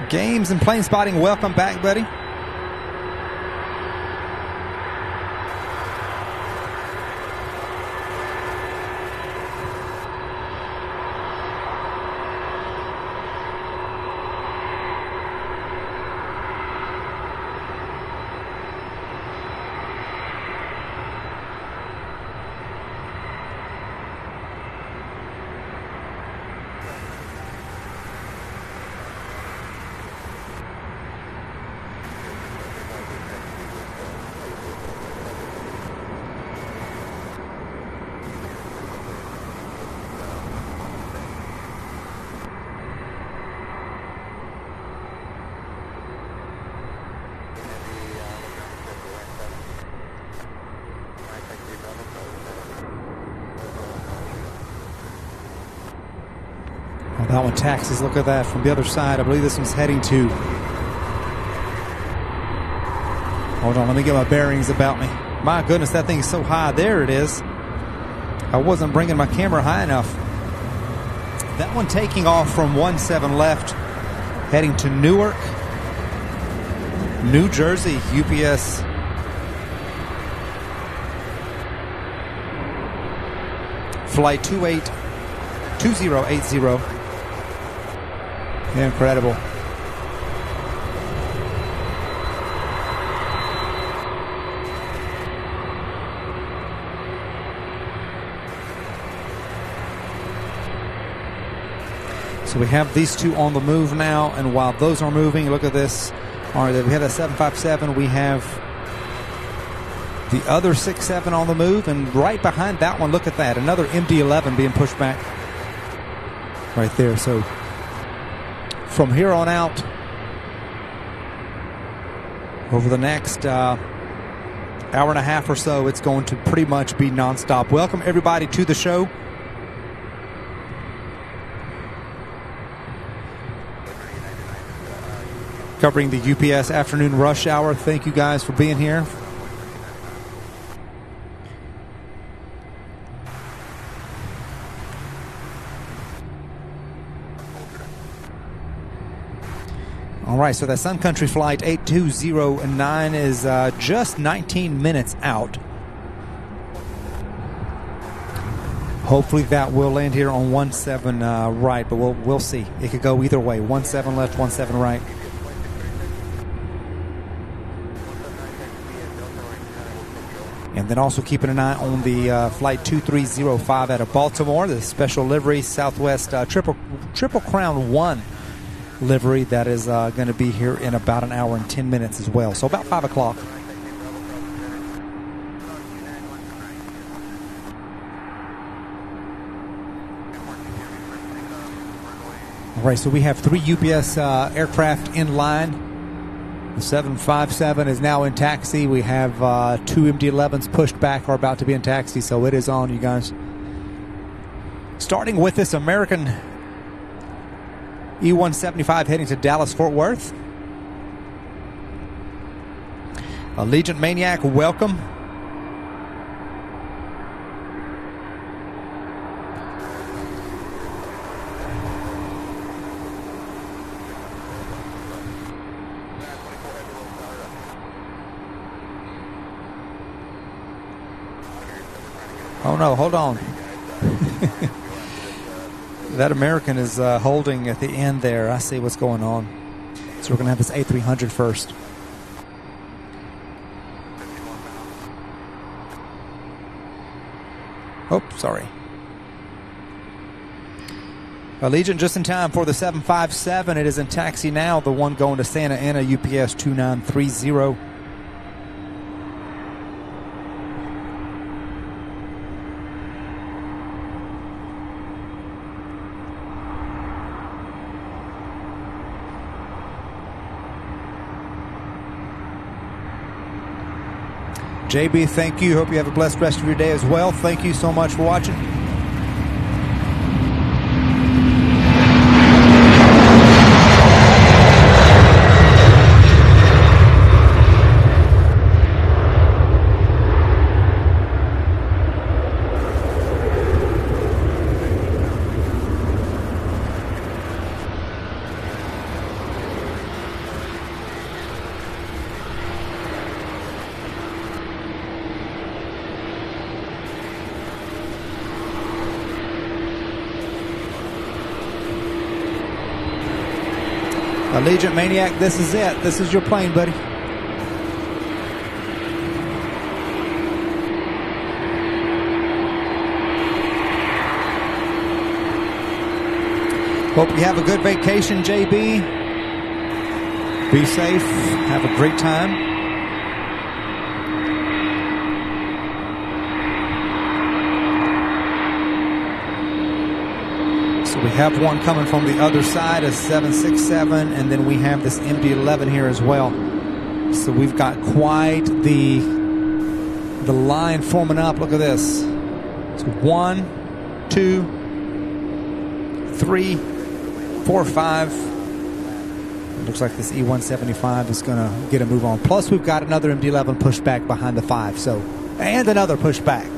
Games and plane spotting, welcome back, buddy. That one taxis. Look at that from the other side. I believe this one's heading to... Hold on, let me get my bearings about me. My goodness, that thing's so high. There it is. I wasn't bringing my camera high enough. That one taking off from 17 left, heading to Newark, New Jersey, UPS. Flight 2080. Incredible. So we have these two on the move now, and while those are moving, look at this. All right, we have that 757. We have the other 6.7 on the move, and right behind that one, look at that, another MD-11 being pushed back right there. So from here on out, over the next hour and a half or so, it's going to pretty much be nonstop. Welcome everybody to the show. Covering the UPS afternoon rush hour. Thank you guys for being here. All right, so that Sun Country flight 8209 is just 19 minutes out. Hopefully that will land here on 17 right, but we'll see. It could go either way. 17 left, 17 right. And then also keeping an eye on the flight 2305 out of Baltimore, the special livery Southwest Triple Crown 1 livery that is going to be here in about an hour and 10 minutes as well. So about 5 o'clock. All right, so we have 3 UPS aircraft in line. The 757 is now in taxi. We have 2 MD-11s pushed back or about to be in taxi, so it is on, you guys. Starting with this American E-175 heading to Dallas-Fort Worth. Allegiant Maniac, welcome. Oh no, hold on. That American is holding at the end there. I see what's going on. So we're going to have this A300 first. Oh, sorry. Allegiant just in time for the 757. It is in taxi now. The one going to Santa Ana, UPS 2930. JB, thank you. Hope you have a blessed rest of your day as well. Thank you so much for watching. Allegiant Maniac, this is it. This is your plane, buddy. Hope you have a good vacation, JB. Be safe. Have a great time. We have one coming from the other side, a 767, and then we have this MD-11 here as well. So we've got quite the line forming up. Look at this. So 1, 2, 3, 4, 5. It looks like this E-175 is going to get a move on. Plus, we've got another MD-11 pushed back behind the 5. So, and another pushback.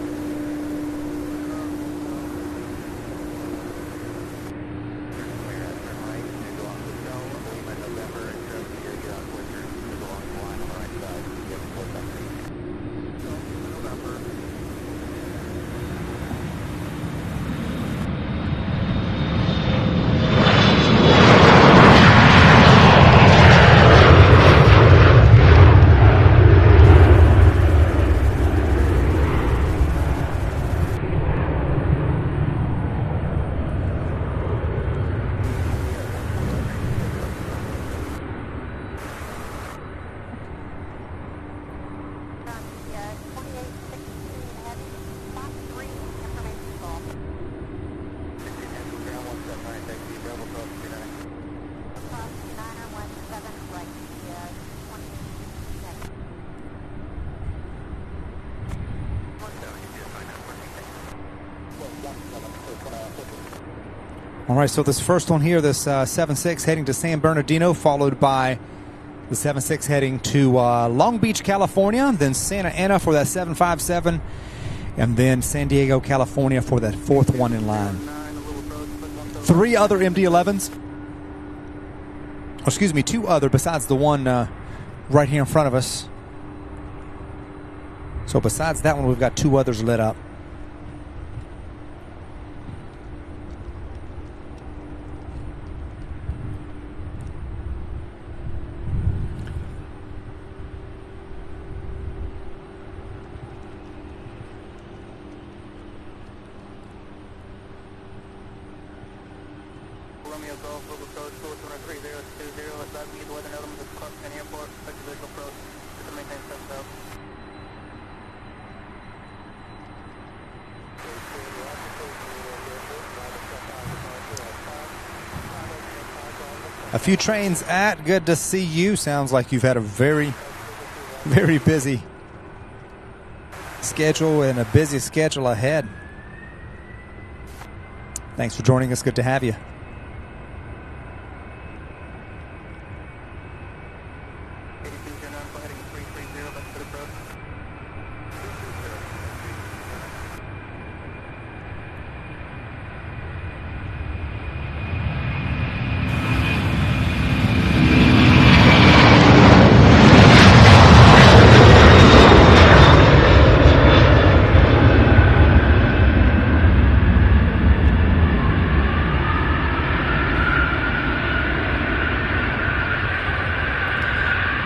All right, so this first one here, this 7-6 heading to San Bernardino, followed by the 7-6 heading to Long Beach, California, then Santa Ana for that 757, and then San Diego, California for that fourth one in line. 3 other MD-11s excuse me, 2 other besides the one right here in front of us. So besides that one, we've got 2 others lit up. Romeo Golf, Louisville Code, School 23020, advise me the weather elements of Profanity Airport, expect visual approach, to maintain 7,000. A few trains at. Good to see you. Sounds like you've had a very, very busy schedule and a busy schedule ahead. Thanks for joining us. Good to have you.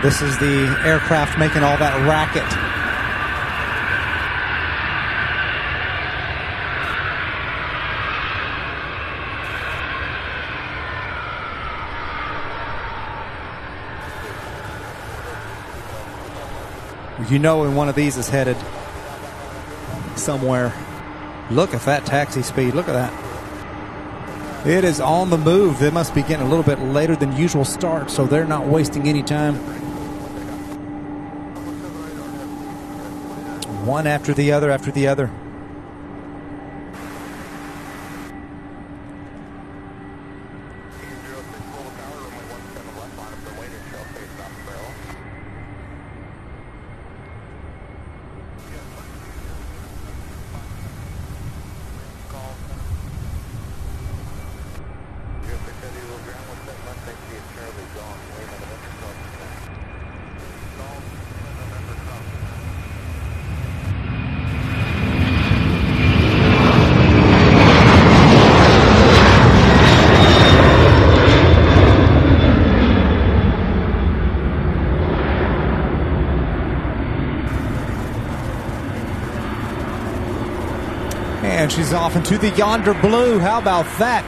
This is the aircraft making all that racket. You know when one of these is headed somewhere. Look at that taxi speed. Look at that. It is on the move. They must be getting a little bit later than usual start, so they're not wasting any time. One after the other after the other. And she's off into the yonder blue. How about that?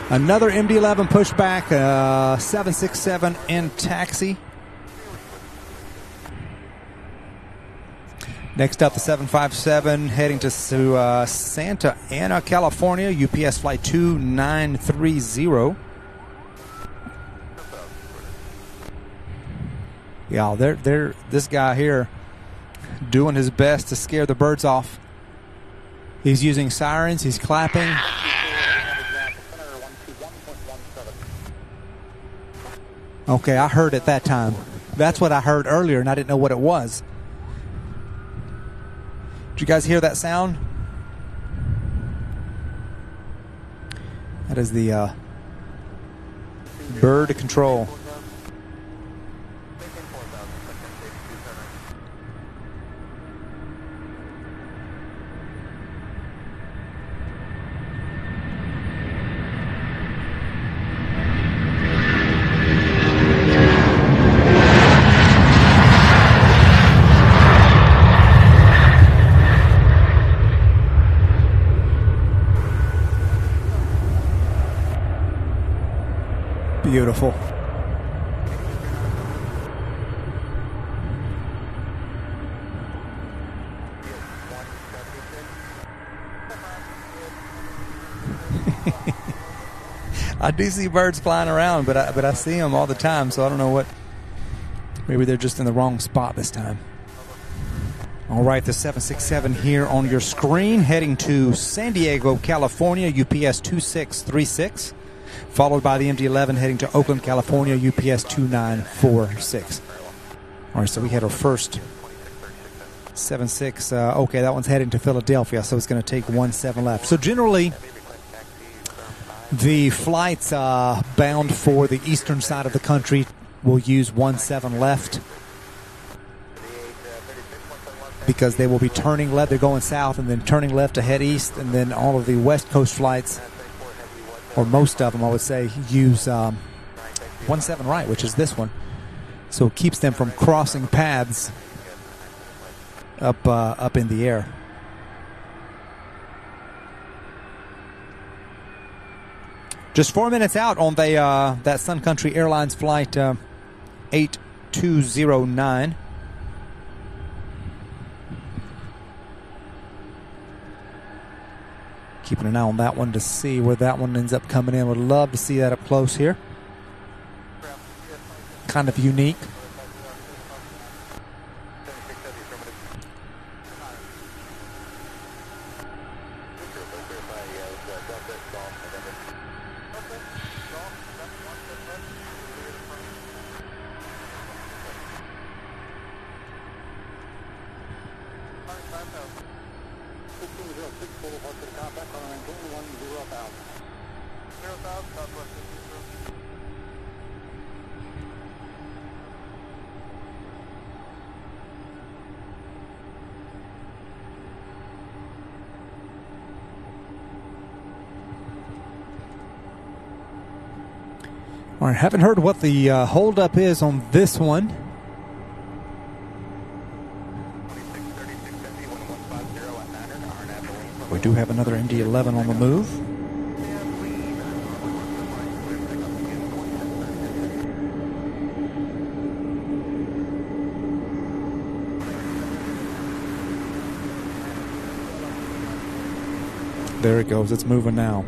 Another MD-11 pushback, 767 in taxi. Next up, the 757 heading to Santa Ana, California, UPS flight 2930. Yeah, they're this guy here doing his best to scare the birds off. He's using sirens, he's clapping. Okay, I heard it that time. That's what I heard earlier, and I didn't know what it was. Did you guys hear that sound? That is the bird control. Beautiful. I do see birds flying around, but I see them all the time, so I don't know what. Maybe they're just in the wrong spot this time. All right, the 767 here on your screen, heading to San Diego, California, UPS 2636. Followed by the MD-11 heading to Oakland, California, UPS 2946. All right, so we had our first 76. Okay, that one's heading to Philadelphia, so it's going to take 17 left. So generally, The flights bound for the eastern side of the country will use 17 left because they will be turning left. They're going south and then turning left to head east, and then all of the west coast flights, or most of them, I would say, use 17 right, which is this one. So it keeps them from crossing paths up in the air. Just 4 minutes out on the that Sun Country Airlines flight 8209. Keeping an eye on that one to see where that one ends up coming in. Would love to see that up close here. Kind of unique. All right, haven't heard what the holdup is on this one. We do have another MD-11 on the move. There it goes. It's moving now.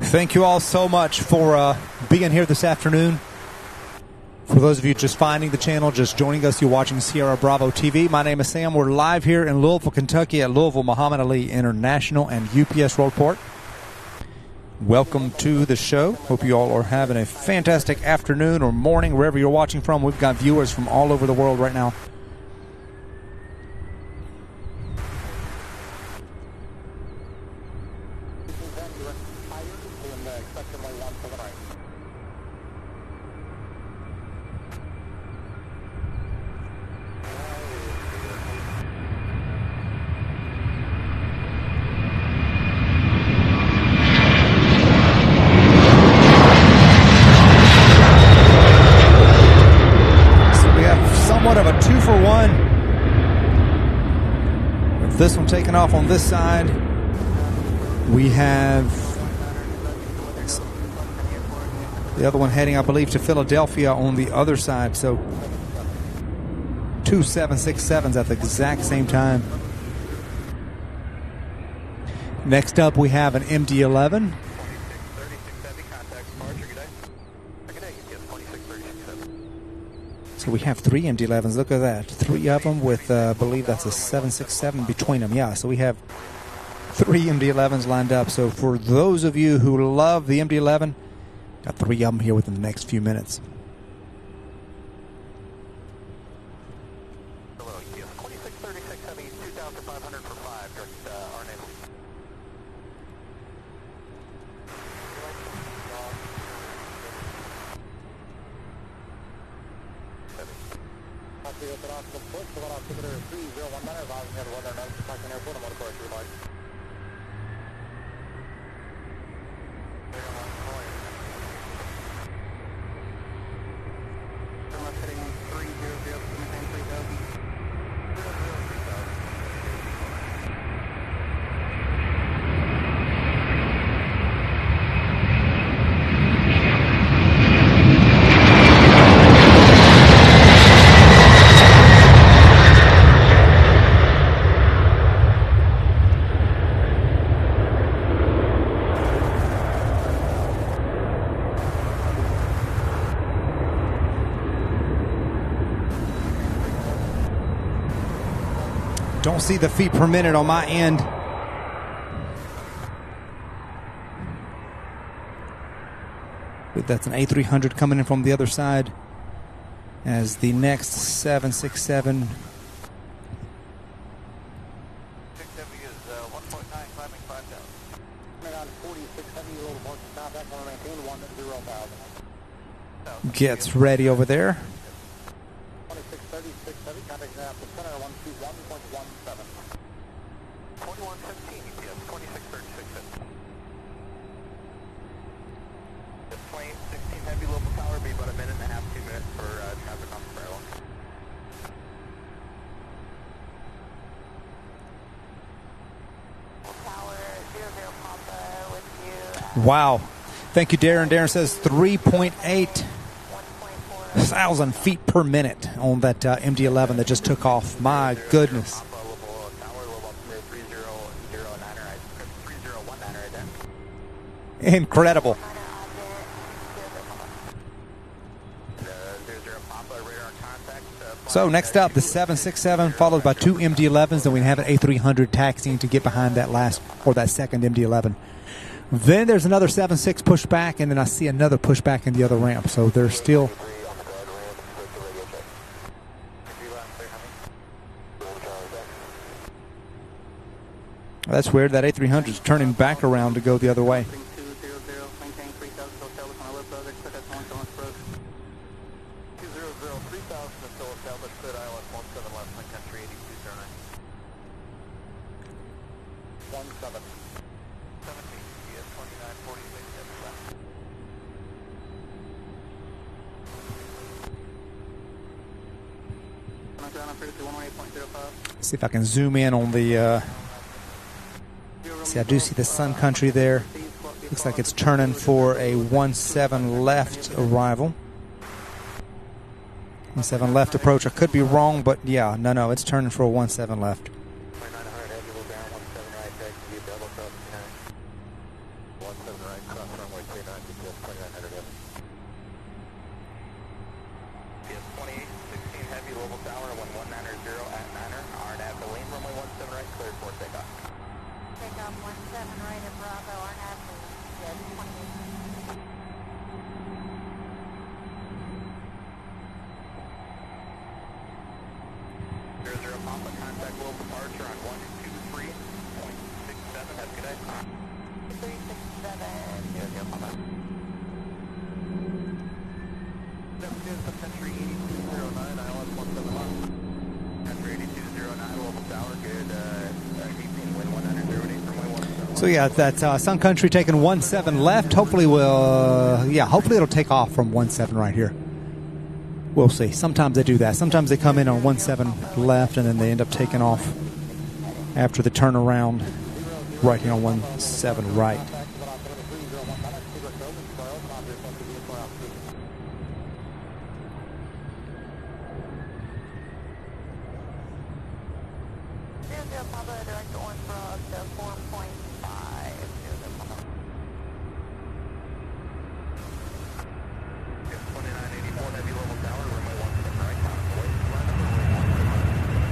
Thank you all so much for being here this afternoon. For those of you just finding the channel, just joining us, you're watching Sierra Bravo TV. My name is Sam. We're live here in Louisville, Kentucky at Louisville Muhammad Ali International and UPS Worldport. Welcome to the show. Hope you all are having a fantastic afternoon or morning, wherever you're watching from. We've got viewers from all over the world right now. This one taking off on this side. We have the other one heading, I believe, to Philadelphia on the other side. So 2 767s at the exact same time. Next up, we have an MD-11. So we have 3 MD-11s. Look at that. 3 of them with, I believe that's a 767 between them. Yeah, so we have 3 MD-11s lined up. So for those of you who love the MD-11, got 3 of them here within the next few minutes. Don't see the feet per minute on my end. But that's an A300 coming in from the other side as the next 767. 670 is 1.9, climbing 5,000. On 4670, a little more contact, want to maintain 10,000. Gets ready over there. 2630, 670, contact now to center 121.17. 2115 EPS, 2636. This plane 16 heavy local tower be about a minute and a half, 2 minutes for traffic on the barrel. Tower 00 Papa with you. Wow. Thank you, Darren. Darren says 3.8 thousand feet per minute on that MD-11 that just took off. My goodness. Incredible. So next up, the 767, followed by two MD-11s. Then we have an A300 taxiing to get behind that last, or that second MD-11. Then there's another 76 pushback, and then I see another pushback in the other ramp. So there's still... That's weird. That A300 is turning back around to go the other way. 200, maintain 3000, hotel on a lip brother, put that one on approach. 200, 3000 until established, cleared ILS 17 left, my country 8209. 17, yes, 2946, left. Ground on frequency 118.05. See if I can zoom in on the... See, I do see the Sun Country there. Looks like it's turning for a 17 left arrival. 17 left approach. I could be wrong, but yeah, no, it's turning for a 17 left. 2900 heavy, low down, 17 right, taxi, view double cross 29. 17 right, cross runway 39, GPS 2900 heavy. PS 28, 16 heavy, Louisville Tower, 1190 at 9er, RNAV the lane, runway 17 right, cleared for takeoff. Takeoff 17 right at Bravo, RNAV, yes, 28. There's your Papa, contact low departure on 123.67, have a good day. 367, 00 Papa. Some country 8209, ILS 171. Country 8209, Louisville Tower, good, 18, wind 108 from wind 171. So yeah, that's Sun Country taking 17 left. Hopefully hopefully it'll take off from 17 right here. We'll see. Sometimes they do that. Sometimes they come in on 17 left and then they end up taking off after the turnaround right here on 17 right. Papa, direct orange for up to 4.5. Yes, 2984 heavy level tower, runway 17 right, convoy, line up runway 17.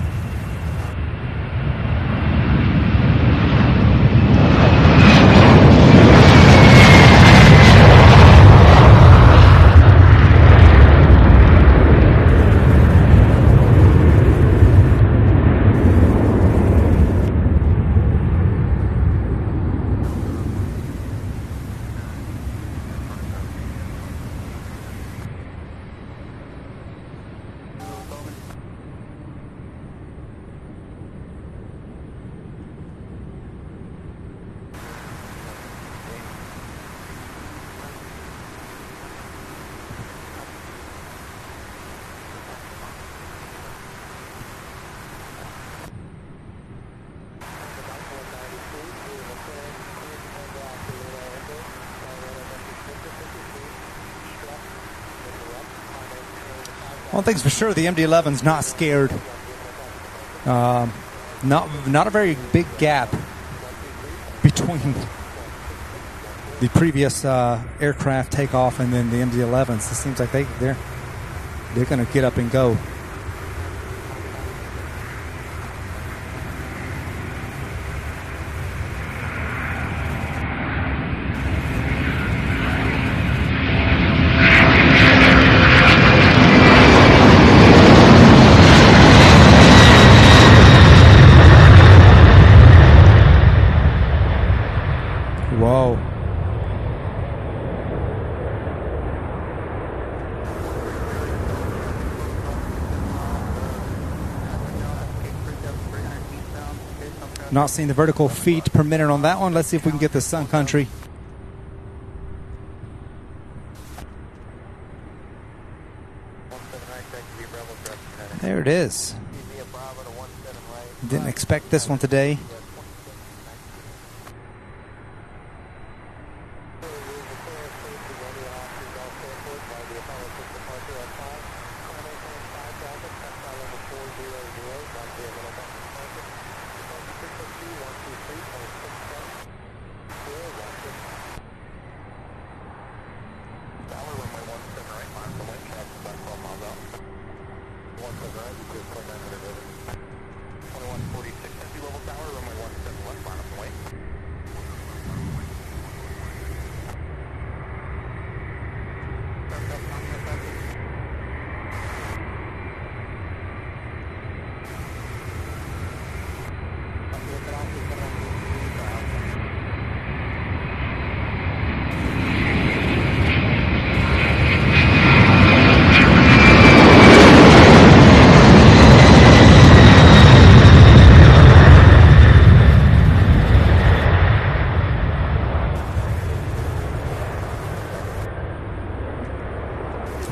One thing's for sure, the MD-11's not scared. Not a very big gap between the previous aircraft takeoff and then the MD-11s. It seems like they're going to get up and go. Not seeing the vertical feet per minute on that one. Let's see if we can get the Sun Country. There it is. Didn't expect this one today.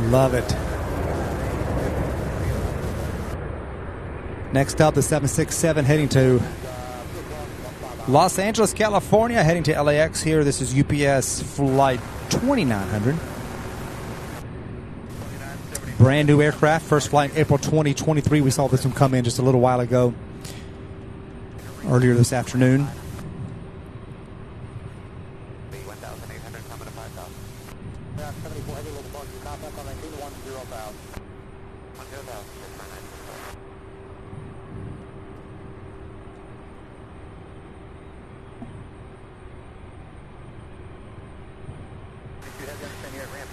Love it. Next up, the 767 heading to Los Angeles, California, heading to LAX here. This is UPS flight 2900. Brand new aircraft, first flight April 2023. We saw this one come in just a little while ago, earlier this afternoon.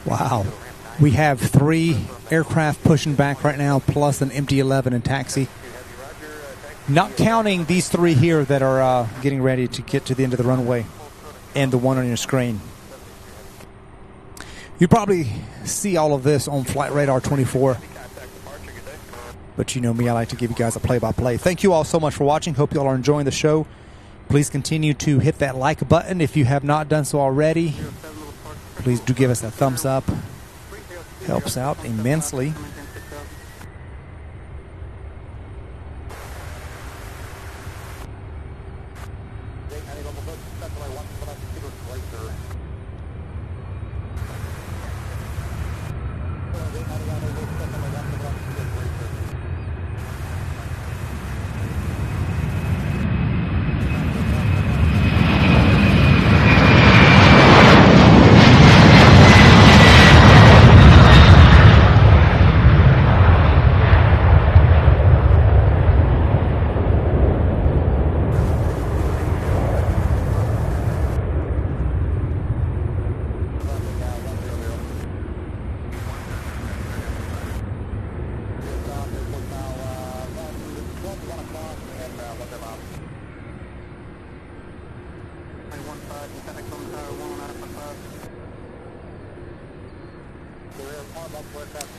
Wow. We have 3 aircraft pushing back right now, plus an empty 11 in taxi. Not counting these 3 here that are getting ready to get to the end of the runway and the one on your screen. You probably see all of this on Flight Radar 24. But you know me, I like to give you guys a play-by-play. Thank you all so much for watching. Hope you all are enjoying the show. Please continue to hit that like button if you have not done so already. Please do give us a thumbs up. Helps out immensely.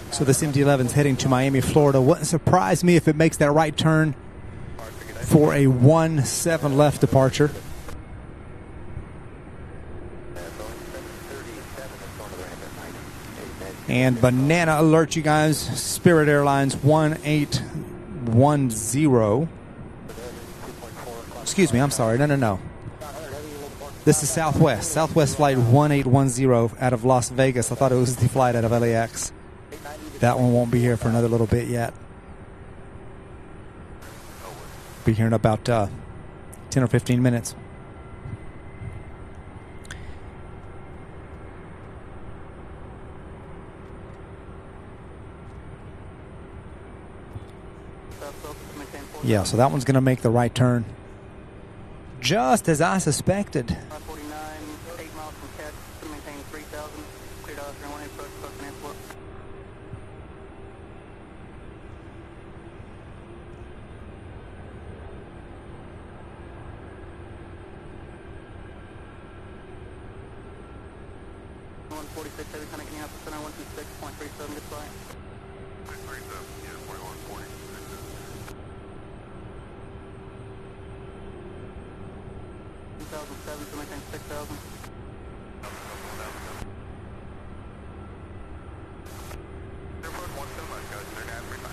So this MD-11 is heading to Miami, Florida. Wouldn't surprise me if it makes that right turn for a 1-7 left departure. And banana alert, you guys. Spirit Airlines 1810. Excuse me, I'm sorry. No. This is Southwest. Southwest flight 1810 out of Las Vegas. I thought it was the flight out of LAX. That one won't be here for another little bit yet. Be here in about 10 or 15 minutes. Yeah, so that one's going to make the right turn. Just as I suspected. 549, 8 miles from Cat, to maintain 3,000, cleared out runway approach Profanity Airport. Heavy kind of getting out to center 126.37, good flight. 637, yeah, 2146. 7, so maintain 6,000. Airport 1 so much, guys. They're down 3 5.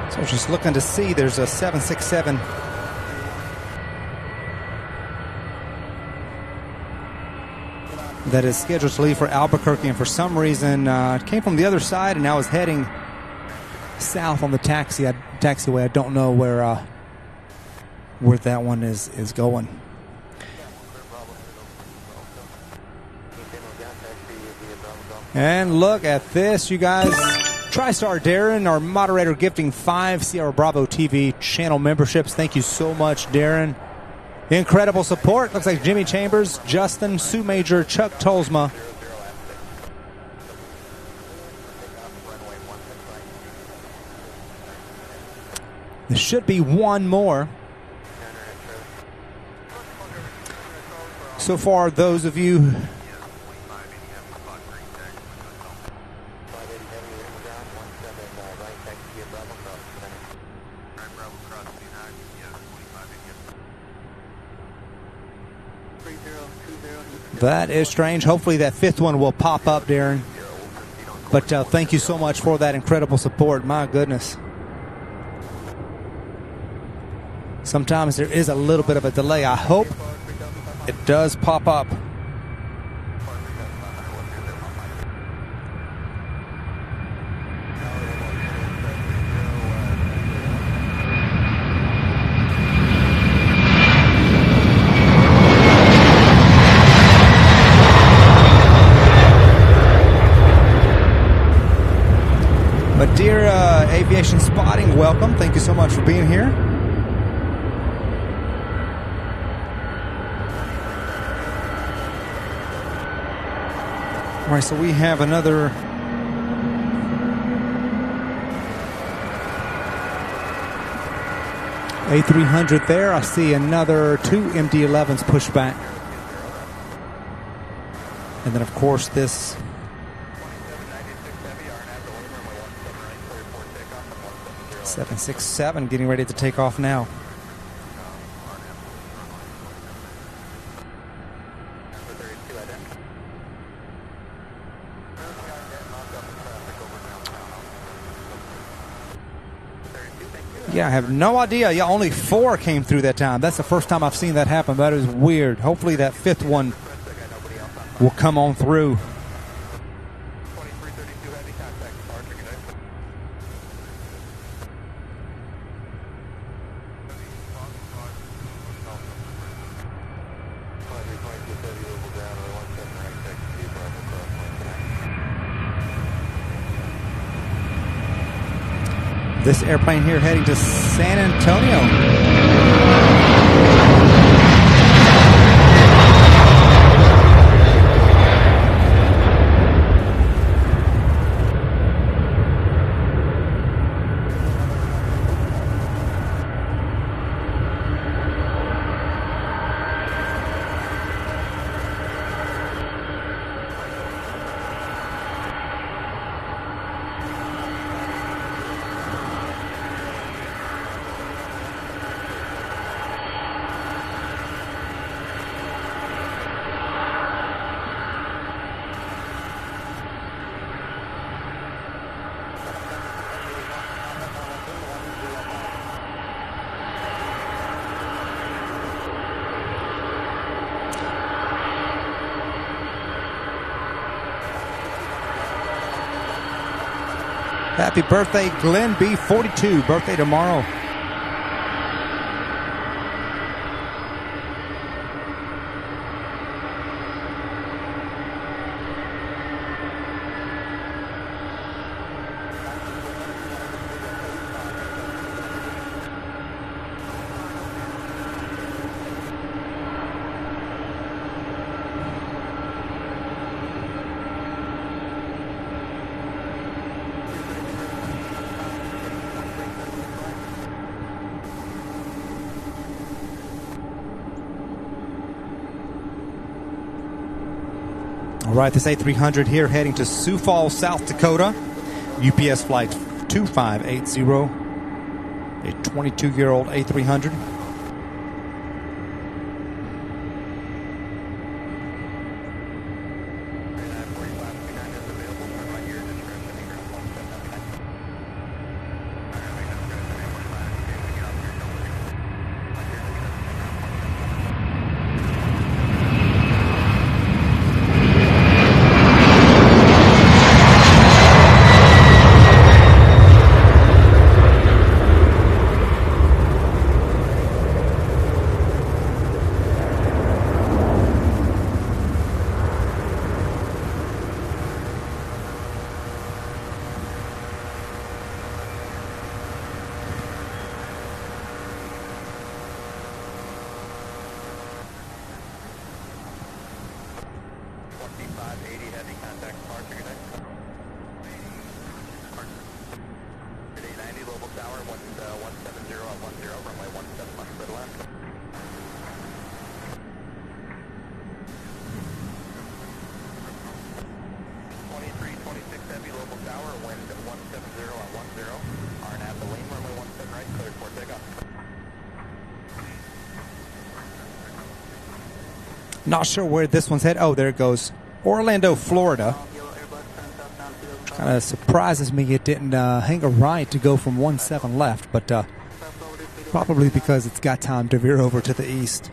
So just looking to see, there's a 767 that is scheduled to leave for Albuquerque, and for some reason it came from the other side and now is heading south on the taxiway. I don't know where that one is going. And look at this, you guys. TriStar Darren, our moderator, gifting 5 Sierra Bravo TV channel memberships. Thank you so much, Darren. Incredible support. Looks like Jimmy Chambers, Justin, Sue Major, Chuck Tolsma. There should be one more. So far, those of you that is strange. Hopefully that 5th one will pop up, Darren. But thank you so much for that incredible support. My goodness. Sometimes there is a little bit of a delay. I hope it does pop up. Dear Aviation Spotting, welcome. Thank you so much for being here. All right, so we have another A300 there. I see another 2 MD-11s push back. And then, of course, this 767 getting ready to take off now. Yeah, I have no idea. Yeah, only 4 came through that time. That's the first time I've seen that happen. That is weird. Hopefully that 5th one will come on through. This airplane here heading to San Antonio. Happy birthday, Glenn B. 42. Birthday tomorrow. All right, this A300 here heading to Sioux Falls, South Dakota. UPS flight 2580, a 22-year-old A300. Not sure where this one's headed. Oh, there it goes. Orlando, Florida. Kind of surprises me it didn't hang a right to go from 17 left, but probably because it's got time to veer over to the east.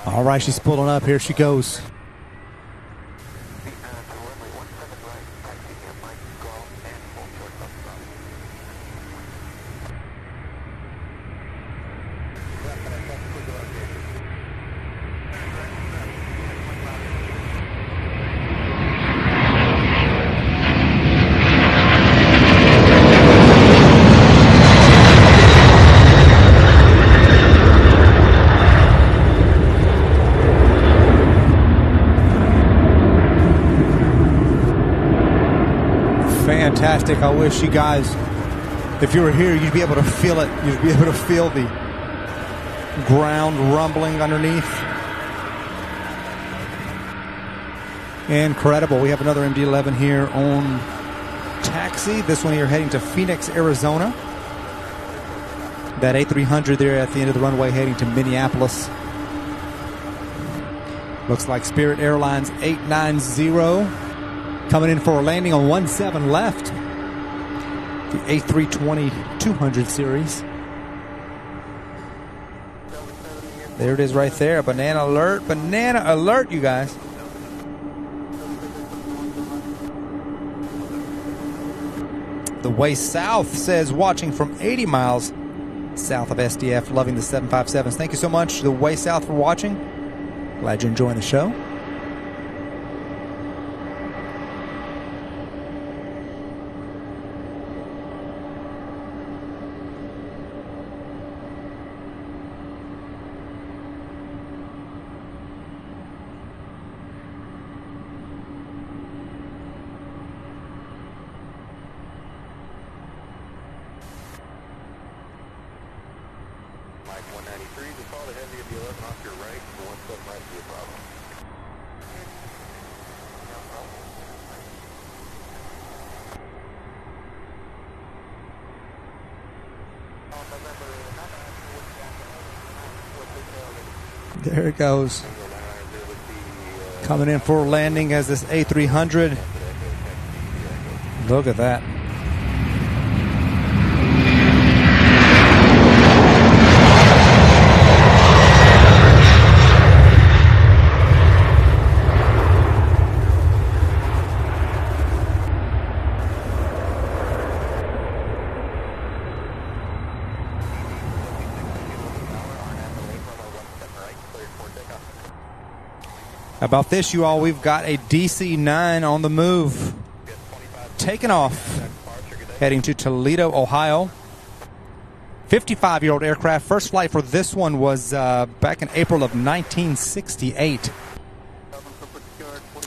All right, she's pulling up. Here she goes. Fantastic. I wish you guys, if you were here, you'd be able to feel it. You'd be able to feel the ground rumbling underneath. Incredible. We have another MD-11 here on taxi. This one here heading to Phoenix, Arizona. That A300 there at the end of the runway heading to Minneapolis. Looks like Spirit Airlines 890 coming in for a landing on 17 left. The A320-200 series. There it is right there. Banana alert. Banana alert, you guys. The Way South says watching from 80 miles south of SDF. Loving the 757s. Thank you so much, The Way South, for watching. Glad you're enjoying the show. There it goes. Coming in for landing as this A300. Look at that. about this, you all? We've got a DC-9 on the move, taking off, heading to Toledo, Ohio. 55-year-old aircraft. First flight for this one was back in April of 1968.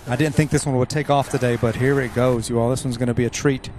I didn't think this one would take off today, but here it goes, you all. This one's going to be a treat.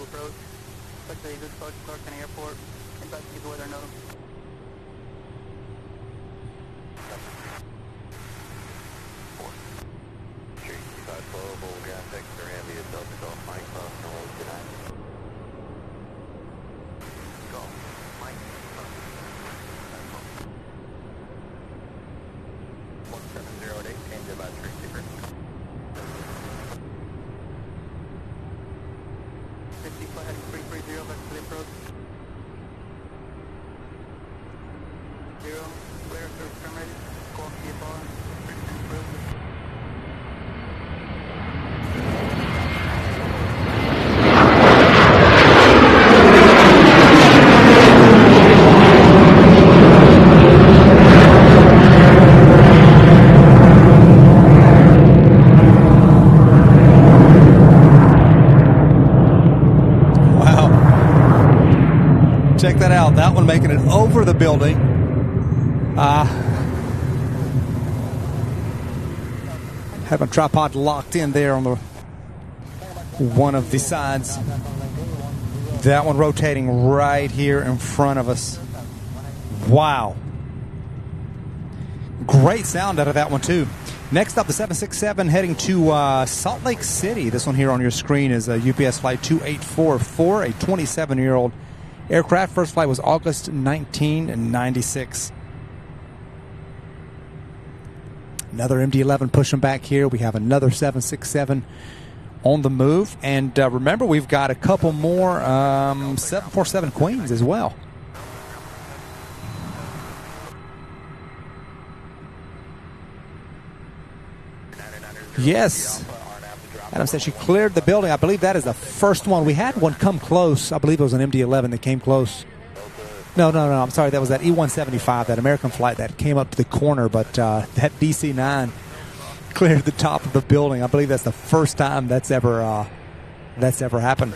Approach. Expect a good approach to Clark County Airport. Investigate the weather node. Check that out. That one making it over the building. Have a tripod locked in there on the one of the sides. That one rotating right here in front of us. Wow. Great sound out of that one too. Next up, the 767 heading to Salt Lake City. This one here on your screen is a UPS flight 2844, a 27-year-old aircraft. First flight was August 1996. Another MD-11 pushing back here. We have another 767 on the move. And remember, we've got a couple more 747 Queens as well. Yes. Adam said she cleared the building. I believe that is the first one. We had one come close. I believe it was an MD-11 that came close. No. I'm sorry. That was that E-175, that American flight that came up to the corner. But that DC-9 cleared the top of the building. I believe that's the first time that's ever happened.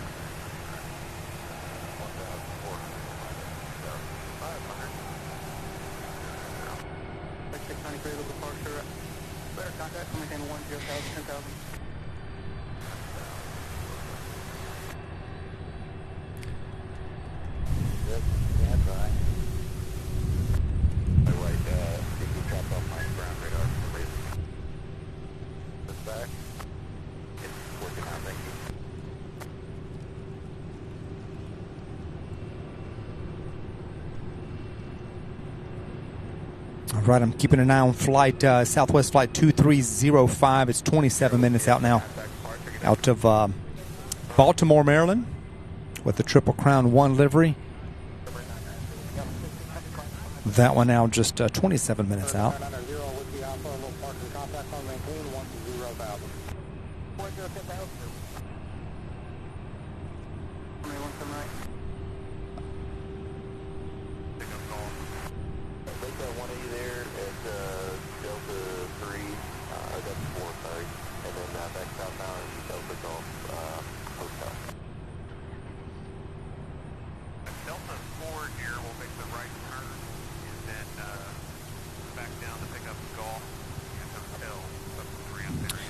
back. It's working out, thank you. All right, I'm keeping an eye on flight Southwest Flight 2305. It's 27 minutes out now, out of Baltimore, Maryland, with the Triple Crown 1 livery. That one now just 27 minutes out.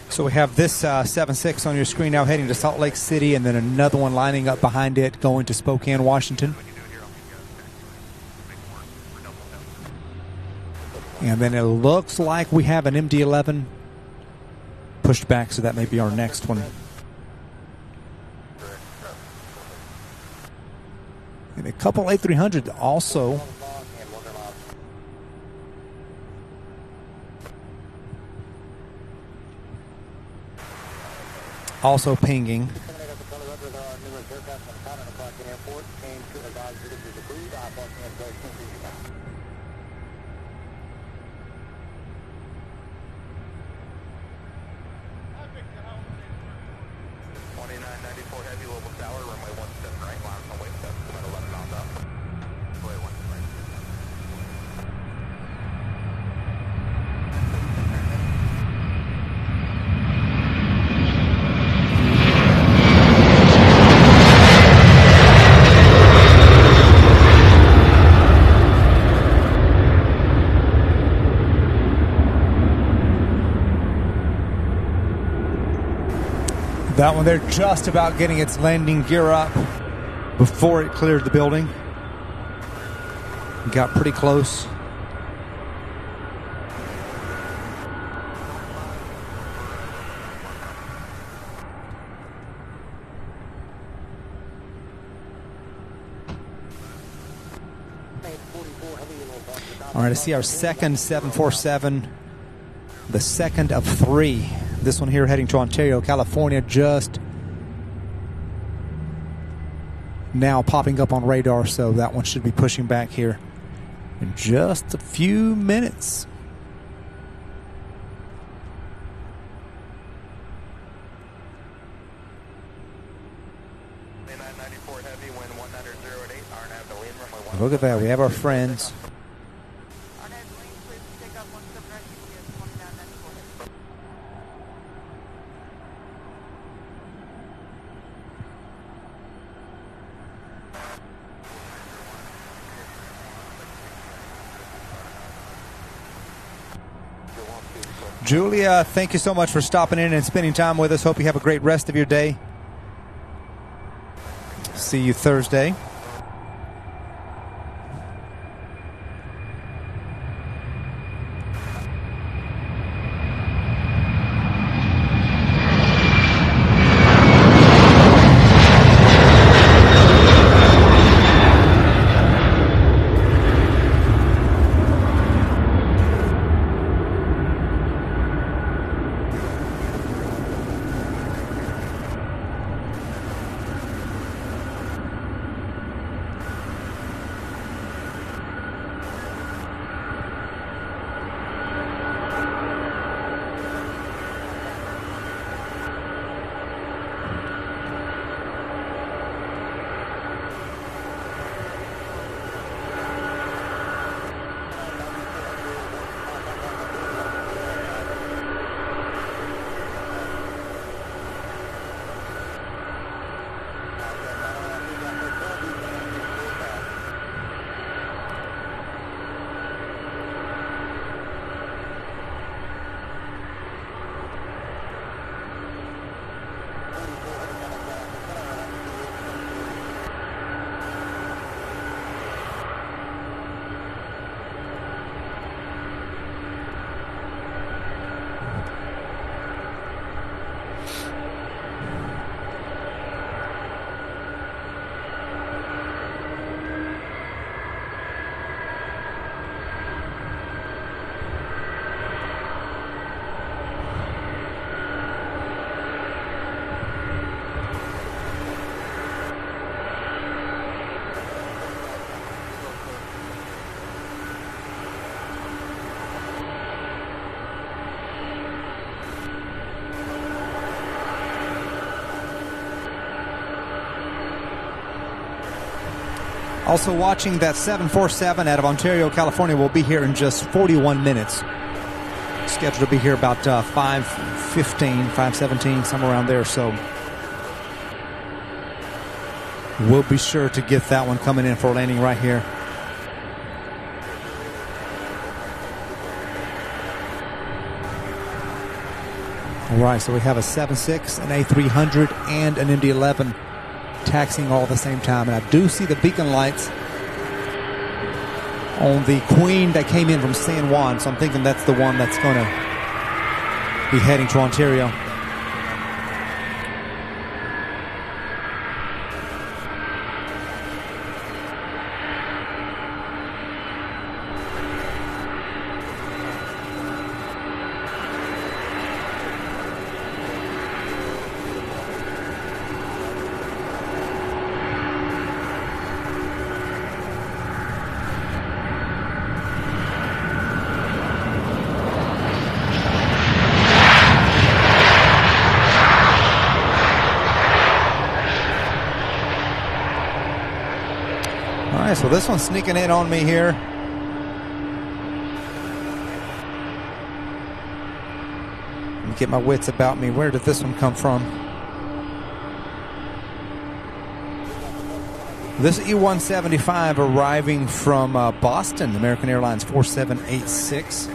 So we have this 7-6 on your screen now heading to Salt Lake City, and then another one lining up behind it going to Spokane, Washington. And then it looks like we have an MD-11 pushed back, so that may be our next one. And a couple A300 also. Also pinging. Heavy, Louisville Tower, runway 17 right, line on way 7, 11 miles out. Runway 1 right. That one, they're just about getting its landing gear up before it cleared the building. Got pretty close. All right, I see our second 747, the second of 3. This one here heading to Ontario, California, just now popping up on radar, so that one should be pushing back here in just a few minutes. Look at that, we have our friends. Julia, thank you so much for stopping in and spending time with us. Hope you have a great rest of your day. See you Thursday. Also watching that 747 out of Ontario, California will be here in just 41 minutes. Scheduled to be here about 5:15, 5:17, somewhere around there. So we'll be sure to get that one coming in for landing right here. All right, so we have a 7.6, an A300, and an MD-11 taxiing all at the same time. And I do see the beacon lights on the Queen that came in from San Juan, so I'm thinking that's the one that's going to be heading to Ontario. So this one's sneaking in on me here. Let me get my wits about me. Where did this one come from? This E-175 arriving from Boston, American Airlines 4786.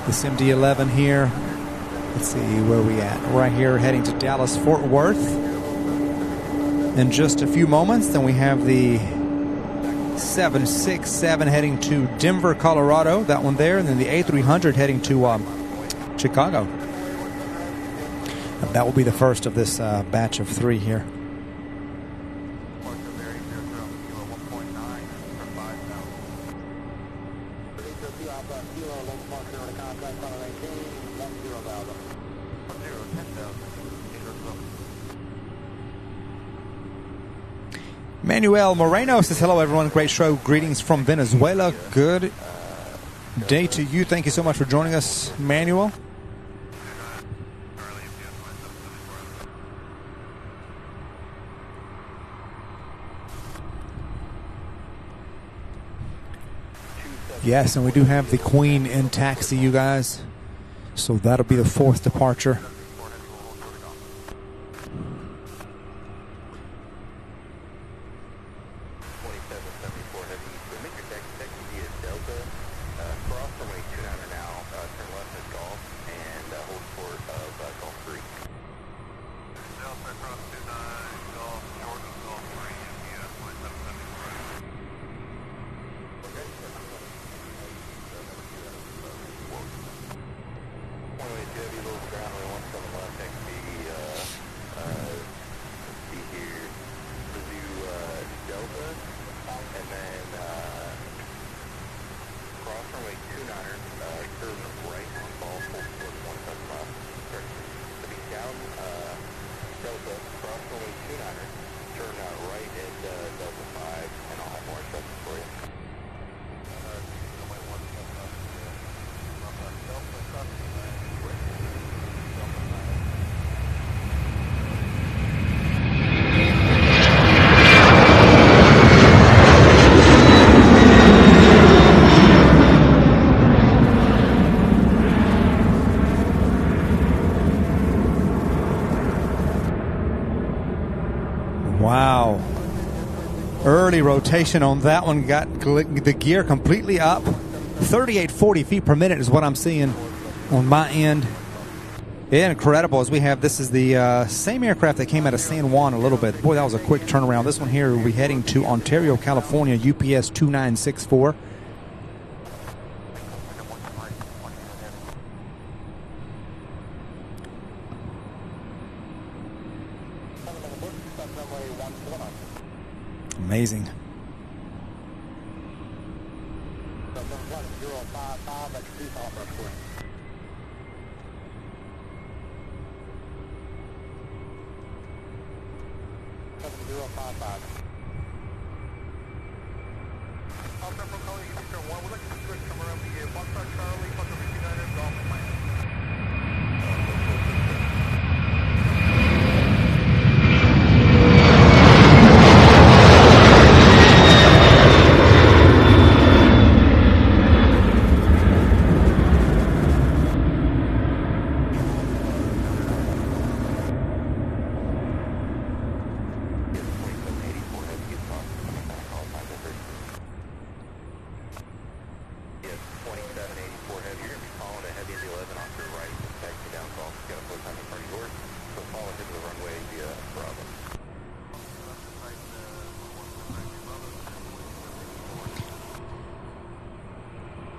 This MD-11 here, let's see where we at. Right here heading to Dallas, Fort Worth. In just a few moments, then we have the 767 heading to Denver, Colorado. That one there, and then the A300 heading to Chicago. And that will be the first of this batch of 3 here. Manuel Moreno says, hello, everyone. Great show. Greetings from Venezuela. Good day to you. Thank you so much for joining us, Manuel. Yes, and we do have the Queen in taxi, you guys. So that'll be the 4th departure. Wow. Early rotation on that one. Got the gear completely up. 3840 feet per minute is what I'm seeing on my end. Incredible. As we have, this is the same aircraft that came out of San Juan a little bit. Boy, that was a quick turnaround. This one here will be heading to Ontario, California, UPS 2964. Amazing.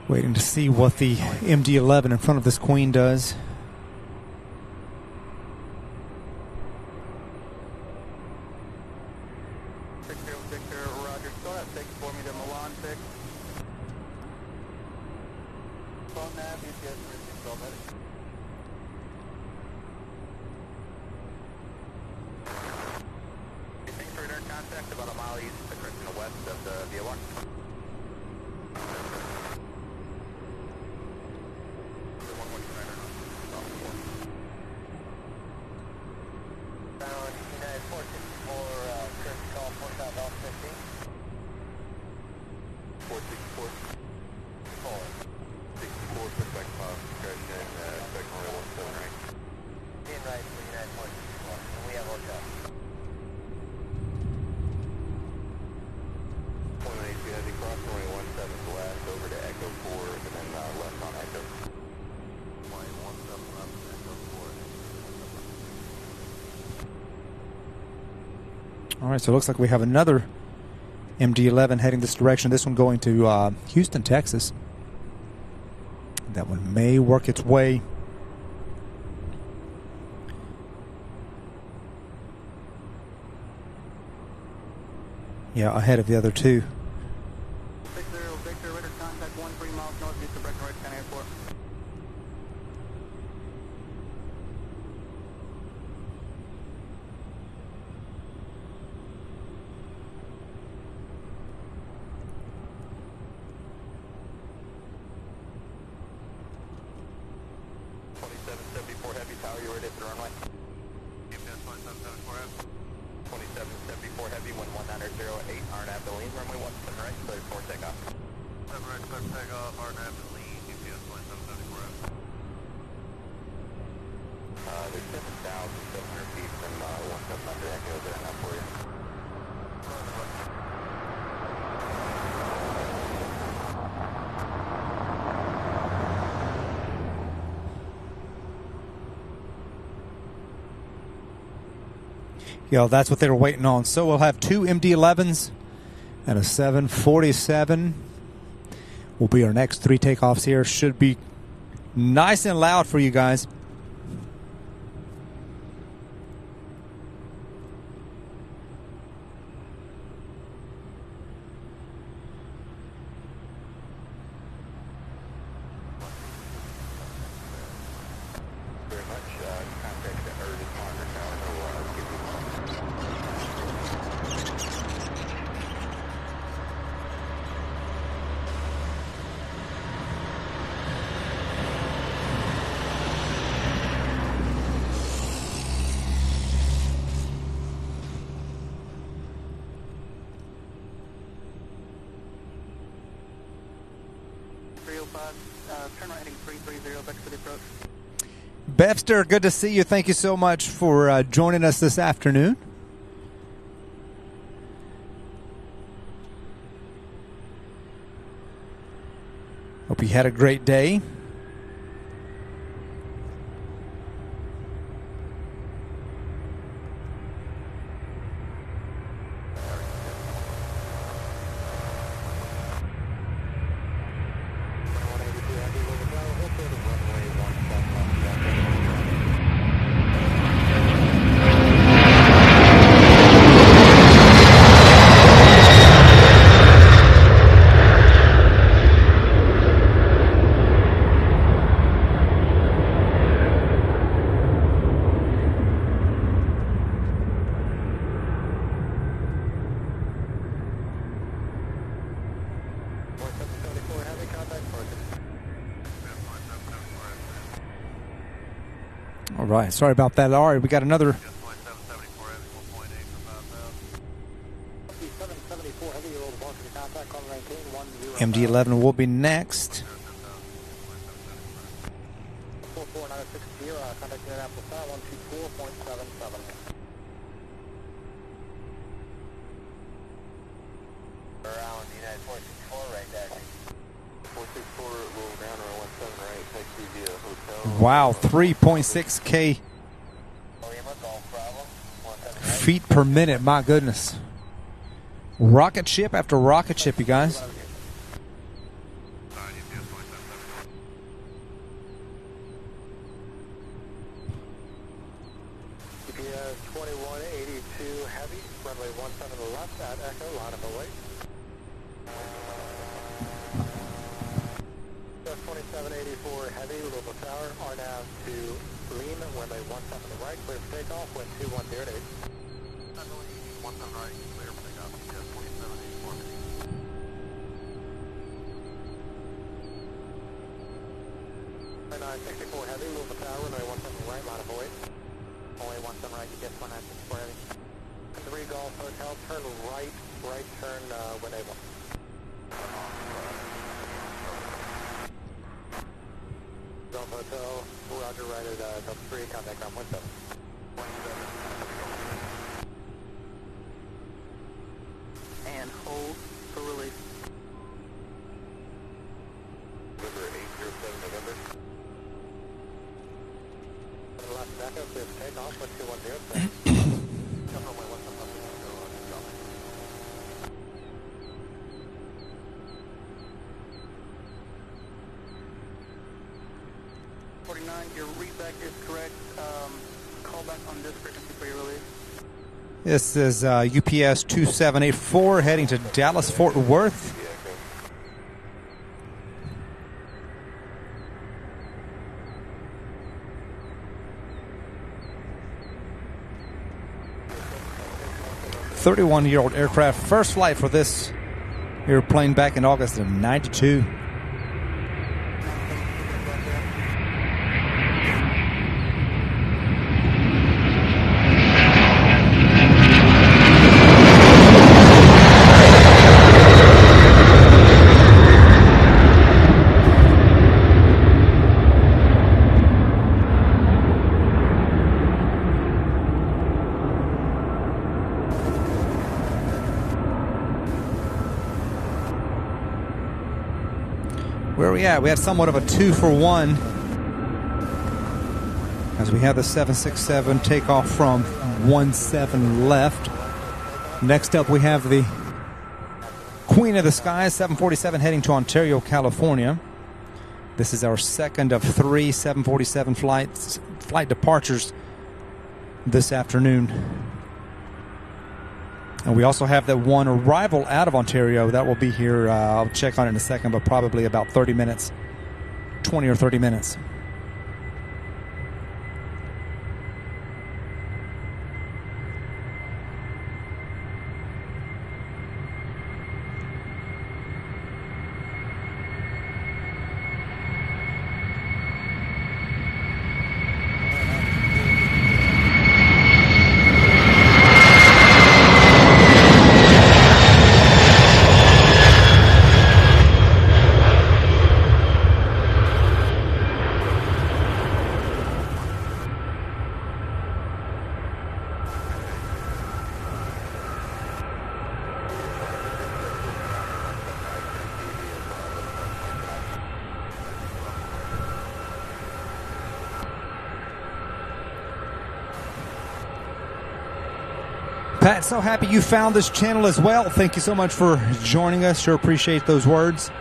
Waiting to see what the MD-11 in front of this Queen does. Victor, Roger. Start at 6 for me to Milan 6. Phone nav, UPS, 312 medic. Thanks for return contact about a mile east of the direction west of the VOR. All right, so it looks like we have another MD-11 heading this direction. This one going to Houston, Texas. That one may work its way. Yeah, ahead of the other two. 60 Victor, radar contact 13 miles northeast of Breckenridge County Airport. Heavy tower, you ready at the runway? GPS 2774 Heavy. 2774 Heavy, 11908, RNAV to lean, runway 17 right, clear for takeoff. 7 right, clear for takeoff, RNAV to lean, GPS 2774 Heavy. There's 7,700 feet from 1700 Echo there now for you. Yeah, that's what they were waiting on. So we'll have two MD-11s and a 747 will be our next three takeoffs here. Should be nice and loud for you guys. Turn right heading 330 back to the approach. Bevster, good to see you. Thank you so much for joining us this afternoon. Hope you had a great day. right. Sorry about that. All right, we got another. 774 Heavy, roll the ball to the contact, call 19, 10. MD-11 will be next. 44960, contact Indianapolis Tower, 124.77. Around United 464 right there. 464, roll down, or 17 right, taxi via hotel. Wow, 3.6K feet per minute. My goodness. Rocket ship after rocket ship, you guys. GPS 2182 Heavy, runway 17 left at Echo, line of await. 2784 Heavy, Louisville Tower, RNAV to Lima, runway 17 right, clear for takeoff, wind 210 at 8. 17 right, clear for takeoff, GPS 2784. 964 Heavy, Louisville Tower, runway 17 right, line of await. Only 17 right, GPS 1964 Heavy. 3 Golf Hotel, turn right, turn when able. Golf Hotel, roger, right at Delta 3, contact ground 17. And hold for release. River 807 November. Left Echo, clear for takeoff, wind 210. Runway 17 left, go on, drop. 49, your readback is correct. Call back on this frequency for your release. This is UPS 2784 heading to Dallas Fort Worth. "31-year-old aircraft, first flight for this airplane back in August of '92. Where are we at? We had somewhat of a 2-for-1 as we have the 767 take off from 17 left. Next up, we have the Queen of the Skies 747 heading to Ontario, California. This is our second of 3 747 flight departures this afternoon. And we also have that one arrival out of Ontario that will be here. I'll check on it in a second, but probably about 30 minutes, 20 or 30 minutes. Pat, so happy you found this channel as well. Thank you so much for joining us. Sure appreciate those words.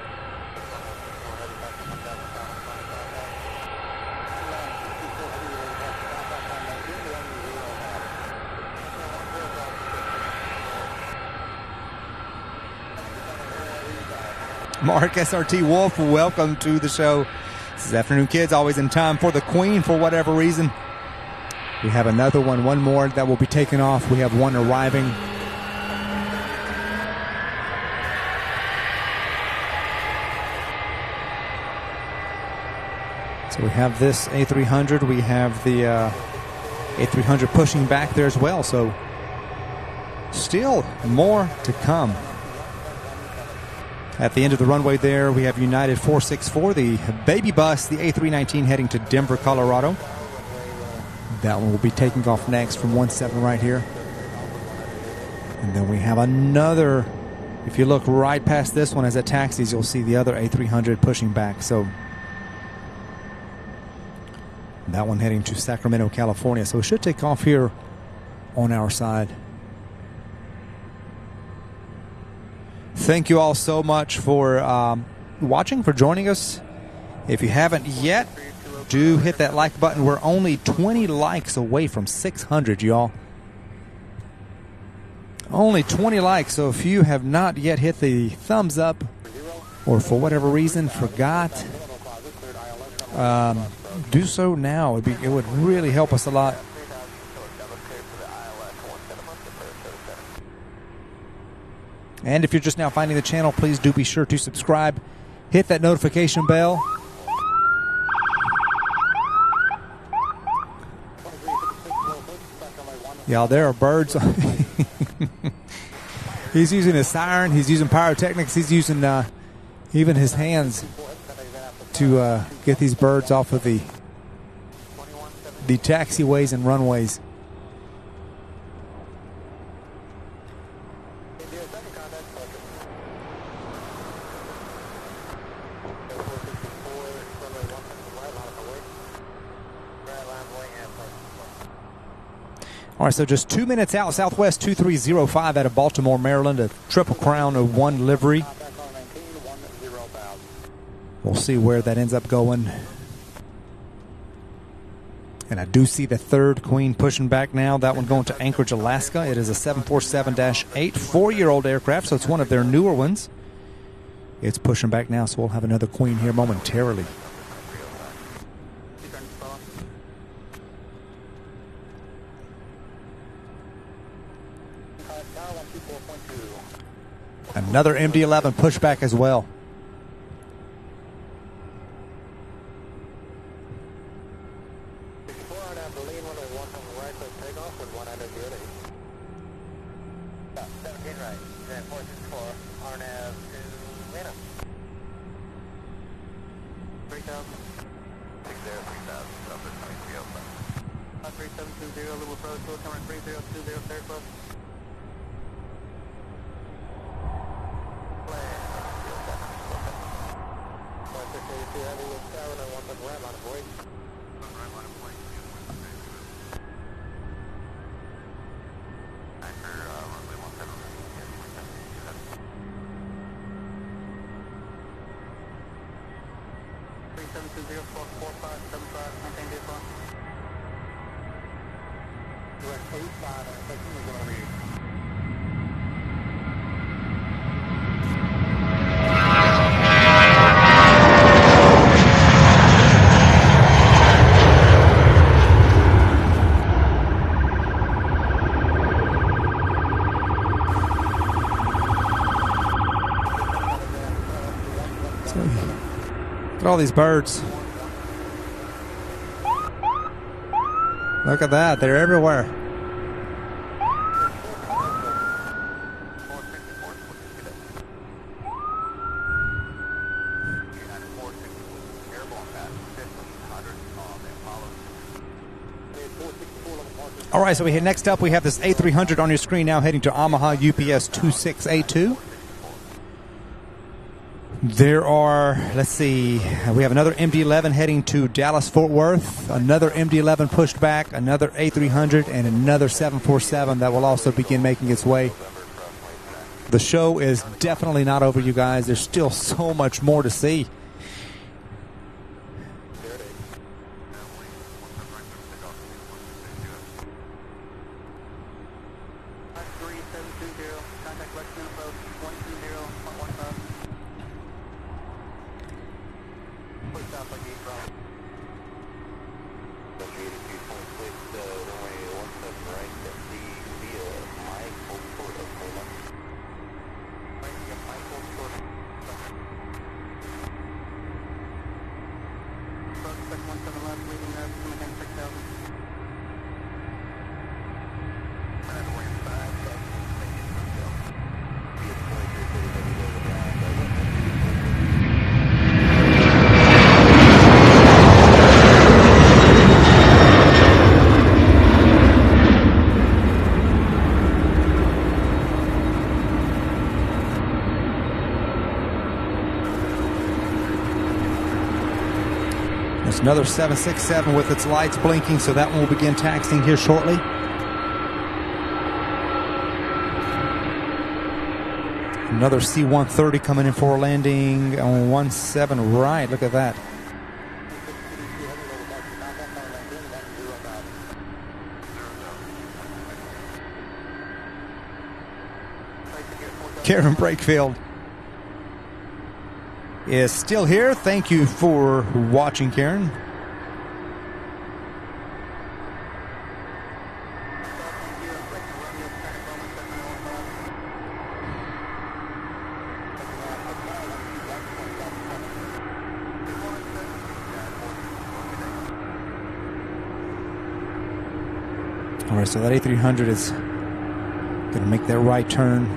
Mark SRT Wolf, welcome to the show. This is Afternoon Kids, always in time for the Queen for whatever reason. We have another one more that will be taken off. We have one arriving. So we have this A300. We have the A300 pushing back there as well. So still more to come. At the end of the runway there, we have United 464, the baby bus, the A319 heading to Denver, Colorado. That one will be taking off next from 17 right here. And then we have another, if you look right past this one as it taxis, you'll see the other A300 pushing back. So that one heading to Sacramento, California. So it should take off here on our side. Thank you all so much for watching, for joining us. If you haven't yet, do hit that like button. We're only 20 likes away from 600, y'all. Only 20 likes, so if you have not yet hit the thumbs up, or for whatever reason forgot, do so now. It would really help us a lot. And if you're just now finding the channel, please do be sure to subscribe. Hit that notification bell. Y'all, there are birds. He's using his siren. He's using pyrotechnics. He's using even his hands to get these birds off of the taxiways and runways. All right, so just 2 minutes out, Southwest 2305 out of Baltimore, Maryland, a Triple Crown of 1 livery. We'll see where that ends up going. And I do see the third Queen pushing back now. That one going to Anchorage, Alaska. It is a 747-8, 4-year-old aircraft, so it's one of their newer ones. It's pushing back now, so we'll have another Queen here momentarily. Another MD-11 pushback as well. Look at all these birds. Look at that. They're everywhere. All right, so next up we have this A300 on your screen now heading to Omaha UPS 2682. There are, let's see, we have another MD-11 heading to Dallas-Fort Worth, another MD-11 pushed back, another A300, and another 747 that will also begin making its way. The show is definitely not over, you guys. There's still so much more to see. Another 767 with its lights blinking, so that one will begin taxiing here shortly. Another C-130 coming in for a landing on 17 right. Look at that. Karen Brakefield is still here. Thank you for watching, Karen. All right, so that A300 is going to make that right turn.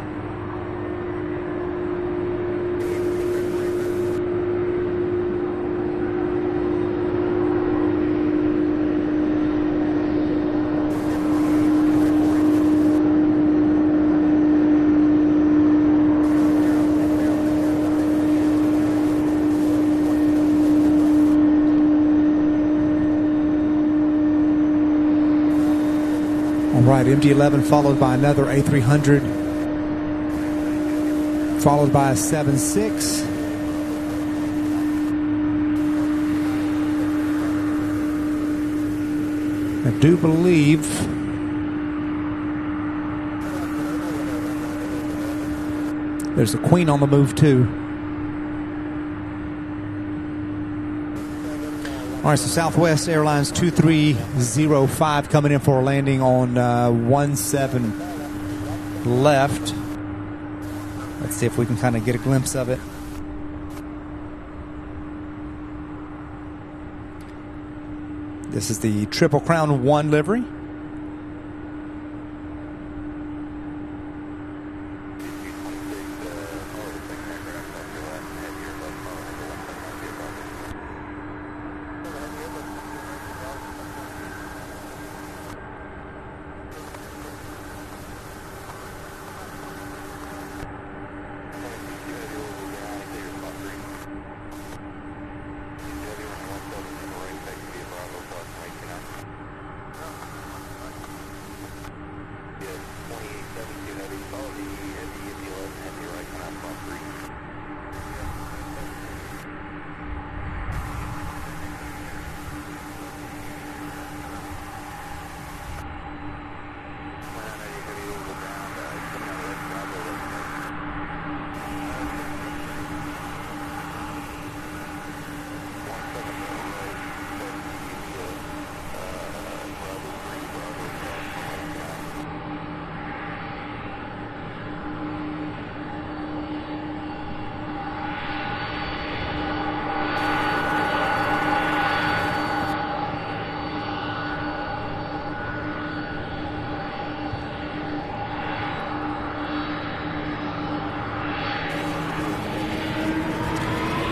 Right, MD-11 followed by another A300, followed by a 7.6. I do believe there's a Queen on the move too. All right, so Southwest Airlines 2305 coming in for a landing on 17 left. Let's see if we can kind of get a glimpse of it. This is the Triple Crown 1 livery.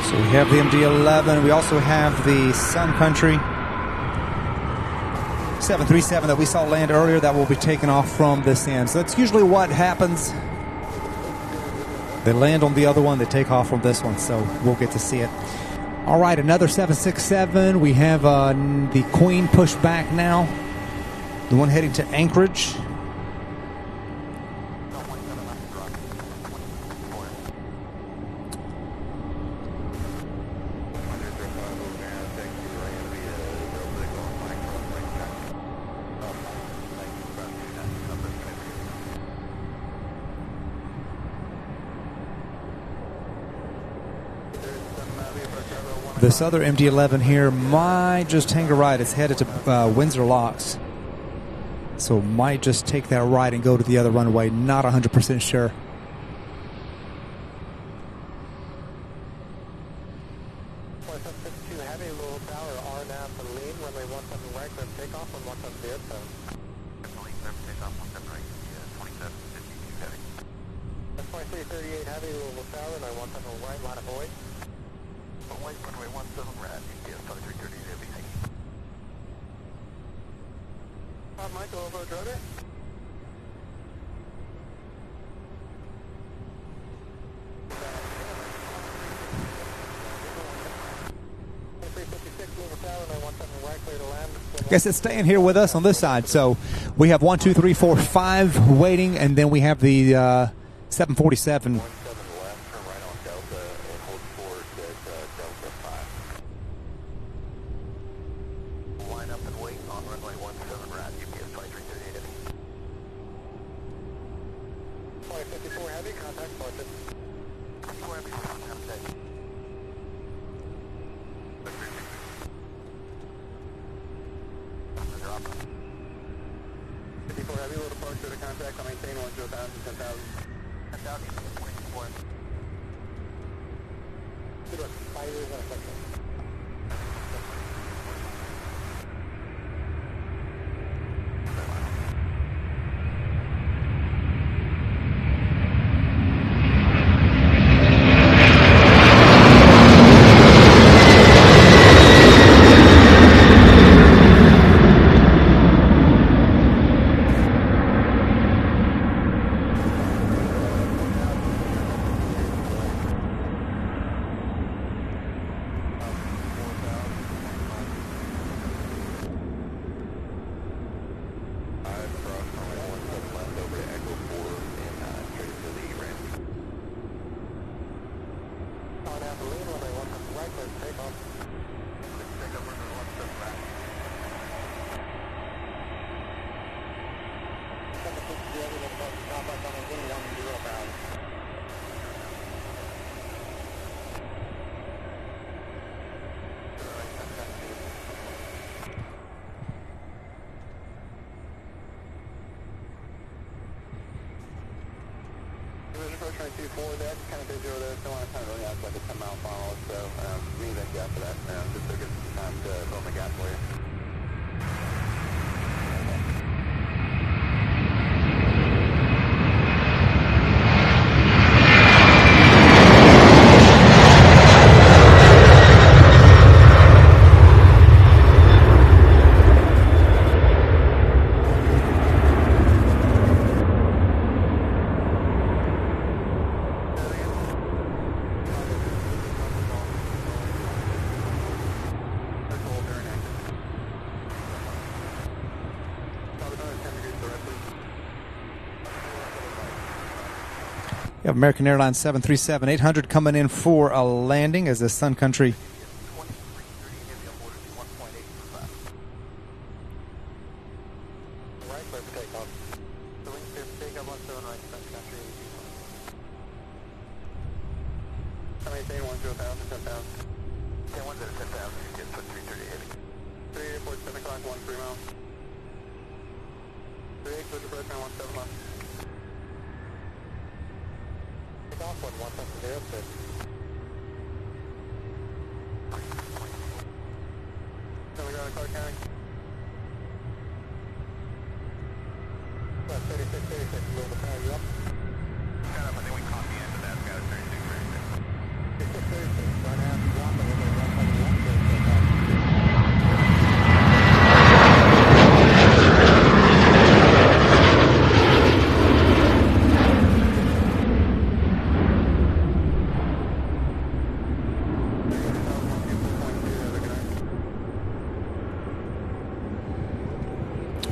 So we have the MD-11. We also have the Sun Country 737 that we saw land earlier that will be taken off from this end. So that's usually what happens. They land on the other one, they take off from this one, so we'll get to see it. All right, another 767. We have the Queen pushed back now. The one heading to Anchorage. This other MD-11 here might just hang a right. It's headed to Windsor Locks. So might just take that right and go to the other runway. Not 100% sure. Heavy, Louisville Tower, RNAV for lean, runway 17 right, clear takeoff on 17 zero. Lean, clear takeoff, 17 right, 2752 heavy. That's 2338 heavy, Louisville Tower, runway 17 right, line of void. Runway 17 right, EPS 2330 heavy. Michael, over rudder. guess it's staying here with us on this side. So we have 1, 2, 3, 4, 5 waiting, and then we have the 747. 17 left, turn right on Delta and hold forward at Delta 5. Line up and wait on runway 17 right, UPS 2338 Heavy. 54 Heavy, contact selected. 54 Heavy, contact. 54 Heavy, low departure to contact. I'll maintain 1 to 1,000, 10,000. 10,000, 24. Good luck. 5 years on a section. Forward there, just kind of busy over there, so I want to kind of really act like a 10-mile funnel, so we need that after that, just to get some time to fill the gap for you. You have American Airlines 737-800 coming in for a landing as the Sun Country. Right, clear for takeoff. The wing clear for takeoff, 17 right, Sun Country. I maintain 1 to 1,000, 10,000. 10, 1 to 10,000, you get 2338 Heavy. 3 airport, 7 o'clock, 1 3 mile. 3 clear for approach on 17 left. Takeoff, 110, 06. Then we go to Clark County. 36, 36, a little bit higher, you up? Kind of, I think we caught the end of that, got a 36, 36. 36, 36, right now, drop a little bit, 171, 36.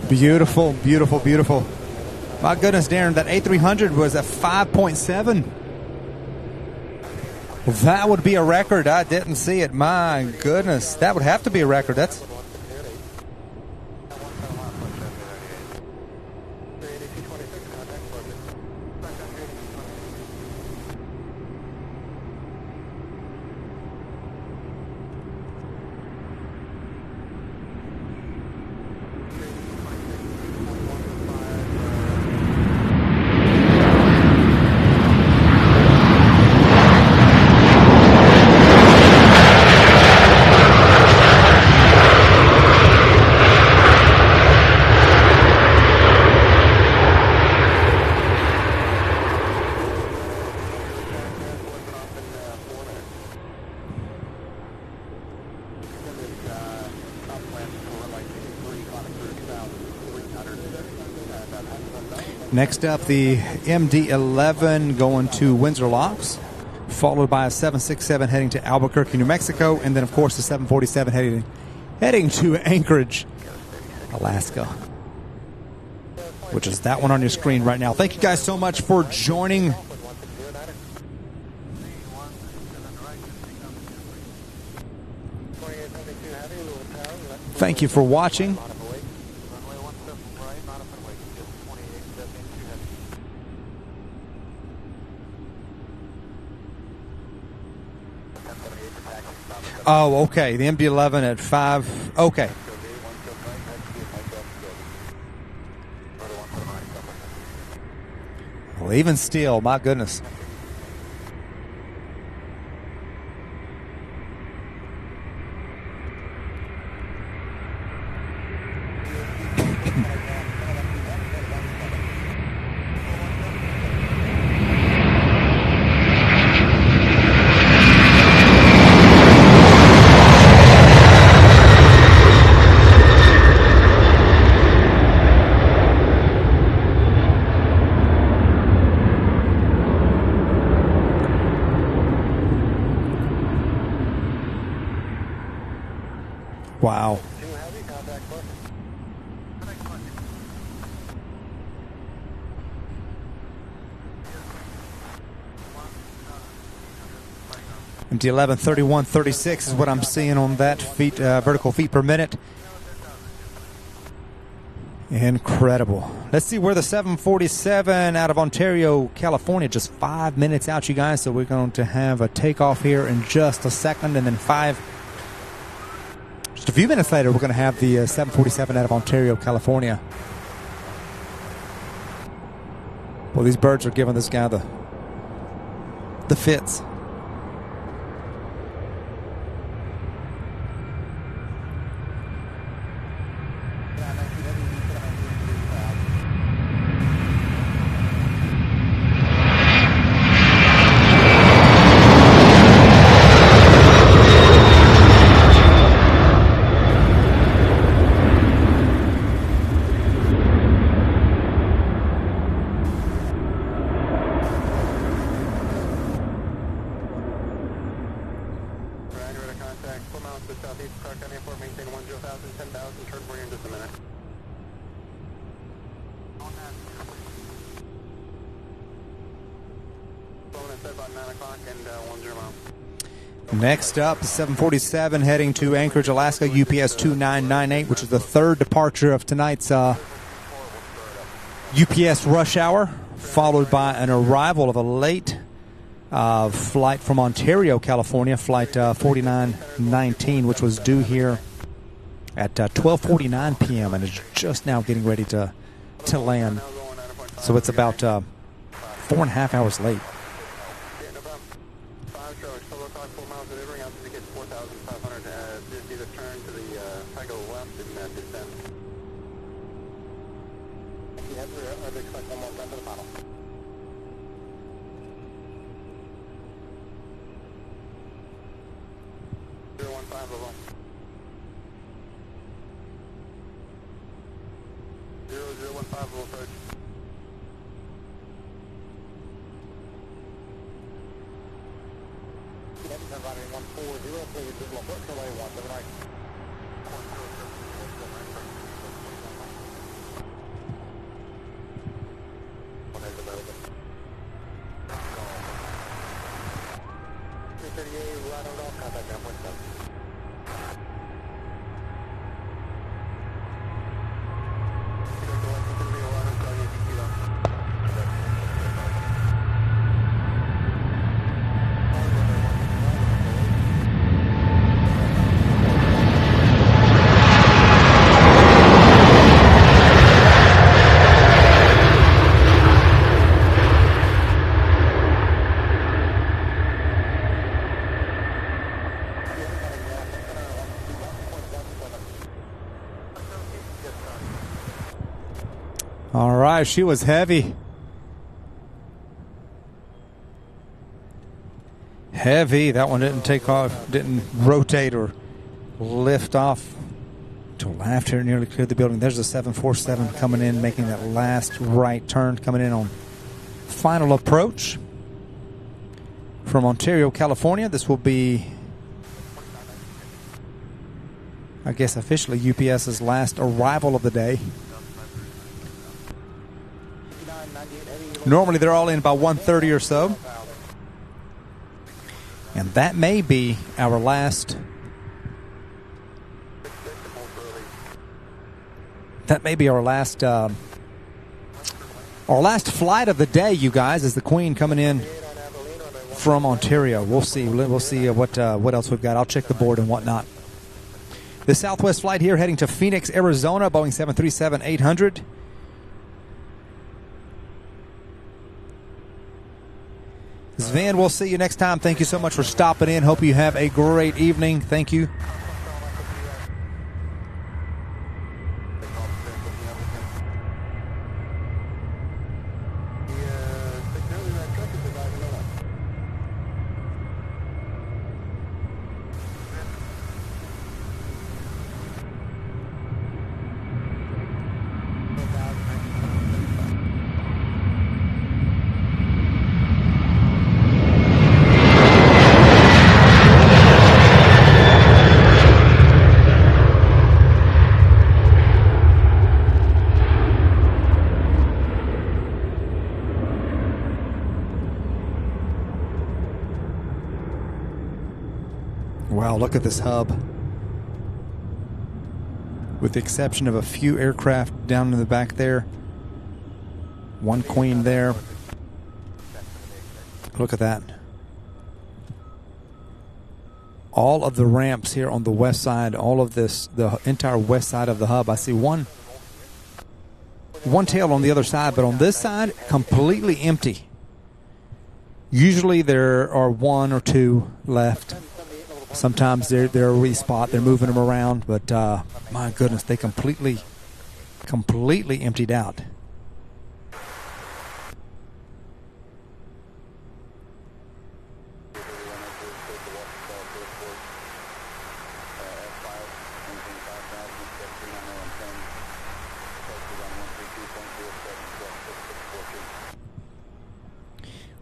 Beautiful, beautiful, beautiful. My goodness, Darren, that A300 was a 5.7. That would be a record. I didn't see it. My goodness, that would have to be a record. That's next up, the MD-11 going to Windsor Locks, followed by a 767 heading to Albuquerque, New Mexico, and then, of course, the 747 heading to Anchorage. Alaska, which is that one on your screen right now. Thank you guys so much for joining. Thank you for watching. Oh, okay. The MD-11 at 5. Okay. Well, even still, my goodness. Wow. MD-11 3136 is what I'm seeing on that feet, vertical feet per minute. Incredible. Let's see where the 747 out of Ontario, California, just 5 minutes out, you guys. So we're going to have a takeoff here in just a second, and then just a few minutes later, we're going to have the 747 out of Ontario, California. Well, these birds are giving this guy the fits. Next up, 747 heading to Anchorage, Alaska, UPS 2998, which is the third departure of tonight's UPS rush hour, followed by an arrival of a late flight from Ontario, California, flight 4919, which was due here at 12:49 p.m. and is just now getting ready to land. So it's about 4.5 hours late. All right, she was heavy. Heavy. That one didn't take off, didn't rotate or lift off until after it nearly cleared the building. There's a 747 coming in, making that last right turn, coming in on final approach from Ontario, California. This will be I guess officially UPS's last arrival of the day. Normally they're all in by 1:30 or so. And that may be our last. That may be our last flight of the day, you guys, is the Queen coming in from Ontario. We'll see. We'll see what else we've got. I'll check the board and whatnot. The Southwest flight here heading to Phoenix, Arizona, Boeing 737-800. Sven, we'll see you next time. Thank you so much for stopping in. Hope you have a great evening. Thank you. Wow, look at this hub. With the exception of a few aircraft down in the back there. One Queen there. Look at that. All of the ramps here on the west side, all of this, the entire west side of the hub. I see one tail on the other side, but on this side, completely empty. Usually there are one or two left. Sometimes they're a respot. They're moving them around, but my goodness, they completely emptied out.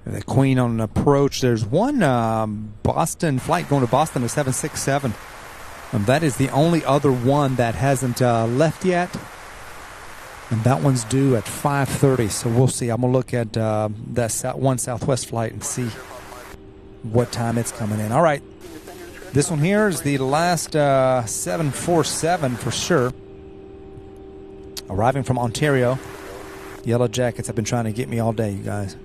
The Queen on an approach. There's one Boston flight going to Boston, a 767. That is the only other one that hasn't left yet. And that one's due at 5:30. So we'll see. I'm going to look at that one Southwest flight and see what time it's coming in. All right. This one here is the last 747 for sure. Arriving from Ontario. Yellow Jackets have been trying to get me all day, you guys.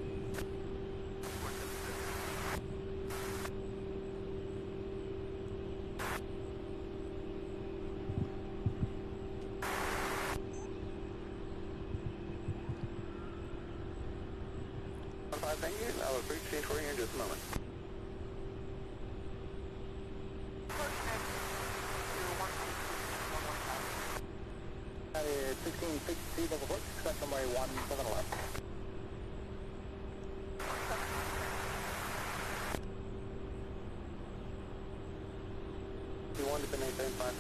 Thank you. I'll appreciate for you in just a moment. That is 1660 double foot, expect runway 17 left. You wanted to maintain 5,000.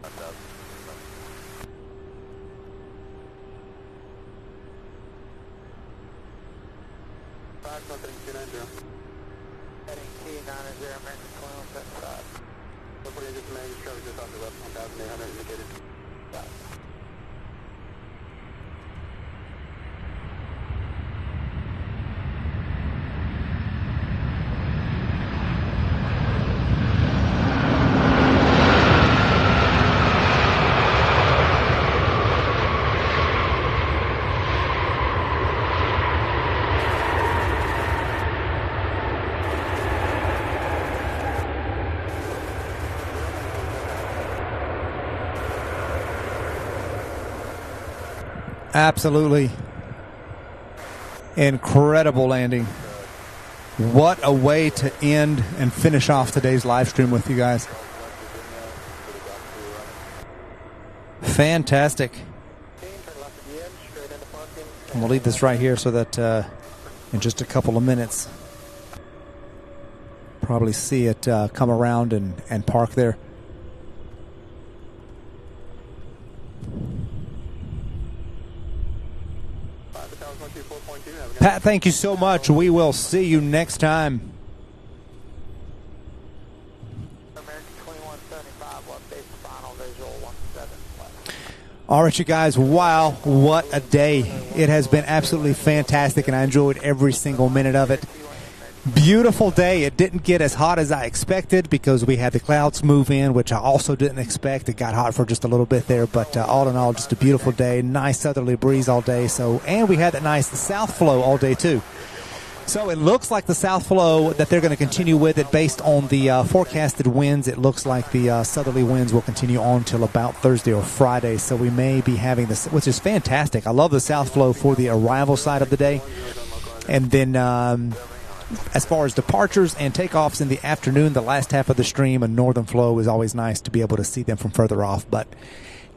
5,000. 5,290. Heading T90, American 2175. Hopefully just managed to cover just off the left 1,800 indicated. Got it. Absolutely incredible landing. What a way to end and finish off today's live stream with you guys. Fantastic. I'm going to leave this right here so that in just a couple of minutes, probably see it come around and park there. Pat, thank you so much. We will see you next time. American 2175, left base All right, you guys, wow, what a day. It has been absolutely fantastic, and I enjoyed every single minute of it. Beautiful day. It didn't get as hot as I expected because we had the clouds move in, which I also didn't expect. It got hot for just a little bit there, but all in all, just a beautiful day. Nice southerly breeze all day. And we had that nice south flow all day, too. So it looks like the south flow that they're going to continue with it based on the forecasted winds. It looks like the southerly winds will continue on till about Thursday or Friday. So we may be having this, which is fantastic. I love the south flow for the arrival side of the day. And then as far as departures and takeoffs in the afternoon, the last half of the stream, a northern flow is always nice to be able to see them from further off. But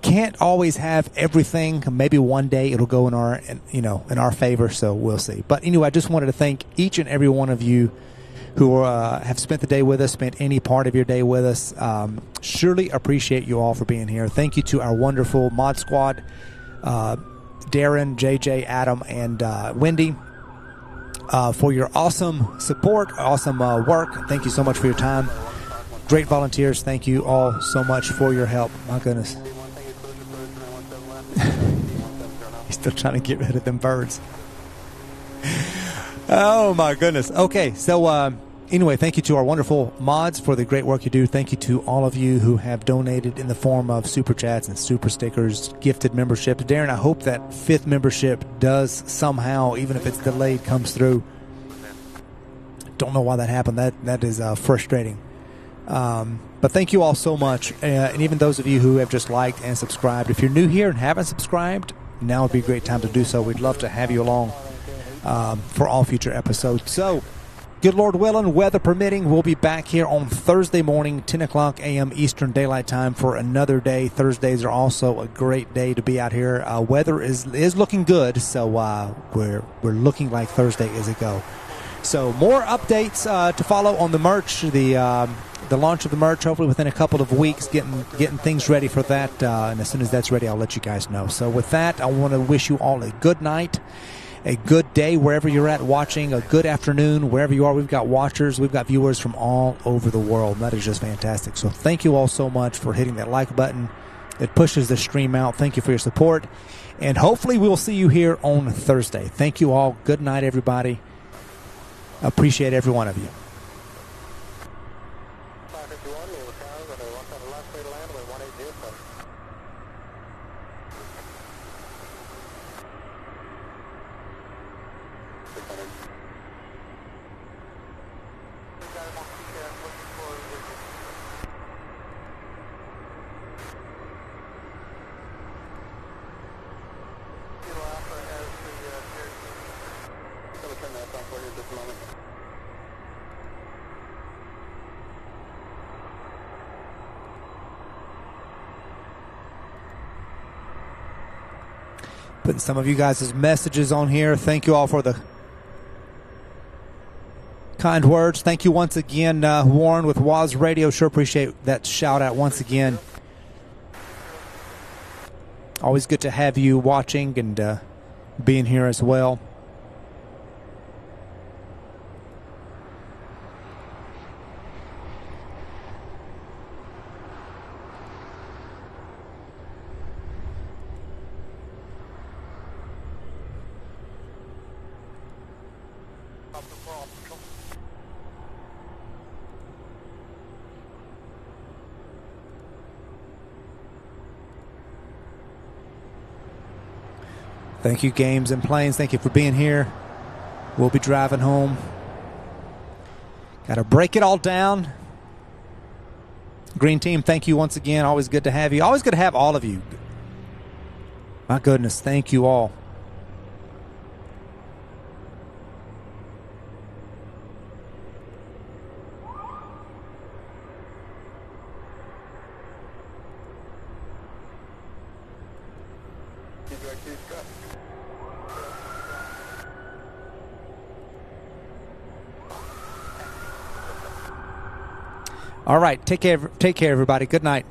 can't always have everything. Maybe one day it'll go in our favor, so we'll see. But anyway, I just wanted to thank each and every one of you who have spent the day with us, spent any part of your day with us. Surely appreciate you all for being here. Thank you to our wonderful mod squad, Darren, JJ, Adam, and Wendy, for your awesome support, awesome work. Thank you so much for your time. Great volunteers. Thank you all so much for your help. My goodness. He's still trying to get rid of them birds. Oh, my goodness. Okay, so anyway, thank you to our wonderful mods for the great work you do. Thank you to all of you who have donated in the form of super chats and super stickers, gifted memberships. Darren, I hope that 5th membership does somehow, even if it's delayed, comes through. Don't know why that happened. That is frustrating. But thank you all so much, and even those of you who have just liked and subscribed. If you're new here and haven't subscribed, now would be a great time to do so. We'd love to have you along for all future episodes. So, good Lord willing, weather permitting, we'll be back here on Thursday morning, 10 o'clock a.m. Eastern Daylight Time for another day. Thursdays are also a great day to be out here. Weather is looking good, so we're looking like Thursday is a go. So more updates to follow on the merch, the launch of the merch, hopefully within a couple of weeks, getting things ready for that. And as soon as that's ready, I'll let you guys know. So with that, I want to wish you all a good night, a good day wherever you're at watching, a good afternoon wherever you are. We've got watchers, we've got viewers from all over the world. That is just fantastic. So thank you all so much for hitting that like button. It pushes the stream out. Thank you for your support. And hopefully we will see you here on Thursday. Thank you all. Good night, everybody. Appreciate every one of you. Putting some of you guys' messages on here. Thank you all for the kind words. Thank you once again, Warren with Waz Radio. Sure appreciate that shout out once again. Always good to have you watching and being here as well. Thank you, Games and Planes. Thank you for being here. We'll be driving home. Got to break it all down. Green Team, thank you once again. Always good to have you. Always good to have all of you. My goodness, thank you all. All right, take care, everybody. Good night.